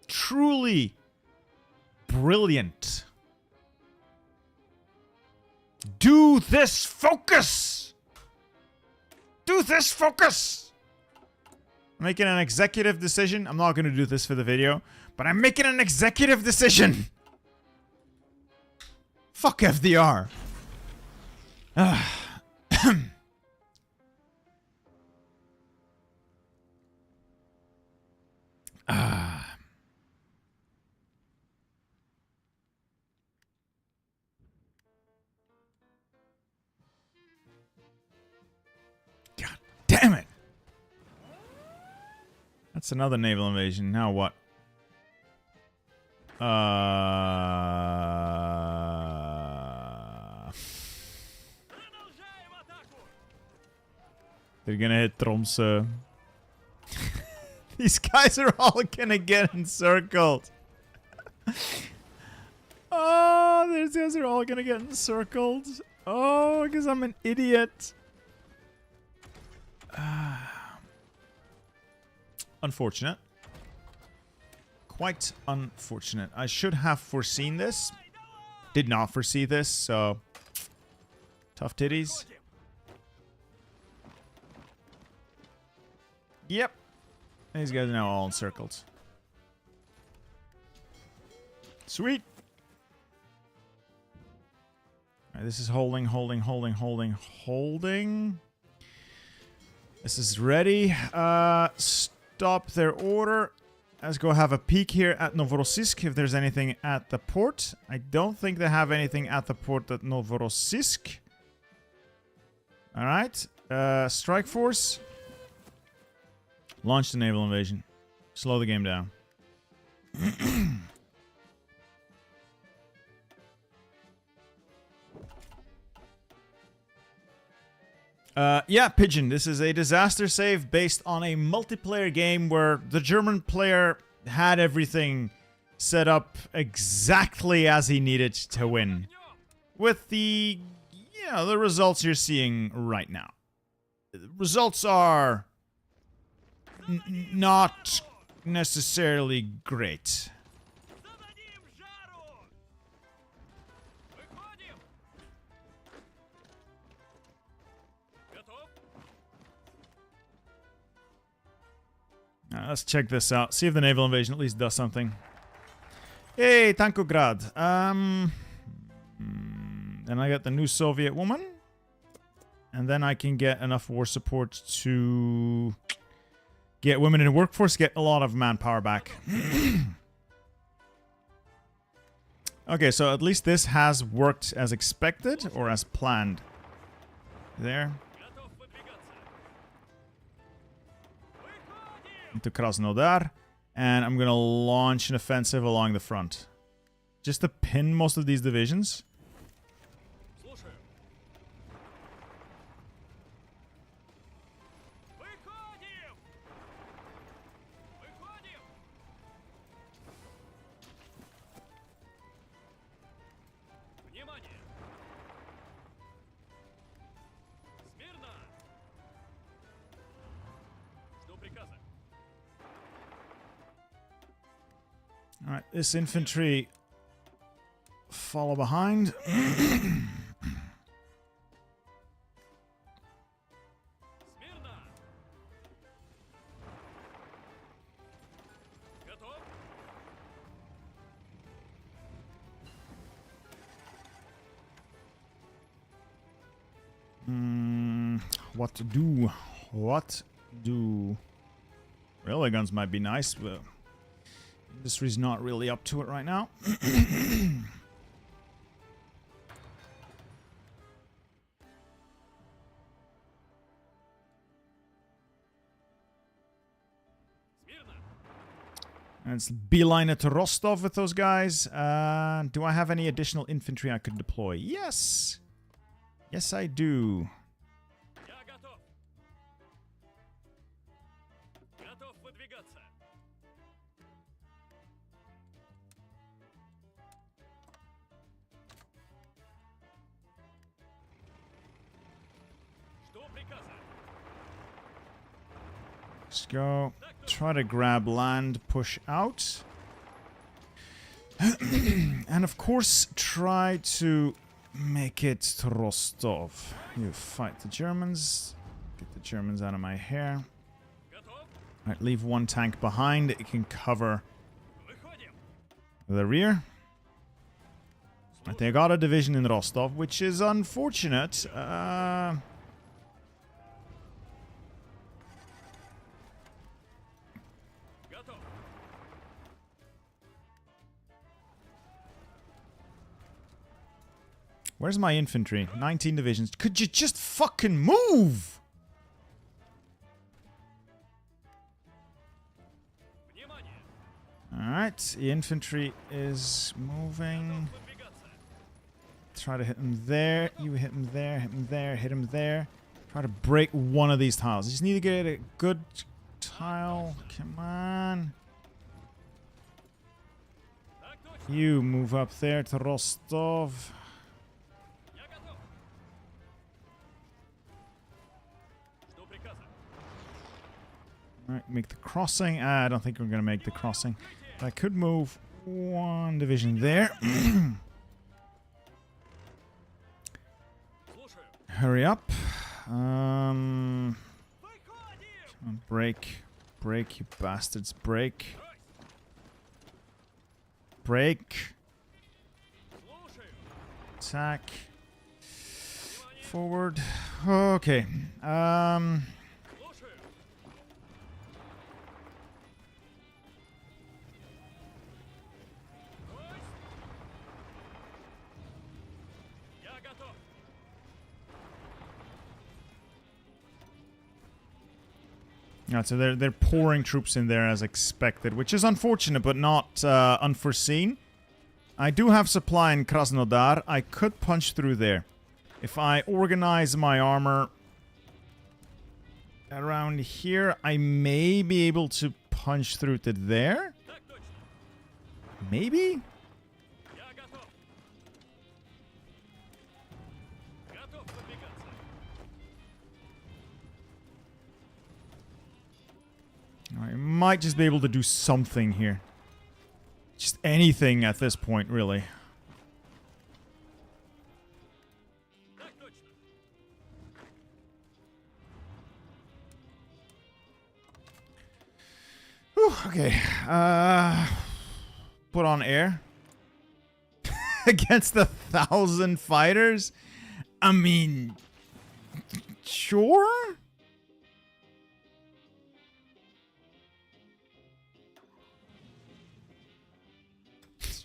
Truly brilliant. Do this focus! Do this focus! I'm making an executive decision. I'm not going to do this for the video, but I'm making an executive decision. Fuck FDR. God damn it. That's another naval invasion. Now what? They're gonna hit Tromsø. These guys are all gonna get encircled. Oh, these guys are all gonna get encircled. Oh, because I'm an idiot. Unfortunate. Quite unfortunate. I should have foreseen this. Did not foresee this, so... Tough titties. Yep. These guys are now all encircled. Sweet. All right, this is holding. This is ready. Stop their order. let's go have a peek here at Novorossiysk if there's anything at the port. I don't think they have anything at the port at Novorossiysk. Alright. Strike force. Launch the naval invasion. Slow the game down. Yeah, Pigeon. This is a disaster save based on a multiplayer game where the German player had everything set up exactly as he needed to win. With the, the results you're seeing right now. The results are not necessarily great. Let's check this out. See if the naval invasion at least does something. Hey, Tankograd. Then I got the new Soviet woman. And then I can get enough war support to get women in the workforce, get a lot of manpower back. Okay, so at least this has worked as expected or as planned. There. Into Krasnodar, and I'm gonna launch an offensive along the front, just to pin most of these divisions. Alright, this infantry follow behind. What to do? What do? Railway guns might be nice, but industry's not really up to it right now. Let's beeline it to Rostov with those guys. Do I have any additional infantry I could deploy? Yes! Yes, I do. Let's go. Try to grab land, push out. And of course, try to make it to Rostov. You fight the Germans. Get the Germans out of my hair. Alright, leave one tank behind. It can cover the rear. Right, they got a division in Rostov, which is unfortunate. Where's my infantry? 19 divisions. Could you just fucking move? Alright, the infantry is moving. Try to hit him there. You hit him there, hit him there, hit him there. Try to break one of these tiles. You just need to get a good tile. Come on. You move up there to Rostov. Alright, make the crossing. I don't think we're going to make the crossing. I could move one division there. Hurry up. Come on, break. Break, you bastards. Break. Break. Attack. Forward. Okay. Yeah, so they're pouring troops in there as expected, which is unfortunate, but not unforeseen. I do have supply in Krasnodar. I could punch through there. If I organize my armor around here, I may be able to punch through to there. Maybe? I might just be able to do something here. Just anything at this point, really. Whew, okay. Put on air. Against 1,000 fighters? I mean... Sure?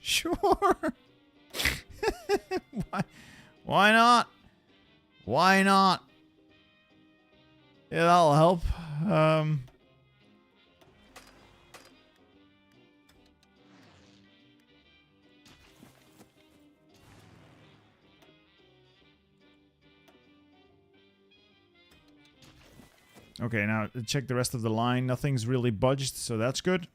Sure. Why not? Why not? Yeah, that'll help. Okay, now check the rest of the line. Nothing's really budged, so that's good.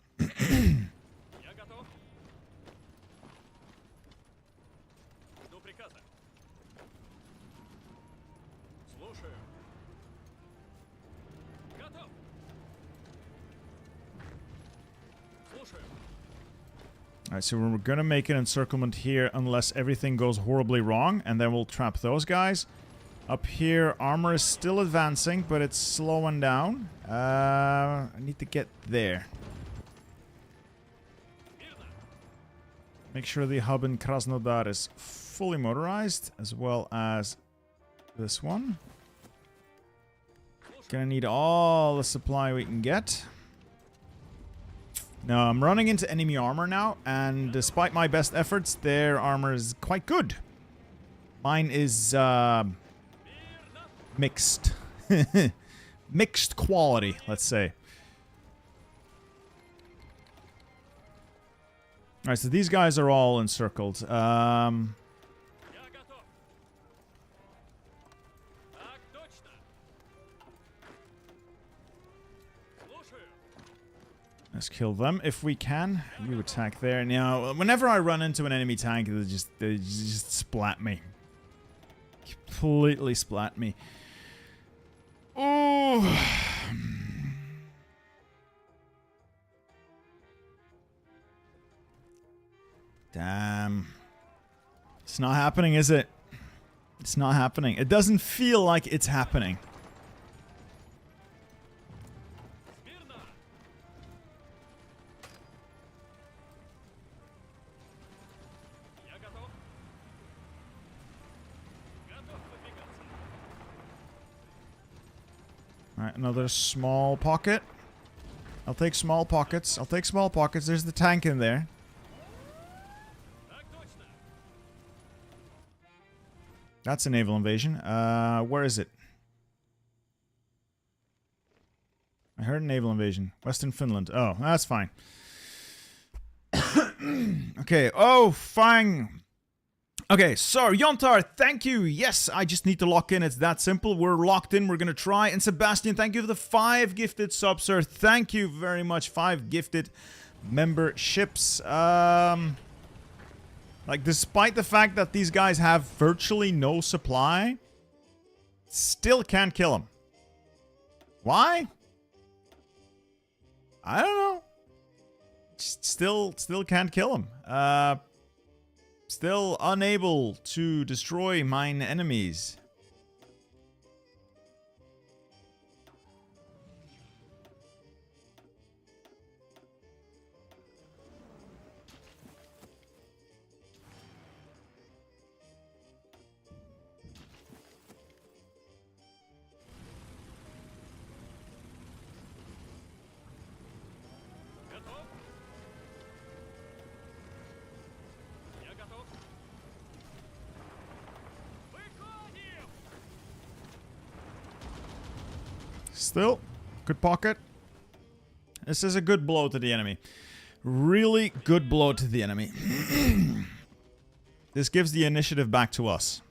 Alright, so we're gonna make an encirclement here unless everything goes horribly wrong, and then we'll trap those guys. Up here, armor is still advancing, but it's slowing down. I need to get there. Make sure the hub in Krasnodar is fully motorized, as well as this one. Gonna need all the supply we can get. Now, I'm running into enemy armor now, and despite my best efforts, their armor is quite good. Mine is, mixed. Mixed quality, let's say. Alright, so these guys are all encircled. Let's kill them if we can. You attack there. Now, whenever I run into an enemy tank, they just splat me. Completely splat me. Oh. Damn. It's not happening, is it? It's not happening. It doesn't feel like it's happening. Alright, another small pocket. I'll take small pockets. I'll take small pockets. There's the tank in there. That's a naval invasion. Where is it? I heard a naval invasion. Western Finland. Oh, that's fine. Okay. Oh, fine. Okay, so Yontar, thank you. Yes, I just need to lock in. It's that simple. We're locked in. We're going to try. And Sebastian, thank you for the 5 gifted subs, sir. Thank you very much. 5 gifted memberships. Like, despite the fact that these guys have virtually no supply, still can't kill them. Why? I don't know. Still can't kill them. Still unable to destroy mine enemies. Still, good pocket. This is a good blow to the enemy. Really good blow to the enemy. This gives the initiative back to us.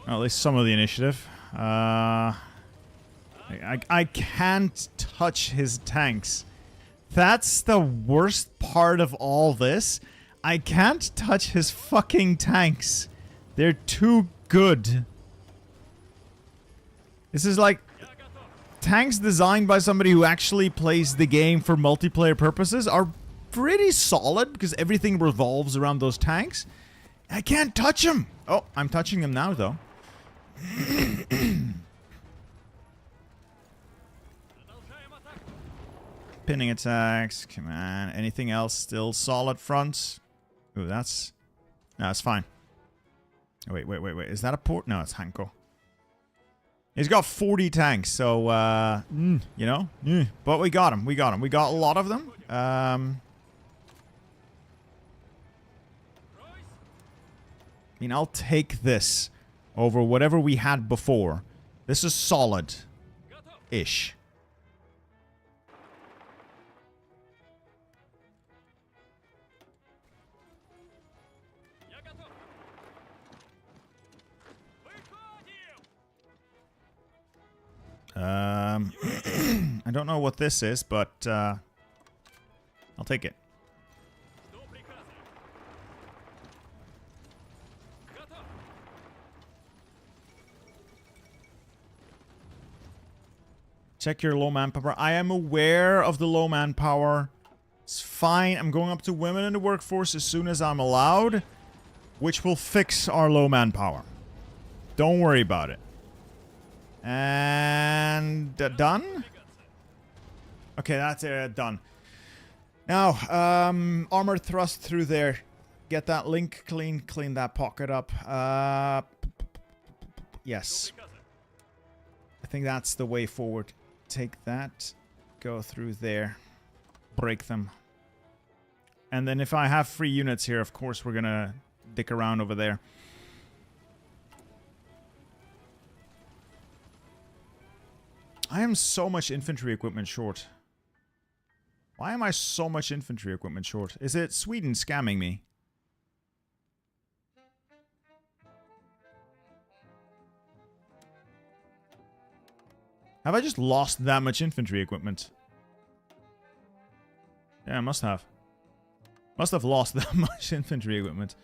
Well, at least some of the initiative. I can't touch his tanks. That's the worst part of all this. I can't touch his fucking tanks. They're too good. This is like... tanks designed by somebody who actually plays the game for multiplayer purposes are pretty solid because everything revolves around those tanks. I can't touch them. Oh, I'm touching them now, though. Pinning attacks. Come on. Anything else? Still solid fronts. Ooh, that's... no, it's fine. Wait. Is that a port? No, it's Hanko. He's got 40 tanks, so, you know? But we got him. We got a lot of them. I mean, I'll take this over whatever we had before. This is solid-ish. I don't know what this is, but I'll take it. Check your low manpower. I am aware of the low manpower. It's fine. I'm going up to women in the workforce as soon as I'm allowed, which will fix our low manpower. Don't worry about it. And done? Okay, that's done. Now, armor thrust through there. Get that link clean. Clean that pocket up. Yes. I think that's the way forward. Take that. Go through there. Break them. And then if I have free units here, of course, we're gonna dick around over there. I am so much infantry equipment short. Why am I so much infantry equipment short? Is it Sweden scamming me? Have I just lost that much infantry equipment? Yeah, I must have. Must have lost that much infantry equipment.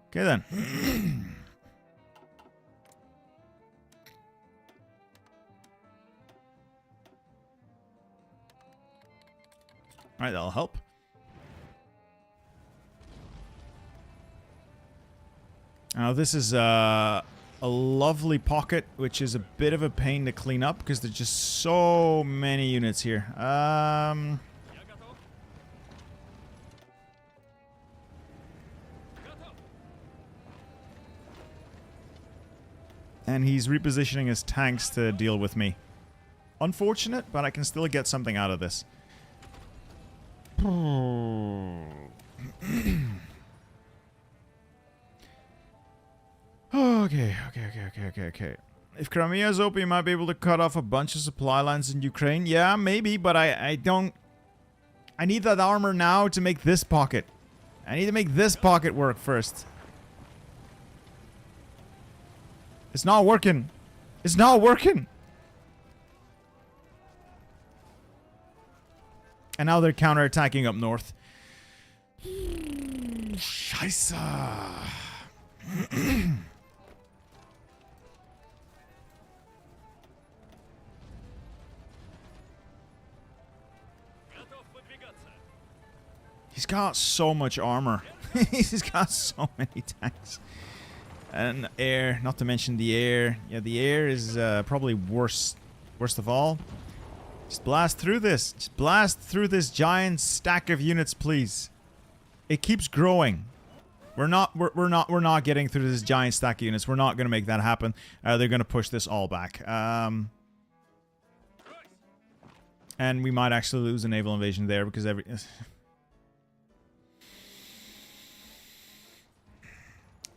Okay then. Alright, that'll help. Now this is a lovely pocket, which is a bit of a pain to clean up because there's just so many units here. And he's repositioning his tanks to deal with me. Unfortunate, but I can still get something out of this. Okay. If Crimea is open, you might be able to cut off a bunch of supply lines in Ukraine. Yeah, maybe, but I don't... I need that armor now to make this pocket. I need to make this pocket work first. It's not working. It's not working. And now they're counterattacking up north. Scheisse. He's got so much armor. He's got so many tanks. And air, not to mention the air. Yeah, the air is probably worst of all. Just blast through this. Just blast through this giant stack of units, please. It keeps growing. We're not getting through this giant stack of units. We're not going to make that happen. They're going to push this all back. And we might actually lose a naval invasion there because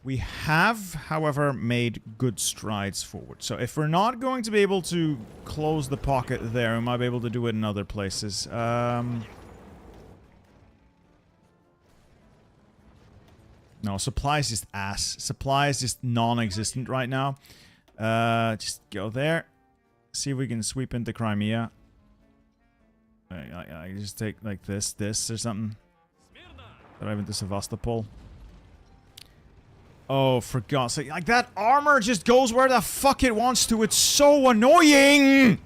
We have, however, made good strides forward. So if we're not going to be able to close the pocket there, we might be able to do it in other places. No, supply is just ass. Supply is just non-existent right now. Just go there. See if we can sweep into Crimea. I just take like this or something. Drive into Sevastopol. Oh, for God's sake. Like, that armor just goes where the fuck it wants to. It's so annoying!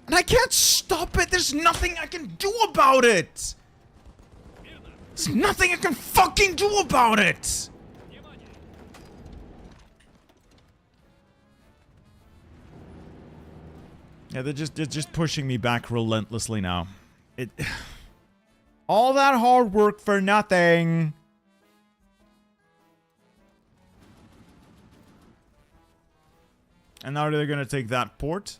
And I can't stop it. There's nothing I can do about it. There's nothing I can fucking do about it. Yeah, they're just pushing me back relentlessly now. All that hard work for nothing. And now they're gonna take that port.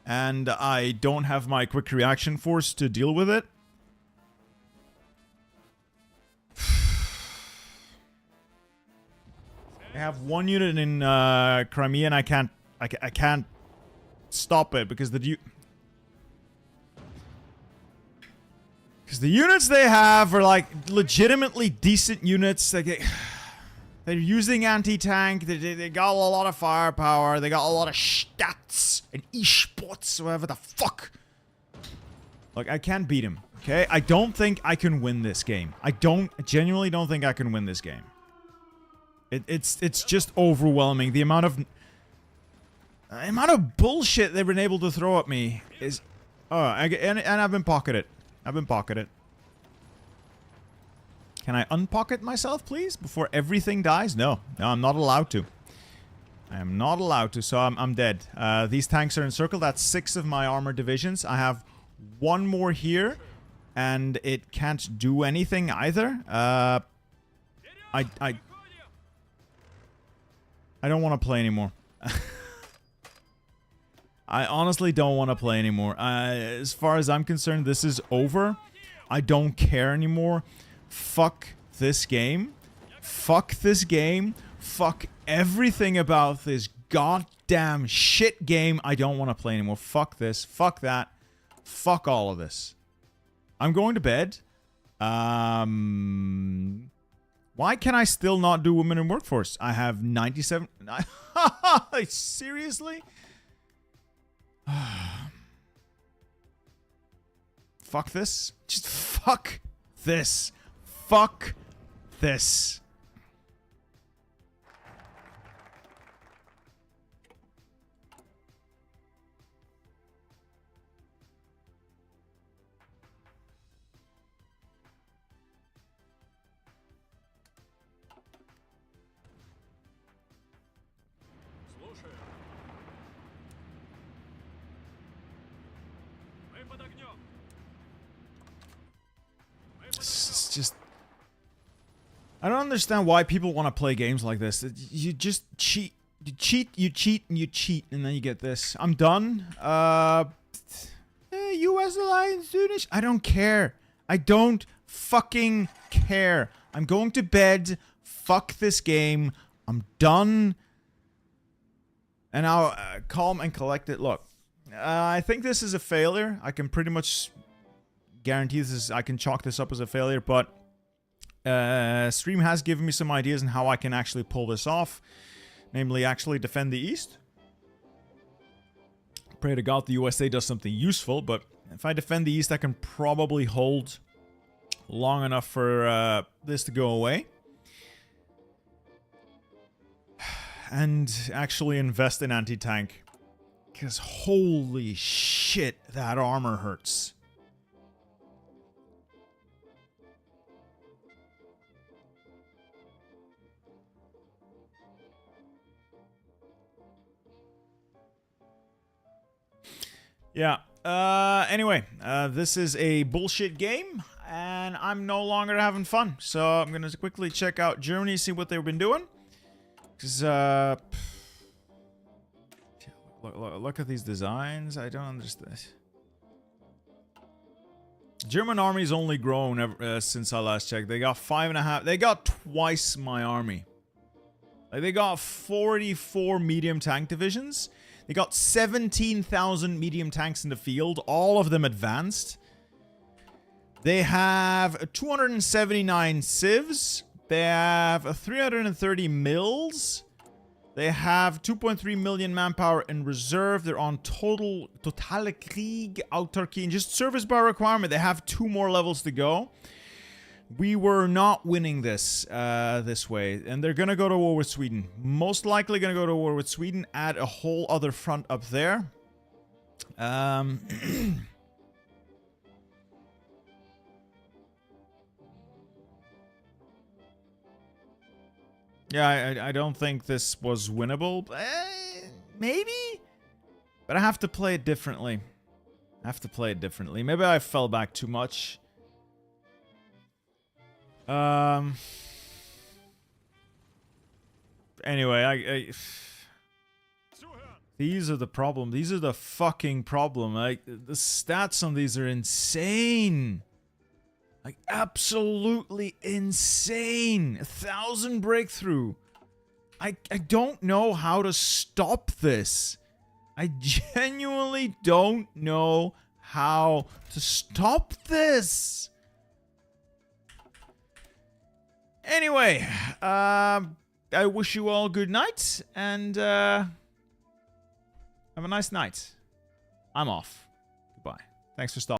And I don't have my quick reaction force to deal with it. I have one unit in Crimea and I can't stop it because the units they have are like legitimately decent units. Like they're using anti-tank. They got a lot of firepower. They got a lot of stats and e-sports, whatever the fuck. Look, I can't beat him. Okay, I don't think I can win this game. I genuinely don't think I can win this game. It's just overwhelming. The amount of bullshit they've been able to throw at me is... Oh, and I've been pocketed. I've been pocketed. Can I unpocket myself, please? Before everything dies? No. No, I'm not allowed to. I am not allowed to, so I'm dead. These tanks are encircled. That's 6 of my armored divisions. I have 1 more here, and it can't do anything either. I don't want to play anymore. I honestly don't want to play anymore. As far as I'm concerned, this is over. I don't care anymore. Fuck this game. Fuck this game. Fuck everything about this goddamn shit game. I don't want to play anymore. Fuck this. Fuck that. Fuck all of this. I'm going to bed. Why can I still not do women in workforce? I have 97... Seriously? Fuck this. Just fuck this. Fuck this. It's just... I don't understand why people want to play games like this. You just cheat. You cheat, you cheat, and you cheat, and then you get this. I'm done. US Alliance soonish. I don't care. I don't fucking care. I'm going to bed. Fuck this game. I'm done. And I'll calm and collect it. Look, I think this is a failure. I can pretty much guarantee this is... I can chalk this up as a failure, but... Stream has given me some ideas on how I can actually pull this off. Namely, actually defend the East. Pray to God the USA does something useful, but if I defend the East, I can probably hold long enough for this to go away. And actually invest in anti-tank. Because holy shit, that armor hurts. Yeah, anyway, this is a bullshit game, and I'm no longer having fun. So I'm gonna quickly check out Germany, see what they've been doing. Because, look at these designs, I don't understand. German army's only grown ever, since I last checked. They got 5.5. They got twice my army. Like, they got 44 medium tank divisions. They got 17,000 medium tanks in the field, all of them advanced. They have 279 civs. They have 330 mills. They have 2.3 million manpower in reserve. They're on totale Krieg, Autarkie, and just service bar requirement. They have 2 more levels to go. We were not winning this this way, and they're gonna go to war with Sweden. Most likely gonna go to war with Sweden. Add a whole other front up there. Yeah, I don't think this was winnable. Maybe? But I have to play it differently. Maybe I fell back too much. Anyway, these are the problem. These are the fucking problem. Like, the stats on these are insane. Like, absolutely insane. 1,000 breakthrough. I don't know how to stop this. I genuinely don't know how to stop this. Anyway, I wish you all good night, and have a nice night. I'm off. Goodbye. Thanks for stopping.